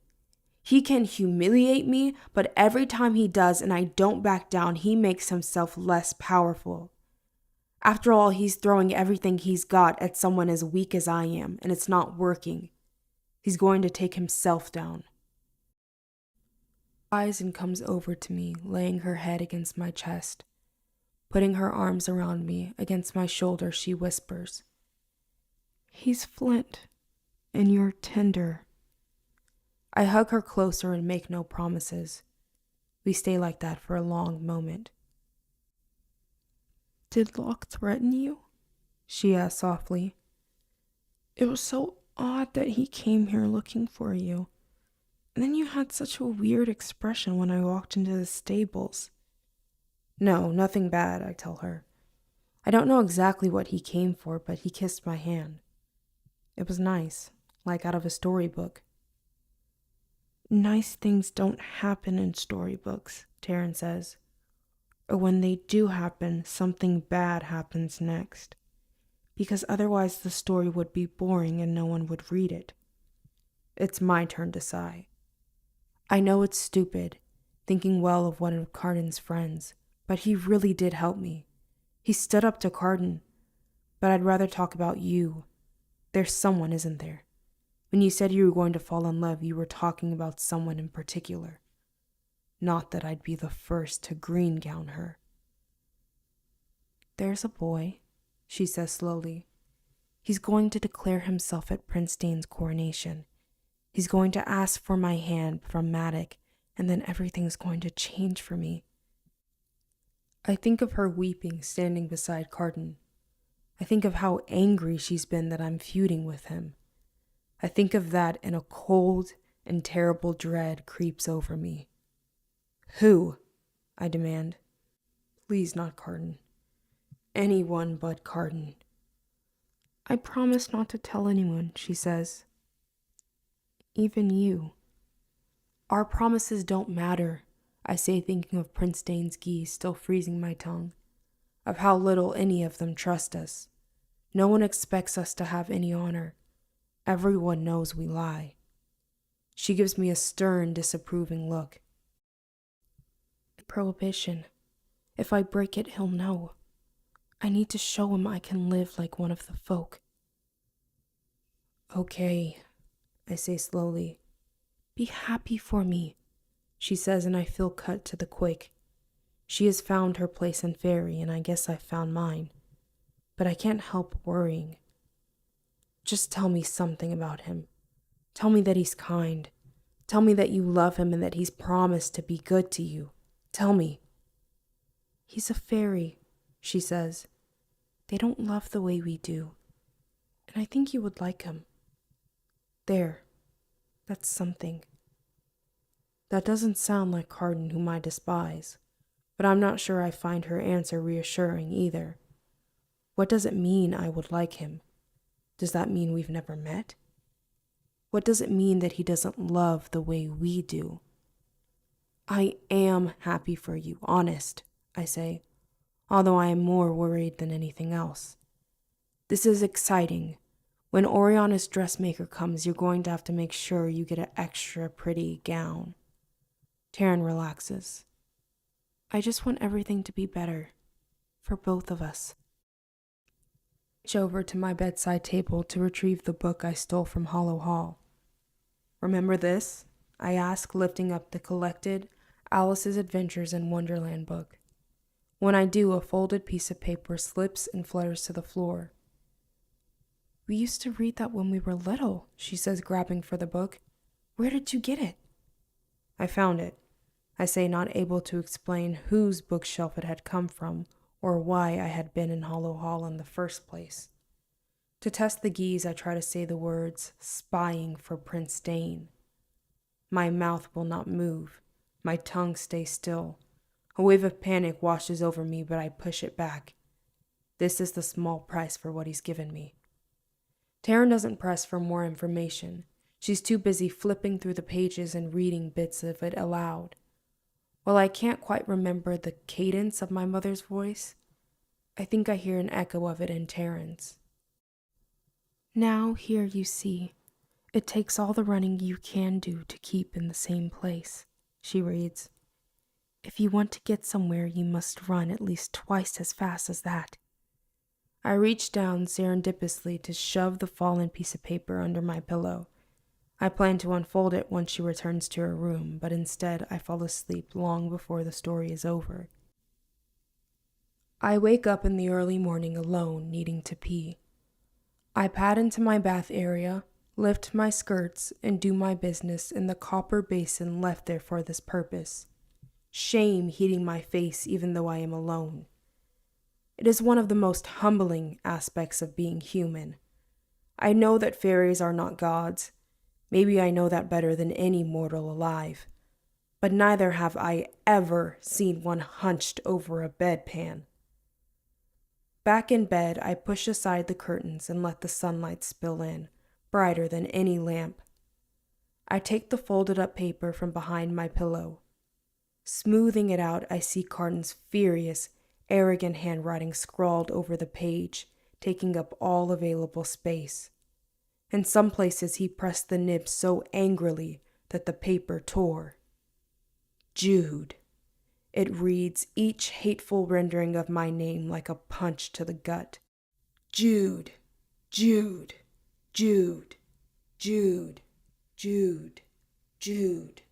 He can humiliate me, but every time he does and I don't back down, he makes himself less powerful. After all, he's throwing everything he's got at someone as weak as I am, and it's not working. He's going to take himself down. Rises and comes over to me, laying her head against my chest. Putting her arms around me, against my shoulder, she whispers, He's Flint, and you're tender. I hug her closer and make no promises. We stay like that for a long moment. Did Locke threaten you? She asked softly. It was so odd that he came here looking for you. And then you had such a weird expression when I walked into the stables. No, nothing bad, I tell her. I don't know exactly what he came for, but he kissed my hand. It was nice, like out of a storybook. Nice things don't happen in storybooks, Taryn says. Or when they do happen, something bad happens next. because otherwise the story would be boring and no one would read it. It's my turn to sigh. I know it's stupid, thinking well of one of Cardin's friends, but he really did help me. He stood up to Cardin, but I'd rather talk about you. There's someone, isn't there? When you said you were going to fall in love, you were talking about someone in particular. Not that I'd be the first to green gown her. There's a boy, she says slowly. He's going to declare himself at Prince Dane's coronation. He's going to ask for my hand from Matic, and then everything's going to change for me. I think of her weeping, standing beside Cardin. I think of how angry she's been that I'm feuding with him. I think of that, and a cold and terrible dread creeps over me. Who? I demand. Please not Cardin. Anyone but Cardin. I promise not to tell anyone, she says. Even you. Our promises don't matter, I say, thinking of Prince Dane's geese still freezing my tongue, of how little any of them trust us. No one expects us to have any honor. Everyone knows we lie. She gives me a stern, disapproving look. Prohibition. If I break it, he'll know. I need to show him I can live like one of the folk. Okay, I say slowly. Be happy for me, she says, and I feel cut to the quick. She has found her place in Fairy, and I guess I've found mine. But I can't help worrying. Just tell me something about him. Tell me that he's kind. Tell me that you love him and that he's promised to be good to you. Tell me. He's a fairy, she says. They don't love the way we do. And I think you would like him. There. That's something. That doesn't sound like Cardin, whom I despise, but I'm not sure I find her answer reassuring either. What does it mean I would like him? Does that mean we've never met? What does it mean that he doesn't love the way we do? I am happy for you, honest, I say, although I am more worried than anything else. This is exciting. When Oriana's dressmaker comes, you're going to have to make sure you get an extra pretty gown. Taryn relaxes. I just want everything to be better. For both of us. I reach over to my bedside table to retrieve the book I stole from Hollow Hall. Remember this? I ask, lifting up the collected Alice's Adventures in Wonderland book. When I do, a folded piece of paper slips and flutters to the floor. We used to read that when we were little, she says, grabbing for the book. Where did you get it? I found it, I say, not able to explain whose bookshelf it had come from or why I had been in Hollow Hall in the first place. To test the geese, I try to say the words, spying for Prince Dane. My mouth will not move. My tongue stays still. A wave of panic washes over me, but I push it back. This is the small price for what he's given me. Taryn doesn't press for more information. She's too busy flipping through the pages and reading bits of it aloud. While I can't quite remember the cadence of my mother's voice, I think I hear an echo of it in Taryn's. Now here you see, it takes all the running you can do to keep in the same place, she reads. If you want to get somewhere, you must run at least twice as fast as that. I reach down serendipitously to shove the fallen piece of paper under my pillow. I plan to unfold it once she returns to her room, but instead I fall asleep long before the story is over. I wake up in the early morning alone, needing to pee. I pad into my bath area, lift my skirts, and do my business in the copper basin left there for this purpose. Shame heating my face even though I am alone. It is one of the most humbling aspects of being human. I know that fairies are not gods. Maybe I know that better than any mortal alive. But neither have I ever seen one hunched over a bedpan. Back in bed, I push aside the curtains and let the sunlight spill in, brighter than any lamp. I take the folded up paper from behind my pillow. Smoothing it out, I see Cardin's furious, arrogant handwriting scrawled over the page, taking up all available space. In some places he pressed the nib so angrily that the paper tore. Jude. It reads each hateful rendering of my name like a punch to the gut. Jude, Jude, Jude, Jude, Jude, Jude,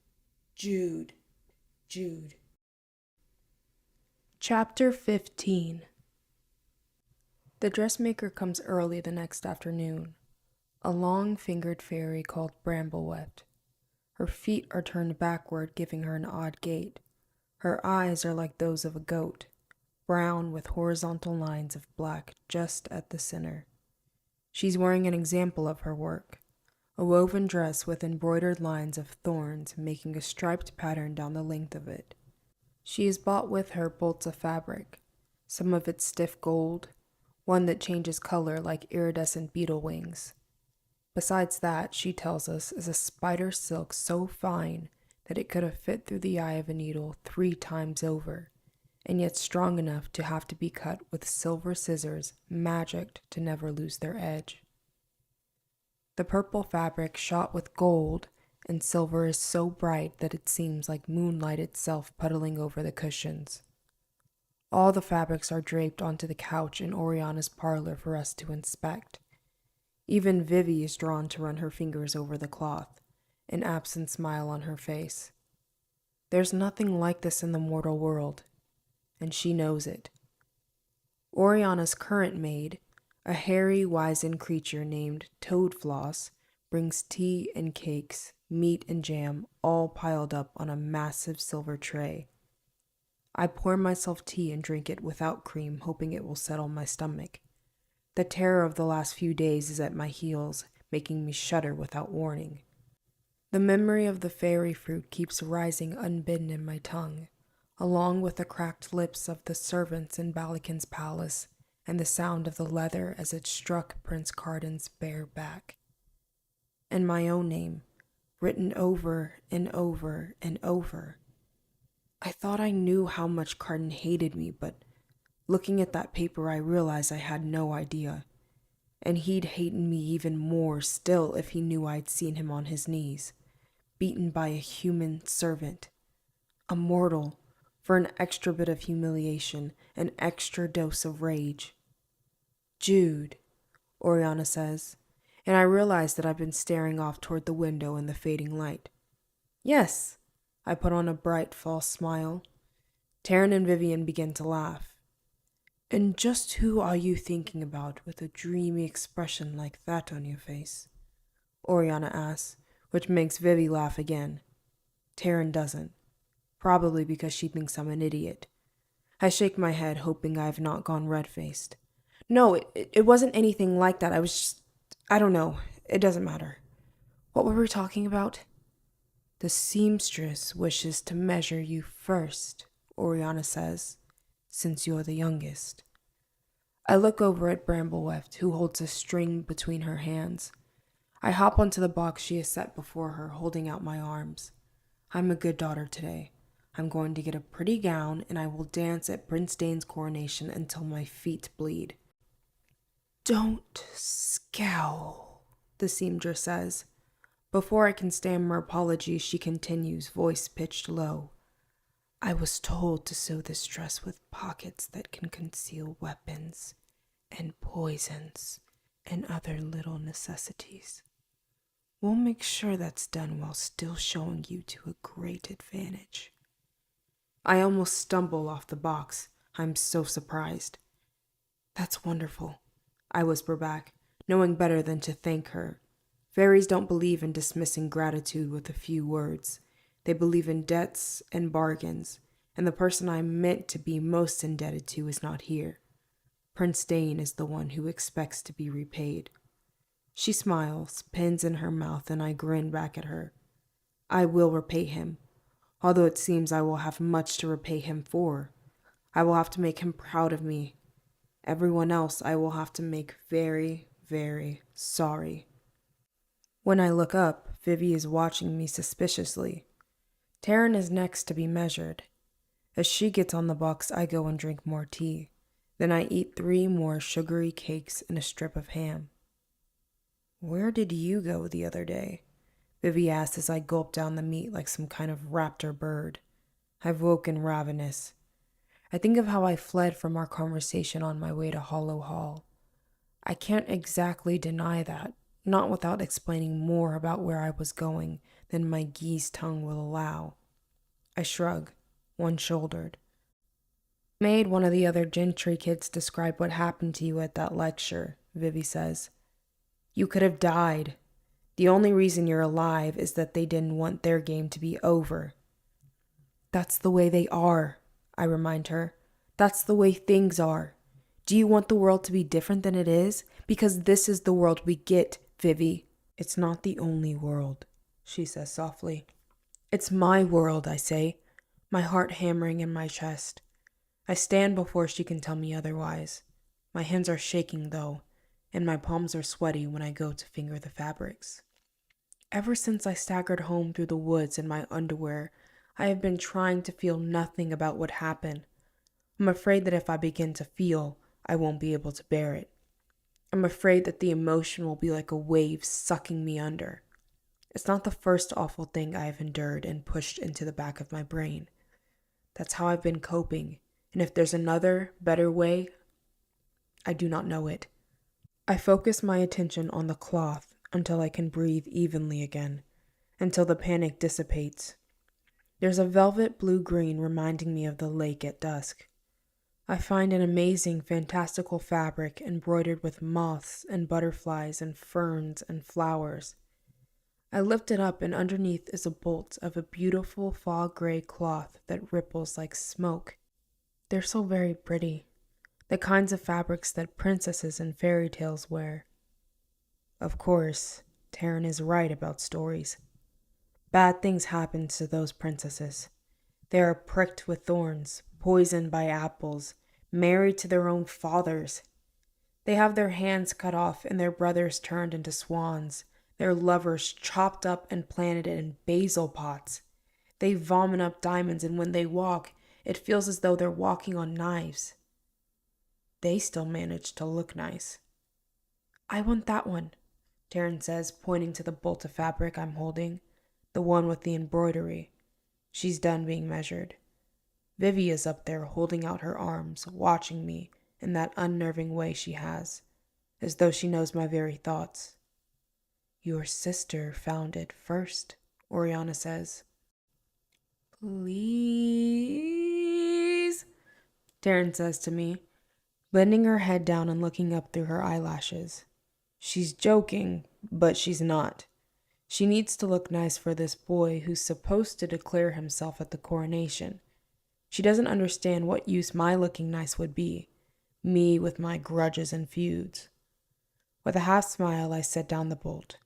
Jude, Jude. Chapter 15. The dressmaker comes early the next afternoon, a long-fingered fairy called Bramblewet. Her feet are turned backward, giving her an odd gait. Her eyes are like those of a goat, brown with horizontal lines of black just at the center. She's wearing an example of her work, a woven dress with embroidered lines of thorns making a striped pattern down the length of it. She has brought with her bolts of fabric, some of it stiff gold, one that changes color like iridescent beetle wings. Besides that, she tells us, is a spider silk so fine that it could have fit through the eye of a needle 3 times over, and yet strong enough to have to be cut with silver scissors magicked to never lose their edge. The purple fabric shot with gold and silver is so bright that it seems like moonlight itself puddling over the cushions. All the fabrics are draped onto the couch in Oriana's parlor for us to inspect. Even Vivi is drawn to run her fingers over the cloth, an absent smile on her face. There's nothing like this in the mortal world, and she knows it. Oriana's current maid, a hairy, wizened creature named Toadfloss, brings tea and cakes, meat and jam, all piled up on a massive silver tray. I pour myself tea and drink it without cream, hoping it will settle my stomach. The terror of the last few days is at my heels, making me shudder without warning. The memory of the fairy fruit keeps rising unbidden in my tongue, along with the cracked lips of the servants in Balakin's palace and the sound of the leather as it struck Prince Cardin's bare back. And my own name, written over and over and over. I thought I knew how much Cardin hated me, but looking at that paper I realized I had no idea. And he'd hate me even more still if he knew I'd seen him on his knees, beaten by a human servant, a mortal, for an extra bit of humiliation, an extra dose of rage. Jude, Oriana says, and I realize that I've been staring off toward the window in the fading light. Yes, I put on a bright, false smile. Taryn and Vivian begin to laugh. And just who are you thinking about with a dreamy expression like that on your face? Oriana asks, which makes Vivi laugh again. Taryn doesn't, probably because she thinks I'm an idiot. I shake my head, hoping I have not gone red-faced. No, it wasn't anything like that. I was just, I don't know. It doesn't matter. What were we talking about? The seamstress wishes to measure you first, Oriana says, since you're the youngest. I look over at Bramblewet, who holds a string between her hands. I hop onto the box she has set before her, holding out my arms. I'm a good daughter today. I'm going to get a pretty gown, and I will dance at Prince Dane's coronation until my feet bleed. Don't scowl, the seamstress says. Before I can stammer apologies, she continues, voice pitched low. I was told to sew this dress with pockets that can conceal weapons and poisons and other little necessities. We'll make sure that's done while still showing you to a great advantage. I almost stumble off the box. I'm so surprised. That's wonderful, I whisper back, knowing better than to thank her. Fairies don't believe in dismissing gratitude with a few words. They believe in debts and bargains, and the person I'm meant to be most indebted to is not here. Prince Dane is the one who expects to be repaid. She smiles, pins in her mouth, and I grin back at her. I will repay him, although it seems I will have much to repay him for. I will have to make him proud of me. Everyone else I will have to make very, very sorry. When I look up, Vivi is watching me suspiciously. Taryn is next to be measured. As she gets on the box, I go and drink more tea. Then I eat 3 more sugary cakes and a strip of ham. "Where did you go the other day?" Vivi asked as I gulped down the meat like some kind of raptor bird. I've woken ravenous. I think of how I fled from our conversation on my way to Hollow Hall. I can't exactly deny that, not without explaining more about where I was going than my geese tongue will allow. I shrug, one-shouldered. "Made one of the other gentry kids describe what happened to you at that lecture," Vivi says. "You could have died. The only reason you're alive is that they didn't want their game to be over." "That's the way they are," I remind her. "That's the way things are. Do you want the world to be different than it is? Because this is the world we get, Vivi." "It's not the only world," she says softly. "It's my world," I say, my heart hammering in my chest. I stand before she can tell me otherwise. My hands are shaking, though, and my palms are sweaty when I go to finger the fabrics. Ever since I staggered home through the woods in my underwear, I have been trying to feel nothing about what happened. I'm afraid that if I begin to feel, I won't be able to bear it. I'm afraid that the emotion will be like a wave sucking me under. It's not the first awful thing I have endured and pushed into the back of my brain. That's how I've been coping, and if there's another, better way, I do not know it. I focus my attention on the cloth until I can breathe evenly again, until the panic dissipates. There's a velvet blue-green reminding me of the lake at dusk. I find an amazing, fantastical fabric embroidered with moths and butterflies and ferns and flowers. I lift it up, and underneath is a bolt of a beautiful fog-gray cloth that ripples like smoke. They're so very pretty, the kinds of fabrics that princesses in fairy tales wear. Of course, Taryn is right about stories. Bad things happen to those princesses. They are pricked with thorns, poisoned by apples, married to their own fathers. They have their hands cut off and their brothers turned into swans, their lovers chopped up and planted in basil pots. They vomit up diamonds, and when they walk, it feels as though they're walking on knives. They still manage to look nice. "I want that one," Taryn says, pointing to the bolt of fabric I'm holding, the one with the embroidery. She's done being measured. Vivi is up there holding out her arms, watching me in that unnerving way she has, as though she knows my very thoughts. "Your sister found it first," Oriana says. "Please," Taryn says to me, bending her head down and looking up through her eyelashes. She's joking, but she's not. She needs to look nice for this boy who's supposed to declare himself at the coronation. She doesn't understand what use my looking nice would be, me with my grudges and feuds. With a half smile, I set down the bolt.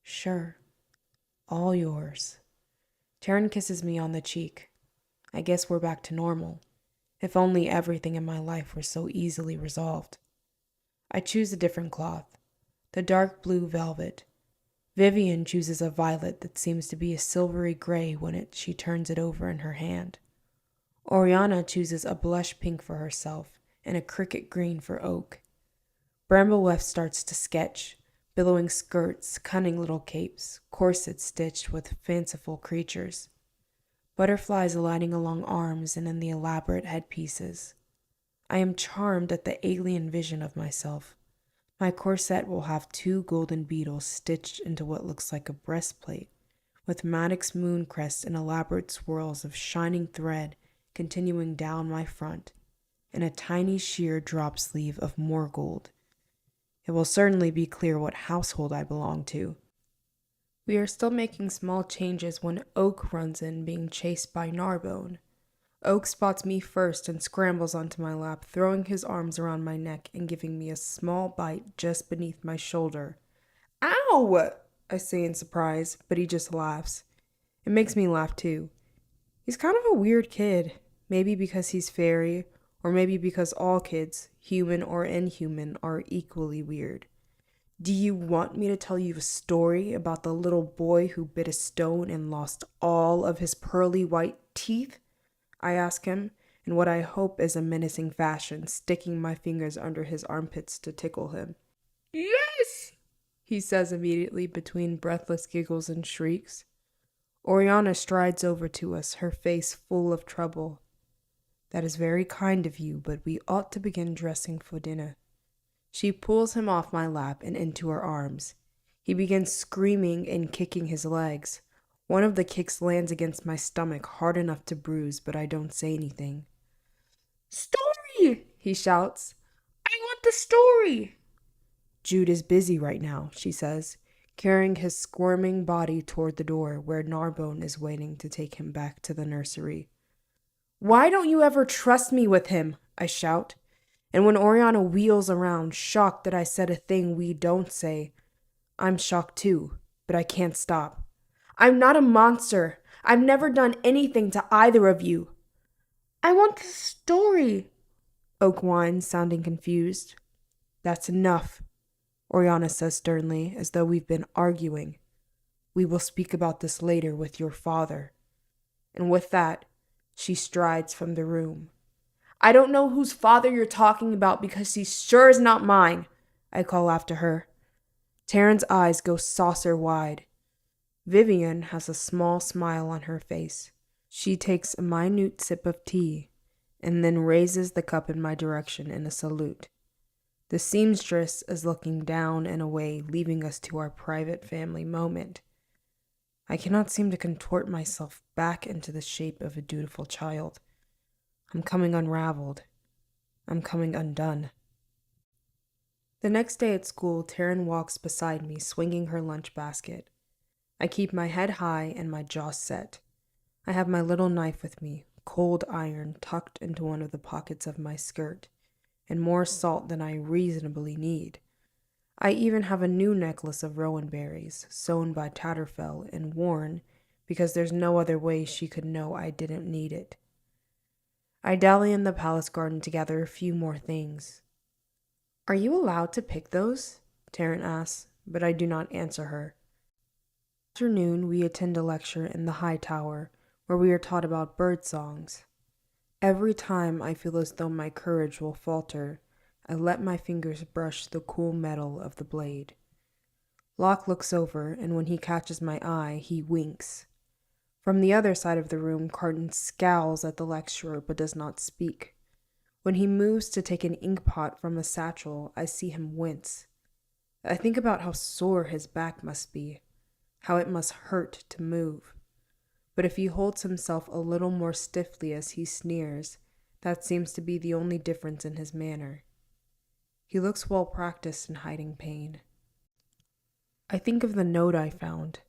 "Sure, all yours." Taryn kisses me on the cheek. I guess we're back to normal. If only everything in my life were so easily resolved. I choose a different cloth, the dark blue velvet. Vivian chooses a violet that seems to be a silvery gray when she turns it over in her hand. Oriana chooses a blush pink for herself and a cricket green for Oak. Brambleweft starts to sketch, billowing skirts, cunning little capes, corsets stitched with fanciful creatures. Butterflies alighting along arms and in the elaborate headpieces. I am charmed at the alien vision of myself. My corset will have 2 golden beetles stitched into what looks like a breastplate, with Maddox moon crests and elaborate swirls of shining thread continuing down my front, and a tiny sheer drop sleeve of more gold. It will certainly be clear what household I belong to. We are still making small changes when Oak runs in, being chased by Narbone. Oak spots me first and scrambles onto my lap, throwing his arms around my neck and giving me a small bite just beneath my shoulder. "Ow!" I say in surprise, but he just laughs. It makes me laugh too. He's kind of a weird kid, maybe because he's fairy, or maybe because all kids, human or inhuman, are equally weird. "Do you want me to tell you a story about the little boy who bit a stone and lost all of his pearly white teeth?" I ask him, in what I hope is a menacing fashion, sticking my fingers under his armpits to tickle him. "Yes!" he says immediately between breathless giggles and shrieks. Oriana strides over to us, her face full of trouble. "That is very kind of you, but we ought to begin dressing for dinner." She pulls him off my lap and into her arms. He begins screaming and kicking his legs. One of the kicks lands against my stomach, hard enough to bruise, but I don't say anything. "Story!" he shouts. "I want the story!" "Jude is busy right now," she says, carrying his squirming body toward the door where Narbonne is waiting to take him back to the nursery. "Why don't you ever trust me with him?" I shout. And when Oriana wheels around, shocked that I said a thing we don't say, I'm shocked too, but I can't stop. "I'm not a monster. I've never done anything to either of you." "I want the story," Oak whines, sounding confused. "That's enough," Oriana says sternly, as though we've been arguing. "We will speak about this later with your father." And with that, she strides from the room. "I don't know whose father you're talking about because he sure is not mine," I call after her. Taryn's eyes go saucer wide. Vivian has a small smile on her face. She takes a minute sip of tea and then raises the cup in my direction in a salute. The seamstress is looking down and away, leaving us to our private family moment. I cannot seem to contort myself back into the shape of a dutiful child. I'm coming unraveled. I'm coming undone. The next day at school, Taryn walks beside me, swinging her lunch basket. I keep my head high and my jaw set. I have my little knife with me, cold iron tucked into one of the pockets of my skirt, and more salt than I reasonably need. I even have a new necklace of rowan berries, sewn by Tatterfell and worn because there's no other way she could know I didn't need it. I dally in the palace garden to gather a few more things. "Are you allowed to pick those?" Taryn asks, but I do not answer her. Afternoon, we attend a lecture in the High Tower, where we are taught about bird songs. Every time I feel as though my courage will falter, I let my fingers brush the cool metal of the blade. Locke looks over, and when he catches my eye, he winks. From the other side of the room, Carton scowls at the lecturer but does not speak. When he moves to take an inkpot from a satchel, I see him wince. I think about how sore his back must be, how it must hurt to move. But if he holds himself a little more stiffly as he sneers, that seems to be the only difference in his manner. He looks well practiced in hiding pain. I think of the note I found,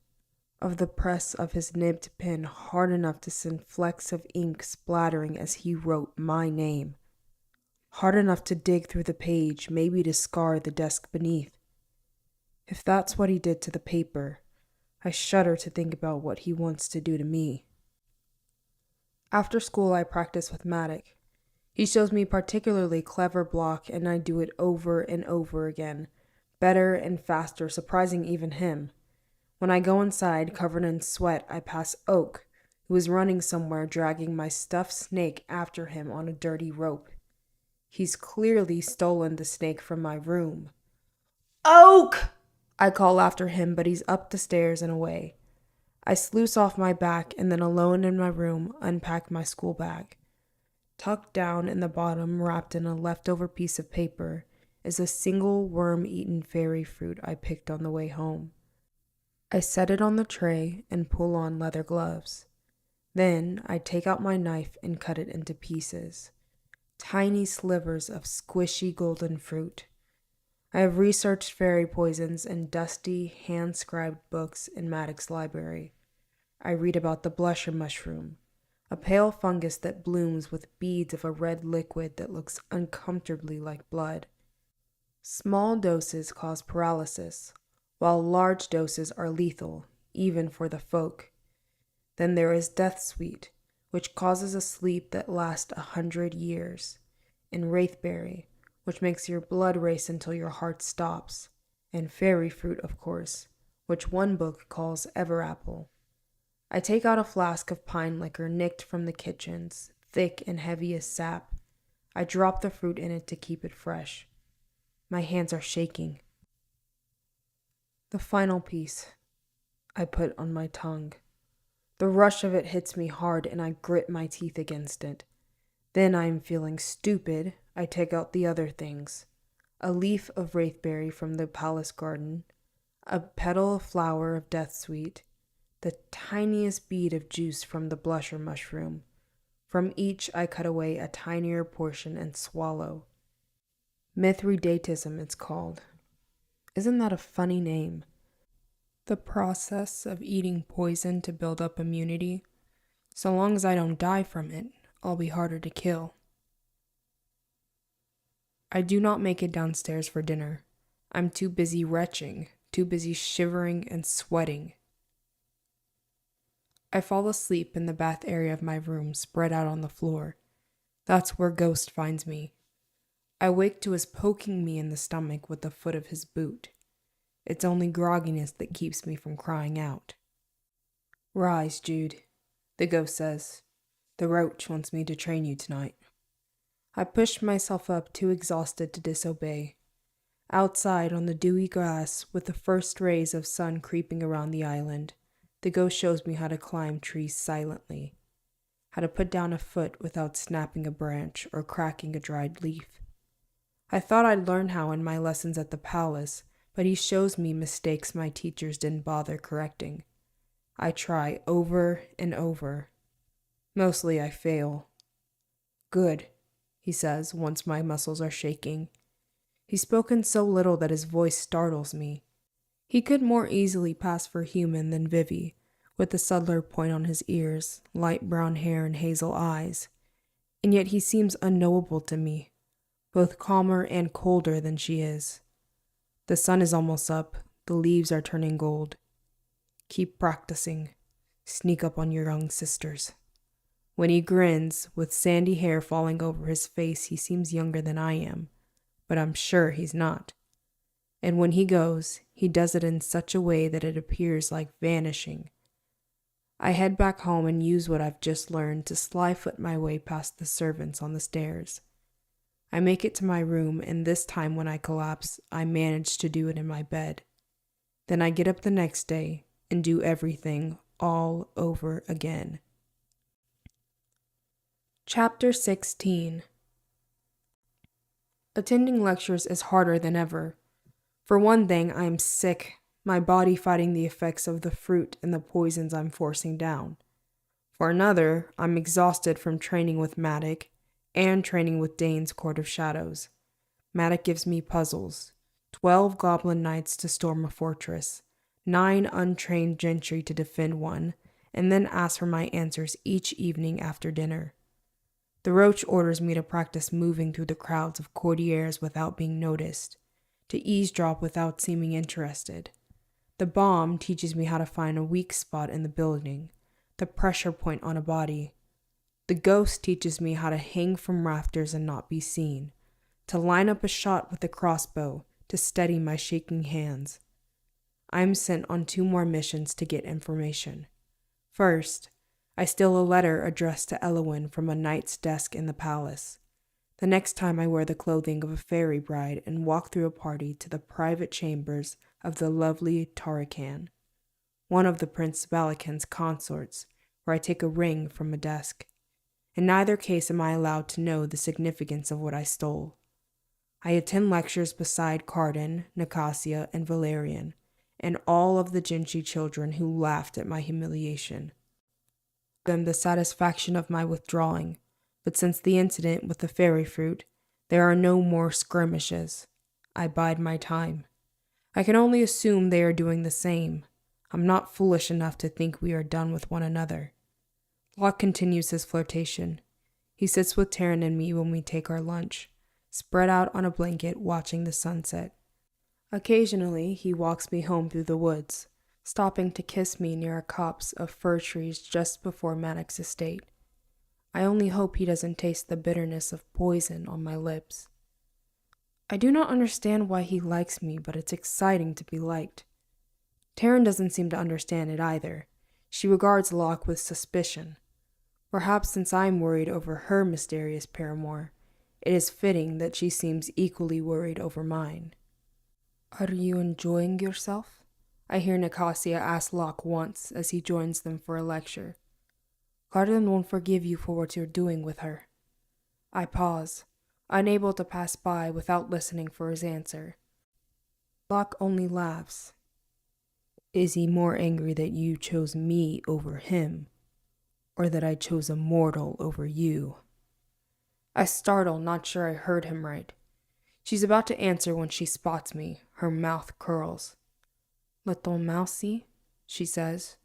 of the press of his nibbed pen hard enough to send flecks of ink splattering as he wrote my name. Hard enough to dig through the page, maybe to scar the desk beneath. If that's what he did to the paper, I shudder to think about what he wants to do to me. After school, I practice with Maddock. He shows me particularly clever block, and I do it over and over again, better and faster, surprising even him. When I go inside, covered in sweat, I pass Oak, who is running somewhere, dragging my stuffed snake after him on a dirty rope. He's clearly stolen the snake from my room. "Oak!" I call after him, but he's up the stairs and away. I sluice off my back and then, alone in my room, unpack my school bag. Tucked down in the bottom, wrapped in a leftover piece of paper, is a single worm-eaten fairy fruit I picked on the way home. I set it on the tray and pull on leather gloves. Then I take out my knife and cut it into pieces. Tiny slivers of squishy golden fruit. I have researched fairy poisons in dusty, hand-scribed books in Maddox's library. I read about the blusher mushroom, a pale fungus that blooms with beads of a red liquid that looks uncomfortably like blood. Small doses cause paralysis, while large doses are lethal, even for the folk. Then there is death sweet, which causes a sleep that lasts 100 years, and wraithberry, which makes your blood race until your heart stops, and fairy fruit, of course, which one book calls everapple. I take out a flask of pine liquor nicked from the kitchens, thick and heavy as sap. I drop the fruit in it to keep it fresh. My hands are shaking. The final piece I put on my tongue. The rush of it hits me hard and I grit my teeth against it. Then I am feeling stupid. I take out the other things. A leaf of wraithberry from the palace garden, a petal of flower of deathsweet, the tiniest bead of juice from the blusher mushroom. From each I cut away a tinier portion and swallow. Mithridatism it's called. Isn't that a funny name? The process of eating poison to build up immunity. So long as I don't die from it, I'll be harder to kill. I do not make it downstairs for dinner. I'm too busy retching, too busy shivering and sweating. I fall asleep in the bath area of my room, spread out on the floor. That's where Ghost finds me. I wake to his poking me in the stomach with the foot of his boot. It's only grogginess that keeps me from crying out. "Rise, Jude," the ghost says. "The roach wants me to train you tonight." I push myself up, too exhausted to disobey. Outside on the dewy grass, with the first rays of sun creeping around the island, the ghost shows me how to climb trees silently, how to put down a foot without snapping a branch or cracking a dried leaf. I thought I'd learn how in my lessons at the palace, but he shows me mistakes my teachers didn't bother correcting. I try over and over. Mostly I fail. "Good," he says once my muscles are shaking. He's spoken so little that his voice startles me. He could more easily pass for human than Vivi, with the subtler point on his ears, light brown hair and hazel eyes. And yet he seems unknowable to me, both calmer and colder than she is. The sun is almost up, the leaves are turning gold. Keep practicing. Sneak up on your young sisters. When he grins, with sandy hair falling over his face, he seems younger than I am, but I'm sure he's not. And when he goes, he does it in such a way that it appears like vanishing. I head back home and use what I've just learned to sly-foot my way past the servants on the stairs. I make it to my room, and this time when I collapse, I manage to do it in my bed. Then I get up the next day and do everything all over again. Chapter 16. Attending lectures is harder than ever. For one thing, I am sick, my body fighting the effects of the fruit and the poisons I'm forcing down. For another, I'm exhausted from training with Matic and training with Dane's Court of Shadows. Matic gives me puzzles, 12 goblin knights to storm a fortress, 9 untrained gentry to defend one, and then asks for my answers each evening after dinner. The roach orders me to practice moving through the crowds of courtiers without being noticed, to eavesdrop without seeming interested. The bomb teaches me how to find a weak spot in the building, the pressure point on a body. The ghost teaches me how to hang from rafters and not be seen, to line up a shot with a crossbow, to steady my shaking hands. I am sent on 2 more missions to get information. First, I steal a letter addressed to Elowyn from a knight's desk in the palace. The next time I wear the clothing of a fairy bride and walk through a party to the private chambers of the lovely Tarakan, one of the Prince Balakan's consorts, where I take a ring from a desk. In neither case am I allowed to know the significance of what I stole. I attend lectures beside Cardan, Nicasia, and Valerian, and all of the gentry children who laughed at my humiliation. Them the satisfaction of my withdrawing, but since the incident with the fairy fruit, there are no more skirmishes. I bide my time. I can only assume they are doing the same. I'm not foolish enough to think we are done with one another. Locke continues his flirtation. He sits with Taryn and me when we take our lunch, spread out on a blanket watching the sunset. Occasionally, he walks me home through the woods, stopping to kiss me near a copse of fir trees just before Maddox's estate. I only hope he doesn't taste the bitterness of poison on my lips. I do not understand why he likes me, but it's exciting to be liked. Taryn doesn't seem to understand it either. She regards Locke with suspicion. Perhaps since I'm worried over her mysterious paramour, it is fitting that she seems equally worried over mine. Are you enjoying yourself? I hear Nicosia ask Locke once as he joins them for a lecture. Carden won't forgive you for what you're doing with her. I pause, unable to pass by without listening for his answer. Locke only laughs. Is he more angry that you chose me over him, or that I chose a mortal over you? I startle, not sure I heard him right. She's about to answer when she spots me. Her mouth curls. Little mousy, she says.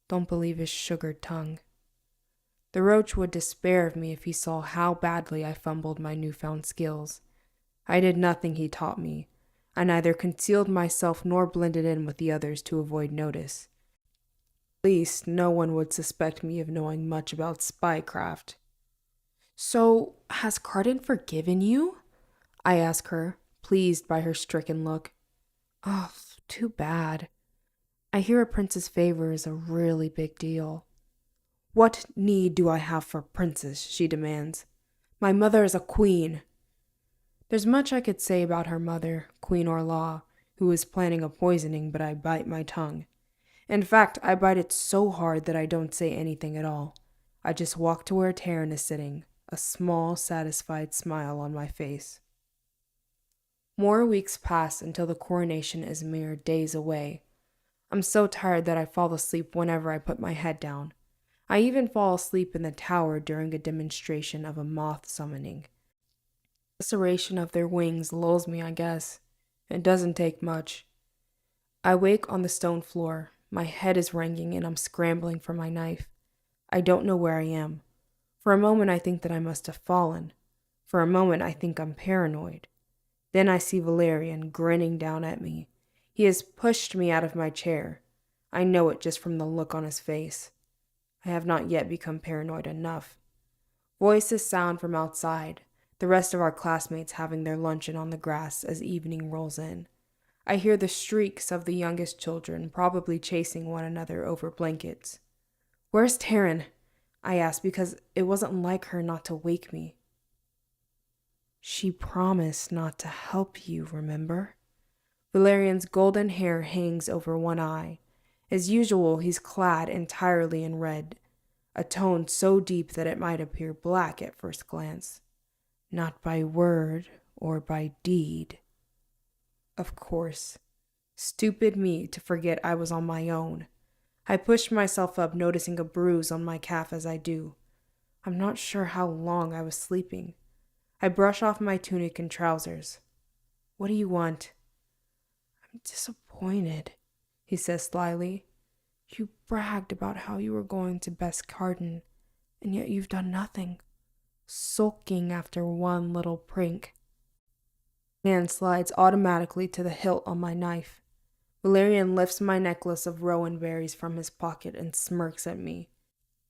Don't believe his sugared tongue. The roach would despair of me if he saw how badly I fumbled my newfound skills. I did nothing he taught me. I neither concealed myself nor blended in with the others to avoid notice. At least no one would suspect me of knowing much about spycraft. So, has Carden forgiven you? I ask her, pleased by her stricken look. Oh, too bad. I hear a prince's favor is a really big deal. What need do I have for princes? She demands. My mother is a queen. There's much I could say about her mother, Queen Orlaw, who is planning a poisoning, but I bite my tongue. In fact, I bite it so hard that I don't say anything at all. I just walk to where Taryn is sitting, a small, satisfied smile on my face. More weeks pass until the coronation is mere days away. I'm so tired that I fall asleep whenever I put my head down. I even fall asleep in the tower during a demonstration of a moth summoning. The serration of their wings lulls me, I guess. It doesn't take much. I wake on the stone floor. My head is ringing and I'm scrambling for my knife. I don't know where I am. For a moment I think that I must have fallen. For a moment I think I'm paranoid. Then I see Valerian grinning down at me. He has pushed me out of my chair. I know it just from the look on his face. I have not yet become paranoid enough. Voices sound from outside, the rest of our classmates having their luncheon on the grass as evening rolls in. I hear the shrieks of the youngest children, probably chasing one another over blankets. Where's Taryn? I ask because it wasn't like her not to wake me. She promised not to help you, remember? Valerian's golden hair hangs over one eye. As usual, he's clad entirely in red, a tone so deep that it might appear black at first glance. Not by word or by deed. Of course. Stupid me to forget I was on my own. I push myself up, noticing a bruise on my calf as I do. I'm not sure how long I was sleeping. I brush off my tunic and trousers. What do you want? I'm disappointed, he says slyly. You bragged about how you were going to Best Carden, and yet you've done nothing. Sulking after one little prank. Hand slides automatically to the hilt on my knife. Valerian lifts my necklace of rowan berries from his pocket and smirks at me.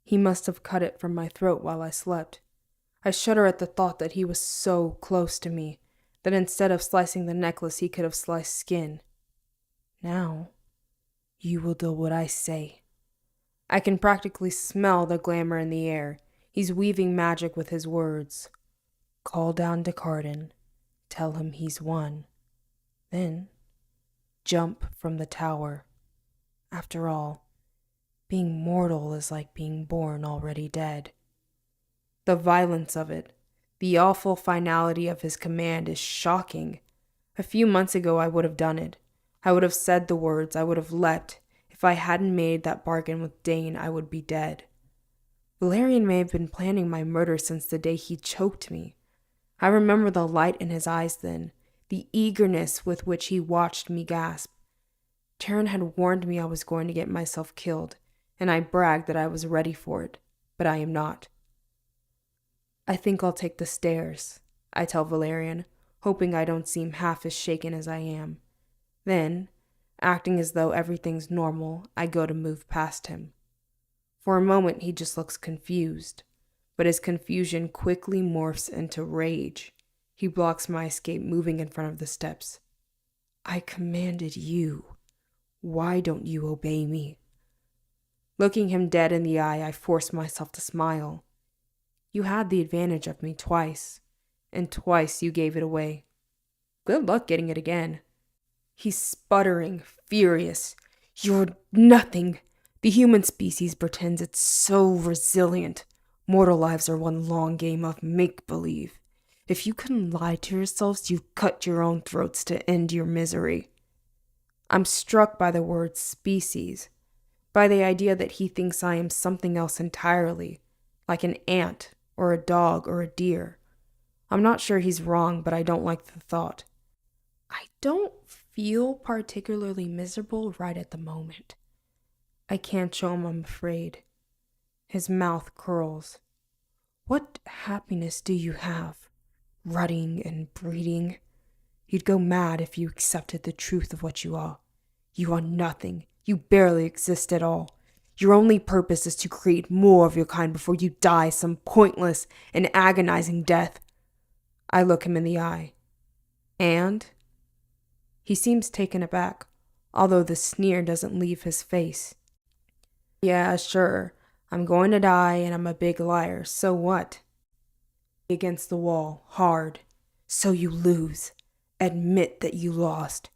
He must have cut it from my throat while I slept. I shudder at the thought that he was so close to me, that instead of slicing the necklace he could have sliced skin. Now, you will do what I say. I can practically smell the glamour in the air. He's weaving magic with his words. Call down to Carden. Tell him he's won. Then, jump from the tower. After all, being mortal is like being born already dead. The violence of it, the awful finality of his command is shocking. A few months ago I would have done it. I would have said the words, I would have leapt. If I hadn't made that bargain with Dane, I would be dead. Valerian may have been planning my murder since the day he choked me. I remember the light in his eyes then, the eagerness with which he watched me gasp. Taryn had warned me I was going to get myself killed, and I bragged that I was ready for it, but I am not. I think I'll take the stairs, I tell Valerian, hoping I don't seem half as shaken as I am. Then, acting as though everything's normal, I go to move past him. For a moment he just looks confused, but his confusion quickly morphs into rage. He blocks my escape, moving in front of the steps. I commanded you. Why don't you obey me? Looking him dead in the eye, I forced myself to smile. You had the advantage of me twice, and twice you gave it away. Good luck getting it again. He's sputtering, furious. You're nothing. The human species pretends it's so resilient. Mortal lives are one long game of make-believe. If you couldn't lie to yourselves, you'd cut your own throats to end your misery. I'm struck by the word species, by the idea that he thinks I am something else entirely, like an ant or a dog or a deer. I'm not sure he's wrong, but I don't like the thought. I don't feel particularly miserable right at the moment. I can't show him I'm afraid. His mouth curls. What happiness do you have? Rutting and breeding? You'd go mad if you accepted the truth of what you are. You are nothing. You barely exist at all. Your only purpose is to create more of your kind before you die some pointless and agonizing death. I look him in the eye. And? He seems taken aback, although the sneer doesn't leave his face. Yeah, sure. I'm going to die and I'm a big liar. So what? Against the wall, hard. So you lose. Admit that you lost.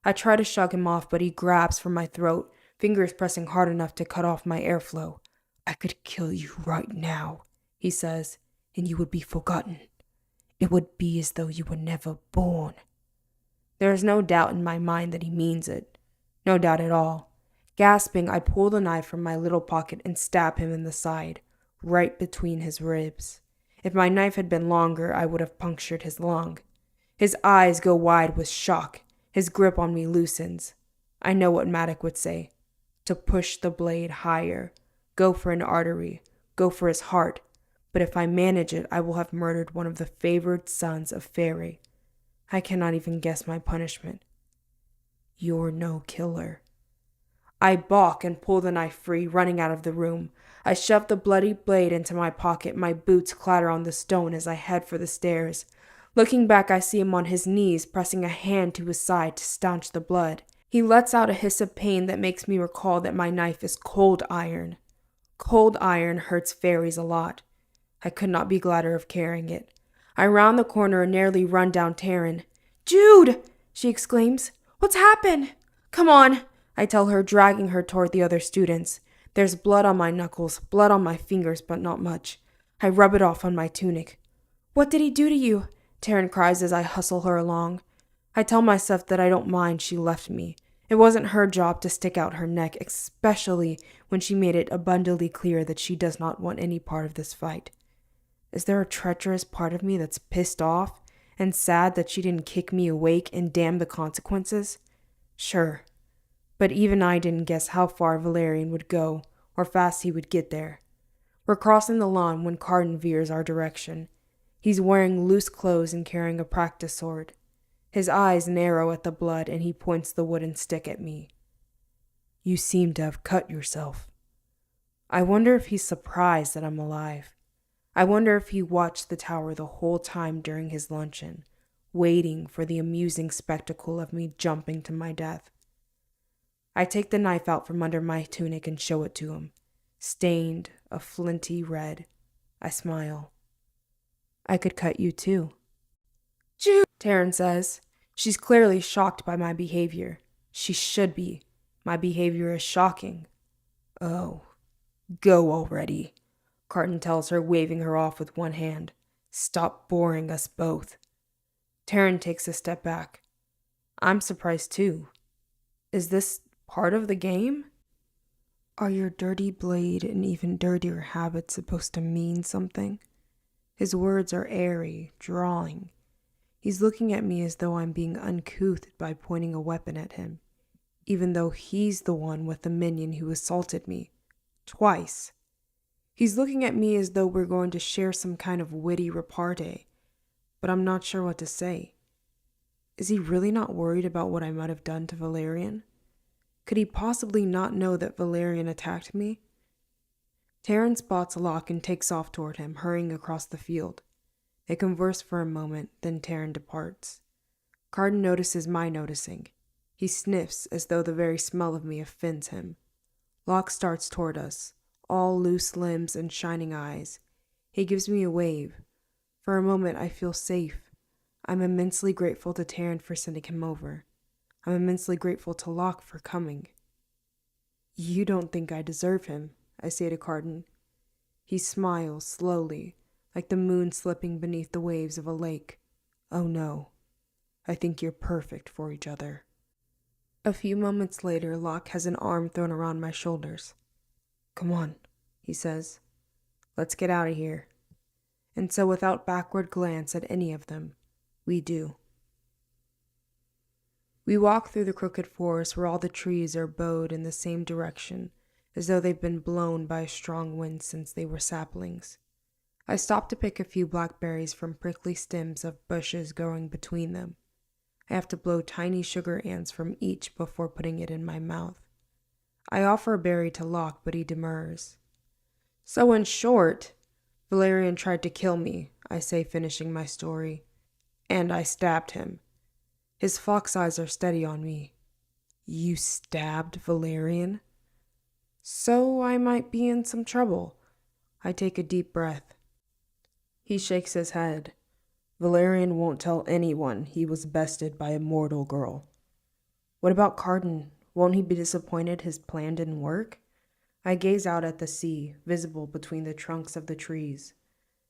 I try to shrug him off, but he grabs for my throat, fingers pressing hard enough to cut off my airflow. I could kill you right now, he says, and you would be forgotten. It would be as though you were never born. There is no doubt in my mind that he means it. No doubt at all. Gasping, I pull the knife from my little pocket and stab him in the side, right between his ribs. If my knife had been longer, I would have punctured his lung. His eyes go wide with shock. His grip on me loosens. I know what Maddox would say. To push the blade higher. Go for an artery. Go for his heart. But if I manage it, I will have murdered one of the favored sons of Fairy. I cannot even guess my punishment. You're no killer. I balk and pull the knife free, running out of the room. I shove the bloody blade into my pocket. My boots clatter on the stone as I head for the stairs. Looking back, I see him on his knees, pressing a hand to his side to staunch the blood. He lets out a hiss of pain that makes me recall that my knife is cold iron. Cold iron hurts fairies a lot. I could not be gladder of carrying it. I round the corner and nearly run down Taryn. Jude! She exclaims. What's happened? Come on, I tell her, dragging her toward the other students. There's blood on my knuckles, blood on my fingers, but not much. I rub it off on my tunic. What did he do to you? Taryn cries as I hustle her along. I tell myself that I don't mind she left me. It wasn't her job to stick out her neck, especially when she made it abundantly clear that she does not want any part of this fight. Is there a treacherous part of me that's pissed off and sad that she didn't kick me awake and damn the consequences? Sure. But even I didn't guess how far Valerian would go or fast he would get there. We're crossing the lawn when Cardin veers our direction. He's wearing loose clothes and carrying a practice sword. His eyes narrow at the blood and he points the wooden stick at me. You seem to have cut yourself. I wonder if he's surprised that I'm alive. I wonder if he watched the tower the whole time during his luncheon, waiting for the amusing spectacle of me jumping to my death. I take the knife out from under my tunic and show it to him, stained a flinty red. I smile. I could cut you too. Jude, Taryn says. She's clearly shocked by my behavior. She should be. My behavior is shocking. Oh, go already, Carton tells her, waving her off with one hand. Stop boring us both. Taryn takes a step back. I'm surprised too. Is this part of the game? Are your dirty blade and even dirtier habits supposed to mean something? His words are airy, drawling. He's looking at me as though I'm being uncouth by pointing a weapon at him, even though he's the one with the minion who assaulted me. Twice. He's looking at me as though we're going to share some kind of witty repartee, but I'm not sure what to say. Is he really not worried about what I might have done to Valerian? Could he possibly not know that Valerian attacked me? Taryn spots Locke and takes off toward him, hurrying across the field. They converse for a moment, then Taryn departs. Carden notices my noticing. He sniffs as though the very smell of me offends him. Locke starts toward us, all loose limbs and shining eyes. He gives me a wave. For a moment, I feel safe. I'm immensely grateful to Taryn for sending him over. I'm immensely grateful to Locke for coming. You don't think I deserve him, I say to Carden. He smiles slowly, like the moon slipping beneath the waves of a lake. Oh no, I think you're perfect for each other. A few moments later, Locke has an arm thrown around my shoulders. Come on, he says. Let's get out of here. And so without backward glance at any of them, we do. We walk through the crooked forest where all the trees are bowed in the same direction, as though they've been blown by a strong wind since they were saplings. I stop to pick a few blackberries from prickly stems of bushes growing between them. I have to blow tiny sugar ants from each before putting it in my mouth. I offer a berry to Locke, but he demurs. So in short, Valerian tried to kill me, I say, finishing my story. And I stabbed him. His fox eyes are steady on me. You stabbed Valerian? So I might be in some trouble. I take a deep breath. He shakes his head. Valerian won't tell anyone he was bested by a mortal girl. What about Carden? Won't he be disappointed his plan didn't work? I gaze out at the sea, visible between the trunks of the trees.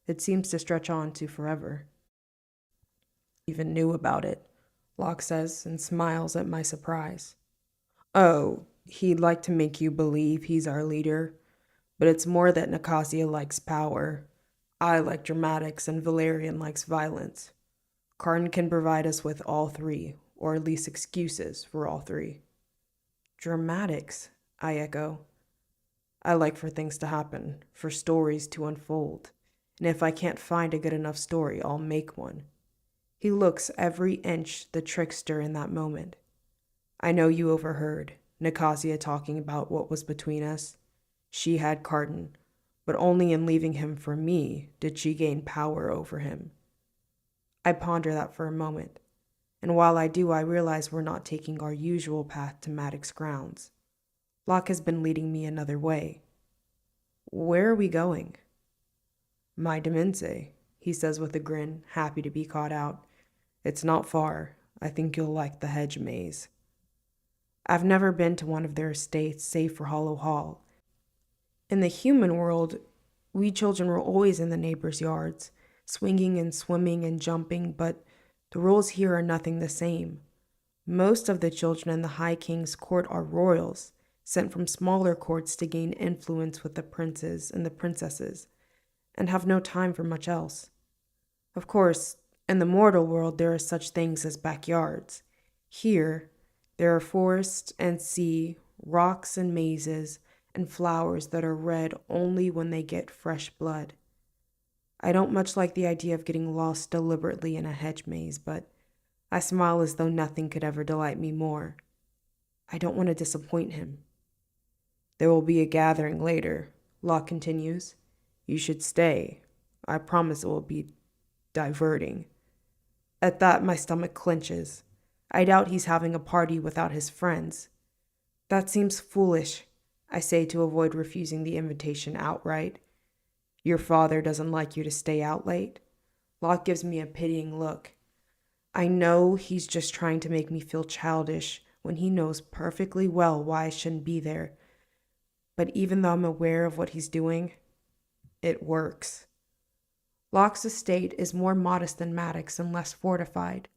It seems to stretch on to forever. Even knew about it, Locke says, and smiles at my surprise. Oh, he'd like to make you believe he's our leader, but it's more that Nicasia likes power. I like dramatics and Valerian likes violence. Carden can provide us with all three, or at least excuses for all three. Dramatics, I echo. I like for things to happen, for stories to unfold, and if I can't find a good enough story, I'll make one. He looks every inch the trickster in that moment. I know you overheard Nicasia talking about what was between us. She had Carden, but only in leaving him for me did she gain power over him. I ponder that for a moment, and while I do, I realize we're not taking our usual path to Maddox grounds. Locke has been leading me another way. Where are we going? My demenze, he says with a grin, happy to be caught out. It's not far. I think you'll like the hedge maze. I've never been to one of their estates save for Hollow Hall. In the human world, we children were always in the neighbors' yards, swinging and swimming and jumping, but the rules here are nothing the same. Most of the children in the High King's court are royals, sent from smaller courts to gain influence with the princes and the princesses, and have no time for much else. Of course, in the mortal world there are such things as backyards. Here, there are forests and sea, rocks and mazes, and flowers that are red only when they get fresh blood. I don't much like the idea of getting lost deliberately in a hedge maze, but I smile as though nothing could ever delight me more. I don't want to disappoint him. There will be a gathering later, Locke continues. You should stay. I promise it will be diverting. At that, my stomach clenches. I doubt he's having a party without his friends. That seems foolish, I say to avoid refusing the invitation outright. Your father doesn't like you to stay out late? Locke gives me a pitying look. I know he's just trying to make me feel childish when he knows perfectly well why I shouldn't be there. But even though I'm aware of what he's doing, it works. Locke's estate is more modest than Maddox and less fortified.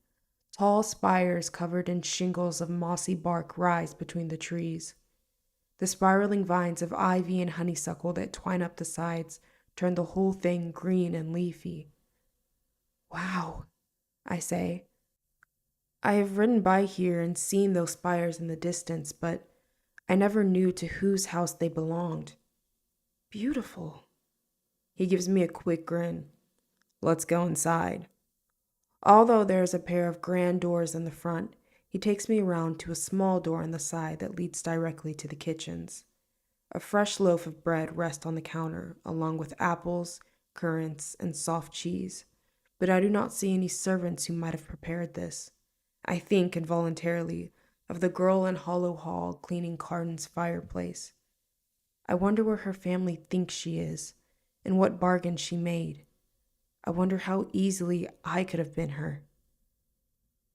Tall spires covered in shingles of mossy bark rise between the trees. The spiraling vines of ivy and honeysuckle that twine up the sides turn the whole thing green and leafy. Wow, I say. I have ridden by here and seen those spires in the distance, but I never knew to whose house they belonged. Beautiful. He gives me a quick grin. Let's go inside. Although there is a pair of grand doors in the front, he takes me around to a small door on the side that leads directly to the kitchens. A fresh loaf of bread rests on the counter, along with apples, currants, and soft cheese, but I do not see any servants who might have prepared this. I think, involuntarily, of the girl in Hollow Hall cleaning Carden's fireplace. I wonder where her family thinks she is, and what bargain she made. I wonder how easily I could have been her.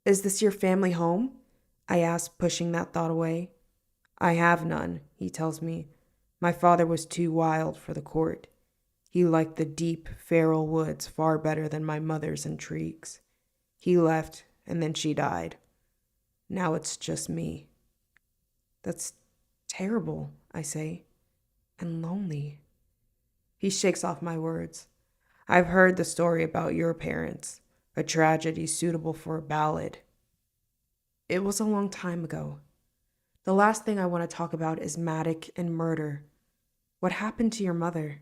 Is this your family home? I ask, pushing that thought away. I have none, he tells me. My father was too wild for the court. He liked the deep, feral woods far better than my mother's intrigues. He left, and then she died. Now it's just me. That's terrible, I say, and lonely. He shakes off my words. I've heard the story about your parents, a tragedy suitable for a ballad. It was a long time ago. The last thing I want to talk about is Matic and murder. What happened to your mother?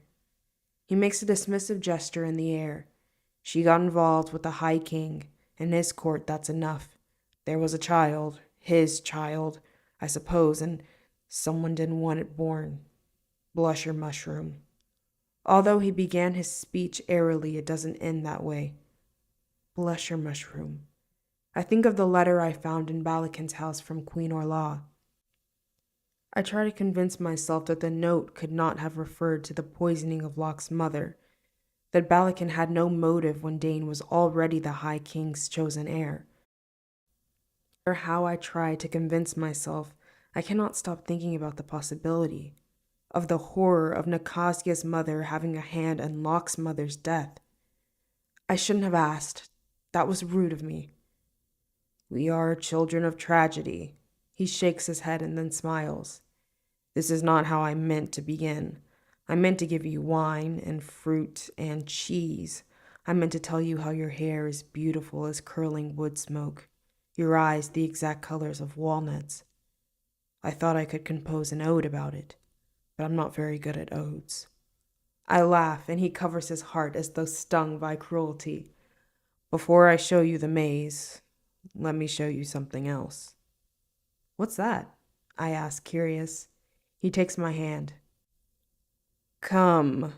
He makes a dismissive gesture in the air. She got involved with the High King. In his court, that's enough. There was a child, his child, I suppose, and someone didn't want it born. Blush your mushroom. Although he began his speech airily, it doesn't end that way. Bless your mushroom. I think of the letter I found in Balakin's house from Queen Orla. I try to convince myself that the note could not have referred to the poisoning of Locke's mother, that Balakin had no motive when Dane was already the High King's chosen heir. No matter how I try to convince myself, I cannot stop thinking about the possibility of the horror of Nicasia's mother having a hand in Locke's mother's death. I shouldn't have asked. That was rude of me. We are children of tragedy. He shakes his head and then smiles. This is not how I meant to begin. I meant to give you wine and fruit and cheese. I meant to tell you how your hair is beautiful as curling wood smoke, your eyes the exact colors of walnuts. I thought I could compose an ode about it, but I'm not very good at odes. I laugh, and he covers his heart as though stung by cruelty. Before I show you the maze, let me show you something else. What's that? I ask, curious. He takes my hand. Come,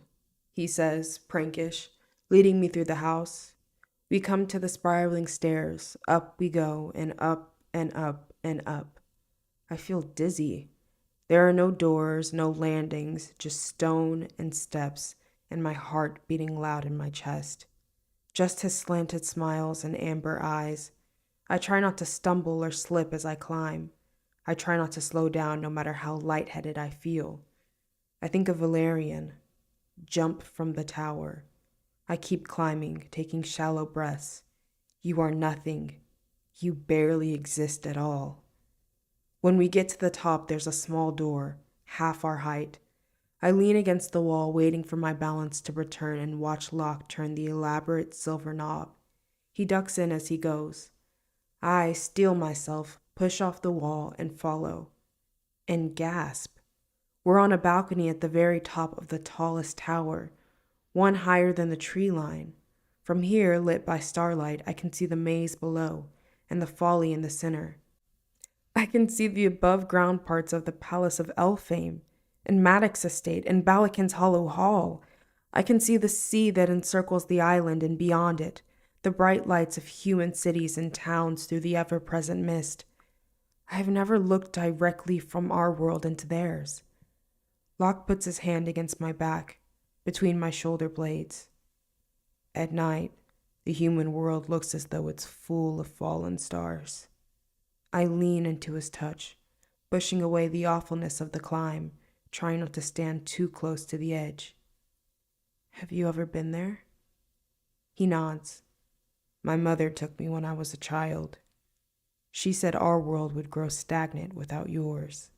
he says, prankish, leading me through the house. We come to the spiraling stairs. Up we go, and up and up and up. I feel dizzy. There are no doors, no landings, just stone and steps, and my heart beating loud in my chest. Just his slanted smiles and amber eyes. I try not to stumble or slip as I climb. I try not to slow down no matter how lightheaded I feel. I think of Valerian. Jump from the tower. I keep climbing, taking shallow breaths. You are nothing. You barely exist at all. When we get to the top, there's a small door, half our height. I lean against the wall, waiting for my balance to return and watch Locke turn the elaborate silver knob. He ducks in as he goes. I steel myself, push off the wall, and follow. And gasp. We're on a balcony at the very top of the tallest tower, one higher than the tree line. From here, lit by starlight, I can see the maze below and the folly in the center. I can see the above-ground parts of the Palace of Elfame, and Maddox Estate, and Balakin's Hollow Hall. I can see the sea that encircles the island and beyond it, the bright lights of human cities and towns through the ever-present mist. I have never looked directly from our world into theirs. Locke puts his hand against my back, between my shoulder blades. At night, the human world looks as though it's full of fallen stars. I lean into his touch, pushing away the awfulness of the climb, trying not to stand too close to the edge. Have you ever been there? He nods. My mother took me when I was a child. She said our world would grow stagnant without yours.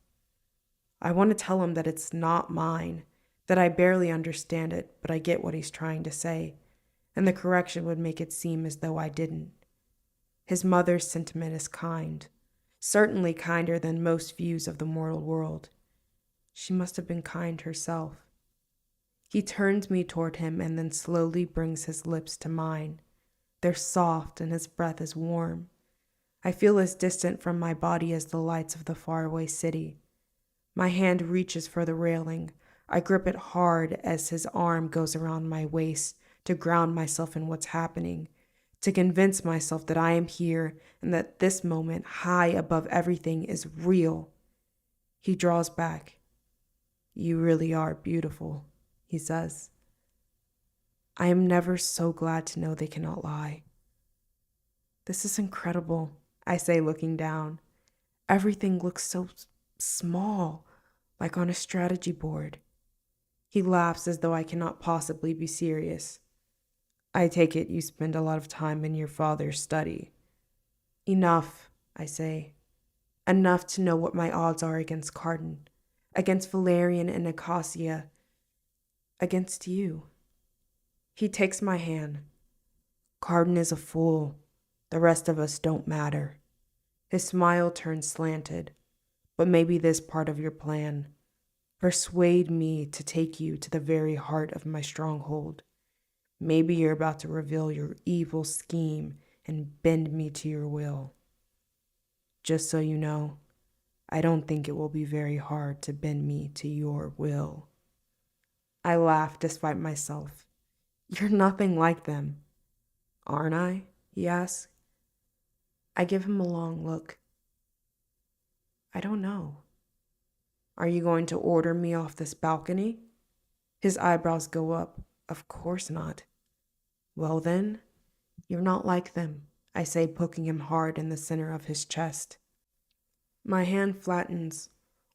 I want to tell him that it's not mine, that I barely understand it, but I get what he's trying to say, and the correction would make it seem as though I didn't. His mother's sentiment is kind, certainly kinder than most views of the mortal world. She must have been kind herself. He turns me toward him and then slowly brings his lips to mine. They're soft and his breath is warm. I feel as distant from my body as the lights of the faraway city. My hand reaches for the railing. I grip it hard as his arm goes around my waist to ground myself in what's happening, to convince myself that I am here and that this moment, high above everything, is real. He draws back. You really are beautiful, he says. I am never so glad to know they cannot lie. This is incredible, I say, looking down. Everything looks so small, like on a strategy board. He laughs as though I cannot possibly be serious. I take it you spend a lot of time in your father's study. Enough, I say. Enough to know what my odds are against Carden, against Valerian and Nicosia, against you. He takes my hand. Carden is a fool. The rest of us don't matter. His smile turns slanted. But maybe this part of your plan. Persuade me to take you to the very heart of my stronghold. Maybe you're about to reveal your evil scheme and bend me to your will. Just so you know, I don't think it will be very hard to bend me to your will. I laugh despite myself. You're nothing like them. Aren't I? He asks. I give him a long look. I don't know. Are you going to order me off this balcony? His eyebrows go up. Of course not. Well then, you're not like them, I say, poking him hard in the center of his chest. My hand flattens,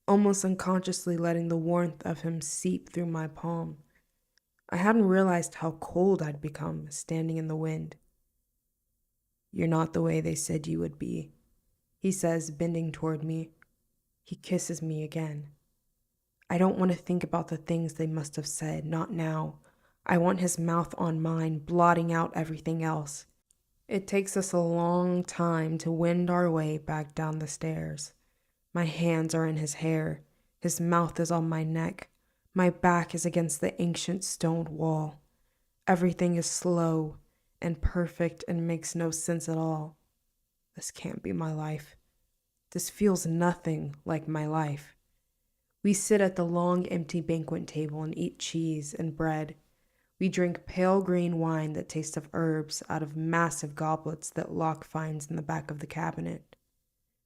almost unconsciously letting the warmth of him seep through my palm. I hadn't realized how cold I'd become standing in the wind. You're not the way they said you would be, he says, bending toward me. He kisses me again. I don't want to think about the things they must have said, not now. I want his mouth on mine, blotting out everything else. It takes us a long time to wend our way back down the stairs. My hands are in his hair. His mouth is on my neck. My back is against the ancient stone wall. Everything is slow and perfect and makes no sense at all. This can't be my life. This feels nothing like my life. We sit at the long, empty banquet table and eat cheese and bread. We drink pale green wine that tastes of herbs out of massive goblets that Locke finds in the back of the cabinet.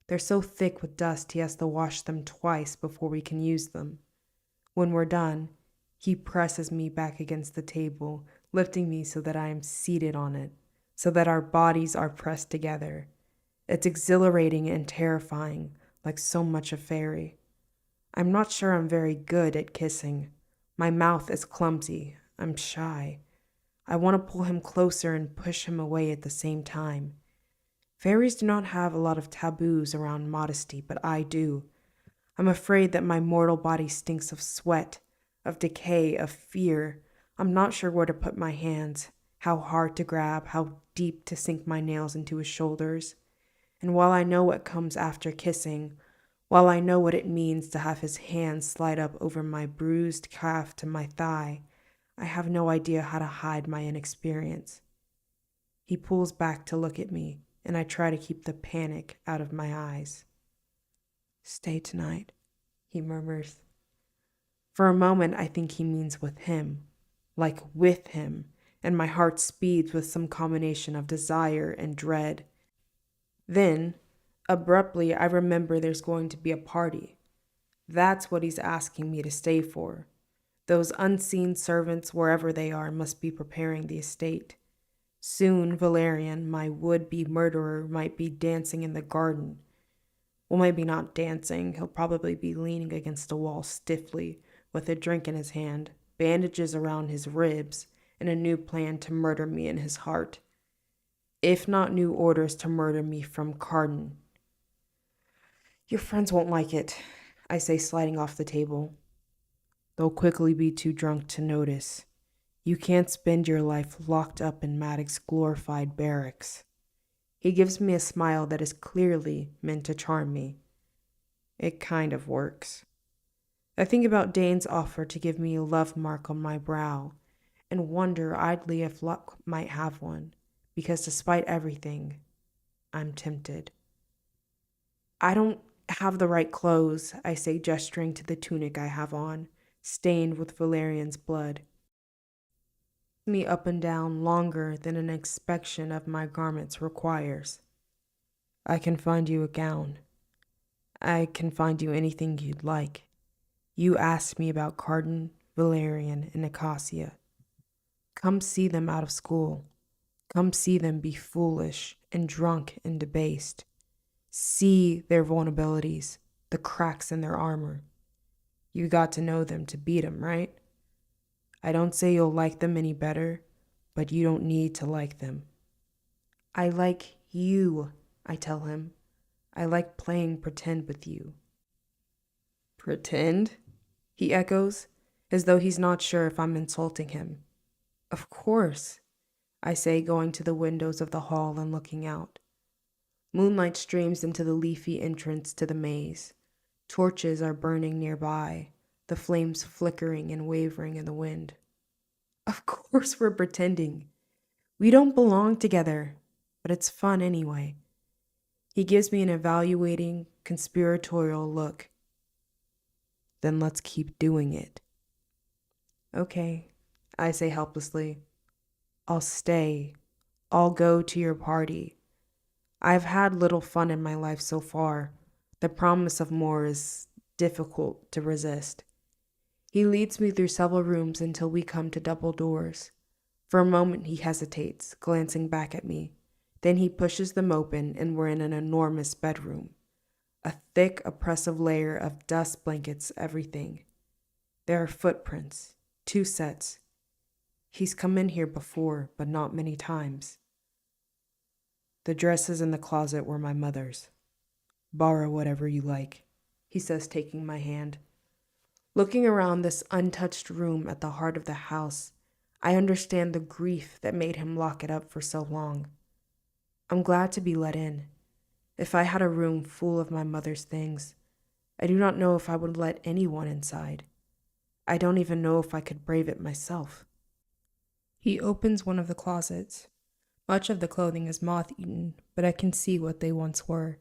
They're so thick with dust he has to wash them twice before we can use them. When we're done, he presses me back against the table, lifting me so that I am seated on it, so that our bodies are pressed together. It's exhilarating and terrifying, like so much of fairy. I'm not sure I'm very good at kissing. My mouth is clumsy. I'm shy. I want to pull him closer and push him away at the same time. Fairies do not have a lot of taboos around modesty, but I do. I'm afraid that my mortal body stinks of sweat, of decay, of fear. I'm not sure where to put my hands, how hard to grab, how deep to sink my nails into his shoulders. And while I know what comes after kissing, while I know what it means to have his hand slide up over my bruised calf to my thigh, I have no idea how to hide my inexperience. He pulls back to look at me, and I try to keep the panic out of my eyes. Stay tonight, he murmurs. For a moment, I think he means with him, like with him, and my heart speeds with some combination of desire and dread. Then, abruptly, I remember there's going to be a party. That's what he's asking me to stay for. Those unseen servants, wherever they are, must be preparing the estate. Soon Valerian, my would-be murderer, might be dancing in the garden. Well, maybe not dancing. He'll probably be leaning against a wall stiffly, with a drink in his hand, bandages around his ribs, and a new plan to murder me in his heart. If not new orders to murder me from Carden. Your friends won't like it, I say, sliding off the table. They'll quickly be too drunk to notice. You can't spend your life locked up in Maddox's glorified barracks. He gives me a smile that is clearly meant to charm me. It kind of works. I think about Dane's offer to give me a love mark on my brow and wonder idly if luck might have one, because despite everything, I'm tempted. I don't have the right clothes, I say, gesturing to the tunic I have on, stained with Valerian's blood. Me up and down longer than an inspection of my garments requires. I can find you a gown. I can find you anything you'd like. You asked me about Cardin, Valerian, and Nicasia. Come see them out of school. Come see them be foolish and drunk and debased. See their vulnerabilities, the cracks in their armor. You got to know them to beat them, right? I don't say you'll like them any better, but you don't need to like them. I like you, I tell him. I like playing pretend with you. Pretend? He echoes, as though he's not sure if I'm insulting him. Of course, I say, going to the windows of the hall and looking out. Moonlight streams into the leafy entrance to the maze. Torches are burning nearby, the flames flickering and wavering in the wind. Of course we're pretending. We don't belong together, but it's fun anyway. He gives me an evaluating, conspiratorial look. Then let's keep doing it. Okay, I say helplessly. I'll stay. I'll go to your party. I've had little fun in my life so far. The promise of more is difficult to resist. He leads me through several rooms until we come to double doors. For a moment he hesitates, glancing back at me. Then he pushes them open and we're in an enormous bedroom. A thick, oppressive layer of dust blankets everything. There are footprints, 2 sets. He's come in here before, but not many times. The dresses in the closet were my mother's. Borrow whatever you like, he says, taking my hand. Looking around this untouched room at the heart of the house, I understand the grief that made him lock it up for so long. I'm glad to be let in. If I had a room full of my mother's things, I do not know if I would let anyone inside. I don't even know if I could brave it myself. He opens one of the closets. Much of the clothing is moth-eaten, but I can see what they once were.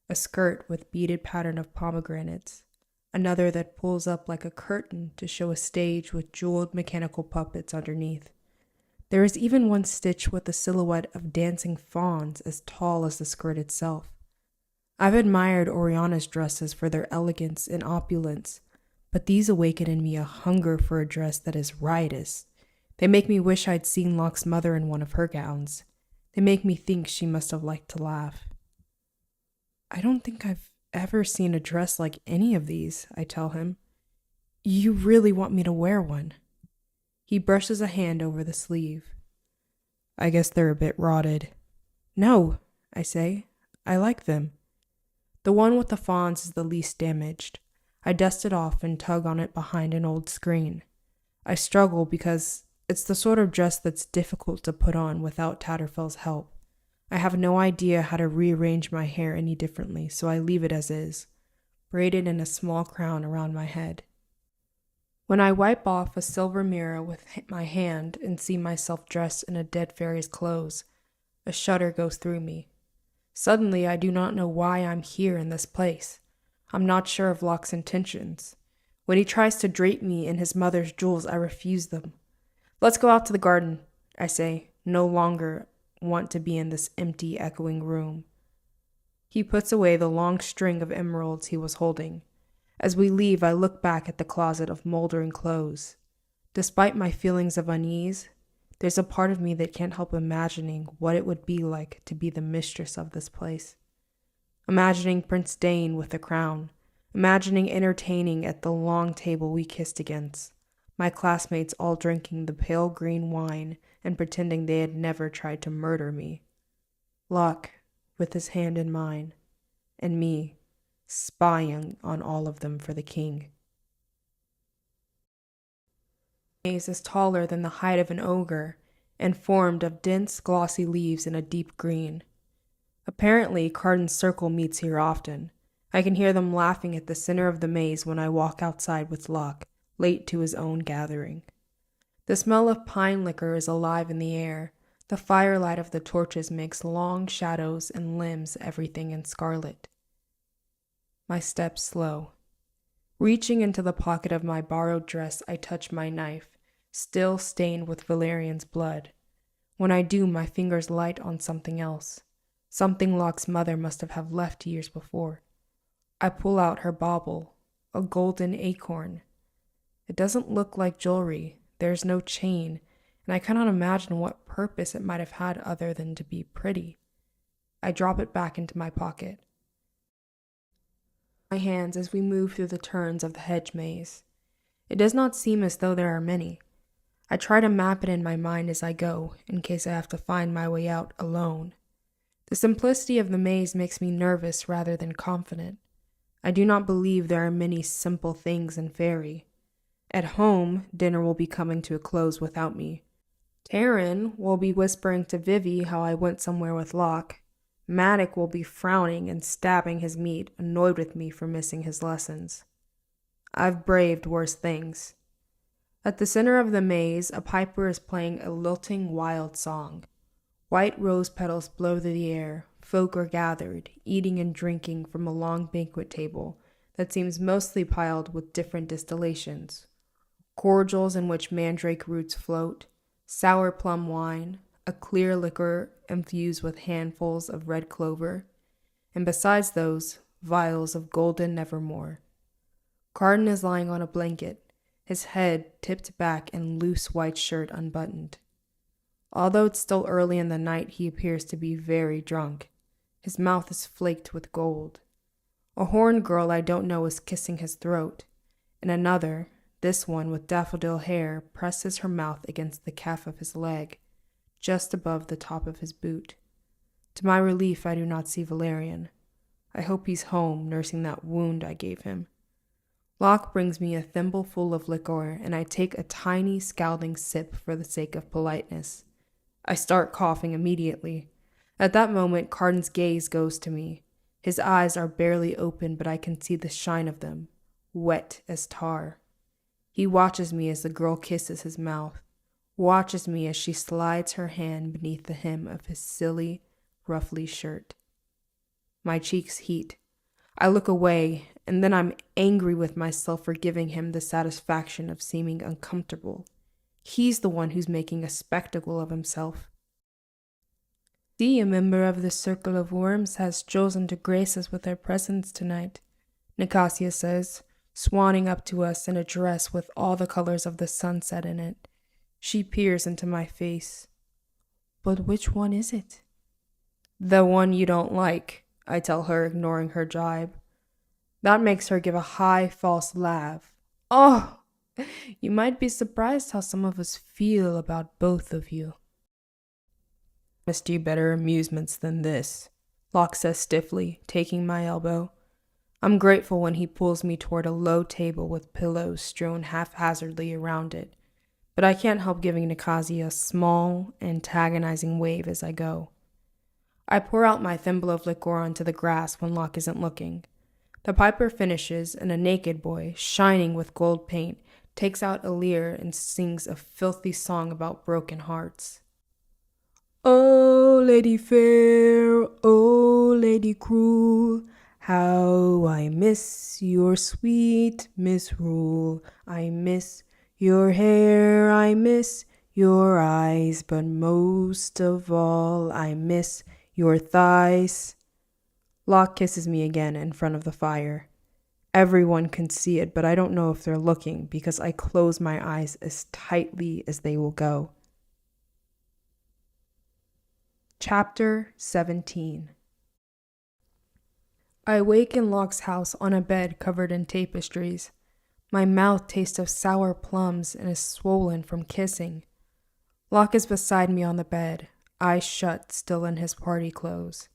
A skirt with beaded pattern of pomegranates. Another that pulls up like a curtain to show a stage with jeweled mechanical puppets underneath. There is even one stitch with a silhouette of dancing fawns as tall as the skirt itself. I've admired Oriana's dresses for their elegance and opulence, but these awaken in me a hunger for a dress that is riotous. They make me wish I'd seen Locke's mother in one of her gowns. They make me think she must have liked to laugh. I don't think I've ever seen a dress like any of these, I tell him. You really want me to wear one? He brushes a hand over the sleeve. I guess they're a bit rotted. No, I say. I like them. The one with the fawns is the least damaged. I dust it off and tug on it behind an old screen. I struggle because it's the sort of dress that's difficult to put on without Tatterfell's help. I have no idea how to rearrange my hair any differently, so I leave it as is, braided in a small crown around my head. When I wipe off a silver mirror with my hand and see myself dressed in a dead fairy's clothes, a shudder goes through me. Suddenly, I do not know why I'm here in this place. I'm not sure of Locke's intentions. When he tries to drape me in his mother's jewels, I refuse them. Let's go out to the garden, I say, no longer want to be in this empty, echoing room. He puts away the long string of emeralds he was holding. As we leave, I look back at the closet of moldering clothes. Despite my feelings of unease, there's a part of me that can't help imagining what it would be like to be the mistress of this place. Imagining Prince Dane with a crown, imagining entertaining at the long table we kissed against, my classmates all drinking the pale green wine and pretending they had never tried to murder me. Locke, with his hand in mine, and me, spying on all of them for the king. The maze is taller than the height of an ogre and formed of dense, glossy leaves in a deep green. Apparently, Cardin's circle meets here often. I can hear them laughing at the center of the maze when I walk outside with Locke, late to his own gathering. The smell of pine liquor is alive in the air. The firelight of the torches makes long shadows and limbs everything in scarlet. My steps slow. Reaching into the pocket of my borrowed dress, I touch my knife, still stained with Valerian's blood. When I do, my fingers light on something else. Something Locke's mother must have left years before. I pull out her bauble, a golden acorn. It doesn't look like jewelry, there's no chain, and I cannot imagine what purpose it might have had other than to be pretty. I drop it back into my pocket. My hands as we move through the turns of the hedge maze. It does not seem as though there are many. I try to map it in my mind as I go, in case I have to find my way out alone. The simplicity of the maze makes me nervous rather than confident. I do not believe there are many simple things in Fairy. At home, dinner will be coming to a close without me. Taryn will be whispering to Vivi how I went somewhere with Locke. Maddock will be frowning and stabbing his meat, annoyed with me for missing his lessons. I've braved worse things. At the center of the maze, a piper is playing a lilting wild song. White rose petals blow through the air. Folk are gathered, eating and drinking from a long banquet table that seems mostly piled with different distillations. Cordials in which mandrake roots float, sour plum wine, a clear liquor infused with handfuls of red clover, and besides those, vials of golden nevermore. Carden is lying on a blanket, his head tipped back and loose white shirt unbuttoned. Although it's still early in the night, he appears to be very drunk. His mouth is flaked with gold. A horned girl I don't know is kissing his throat, and another, this one with daffodil hair, presses her mouth against the calf of his leg, just above the top of his boot. To my relief, I do not see Valerian. I hope he's home, nursing that wound I gave him. Locke brings me a thimbleful of liquor, and I take a tiny, scalding sip for the sake of politeness. I start coughing immediately. At that moment, Carden's gaze goes to me. His eyes are barely open, but I can see the shine of them, wet as tar. He watches me as the girl kisses his mouth, watches me as she slides her hand beneath the hem of his silly, ruffly shirt. My cheeks heat. I look away, and then I'm angry with myself for giving him the satisfaction of seeming uncomfortable. He's the one who's making a spectacle of himself. See, a member of the Circle of Worms has chosen to grace us with her presence tonight, Nicasia says, swanning up to us in a dress with all the colors of the sunset in it. She peers into my face. But which one is it? The one you don't like, I tell her, ignoring her jibe. That makes her give a high, false laugh. Oh, you might be surprised how some of us feel about both of you. Must you better amusements than this, Locke says stiffly, taking my elbow. I'm grateful when he pulls me toward a low table with pillows strewn haphazardly around it, but I can't help giving Nicasia a small, antagonizing wave as I go. I pour out my thimble of liquor onto the grass when Locke isn't looking. The piper finishes, and a naked boy, shining with gold paint, takes out a lyre and sings a filthy song about broken hearts. Oh, lady fair, oh, lady cruel, how I miss your sweet misrule. I miss your hair, I miss your eyes, but most of all, I miss your thighs. Locke kisses me again in front of the fire. Everyone can see it, but I don't know if they're looking because I close my eyes as tightly as they will go. Chapter 17. I awake in Locke's house on a bed covered in tapestries. My mouth tastes of sour plums and is swollen from kissing. Locke is beside me on the bed, eyes shut, still in his party clothes.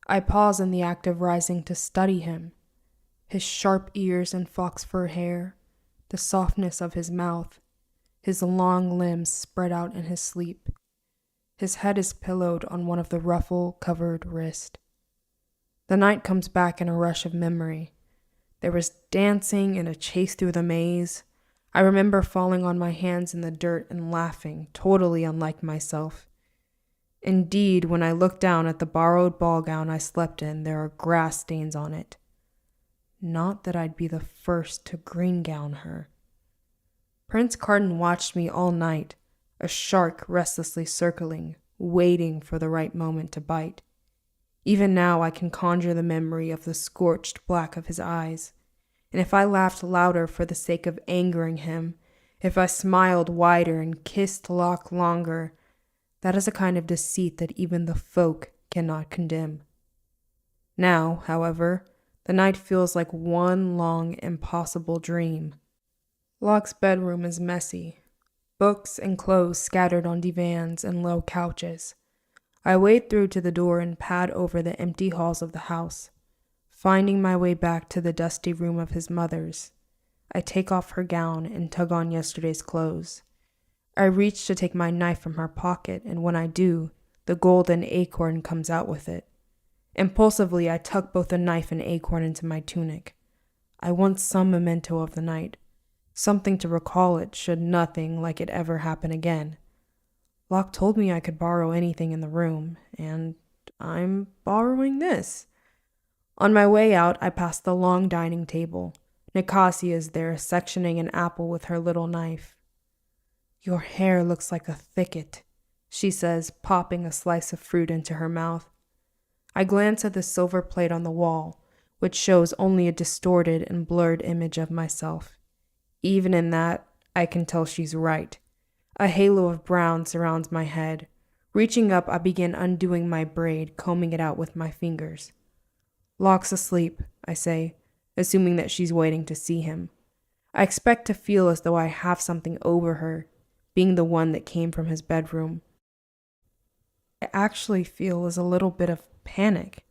I pause in the act of rising to study him. His sharp ears and fox fur hair, the softness of his mouth, his long limbs spread out in his sleep. His head is pillowed on one of the ruffle-covered wrists. The night comes back in a rush of memory. There was dancing and a chase through the maze. I remember falling on my hands in the dirt and laughing, totally unlike myself. Indeed, when I look down at the borrowed ball gown I slept in, there are grass stains on it. Not that I'd be the first to green gown her. Prince Carden watched me all night, a shark restlessly circling, waiting for the right moment to bite. Even now I can conjure the memory of the scorched black of his eyes, and if I laughed louder for the sake of angering him, if I smiled wider and kissed Locke longer, that is a kind of deceit that even the folk cannot condemn. Now, however, the night feels like one long, impossible dream. Locke's bedroom is messy, books and clothes scattered on divans and low couches. I wade through to the door and pad over the empty halls of the house. Finding my way back to the dusty room of his mother's, I take off her gown and tug on yesterday's clothes. I reach to take my knife from her pocket, and when I do, the golden acorn comes out with it. Impulsively, I tuck both the knife and acorn into my tunic. I want some memento of the night, something to recall it should nothing like it ever happen again. Locke told me I could borrow anything in the room, and I'm borrowing this. On my way out, I pass the long dining table. Nicasia is there, sectioning an apple with her little knife. "Your hair looks like a thicket," she says, popping a slice of fruit into her mouth. I glance at the silver plate on the wall, which shows only a distorted and blurred image of myself. Even in that, I can tell she's right. A halo of brown surrounds my head. Reaching up, I begin undoing my braid, combing it out with my fingers. "Locke's asleep," I say, assuming that she's waiting to see him. I expect to feel as though I have something over her, being the one that came from his bedroom. I actually feel is a little bit of panic.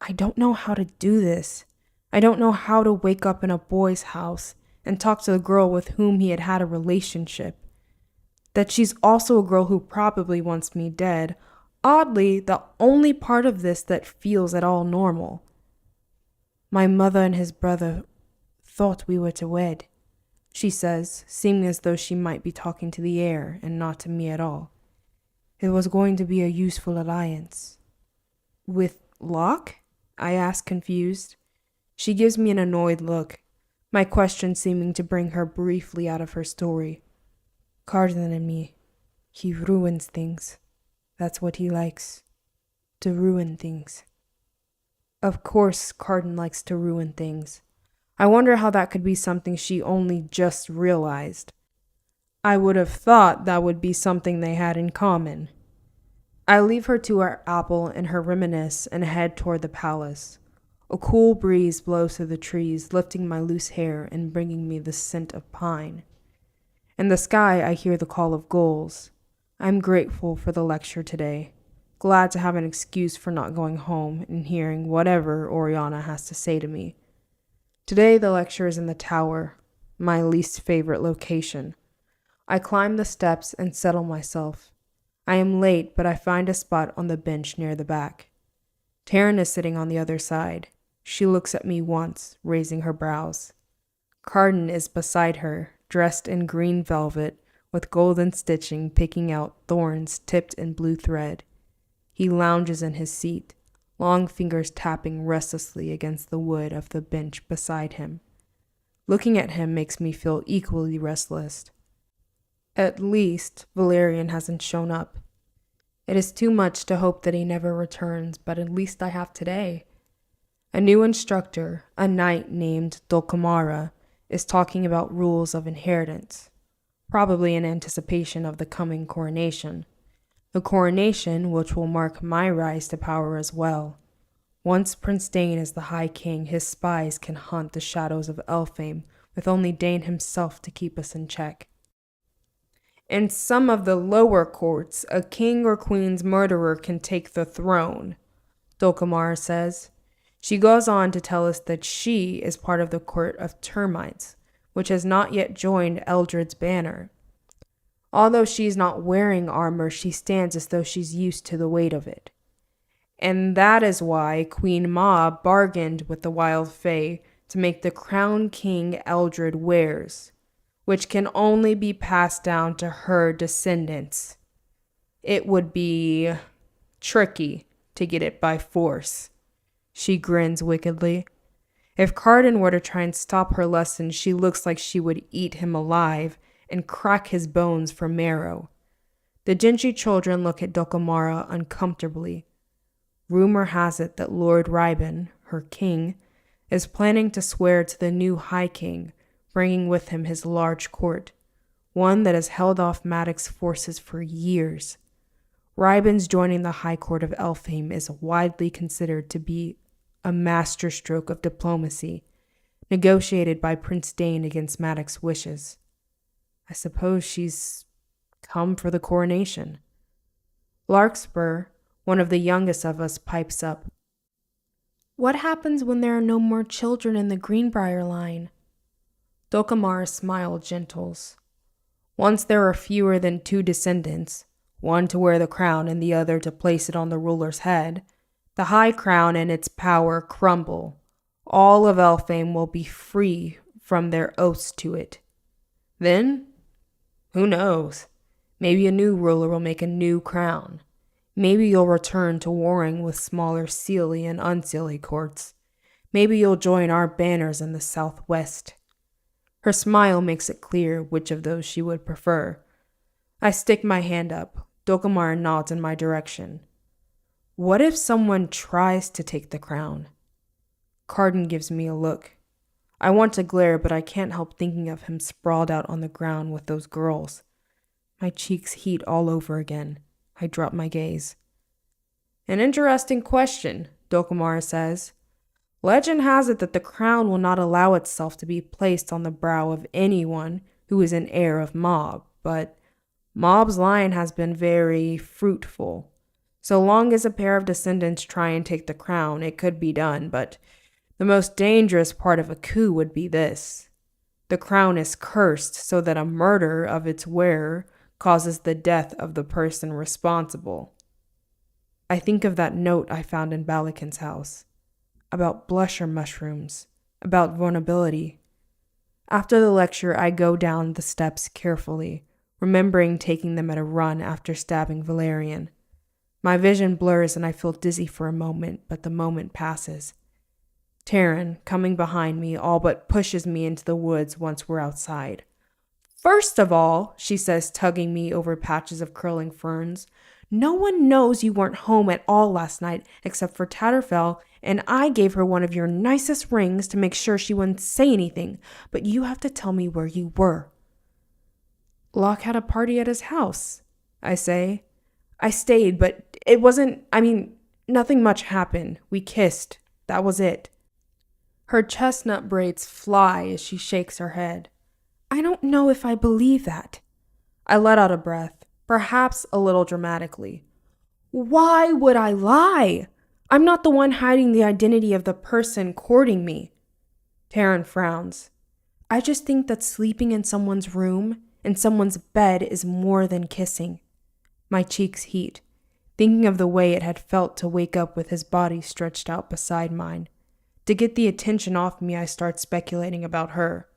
I don't know how to do this. I don't know how to wake up in a boy's house and talk to the girl with whom he had had a relationship. That she's also a girl who probably wants me dead. Oddly, the only part of this that feels at all normal. "My mother and his brother thought we were to wed," she says, seeming as though she might be talking to the air and not to me at all. "It was going to be a useful alliance." "With Locke?" I ask, confused. She gives me an annoyed look, my question seeming to bring her briefly out of her story. "Carden and me, he ruins things. That's what he likes, to ruin things." Of course, Carden likes to ruin things. I wonder how that could be something she only just realized. I would have thought that would be something they had in common. I leave her to her apple and her reminisce and head toward the palace. A cool breeze blows through the trees, lifting my loose hair and bringing me the scent of pine. In the sky, I hear the call of gulls. I'm grateful for the lecture today, glad to have an excuse for not going home and hearing whatever Oriana has to say to me. Today, the lecture is in the tower, my least favorite location. I climb the steps and settle myself. I am late, but I find a spot on the bench near the back. Taryn is sitting on the other side. She looks at me once, raising her brows. Carden is beside her, dressed in green velvet, with golden stitching picking out thorns tipped in blue thread. He lounges in his seat, long fingers tapping restlessly against the wood of the bench beside him. Looking at him makes me feel equally restless. At least, Valerian hasn't shown up. It is too much to hope that he never returns, but at least I have today. A new instructor, a knight named Dulcamara, is talking about rules of inheritance, probably in anticipation of the coming coronation. The coronation which will mark my rise to power as well. Once Prince Dane is the High King, his spies can haunt the shadows of Elfame with only Dane himself to keep us in check. In some of the lower courts, a king or queen's murderer can take the throne, Dulcamara says. She goes on to tell us that she is part of the court of termites, which has not yet joined Eldred's banner. Although she's not wearing armor, she stands as though she's used to the weight of it. And that is why Queen Ma bargained with the Wild Fae to make the crown King Eldred wears, which can only be passed down to her descendants. It would be tricky to get it by force. She grins wickedly. If Carden were to try and stop her lesson, she looks like she would eat him alive and crack his bones for marrow. The Gentry children look at Dulcamara uncomfortably. Rumor has it that Lord Ryben, her king, is planning to swear to the new High King, bringing with him his large court, one that has held off Maddox's forces for years. Rybin's joining the High Court of Elfheim is widely considered to be a masterstroke of diplomacy, negotiated by Prince Dane against Maddox's wishes. I suppose she's come for the coronation. Larkspur, one of the youngest of us, pipes up. What happens when there are no more children in the Greenbrier line? Dokkamar smiled gentles. Once there are fewer than 2 descendants, one to wear the crown and the other to place it on the ruler's head, the high crown and its power crumble. All of Elfheim will be free from their oaths to it. Then, who knows? Maybe a new ruler will make a new crown. Maybe you'll return to warring with smaller Seelie and Unseelie courts. Maybe you'll join our banners in the southwest. Her smile makes it clear which of those she would prefer. I stick my hand up. Dokkamar nods in my direction. What if someone tries to take the crown? Carden gives me a look. I want to glare, but I can't help thinking of him sprawled out on the ground with those girls. My cheeks heat all over again. I drop my gaze. An interesting question, Dokkamar says. Legend has it that the crown will not allow itself to be placed on the brow of anyone who is an heir of Mob, but Mob's line has been very fruitful. So long as a pair of descendants try and take the crown, it could be done, but the most dangerous part of a coup would be this. The crown is cursed so that a murder of its wearer causes the death of the person responsible. I think of that note I found in Balakin's house, about blusher mushrooms, about vulnerability. After the lecture, I go down the steps carefully, remembering taking them at a run after stabbing Valerian. My vision blurs and I feel dizzy for a moment, but the moment passes. Taryn, coming behind me, all but pushes me into the woods once we're outside. First of all, she says, tugging me over patches of curling ferns, no one knows you weren't home at all last night except for Tatterfell, and I gave her one of your nicest rings to make sure she wouldn't say anything, but you have to tell me where you were. Locke had a party at his house, I say. I stayed, but it wasn't, nothing much happened. We kissed. That was it. Her chestnut braids fly as she shakes her head. I don't know if I believe that. I let out a breath, perhaps a little dramatically. Why would I lie? I'm not the one hiding the identity of the person courting me. Taryn frowns. I just think that sleeping in someone's room, in someone's bed, is more than kissing. My cheeks heat, thinking of the way it had felt to wake up with his body stretched out beside mine. To get the attention off me, I start speculating about her.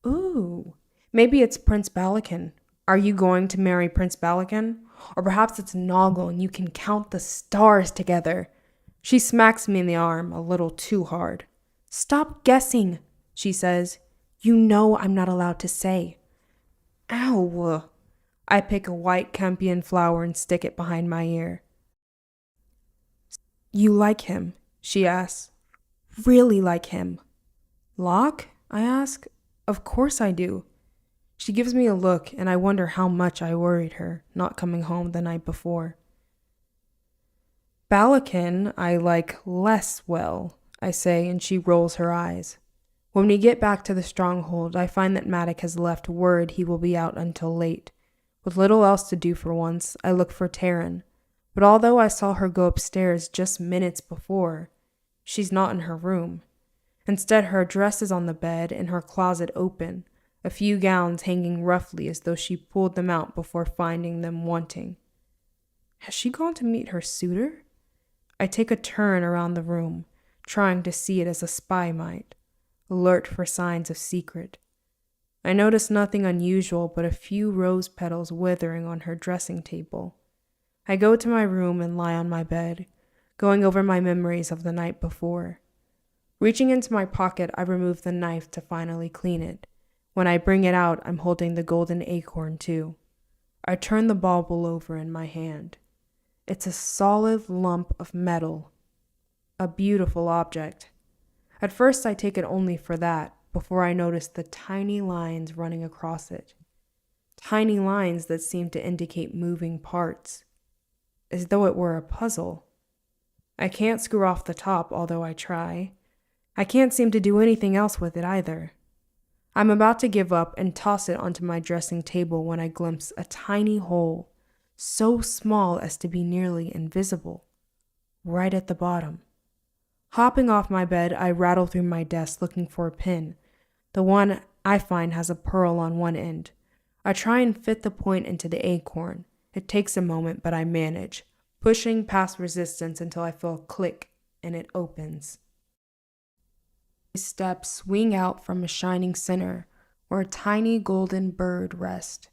Ooh, maybe it's Prince Balakin. Are you going to marry Prince Balakin? Or perhaps it's Noggle and you can count the stars together. She smacks me in the arm a little too hard. Stop guessing, she says. You know I'm not allowed to say. Ow. I pick a white campion flower and stick it behind my ear. You like him? She asks. Really like him. Locke? I ask. Of course I do. She gives me a look, and I wonder how much I worried her, not coming home the night before. Balakin I like less well, I say, and she rolls her eyes. When we get back to the stronghold, I find that Maddox has left word he will be out until late. With little else to do for once, I look for Taryn, but although I saw her go upstairs just minutes before, she's not in her room. Instead, her dress is on the bed and her closet open, a few gowns hanging roughly as though she pulled them out before finding them wanting. Has she gone to meet her suitor? I take a turn around the room, trying to see it as a spy might, alert for signs of secret. I notice nothing unusual but a few rose petals withering on her dressing table. I go to my room and lie on my bed, going over my memories of the night before. Reaching into my pocket, I remove the knife to finally clean it. When I bring it out, I'm holding the golden acorn too. I turn the bauble over in my hand. It's a solid lump of metal, a beautiful object. At first I take it only for that, before I notice the tiny lines running across it. Tiny lines that seem to indicate moving parts, as though it were a puzzle. I can't screw off the top, although I try. I can't seem to do anything else with it either. I'm about to give up and toss it onto my dressing table when I glimpse a tiny hole, so small as to be nearly invisible, right at the bottom. Hopping off my bed, I rattle through my desk looking for a pin. The one I find has a pearl on one end. I try and fit the point into the acorn. It takes a moment, but I manage, pushing past resistance until I feel a click and it opens. Steps swing out from a shining center where a tiny golden bird rests.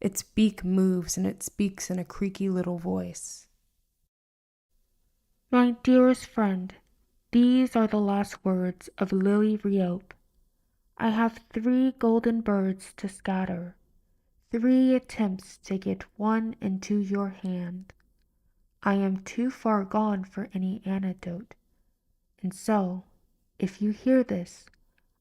Its beak moves and it speaks in a creaky little voice. My dearest friend, these are the last words of Lily Riope. I have 3 golden birds to scatter, 3 attempts to get one into your hand. I am too far gone for any antidote, and so, if you hear this,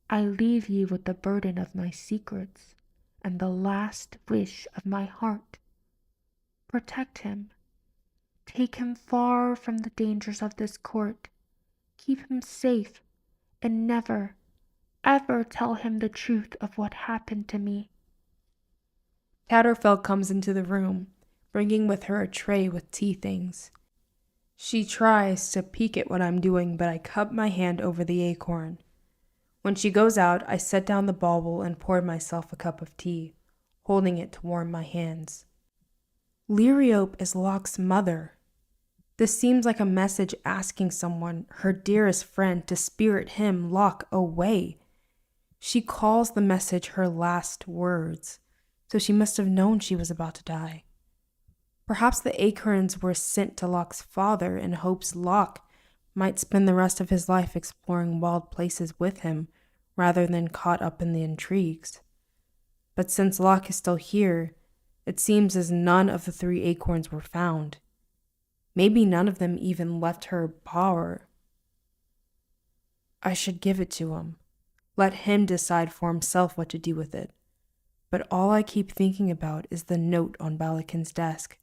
I leave you with the burden of my secrets and the last wish of my heart. Protect him. Take him far from the dangers of this court. Keep him safe, and never, ever tell him the truth of what happened to me. Tatterfell comes into the room, bringing with her a tray with tea things. She tries to peek at what I'm doing, but I cup my hand over the acorn. When she goes out, I set down the bauble and pour myself a cup of tea, holding it to warm my hands. Liriope is Locke's mother. This seems like a message asking someone, her dearest friend, to spirit him, Locke, away. She calls the message her last words, so she must have known she was about to die. Perhaps the acorns were sent to Locke's father in hopes Locke might spend the rest of his life exploring wild places with him, rather than caught up in the intrigues. But since Locke is still here, it seems as none of the 3 acorns were found. Maybe none of them even left her bower. I should give it to him. Let him decide for himself what to do with it. But all I keep thinking about is the note on Balakin's desk.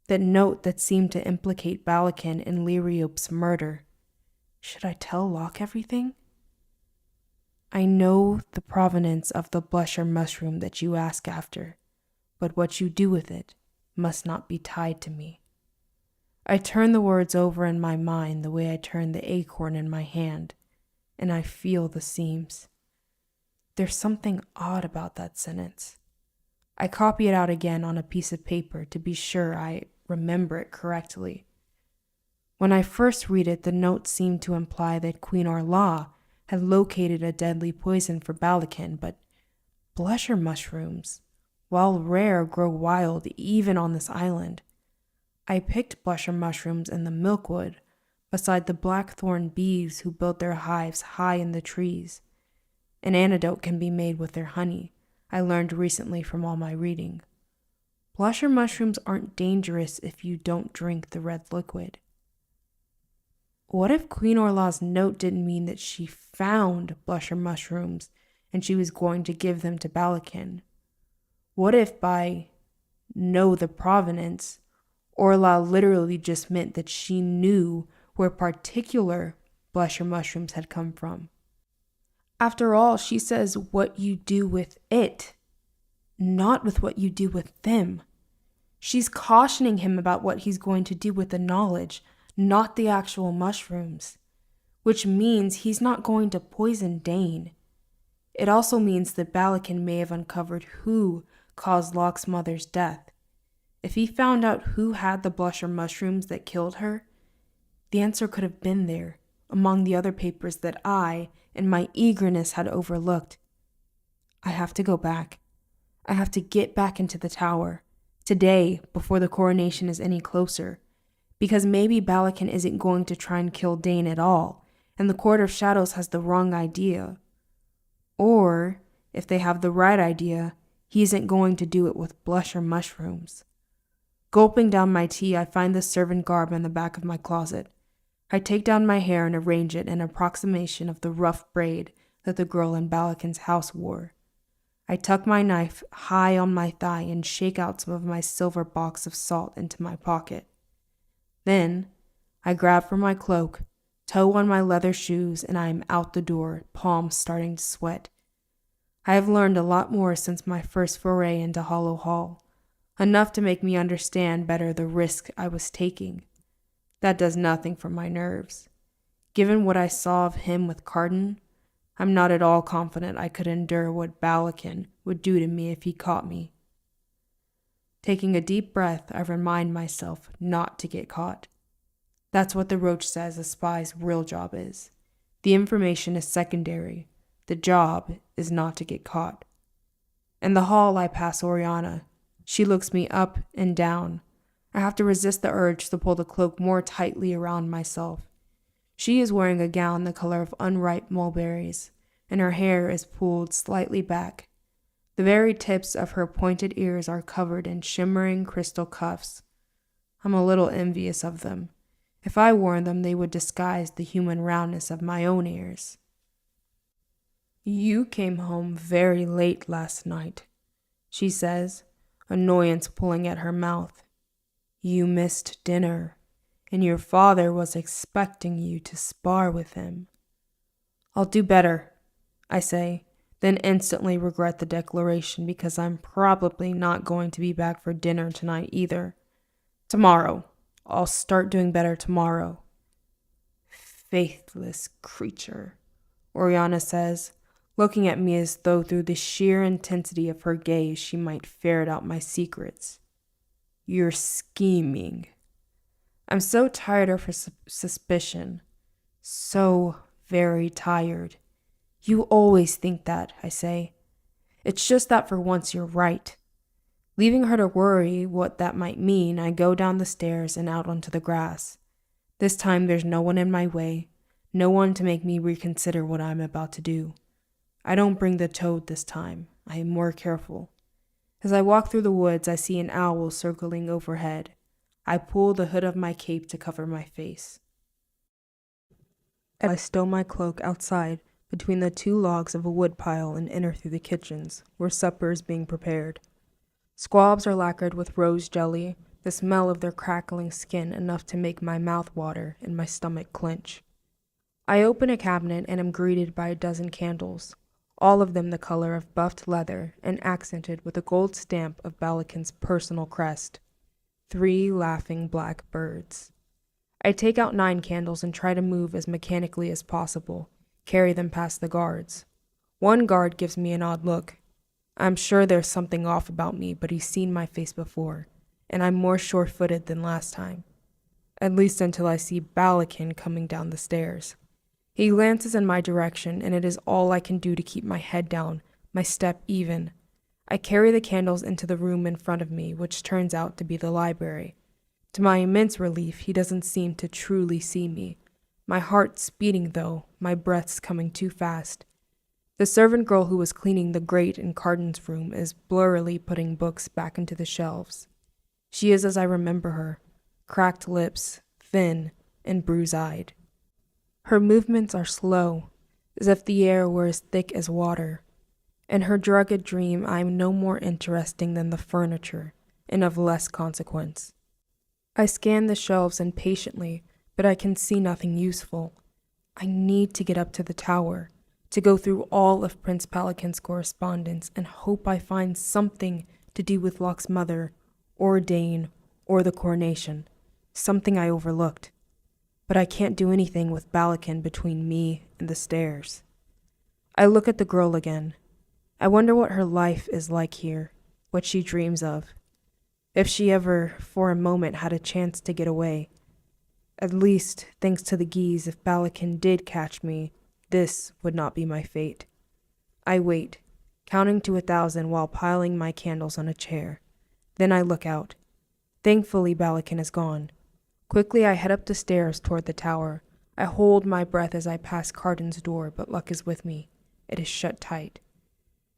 That note that seemed to implicate Balakin in Liriope's murder. Should I tell Locke everything? I know the provenance of the blusher mushroom that you ask after, but what you do with it must not be tied to me. I turn the words over in my mind the way I turn the acorn in my hand, and I feel the seams. There's something odd about that sentence. I copy it out again on a piece of paper to be sure I remember it correctly. When I first read it, the note seemed to imply that Queen Orla had located a deadly poison for Balakin, but blusher mushrooms, while rare, grow wild even on this island. I picked blusher mushrooms in the milkwood, beside the blackthorn bees who built their hives high in the trees. An antidote can be made with their honey, I learned recently from all my reading. Blusher mushrooms aren't dangerous if you don't drink the red liquid. What if Queen Orla's note didn't mean that she found blusher mushrooms and she was going to give them to Balakin? What if by know the provenance, Orla literally just meant that she knew where particular blusher mushrooms had come from? After all, she says what you do with it, not with what you do with them. She's cautioning him about what he's going to do with the knowledge, not the actual mushrooms, which means he's not going to poison Dane. It also means that Balakin may have uncovered who caused Locke's mother's death. If he found out who had the blusher mushrooms that killed her, the answer could have been there, among the other papers that I, in my eagerness, had overlooked. I have to go back. I have to get back into the tower, today, before the coronation is any closer, because maybe Balakin isn't going to try and kill Dane at all, and the Court of Shadows has the wrong idea. Or, if they have the right idea, he isn't going to do it with blusher mushrooms. Gulping down my tea, I find the servant garb in the back of my closet. I take down my hair and arrange it in approximation of the rough braid that the girl in Balakin's house wore. I tuck my knife high on my thigh and shake out some of my silver box of salt into my pocket. Then, I grab for my cloak, toe on my leather shoes, and I am out the door, palms starting to sweat. I have learned a lot more since my first foray into Hollow Hall, enough to make me understand better the risk I was taking. That does nothing for my nerves. Given what I saw of him with Carden, I'm not at all confident I could endure what Balakin would do to me if he caught me. Taking a deep breath, I remind myself not to get caught. That's what the Roach says a spy's real job is. The information is secondary. The job is not to get caught. In the hall, I pass Oriana. She looks me up and down. I have to resist the urge to pull the cloak more tightly around myself. She is wearing a gown the color of unripe mulberries, and her hair is pulled slightly back. The very tips of her pointed ears are covered in shimmering crystal cuffs. I'm a little envious of them. If I wore them, they would disguise the human roundness of my own ears. You came home very late last night, she says, annoyance pulling at her mouth. You missed dinner, and your father was expecting you to spar with him. I'll do better, I say, then instantly regret the declaration because I'm probably not going to be back for dinner tonight either. Tomorrow. I'll start doing better tomorrow. Faithless creature, Oriana says, looking at me as though through the sheer intensity of her gaze she might ferret out my secrets. You're scheming. I'm so tired of her suspicion. So very tired. You always think that, I say. It's just that for once you're right. Leaving her to worry what that might mean, I go down the stairs and out onto the grass. This time there's no one in my way, no one to make me reconsider what I'm about to do. I don't bring the toad this time. I am more careful. As I walk through the woods, I see an owl circling overhead. I pull the hood of my cape to cover my face. I stow my cloak outside between the two logs of a woodpile and enter through the kitchens, where supper is being prepared. Squabs are lacquered with rose jelly, the smell of their crackling skin enough to make my mouth water and my stomach clench. I open a cabinet and am greeted by a dozen candles, all of them the color of buffed leather and accented with a gold stamp of Balakin's personal crest. 3 laughing black birds. I take out 9 candles and try to move as mechanically as possible, carry them past the guards. One guard gives me an odd look. I'm sure there's something off about me, but he's seen my face before, and I'm more sure-footed than last time. At least until I see Balakin coming down the stairs. He glances in my direction, and it is all I can do to keep my head down, my step even. I carry the candles into the room in front of me, which turns out to be the library. To my immense relief, he doesn't seem to truly see me. My heart's beating though, my breath's coming too fast. The servant girl who was cleaning the grate in Carden's room is blurrily putting books back into the shelves. She is as I remember her, cracked lips, thin, and bruise-eyed. Her movements are slow, as if the air were as thick as water. In her drugged dream, I am no more interesting than the furniture, and of less consequence. I scan the shelves impatiently, but I can see nothing useful. I need to get up to the tower, to go through all of Prince Palakin's correspondence and hope I find something to do with Locke's mother, or Dane, or the coronation, something I overlooked. But I can't do anything with Balakin between me and the stairs. I look at the girl again. I wonder what her life is like here, what she dreams of. If she ever, for a moment, had a chance to get away. At least, thanks to the geese, if Balakin did catch me, this would not be my fate. I wait, counting to 1,000 while piling my candles on a chair. Then I look out. Thankfully, Balakin is gone. Quickly, I head up the stairs toward the tower. I hold my breath as I pass Carden's door, but luck is with me. It is shut tight.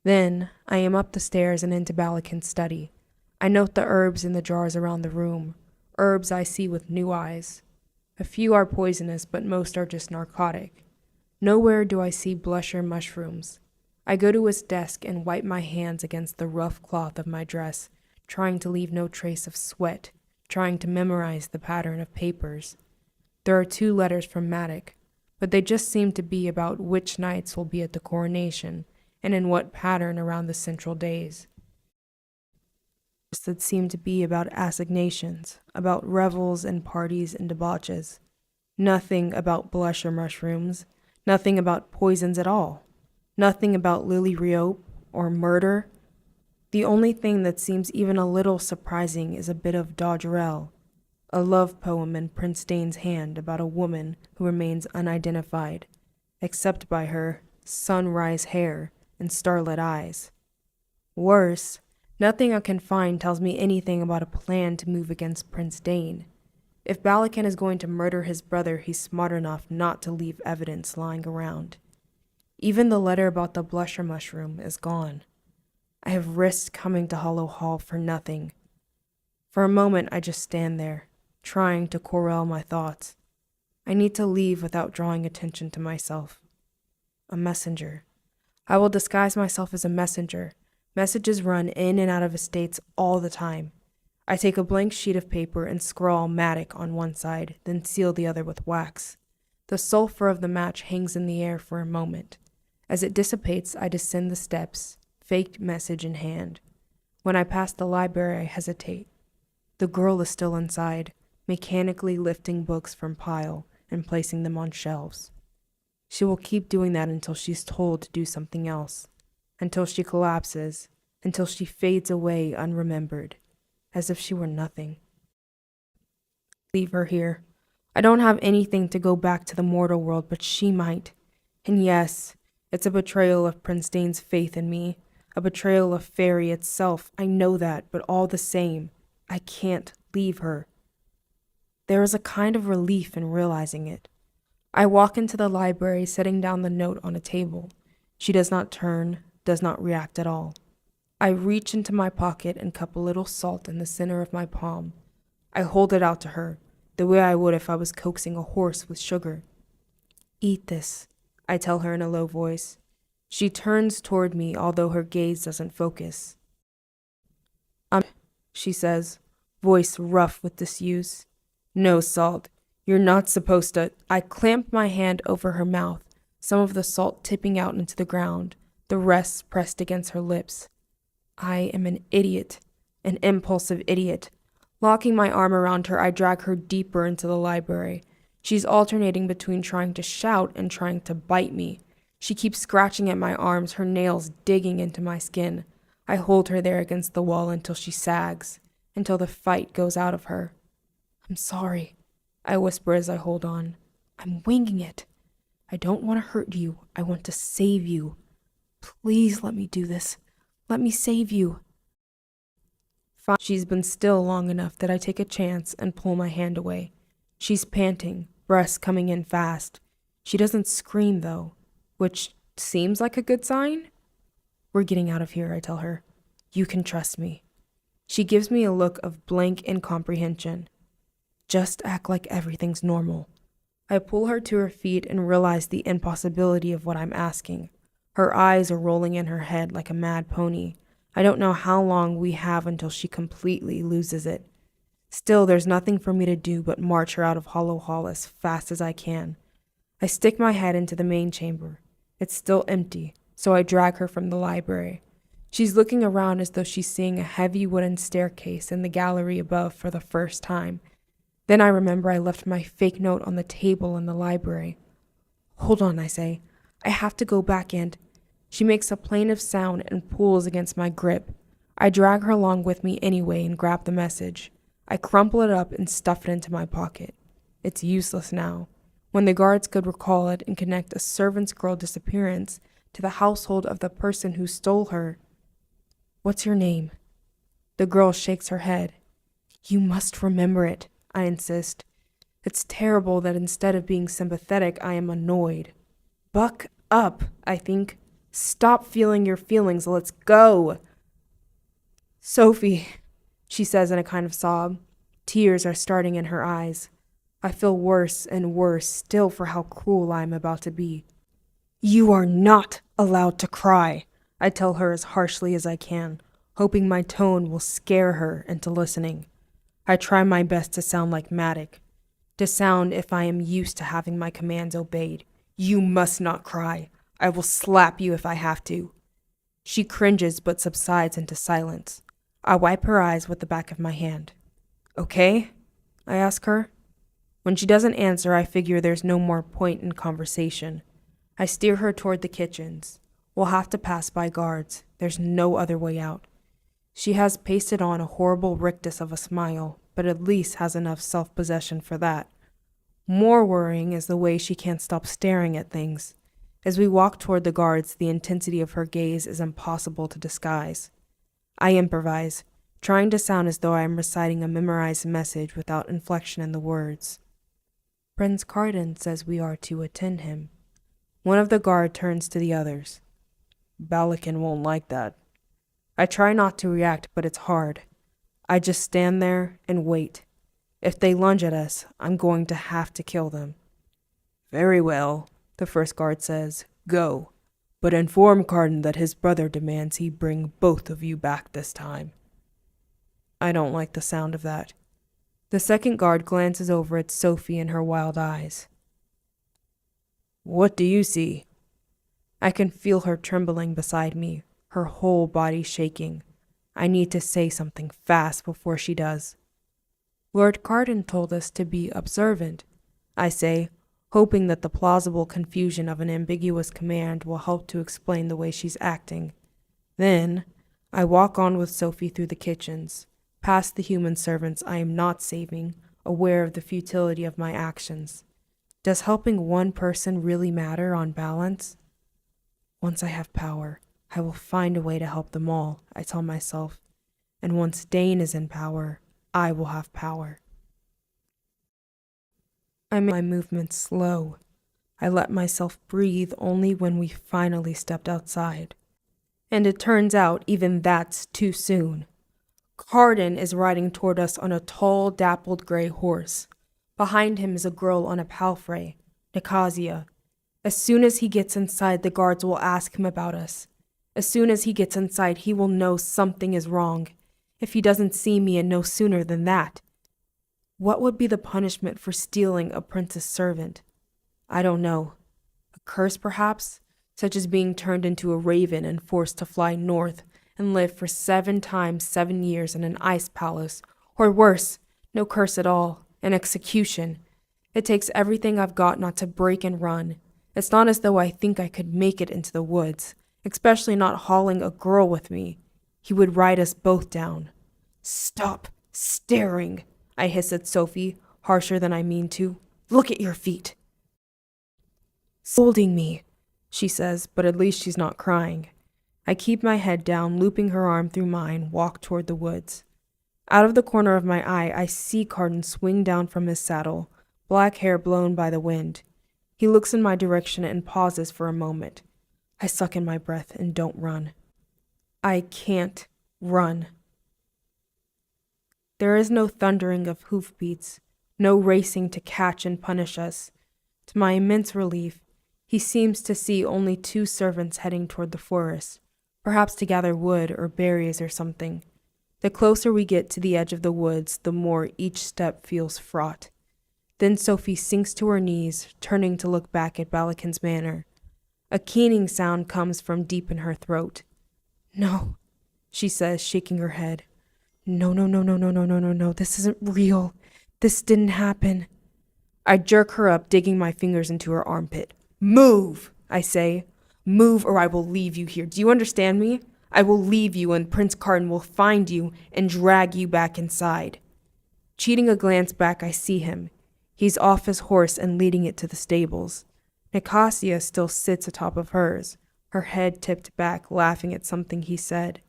Then, I am up the stairs and into Balakin's study. I note the herbs in the jars around the room, herbs I see with new eyes. A few are poisonous, but most are just narcotic. Nowhere do I see blusher mushrooms. I go to his desk and wipe my hands against the rough cloth of my dress, trying to leave no trace of sweat, trying to memorize the pattern of papers. There are 2 letters from Maddock, but they just seem to be about which knights will be at the coronation and in what pattern around the central days. That seem to be about assignations, about revels and parties and debauches. Nothing about blusher mushrooms, nothing about poisons at all, nothing about Lily Riope or murder. The only thing that seems even a little surprising is a bit of doggerel, a love poem in Prince Dane's hand about a woman who remains unidentified, except by her sunrise hair and starlit eyes. Worse, nothing I can find tells me anything about a plan to move against Prince Dane. If Balakan is going to murder his brother, he's smart enough not to leave evidence lying around. Even the letter about the blusher mushroom is gone. I have risked coming to Hollow Hall for nothing. For a moment, I just stand there, trying to corral my thoughts. I need to leave without drawing attention to myself. A messenger. I will disguise myself as a messenger. Messages run in and out of estates all the time. I take a blank sheet of paper and scrawl Maddock on one side, then seal the other with wax. The sulfur of the match hangs in the air for a moment. As it dissipates, I descend the steps, faked message in hand. When I pass the library, I hesitate. The girl is still inside, mechanically lifting books from pile and placing them on shelves. She will keep doing that until she's told to do something else, until she collapses, until she fades away unremembered, as if she were nothing. Leave her here. I don't have anything to go back to the mortal world, but she might. And yes, it's a betrayal of Prince Dane's faith in me, a betrayal of Fairy itself. I know that, but all the same, I can't leave her. There is a kind of relief in realizing it. I walk into the library, setting down the note on a table. She does not turn, does not react at all. I reach into my pocket and cup a little salt in the center of my palm. I hold it out to her, the way I would if I was coaxing a horse with sugar. Eat this, I tell her in a low voice. She turns toward me, although her gaze doesn't focus. She says, voice rough with disuse. No, Salt, you're not supposed to. I clamp my hand over her mouth, some of the salt tipping out into the ground, the rest pressed against her lips. I am an idiot, an impulsive idiot. Locking my arm around her, I drag her deeper into the library. She's alternating between trying to shout and trying to bite me. She keeps scratching at my arms, her nails digging into my skin. I hold her there against the wall until she sags, until the fight goes out of her. I'm sorry, I whisper as I hold on. I'm winging it. I don't want to hurt you. I want to save you. Please let me do this. Let me save you. She's been still long enough that I take a chance and pull my hand away. She's panting, breaths coming in fast. She doesn't scream, though, which seems like a good sign. We're getting out of here, I tell her. You can trust me. She gives me a look of blank incomprehension. Just act like everything's normal. I pull her to her feet and realize the impossibility of what I'm asking. Her eyes are rolling in her head like a mad pony. I don't know how long we have until she completely loses it. Still, there's nothing for me to do but march her out of Hollow Hall as fast as I can. I stick my head into the main chamber. It's still empty, so I drag her from the library. She's looking around as though she's seeing a heavy wooden staircase in the gallery above for the first time. Then I remember I left my fake note on the table in the library. Hold on, I say. I have to go back and... She makes a plaintive sound and pulls against my grip. I drag her along with me anyway and grab the message. I crumple it up and stuff it into my pocket. It's useless now. When the guards could recall it and connect a servant's girl disappearance to the household of the person who stole her. What's your name? The girl shakes her head. You must remember it, I insist. It's terrible that instead of being sympathetic, I am annoyed. Buck up, I think. Stop feeling your feelings. Let's go. Sophie, she says in a kind of sob. Tears are starting in her eyes. I feel worse and worse still for how cruel I am about to be. You are not allowed to cry, I tell her as harshly as I can, hoping my tone will scare her into listening. I try my best to sound like Matic, to sound if I am used to having my commands obeyed. You must not cry. I will slap you if I have to. She cringes but subsides into silence. I wipe her eyes with the back of my hand. Okay? I ask her. When she doesn't answer, I figure there's no more point in conversation. I steer her toward the kitchens. We'll have to pass by guards. There's no other way out. She has pasted on a horrible rictus of a smile, but at least has enough self-possession for that. More worrying is the way she can't stop staring at things. As we walk toward the guards, the intensity of her gaze is impossible to disguise. I improvise, trying to sound as though I am reciting a memorized message without inflection in the words. Prince Carden says we are to attend him. One of the guard turns to the others. Balakin won't like that. I try not to react, but it's hard. I just stand there and wait. If they lunge at us, I'm going to have to kill them. Very well, the first guard says. Go. But inform Carden that his brother demands he bring both of you back this time. I don't like the sound of that. The second guard glances over at Sophie in her wild eyes. What do you see? I can feel her trembling beside me, her whole body shaking. I need to say something fast before she does. Lord Carden told us to be observant, I say, hoping that the plausible confusion of an ambiguous command will help to explain the way she's acting. Then, I walk on with Sophie through the kitchens, past the human servants I am not saving, aware of the futility of my actions. Does helping one person really matter on balance? Once I have power, I will find a way to help them all, I tell myself. And once Dane is in power, I will have power. I make my movements slow. I let myself breathe only when we finally stepped outside. And it turns out even that's too soon. Carden is riding toward us on a tall, dappled gray horse. Behind him is a girl on a palfrey, Nicasia. As soon as he gets inside, the guards will ask him about us. As soon as he gets inside, he will know something is wrong. If he doesn't see me and no sooner than that. What would be the punishment for stealing a prince's servant? I don't know. A curse, perhaps, such as being turned into a raven and forced to fly north and live for 7 times 7 years in an ice palace, or worse, no curse at all, an execution. It takes everything I've got not to break and run. It's not as though I think I could make it into the woods, especially not hauling a girl with me. He would ride us both down. Stop staring, I hiss at Sophie, harsher than I mean to. Look at your feet. Scolding me, she says, but at least she's not crying. I keep my head down, looping her arm through mine, walk toward the woods. Out of the corner of my eye, I see Carden swing down from his saddle, black hair blown by the wind. He looks in my direction and pauses for a moment. I suck in my breath and don't run. I can't run. There is no thundering of hoofbeats, no racing to catch and punish us. To my immense relief, he seems to see only 2 servants heading toward the forest, perhaps to gather wood or berries or something. The closer we get to the edge of the woods, the more each step feels fraught. Then Sophie sinks to her knees, turning to look back at Balakin's manor. A keening sound comes from deep in her throat. No, she says, shaking her head. No, this isn't real. This didn't happen. I jerk her up, digging my fingers into her armpit. Move, I say. Move or I will leave you here. Do you understand me? I will leave you and Prince Carden will find you and drag you back inside. Cheating a glance back, I see him. He's off his horse and leading it to the stables. Nicasia still sits atop of hers, her head tipped back, laughing at something he said.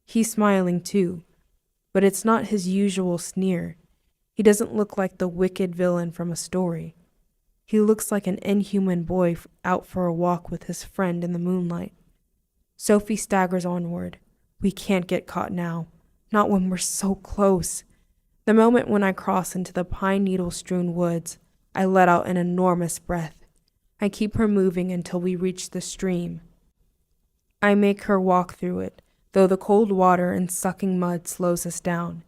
He's smiling too, but it's not his usual sneer. He doesn't look like the wicked villain from a story. He looks like an inhuman boy out for a walk with his friend in the moonlight. Sophie staggers onward. We can't get caught now. Not when we're so close. The moment when I cross into the pine needle-strewn woods, I let out an enormous breath. I keep her moving until we reach the stream. I make her walk through it, though the cold water and sucking mud slows us down.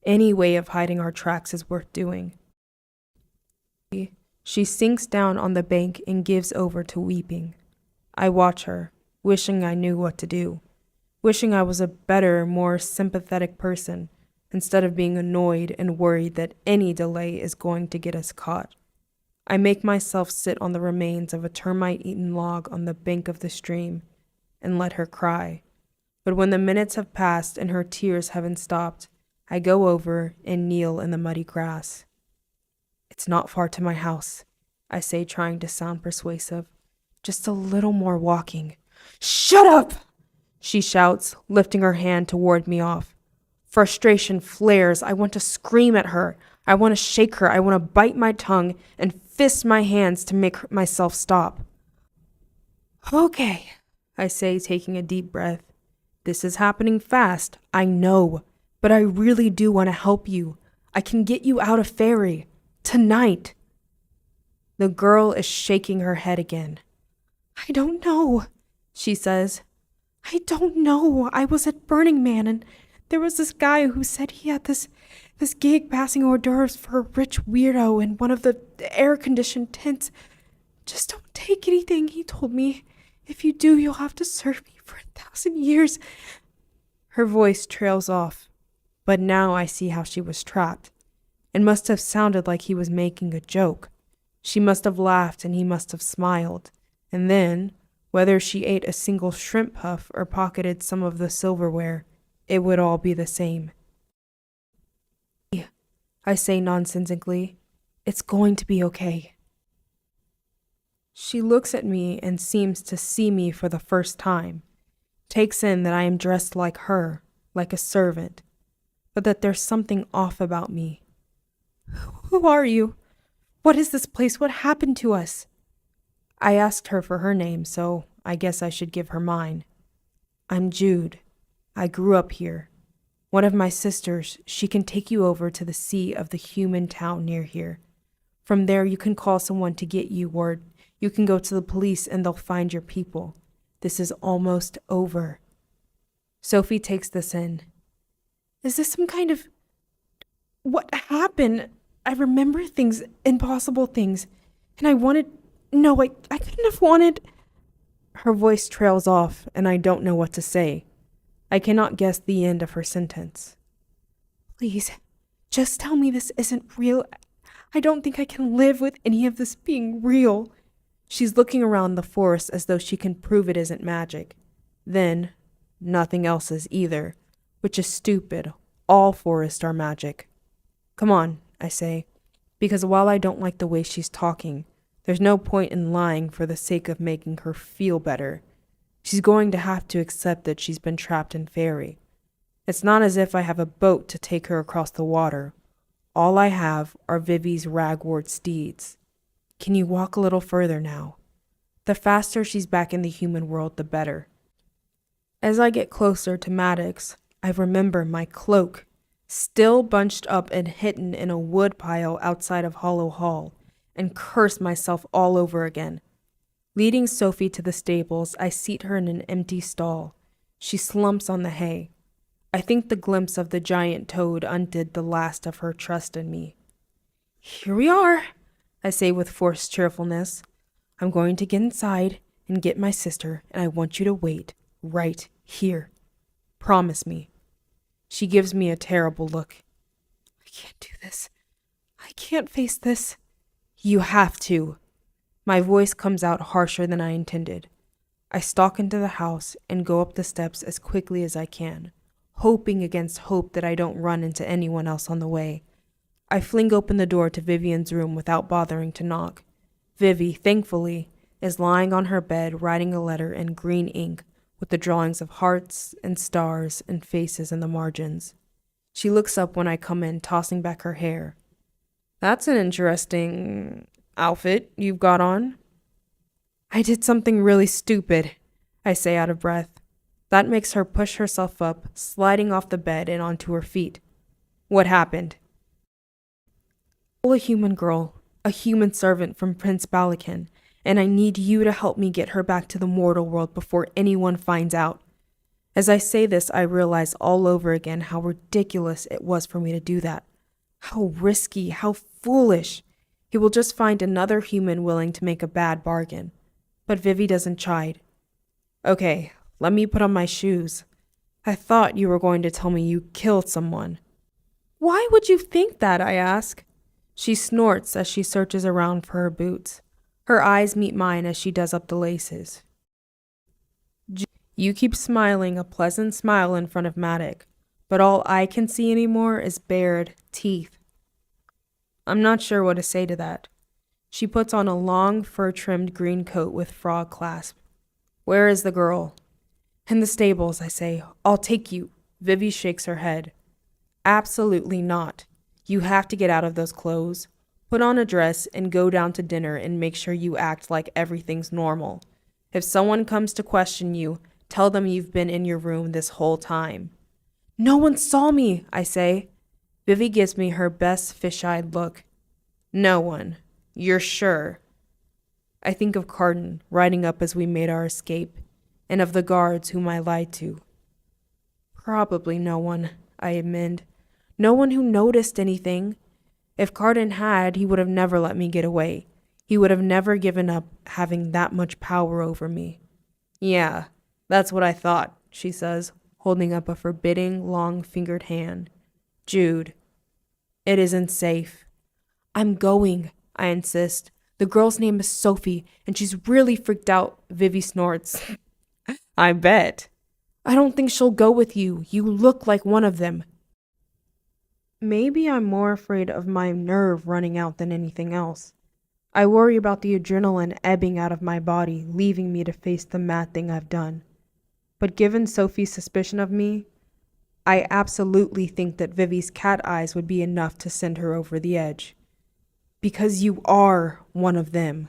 Any way of hiding our tracks is worth doing. She sinks down on the bank and gives over to weeping. I watch her, wishing I knew what to do, wishing I was a better, more sympathetic person, instead of being annoyed and worried that any delay is going to get us caught. I make myself sit on the remains of a termite-eaten log on the bank of the stream and let her cry. But when the minutes have passed and her tears haven't stopped, I go over and kneel in the muddy grass. "It's not far to my house," I say, trying to sound persuasive. "Just a little more walking." "Shut up!" she shouts, lifting her hand to ward me off. Frustration flares. I want to scream at her. I want to shake her. I want to bite my tongue and fist my hands to make myself stop. "Okay," I say, taking a deep breath. "This is happening fast, I know, but I really do want to help you. I can get you out of Fairy. Tonight." The girl is shaking her head again. "I don't know," she says. "I don't know. I was at Burning Man and there was this guy who said he had this gig passing hors d'oeuvres for a rich weirdo in one of the air-conditioned tents. Just don't take anything, he told me. If you do, you'll have to serve me for 1,000 years. Her voice trails off, but now I see how she was trapped. It must have sounded like he was making a joke. She must have laughed and he must have smiled. And then, whether she ate a single shrimp puff or pocketed some of the silverware, it would all be the same. I say nonsensically, "It's going to be okay." She looks at me and seems to see me for the first time, takes in that I am dressed like her, like a servant, but that there's something off about me. "Who are you? What is this place? What happened to us?" I asked her for her name, so I guess I should give her mine. "I'm Jude. I grew up here. One of my sisters, she can take you over to the sea of the human town near here. From there you can call someone to get you, or you can go to the police and they'll find your people. This is almost over." Sophie takes this in. "Is this some kind of... What happened? I remember things, impossible things, and I wanted... No, I couldn't have wanted..." Her voice trails off, and I don't know what to say. I cannot guess the end of her sentence. "Please, just tell me this isn't real. I don't think I can live with any of this being real." She's looking around the forest as though she can prove it isn't magic. Then, nothing else is either, which is stupid. All forests are magic. "Come on," I say, because while I don't like the way she's talking, there's no point in lying for the sake of making her feel better. She's going to have to accept that she's been trapped in Fairy. It's not as if I have a boat to take her across the water. All I have are Vivi's ragwort steeds. Can you walk a little further now? The faster she's back in the human world, the better. As I get closer to Maddox, I remember my cloak, still bunched up and hidden in a wood pile outside of Hollow Hall, and curse myself all over again. Leading Sophie to the stables, I seat her in an empty stall. She slumps on the hay. I think the glimpse of the giant toad undid the last of her trust in me. "Here we are," I say with forced cheerfulness. "I'm going to get inside and get my sister, and I want you to wait right here. Promise me." She gives me a terrible look. "I can't do this. I can't face this." "You have to." My voice comes out harsher than I intended. I stalk into the house and go up the steps as quickly as I can, hoping against hope that I don't run into anyone else on the way. I fling open the door to Vivian's room without bothering to knock. Vivi, thankfully, is lying on her bed writing a letter in green ink with the drawings of hearts and stars and faces in the margins. She looks up when I come in, tossing back her hair. "That's an interesting outfit you've got on." "I did something really stupid," I say out of breath. That makes her push herself up, sliding off the bed and onto her feet. "What happened?" A human girl, a human servant from Prince Balakan, and I need you to help me get her back to the mortal world before anyone finds out. As I say this, I realize all over again how ridiculous it was for me to do that. How risky, how foolish. He will just find another human willing to make a bad bargain. But Vivi doesn't chide. Okay, let me put on my shoes. I thought you were going to tell me you killed someone. Why would you think that, I ask? She snorts as she searches around for her boots. Her eyes meet mine as she does up the laces. You keep smiling a pleasant smile in front of Maddox, but all I can see anymore is bared teeth. I'm not sure what to say to that. She puts on a long, fur-trimmed green coat with frog clasp. Where is the girl? In the stables, I say. I'll take you. Vivi shakes her head. Absolutely not. You have to get out of those clothes, put on a dress, and go down to dinner and make sure you act like everything's normal. If someone comes to question you, tell them you've been in your room this whole time. No one saw me, I say. Vivi gives me her best fish-eyed look. No one. You're sure? I think of Carden riding up as we made our escape, and of the guards whom I lied to. Probably no one, I amend. No one who noticed anything. If Carden had, he would have never let me get away. He would have never given up having that much power over me. Yeah, that's what I thought, she says, holding up a forbidding, long-fingered hand. Jude, it isn't safe. I'm going, I insist. The girl's name is Sophie, and she's really freaked out, Vivi snorts. I bet. I don't think she'll go with you. You look like one of them. Maybe I'm more afraid of my nerve running out than anything else. I worry about the adrenaline ebbing out of my body, leaving me to face the mad thing I've done. But given Sophie's suspicion of me, I absolutely think that Vivi's cat eyes would be enough to send her over the edge. Because you are one of them.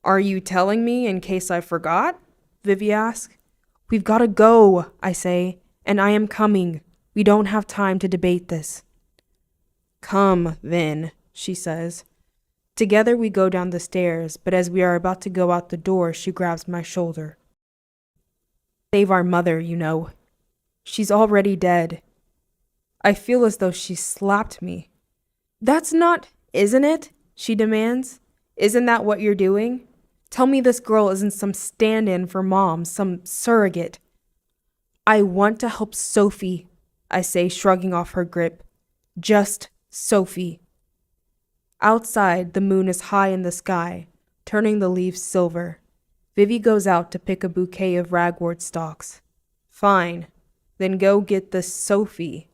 Are you telling me in case I forgot? Vivi asks. We've got to go, I say, and I am coming. We don't have time to debate this. Come, then, she says. Together we go down the stairs, but as we are about to go out the door, she grabs my shoulder. Save our mother, you know. She's already dead. I feel as though she slapped me. That's not, isn't it? She demands. Isn't that what you're doing? Tell me this girl isn't some stand-in for Mom, some surrogate. I want to help Sophie, I say, shrugging off her grip. Just Sophie. Outside, the moon is high in the sky, turning the leaves silver. Vivi goes out to pick a bouquet of ragwort stalks. Fine. Then go get the Sophie.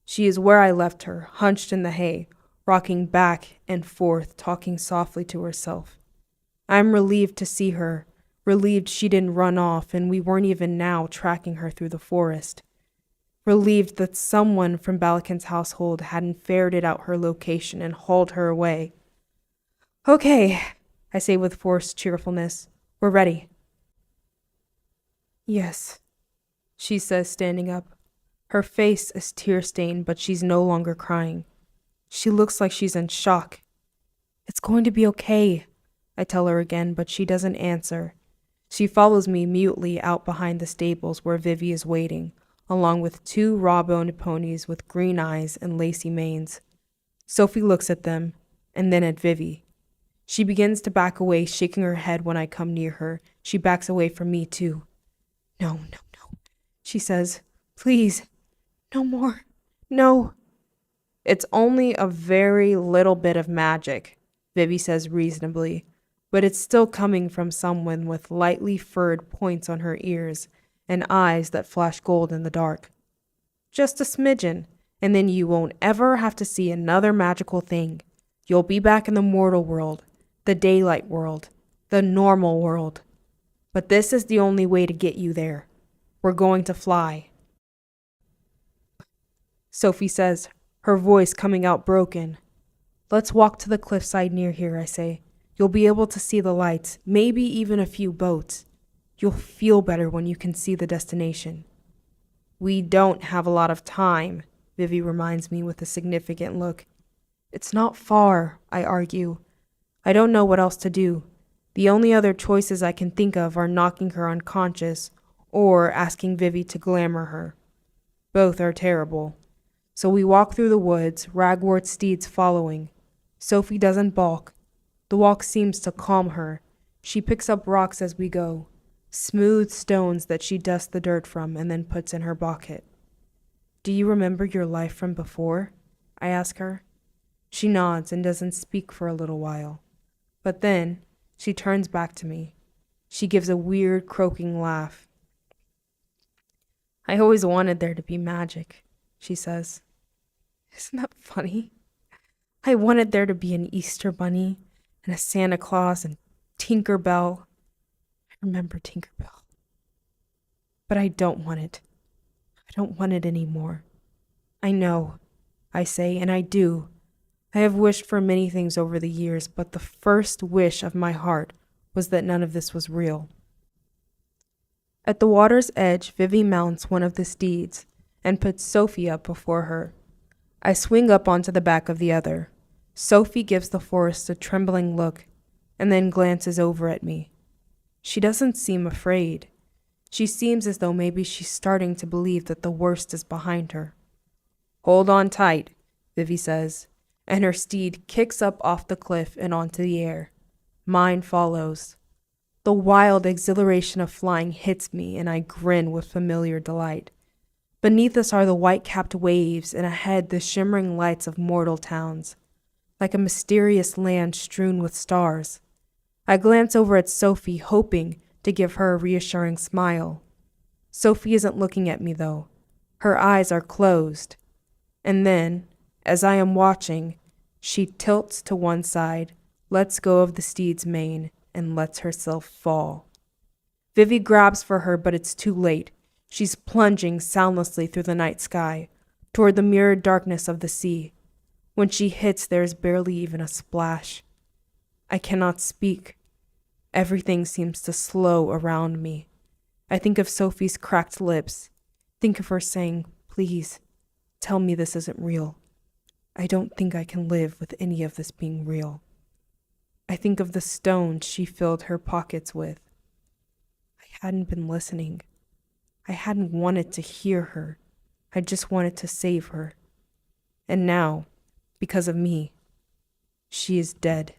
She is where I left her, hunched in the hay, rocking back and forth, talking softly to herself. I'm relieved to see her, relieved she didn't run off and we weren't even now tracking her through the forest. Relieved that someone from Balakan's household hadn't ferreted out her location and hauled her away. Okay, I say with forced cheerfulness. We're ready. Yes, she says, standing up. Her face is tear-stained, but she's no longer crying. She looks like she's in shock. It's going to be okay, I tell her again, but she doesn't answer. She follows me mutely out behind the stables where Vivi is waiting, along with 2 raw-boned ponies with green eyes and lacy manes. Sophie looks at them, and then at Vivi. She begins to back away, shaking her head when I come near her. She backs away from me, too. No, she says. Please, no more. No. It's only a very little bit of magic, Vivi says reasonably, but it's still coming from someone with lightly furred points on her ears and eyes that flash gold in the dark. Just a smidgen, and then you won't ever have to see another magical thing. You'll be back in the mortal world, the daylight world, the normal world. But this is the only way to get you there. We're going to fly. Sophie says, her voice coming out broken. Let's walk to the cliffside near here, I say. You'll be able to see the lights, maybe even a few boats. You'll feel better when you can see the destination. We don't have a lot of time, Vivi reminds me with a significant look. It's not far, I argue. I don't know what else to do. The only other choices I can think of are knocking her unconscious or asking Vivi to glamour her. Both are terrible. So we walk through the woods, Ragwort's steeds following. Sophie doesn't balk. The walk seems to calm her. She picks up rocks as we go, smooth stones that she dusts the dirt from and then puts in her pocket. Do you remember your life from before? I ask her. She nods and doesn't speak for a little while. But then she turns back to me. She gives a weird, croaking laugh. I always wanted there to be magic, she says. Isn't that funny? I wanted there to be an Easter Bunny and a Santa Claus and Tinker Bell. I remember Tinker Bell. But I don't want it. I don't want it anymore. I know, I say, and I do. I have wished for many things over the years, but the first wish of my heart was that none of this was real. At the water's edge, Vivi mounts one of the steeds and puts Sophie up before her. I swing up onto the back of the other. Sophie gives the forest a trembling look and then glances over at me. She doesn't seem afraid. She seems as though maybe she's starting to believe that the worst is behind her. Hold on tight, Vivi says, and her steed kicks up off the cliff and onto the air. Mine follows. The wild exhilaration of flying hits me, and I grin with familiar delight. Beneath us are the white-capped waves, and ahead the shimmering lights of mortal towns, like a mysterious land strewn with stars. I glance over at Sophie, hoping to give her a reassuring smile. Sophie isn't looking at me, though. Her eyes are closed. And then, as I am watching, she tilts to one side, lets go of the steed's mane, and lets herself fall. Vivi grabs for her, but it's too late. She's plunging soundlessly through the night sky, toward the mirrored darkness of the sea. When she hits, there is barely even a splash. I cannot speak. Everything seems to slow around me. I think of Sophie's cracked lips. Think of her saying, "Please, tell me this isn't real." I don't think I can live with any of this being real. I think of the stones she filled her pockets with. I hadn't been listening. I hadn't wanted to hear her. I just wanted to save her. And now, because of me, she is dead.